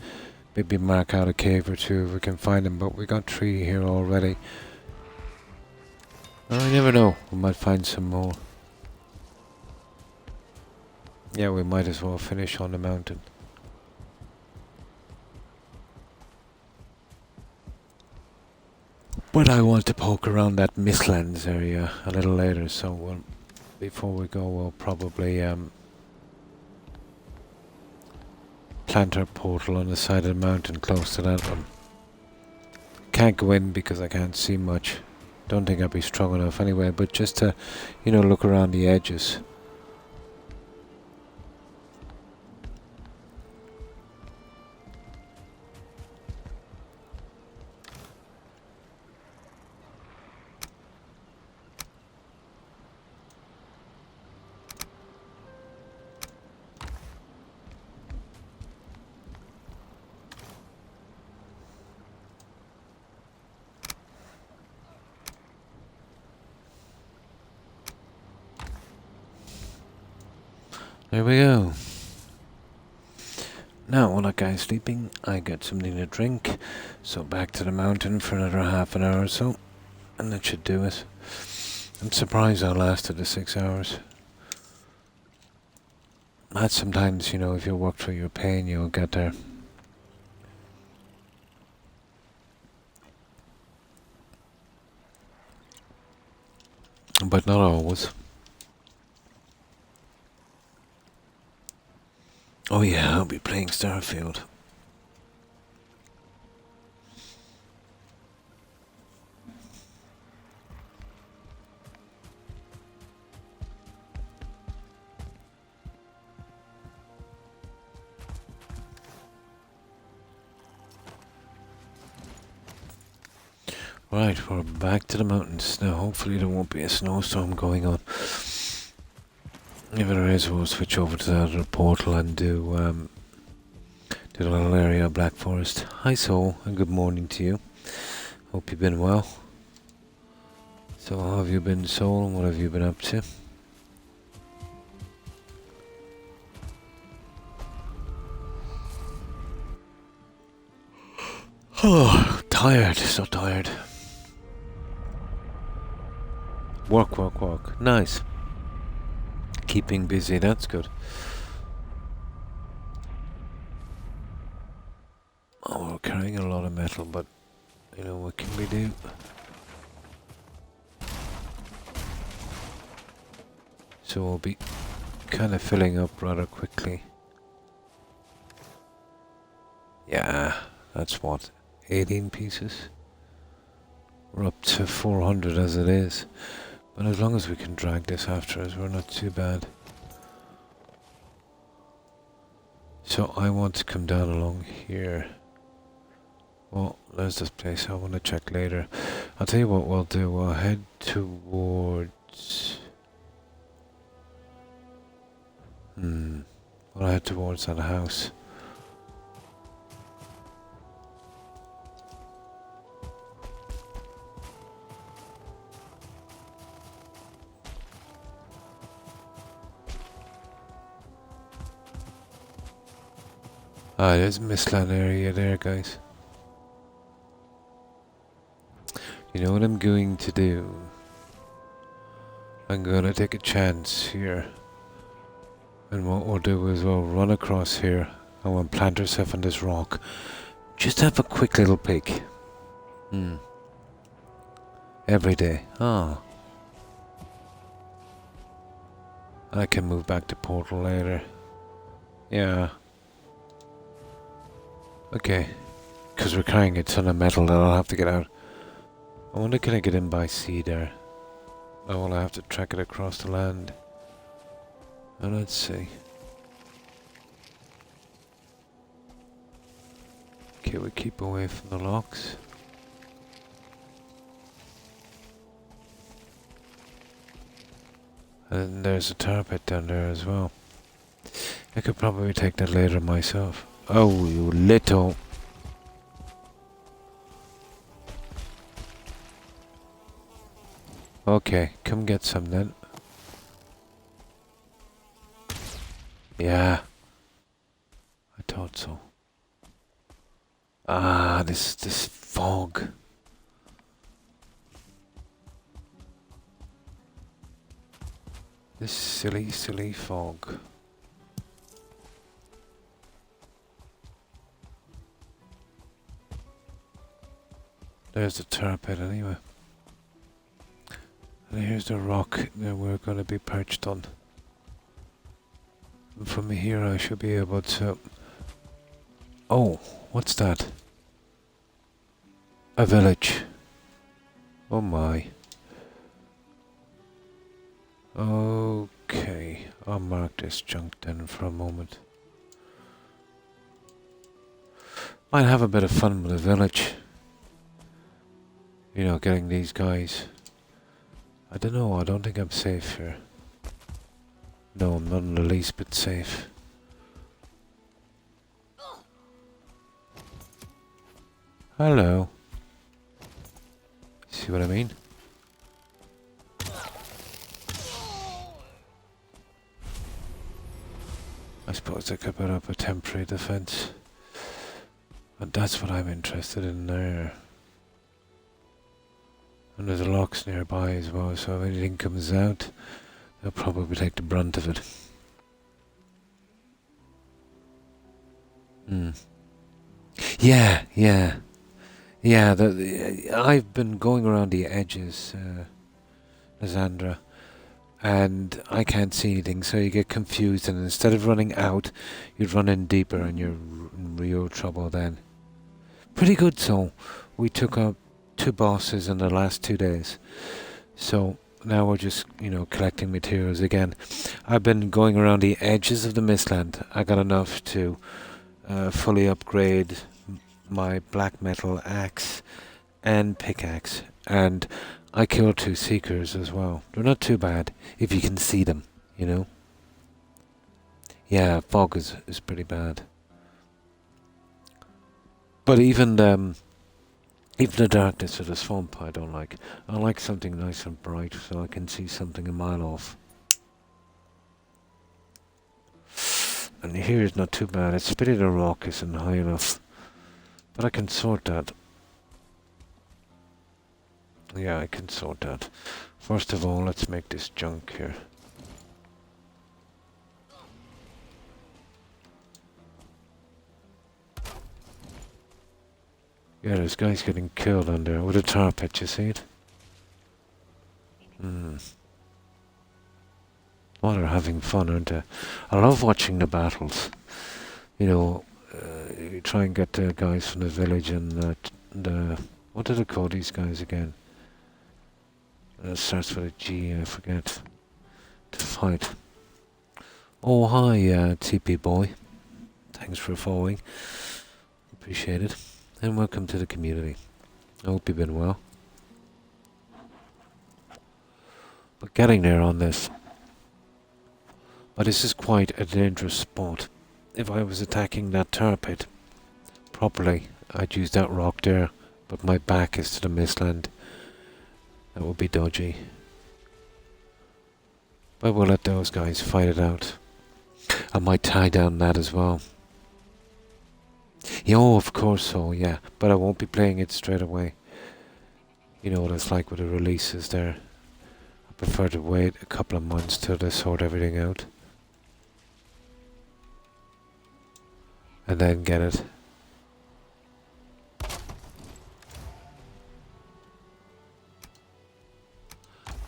Maybe mark out a cave or two if we can find them, but we got 3 here already. Oh, you never know, we might find some more. Yeah, we might as well finish on the mountain. But I want to poke around that Mistlands area a little later, so before we go we'll probably plant our portal on the side of the mountain close to that one. Can't go in because I can't see much. Don't think I'd be strong enough anyway, but just to, you know, look around the edges. There we go. Now, while that guy's sleeping, I get something to drink. So back to the mountain for another half an hour or so. And that should do it. I'm surprised I lasted the 6 hours. That's sometimes, you know, if you work through your pain, you'll get there. But not always. Oh yeah, I'll be playing Starfield. Right, we're back to the mountains now. Hopefully there won't be a snowstorm going on. If there is, we'll switch over to the other portal and do the little area of Black Forest. Hi Soul, and good morning to you. Hope you've been well. So how have you been, Soul, and what have you been up to? Oh, tired, so tired. Work, work, work. Nice. Keeping busy, that's good. Oh, we're carrying a lot of metal, but, you know, what can we do? So we'll be kind of filling up rather quickly. Yeah, that's what, 18 pieces? We're up to 400 as it is. But as long as we can drag this after us, we're not too bad. So I want to come down along here. Well, there's this place I want to check later. I'll tell you what we'll do. We'll head towards... We'll head towards that house. Ah, there's Mistland area there, guys. You know what I'm going to do? I'm going to take a chance here. And what we'll do is we'll run across here and we'll plant ourselves on this rock. Just have a quick little peek. Every day. Ah. I can move back to portal later. Yeah. Okay. Because we're carrying a ton of metal that I'll have to get out. I wonder can I get in by sea there? Oh, well, I have to track it across the land. And let's see. Okay, we keep away from the locks. And there's a tar pit down there as well. I could probably take that later myself. Oh, you little... Okay, come get some then. Yeah. I thought so. Ah, this fog. This silly fog. There's the tar pit anyway. And here's the rock that we're going to be perched on. And from here I should be able to... Oh, what's that? A village. Oh my. Okay, I'll mark this junk then for a moment. Might have a bit of fun with the village. You know, getting these guys. I don't know, I don't think I'm safe here. No, I'm not in the least bit safe. Hello. See what I mean? I suppose I could put up a temporary defense. And that's what I'm interested in there. And there's locks nearby as well, so if anything comes out, they'll probably take the brunt of it. Yeah, yeah. Yeah, I've been going around the edges, Lysandra, and I can't see anything, so you get confused, and instead of running out, you'd run in deeper, and you're in real trouble then. Pretty good, so we took up 2 bosses in the last 2 days, so now we're just, collecting materials again. I've been going around the edges of the Mistland. I got enough to fully upgrade my black metal axe and pickaxe, and I killed 2 seekers as well. They're not too bad if you can see them, Yeah, fog is pretty bad. But even the darkness of the swamp I don't like. I like something nice and bright so I can see something a mile off. And here is not too bad. It's a pity the rock isn't high enough. But I can sort that. Yeah, I can sort that. First of all, let's make this junk here. Yeah, there's guys getting killed on there with a tar pit, you see it? Oh, they're having fun, aren't they? I love watching the battles. You try and get the guys from the village and what do they call these guys again? It starts with a G, I forget. To fight. Oh, hi, TP boy. Thanks for following. Appreciate it. And welcome to the community. I hope you've been well. But getting there on this. But this is quite a dangerous spot. If I was attacking that tar pit properly, I'd use that rock there. But my back is to the Mistland. That would be dodgy. But we'll let those guys fight it out. I might tie down that as well. Yeah, oh, of course so, yeah. But I won't be playing it straight away. You know what it's like with the releases there. I prefer to wait a couple of months till they sort everything out. And then get it.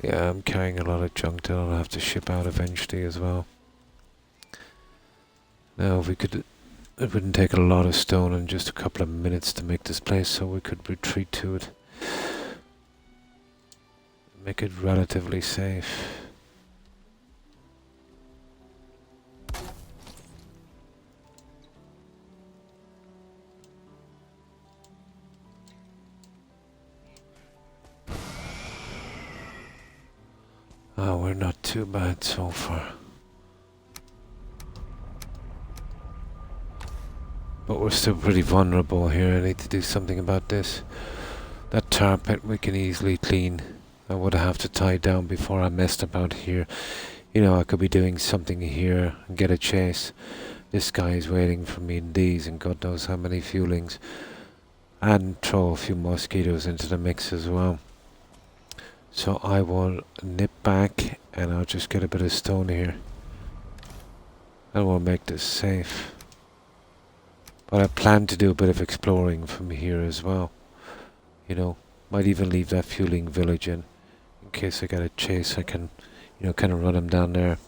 Yeah, I'm carrying a lot of junk that I'll have to ship out eventually as well. Now, if we could... It wouldn't take a lot of stone and just a couple of minutes to make this place, so we could retreat to it. Make it relatively safe. Oh, we're not too bad so far. But we're still pretty vulnerable here. I need to do something about this. That tar pit we can easily clean. I would have to tie it down before I messed about here. I could be doing something here and get a chase. This guy is waiting for me in these and God knows how many fuelings. And throw a few mosquitoes into the mix as well. So I will nip back and I'll just get a bit of stone here. And we'll make this safe. But I plan to do a bit of exploring from here as well. Might even leave that fueling village in case I get a chase. I can, kind of run him down there.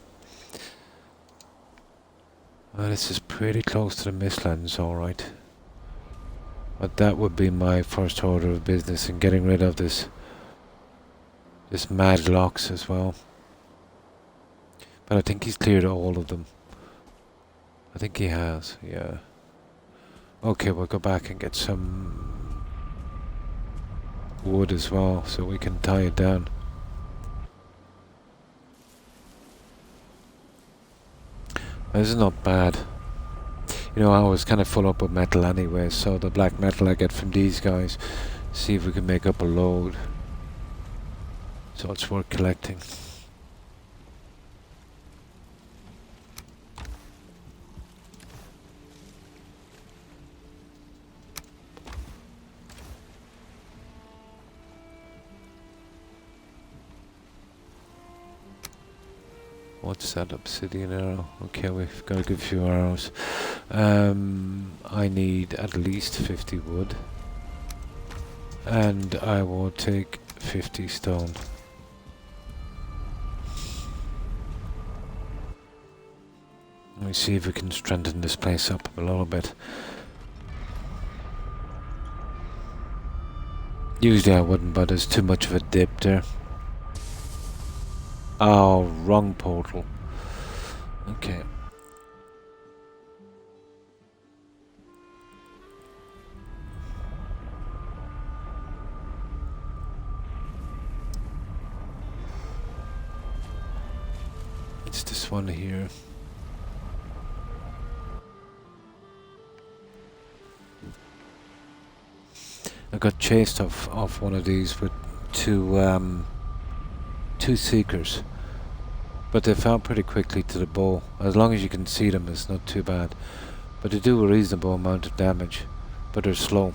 Well, this is pretty close to the Mistlands, alright. But that would be my first order of business in getting rid of this mad locks as well. But I think he's cleared all of them. I think he has, yeah. Okay, we'll go back and get some wood as well, so we can tie it down. This is not bad. I was kind of full up with metal anyway, so the black metal I get from these guys, see if we can make up a load. So it's worth collecting. what's that? Obsidian arrow. Okay, we've got a good few arrows. I need at least 50 wood. And I will take 50 stone. Let me see if we can strengthen this place up a little bit. Usually I wouldn't, but there's too much of a dip there. Oh, wrong portal. Okay. It's this one here. I got chased off one of these with two seekers, but they fell pretty quickly to the bow. As long as you can see them, it's not too bad. But they do a reasonable amount of damage, but they're slow.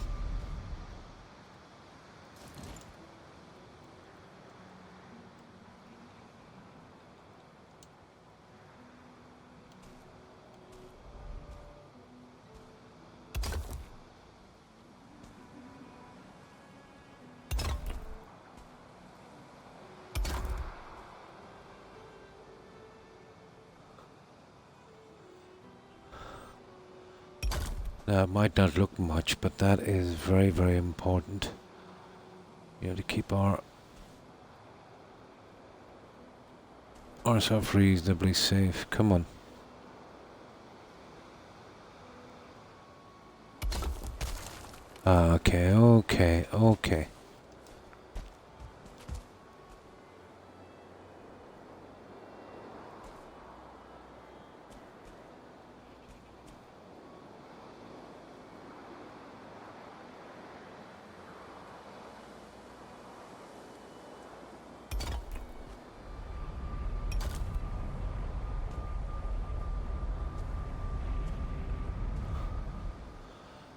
Now, it might not look much, but that is very, very important. You know, to keep ourselves reasonably safe. Come on. Okay.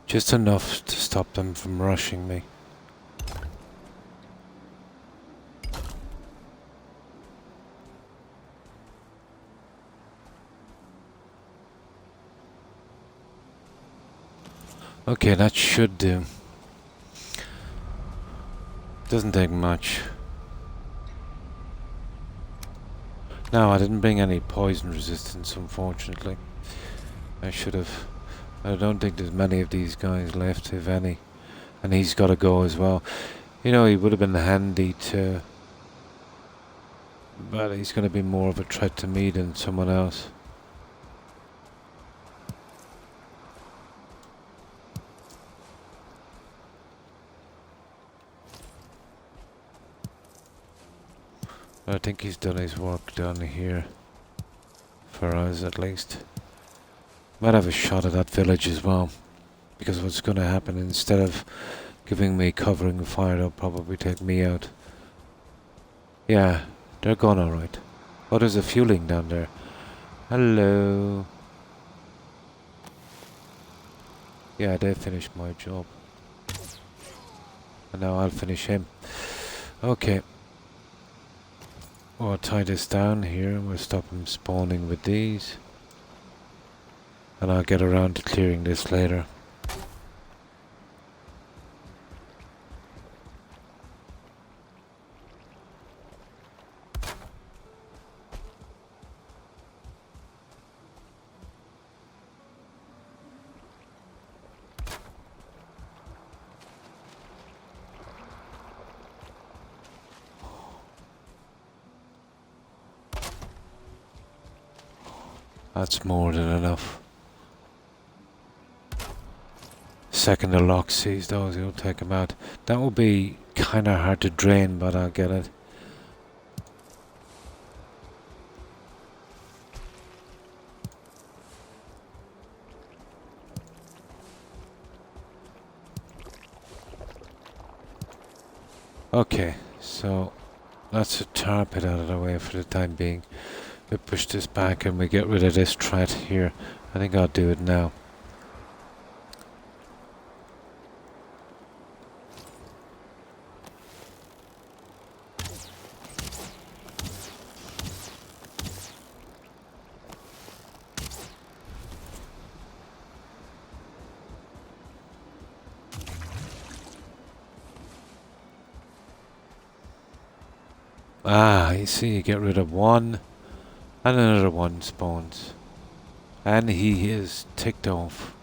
Just enough to stop them from rushing me. Okay, that should do. Doesn't take much. No, I didn't bring any poison resistance, unfortunately. I should have. I don't think there's many of these guys left, if any. And he's got to go as well. You know, he would have been handy to... But he's going to be more of a threat to me than someone else. I think he's done his work down here. For us, at least. Might have a shot at that village as well, because what's going to happen, instead of giving me covering fire, they'll probably take me out. Yeah, they're gone alright. Oh, there's a fueling down there. Hello. Yeah, they finished my job. And now I'll finish him. Okay. We'll tie this down here and we'll stop him spawning with these. And I'll get around to clearing this later. That's more than enough. Second the lock sees those, he'll take them out. That will be kinda hard to drain, but I'll get it. Okay, so that's a tar pit out of the way for the time being. We push this back and we get rid of this threat here. I think I'll do it now. Ah, you see, you get rid of one, and another one spawns. And he is ticked off.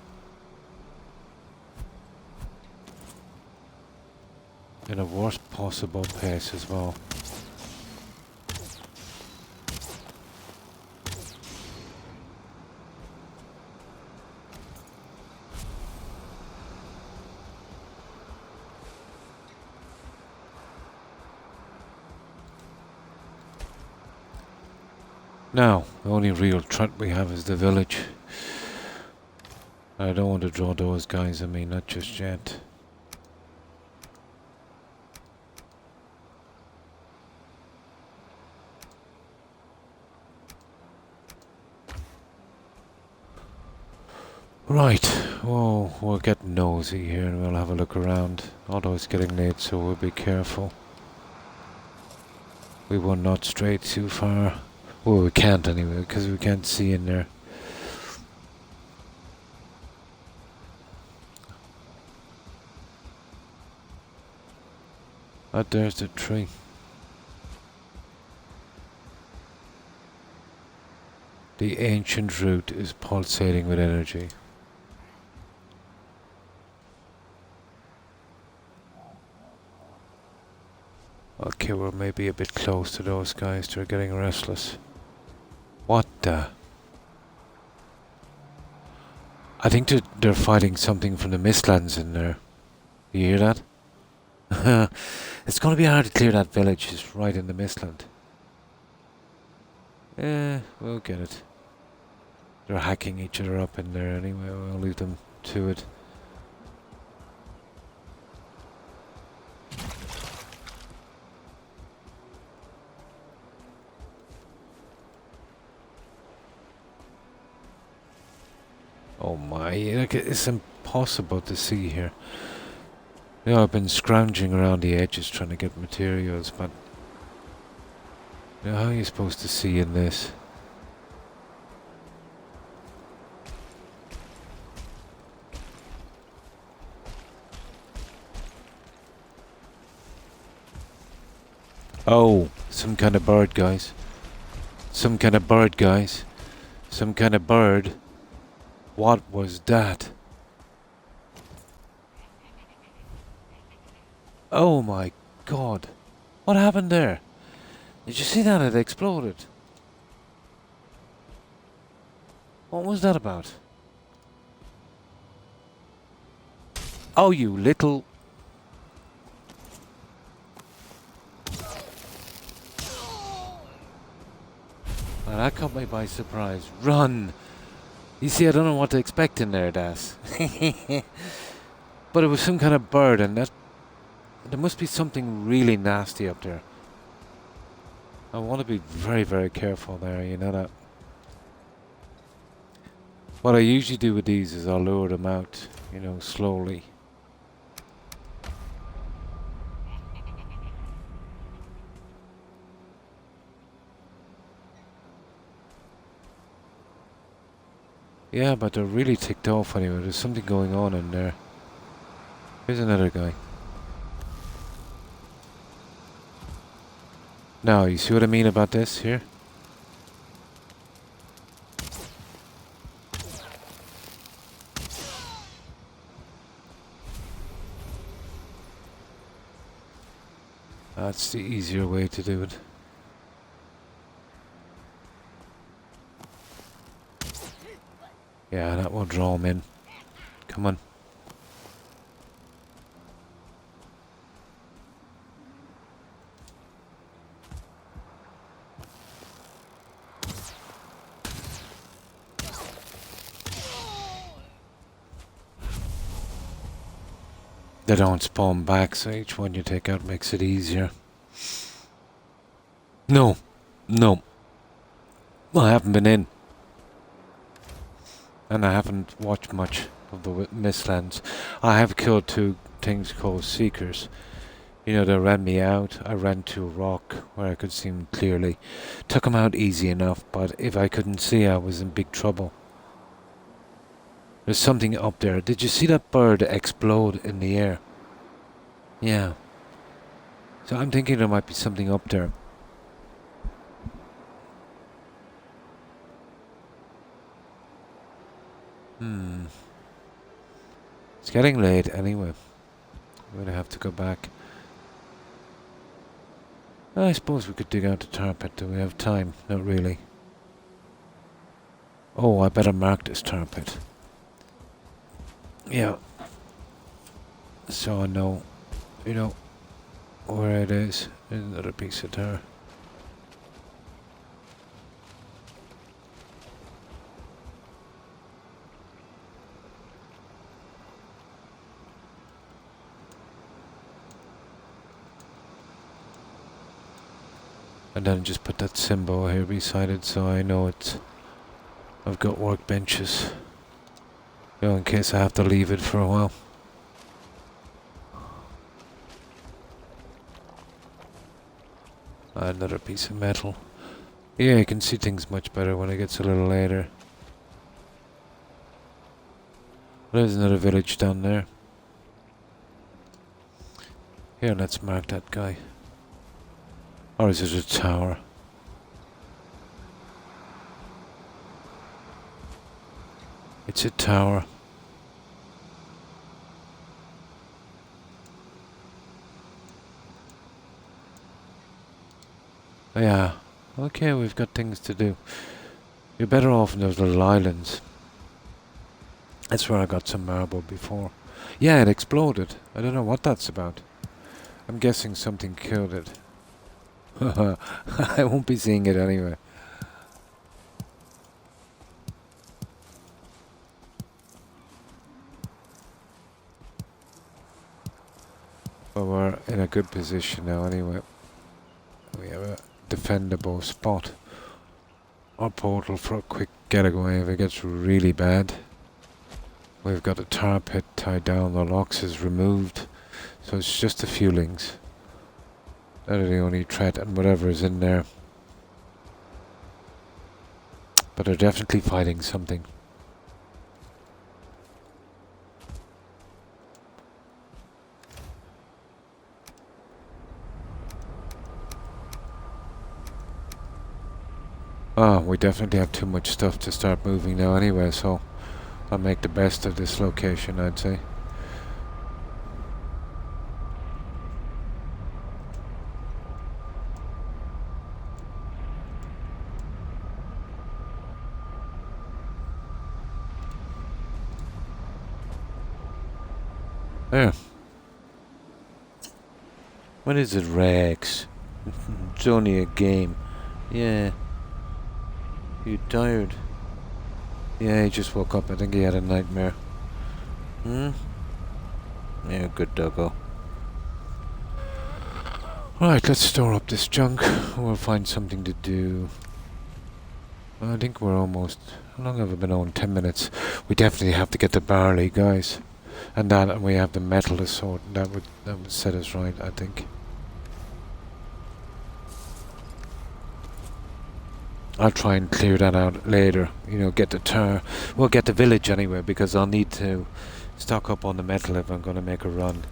In a worst possible pace as well. Now, the only real threat we have is the village. I don't want to draw those guys on me, not just yet. Right, oh, we'll get nosy here and we'll have a look around. Although it's getting late, so we'll be careful. We will not stray too far. Well, we can't anyway, because we can't see in there. Oh, there's the tree. The ancient root is pulsating with energy. Okay, we're maybe a bit close to those guys. They're getting restless. What the? I think they're fighting something from the Mistlands in there. You hear that? It's going to be hard to clear that village. It's right in the Mistland. We'll get it. They're hacking each other up in there anyway. We'll leave them to it. Oh my, it's impossible to see here. You know, I've been scrounging around the edges trying to get materials, but you know, how are you supposed to see in this? Oh, some kind of bird, guys. Some kind of bird, guys. Some kind of bird. What was that? Oh my god. What happened there? Did you see that? It exploded. What was that about? Oh, you little... Well, that caught me by surprise. Run! You see, I don't know what to expect in there, Das. But it was some kind of bird, and that... There must be something really nasty up there. I want to be very, very careful there, you know that. What I usually do with these is I'll lure them out, you know, slowly. Yeah, but they're really ticked off anyway. There's something going on in there. Here's another guy. Now, you see what I mean about this here? That's the easier way to do it. Yeah, that will draw him in. Come on. They don't spawn back, so each one you take out makes it easier. No. No. I haven't been in. And I haven't watched much of the Mistlands. I have killed two things called Seekers. You know, they ran me out. I ran to a rock where I could see them clearly. Took them out easy enough, but if I couldn't see, I was in big trouble. There's something up there. Did you see that bird explode in the air? Yeah. So I'm thinking there might be something up there. It's getting late anyway. We're gonna have to go back. I suppose we could dig out the tar pit. Do we have time? Not really. Oh, I better mark this tar pit. Yeah. So I know, you know, where it is. There's another piece of tar. And then just put that symbol here beside it so I know it's... I've got workbenches. You know, in case I have to leave it for a while. Another piece of metal. Yeah, you can see things much better when it gets a little later. There's another village down there. Here, let's mark that guy. Or is it a tower? It's a tower. Yeah. Okay, we've got things to do. You're better off in those little islands. That's where I got some marble before. Yeah, it exploded. I don't know what that's about. I'm guessing something killed it. I won't be seeing it anyway. But we're in a good position now anyway. We have a defendable spot. Or portal for a quick getaway if it gets really bad. We've got a tar pit tied down, the locks is removed. So it's just the fuelings. That are the only threat and whatever is in there. But they're definitely fighting something. Oh, we definitely have too much stuff to start moving now anyway, so I'll make the best of this location, I'd say. There. What is it, Rex? It's only a game. Yeah. You tired? Yeah, he just woke up. I think he had a nightmare. Yeah, good doggo. Right, let's store up this junk. We'll find something to do. I think we're almost... How long have we been on? 10 minutes. We definitely have to get the barley, guys. And that, and we have the metal to sort. That would set us right, I think. I'll try and clear that out later. You know, get the tar. We'll get the village anyway, because I'll need to stock up on the metal if I'm going to make a run.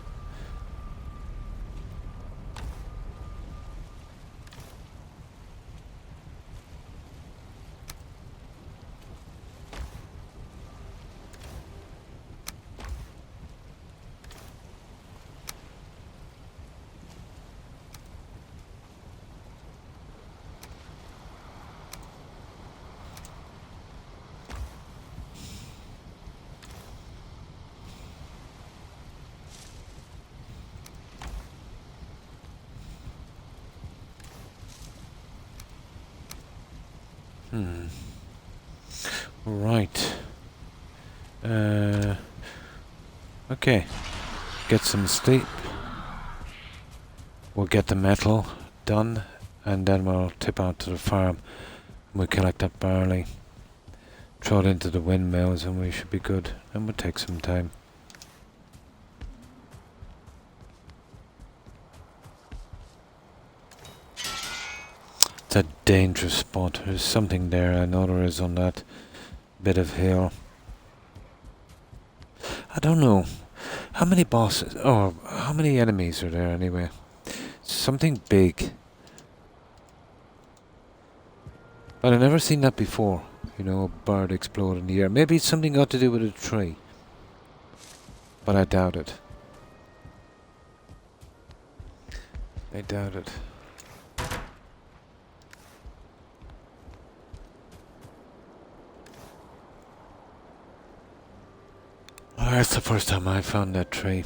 Right. Okay. Get some sleep. We'll get the metal done, and then we'll tip out to the farm. We'll collect that barley, throw it into the windmills, and we should be good. And we'll take some time. It's a dangerous spot. There's something there. I know there is on that bit of hill. I don't know. How many bosses, or how many enemies are there anyway? Something big. But I've never seen that before. You know, a bird explode in the air. Maybe it's something got to do with a tree. But I doubt it. I doubt it. Oh, that's the first time I found that tree.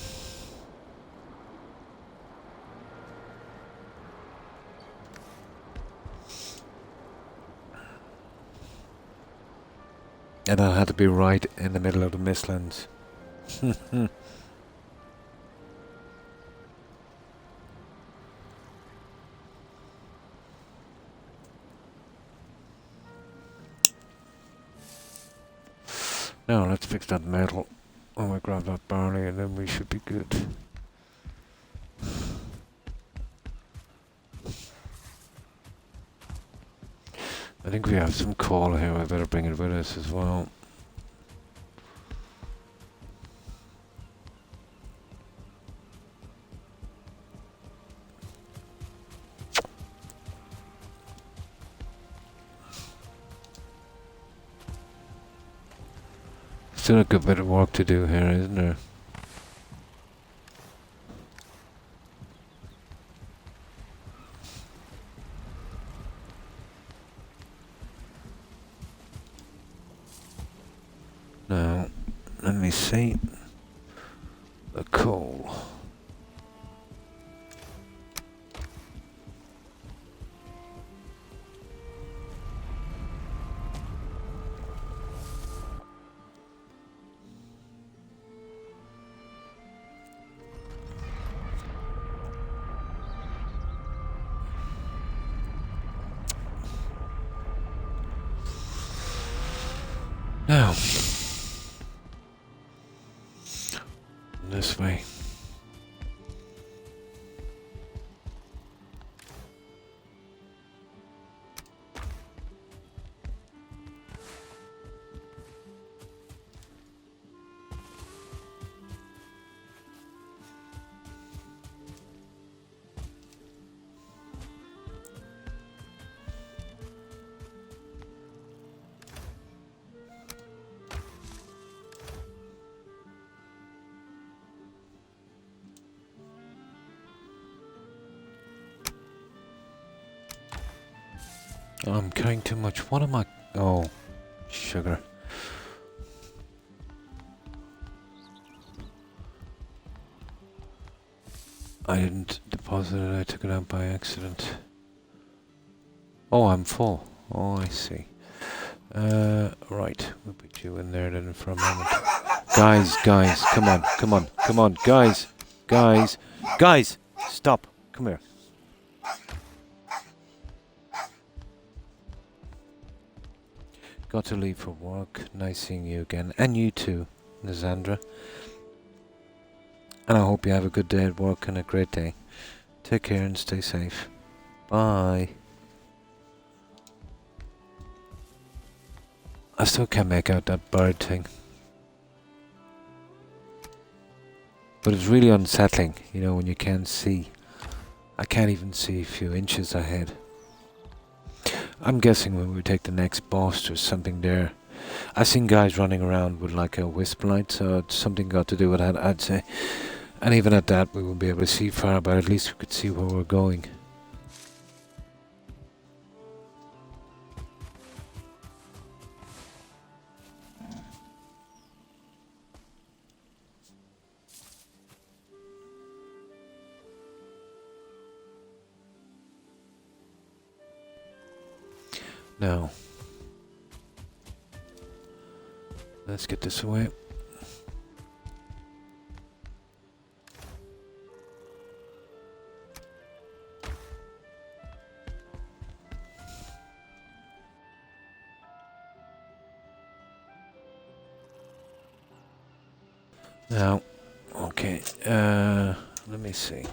And I had to be right in the middle of the Mistlands. Now let's fix that metal. And we grab that barley and then we should be good. I think we have some coal here, I better bring it with us as well. Still a good bit of work to do here, isn't there? Now, let me see. The coal. Now, this way. I'm carrying too much. What am I? Oh, sugar. I didn't deposit it. I took it out by accident. Oh, I'm full. Oh, I see. Right. We'll put you in there then for a moment. Guys, come on, guys, stop. Come here. Got to leave for work. Nice seeing you again. And you too, Lysandra. And I hope you have a good day at work and a great day. Take care and stay safe. Bye. I still can't make out that bird thing. But it's really unsettling, you know, when you can't see. I can't even see a few inches ahead. I'm guessing when we take the next boss there's something there. I've seen guys running around with like a wisp light, so it's something got to do with that, I'd say. And even at that we won't be able to see far, but at least we could see where we're going. Now, let's get this away. Now, okay, let me see.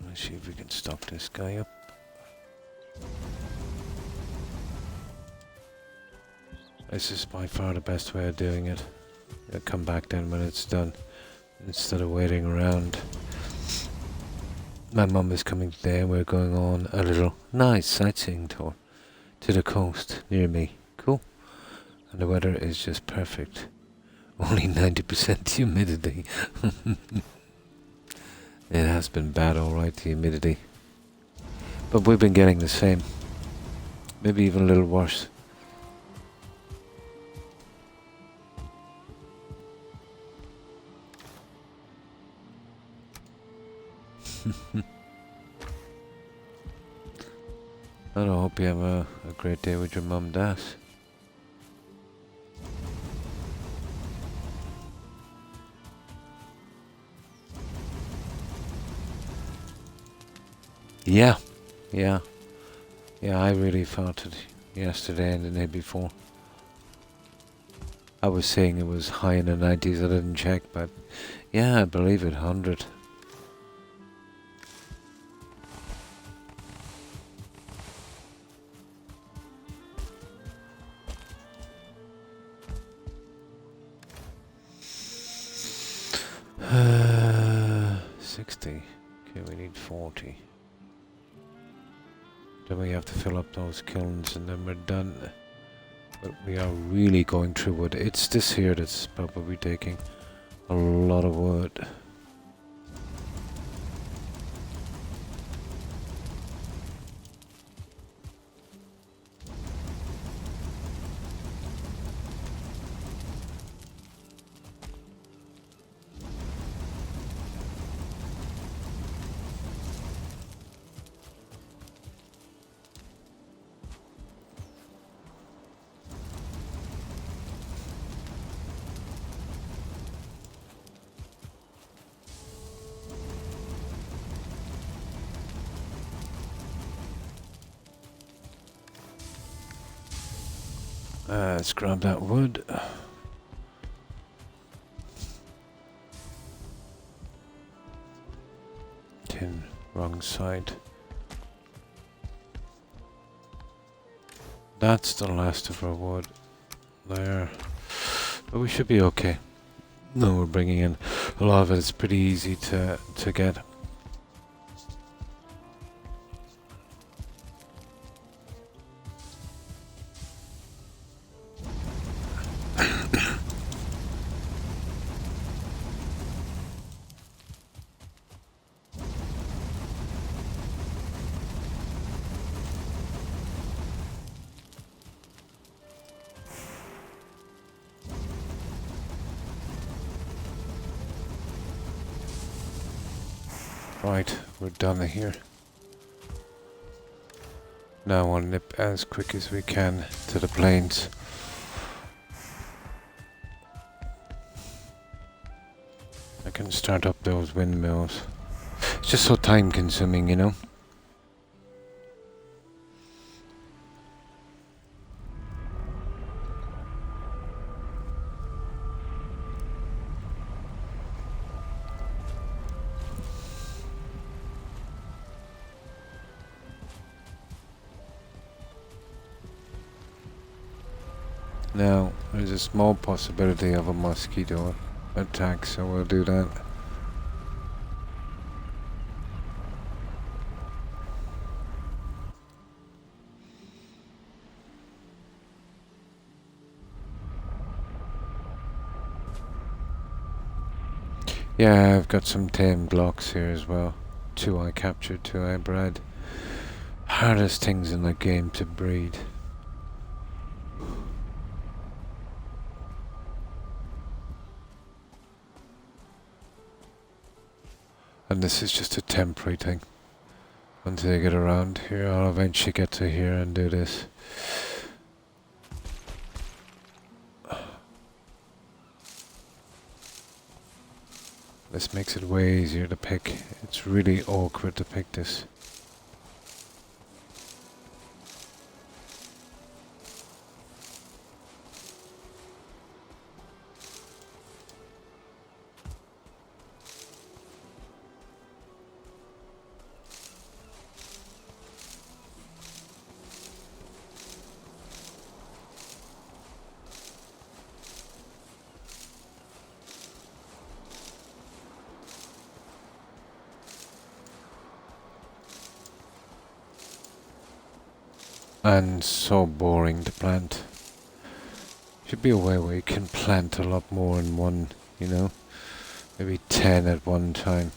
Let's see if we can stock this guy up. This is by far the best way of doing it. I'll come back then when it's done, instead of waiting around. My mum is coming today and we're going on a little nice sightseeing tour to the coast near me. Cool. And the weather is just perfect. Only 90% humidity. It has been bad, alright, the humidity. But we've been getting the same. Maybe even a little worse. I hope you have a great day with your mum and dad. Yeah, yeah, yeah, I really felt it yesterday and the day before. I was saying it was high in the 90s, I didn't check, but yeah, I believe it, 100. Uh, 60. Okay, we need 40. Then we have to fill up those kilns and then we're done. But we are really going through wood. It's this here that's probably taking a lot of wood. Let's grab that wood. Tin, wrong side. That's the last of our wood. There. But we should be okay. No, we're bringing in a lot of it. It's pretty easy to get. Right, we're done here. Now we'll nip as quick as we can to the plains. I can start up those windmills. It's just so time consuming, you know? Now, there's a small possibility of a mosquito attack, so we'll do that. Yeah, I've got some tame blocks here as well. 2 I captured, 2 I bred. Hardest things in the game to breed. And this is just a temporary thing. Until I get around here, I'll eventually get to here and do this. This makes it way easier to pick. It's really awkward to pick this. and so boring to plant. Should be a way where you can plant a lot more in one, you know, maybe 10 at one time.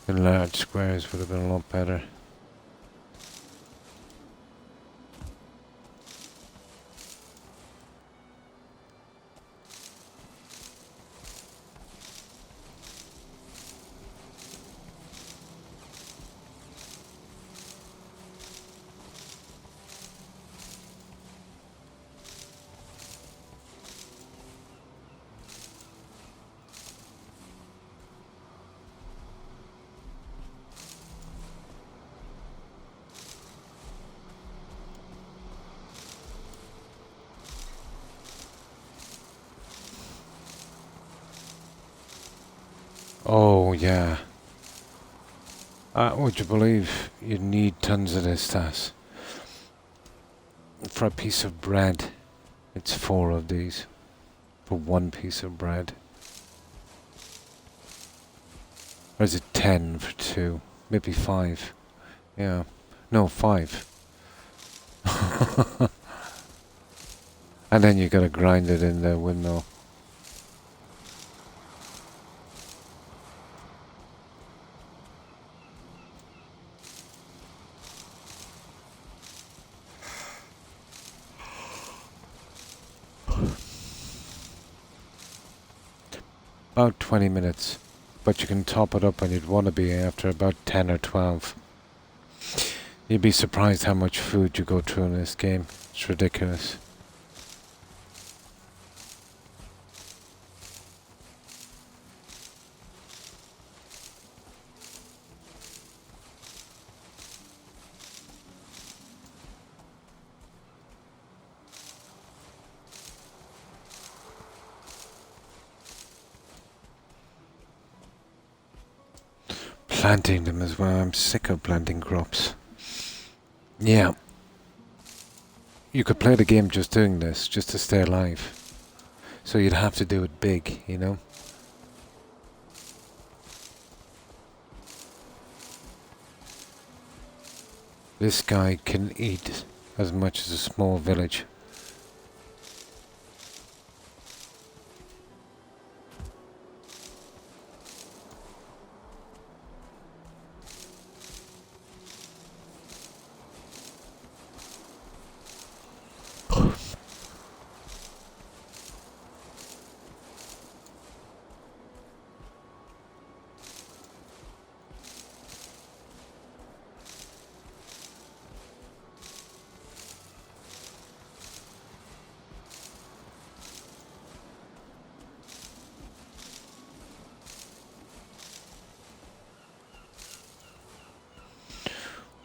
In large squares would have been a lot better. Oh yeah. Would you believe you need tons of this stuff? For a piece of bread, it's 4 of these. For one piece of bread. Or is it 10 for 2? Maybe 5. Yeah. No, 5. And then you gotta grind it in the windmill. About 20 minutes. But you can top it up when you'd want to be after about 10 or 12. You'd be surprised how much food you go through in this game. It's ridiculous. Planting them as well. I'm sick of planting crops. Yeah. You could play the game just doing this, just to stay alive. So you'd have to do it big, you know? This guy can eat as much as a small village.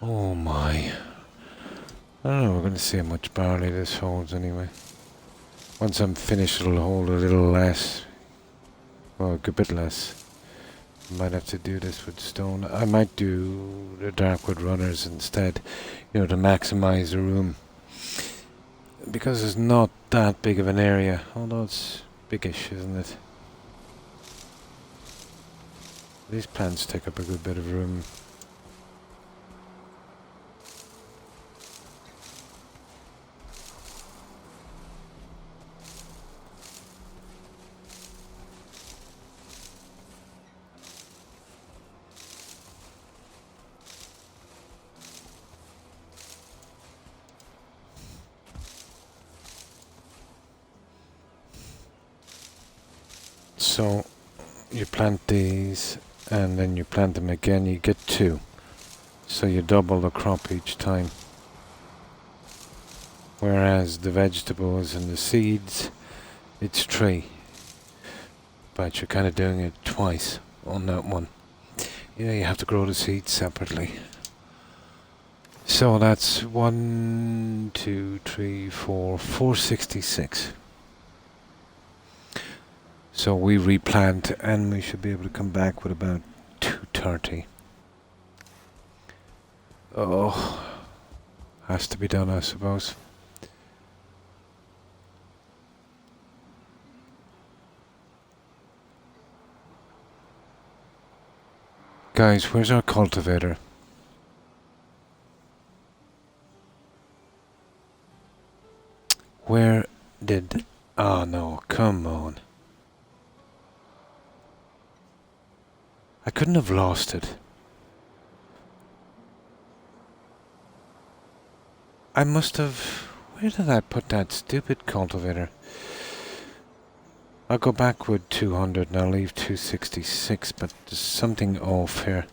Oh my. I don't know, we're going to see how much barley this holds anyway. Once I'm finished it'll hold a little less. Well, a good bit less. Might have to do this with stone. I might do the darkwood runners instead, you know, to maximize the room. Because it's not that big of an area, although it's biggish, isn't it? These plants take up a good bit of room. So you plant these and then you plant them again, you get 2. So you double the crop each time. Whereas the vegetables and the seeds, it's 3. But you're kind of doing it twice on that one. You know, you have to grow the seeds separately. So that's 1, 2, 3, 4, 466. So we replant and we should be able to come back with about 230. Oh, has to be done, I suppose. Guys, where's our cultivator? Where did... Oh no, come on. I couldn't have lost it. I must have... Where did I put that stupid cultivator? I'll go back with 200 and I'll leave 266, but there's something off here.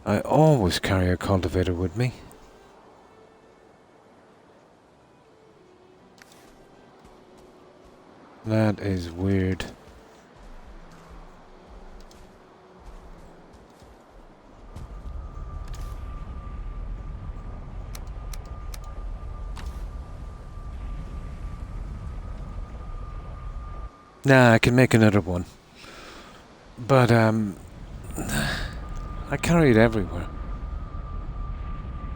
I always carry a cultivator with me. That is weird. Nah, I can make another one. But, I carry it everywhere.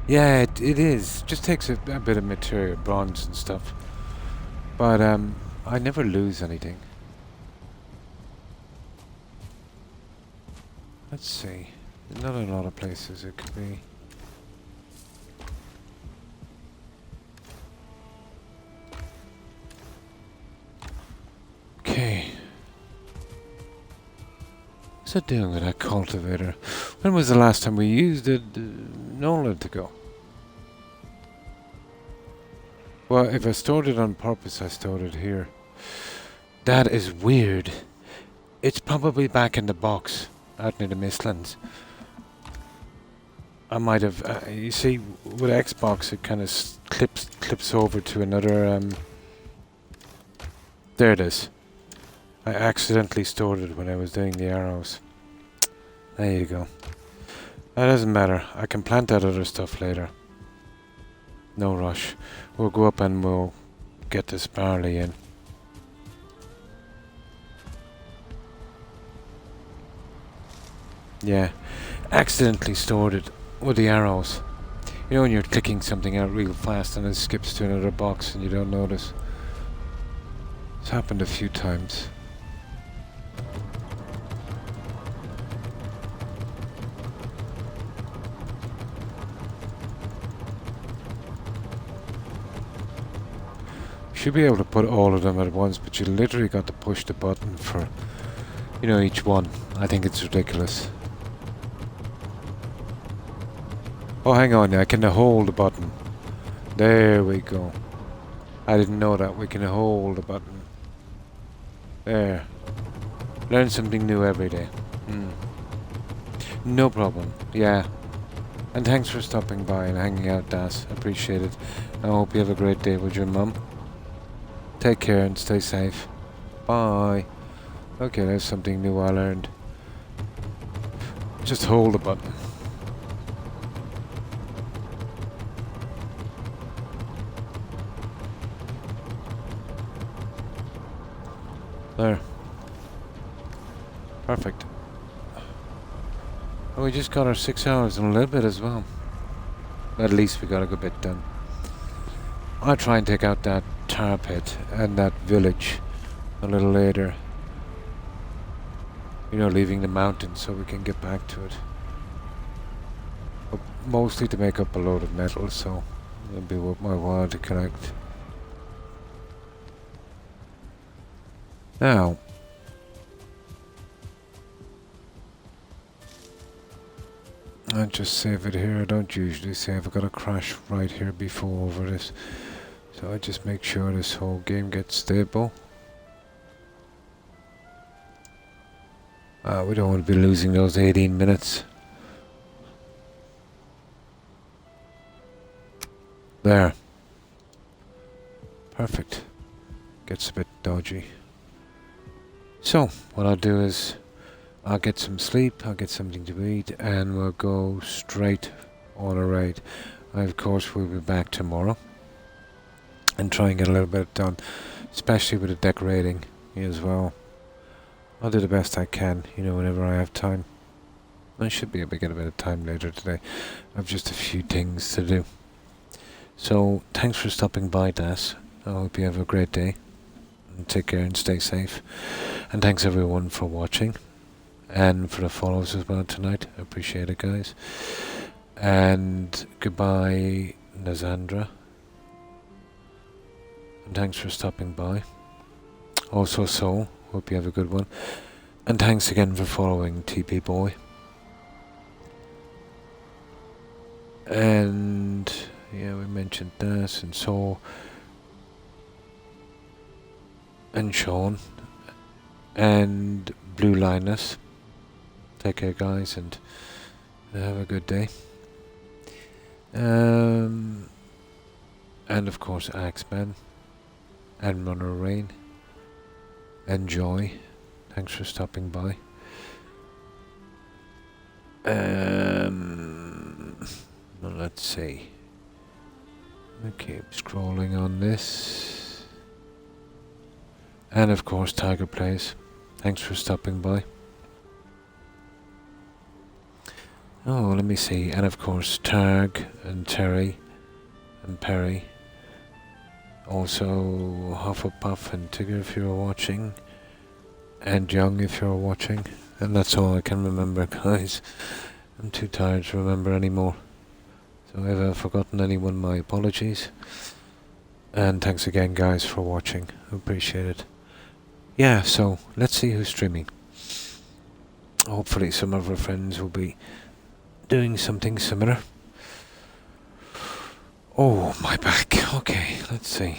Yeah, it is. Just takes a bit of material, bronze and stuff. But, I never lose anything. Let's see. Not a lot of places it could be. Okay. What's it doing with that cultivator? When was the last time we used it? No long ago. Well, if I stored it on purpose, I stored it here. That is weird. It's probably back in the box out near the Mistlands. I might have... you see, with Xbox, it kind of clips over to another... There it is. I accidentally stored it when I was doing the arrows. There you go. That doesn't matter. I can plant that other stuff later. No rush. We'll go up and we'll get this barley in. Yeah. Accidentally stored it with the arrows. You know when you're clicking something out real fast and it skips to another box and you don't notice. It's happened a few times. Should be able to put all of them at once, but you literally got to push the button for, you know, each one. I think it's ridiculous. Oh, hang on, I can hold the button. There we go. I didn't know that. We can hold the button. There. Learn something new every day. No problem. Yeah. And thanks for stopping by and hanging out, Das. Appreciate it. I hope you have a great day with your mum. Take care and stay safe. Bye. Okay, there's something new I learned. Just hold the button. There. Perfect. And we just got our 6 hours and a little bit as well. At least we got a good bit done. I'll try and take out that tar pit and that village a little later. You know, leaving the mountains so we can get back to it. But mostly to make up a load of metal, so it'll be worth my while to collect. Now, I'll just save it here. I don't usually save. I've got a crash right here before over this. So I just make sure this whole game gets stable. We don't want to be losing those 18 minutes. There. Perfect. Gets a bit dodgy. So, what I'll do is I'll get some sleep, I'll get something to eat, and we'll go straight on a raid. I, of course, will be back tomorrow and try and get a little bit done, especially with the decorating as well. I'll do the best I can, you know, whenever I have time. I should be able to get a bit of time later today. I've just a few things to do. So, thanks for stopping by, Das. I hope you have a great day. And take care and stay safe. And thanks everyone for watching. And for the follows as well tonight. I appreciate it, guys. And goodbye, Nazandra. and thanks for stopping by. Also, so hope you have a good one, and thanks again for following TP Boy. And yeah, we mentioned that, and so, and Sean, and Blue Linus. Take care, guys, and have a good day. And of course, Axeman, and Runner Rain, and Joy. Thanks for stopping by. Well, let's see. I keep scrolling on this. And of course, Tiger Plays. Thanks for stopping by. Oh, let me see. And of course, Tag and Terry and Perry. Also, Hufflepuff and Tigger if you're watching. And Young if you're watching. And that's all I can remember, guys. I'm too tired to remember anymore. So if I've forgotten anyone, my apologies. And thanks again, guys, for watching. I appreciate it. Yeah, so let's see who's streaming. Hopefully some of our friends will be doing something similar. Oh, my back. Okay, let's see.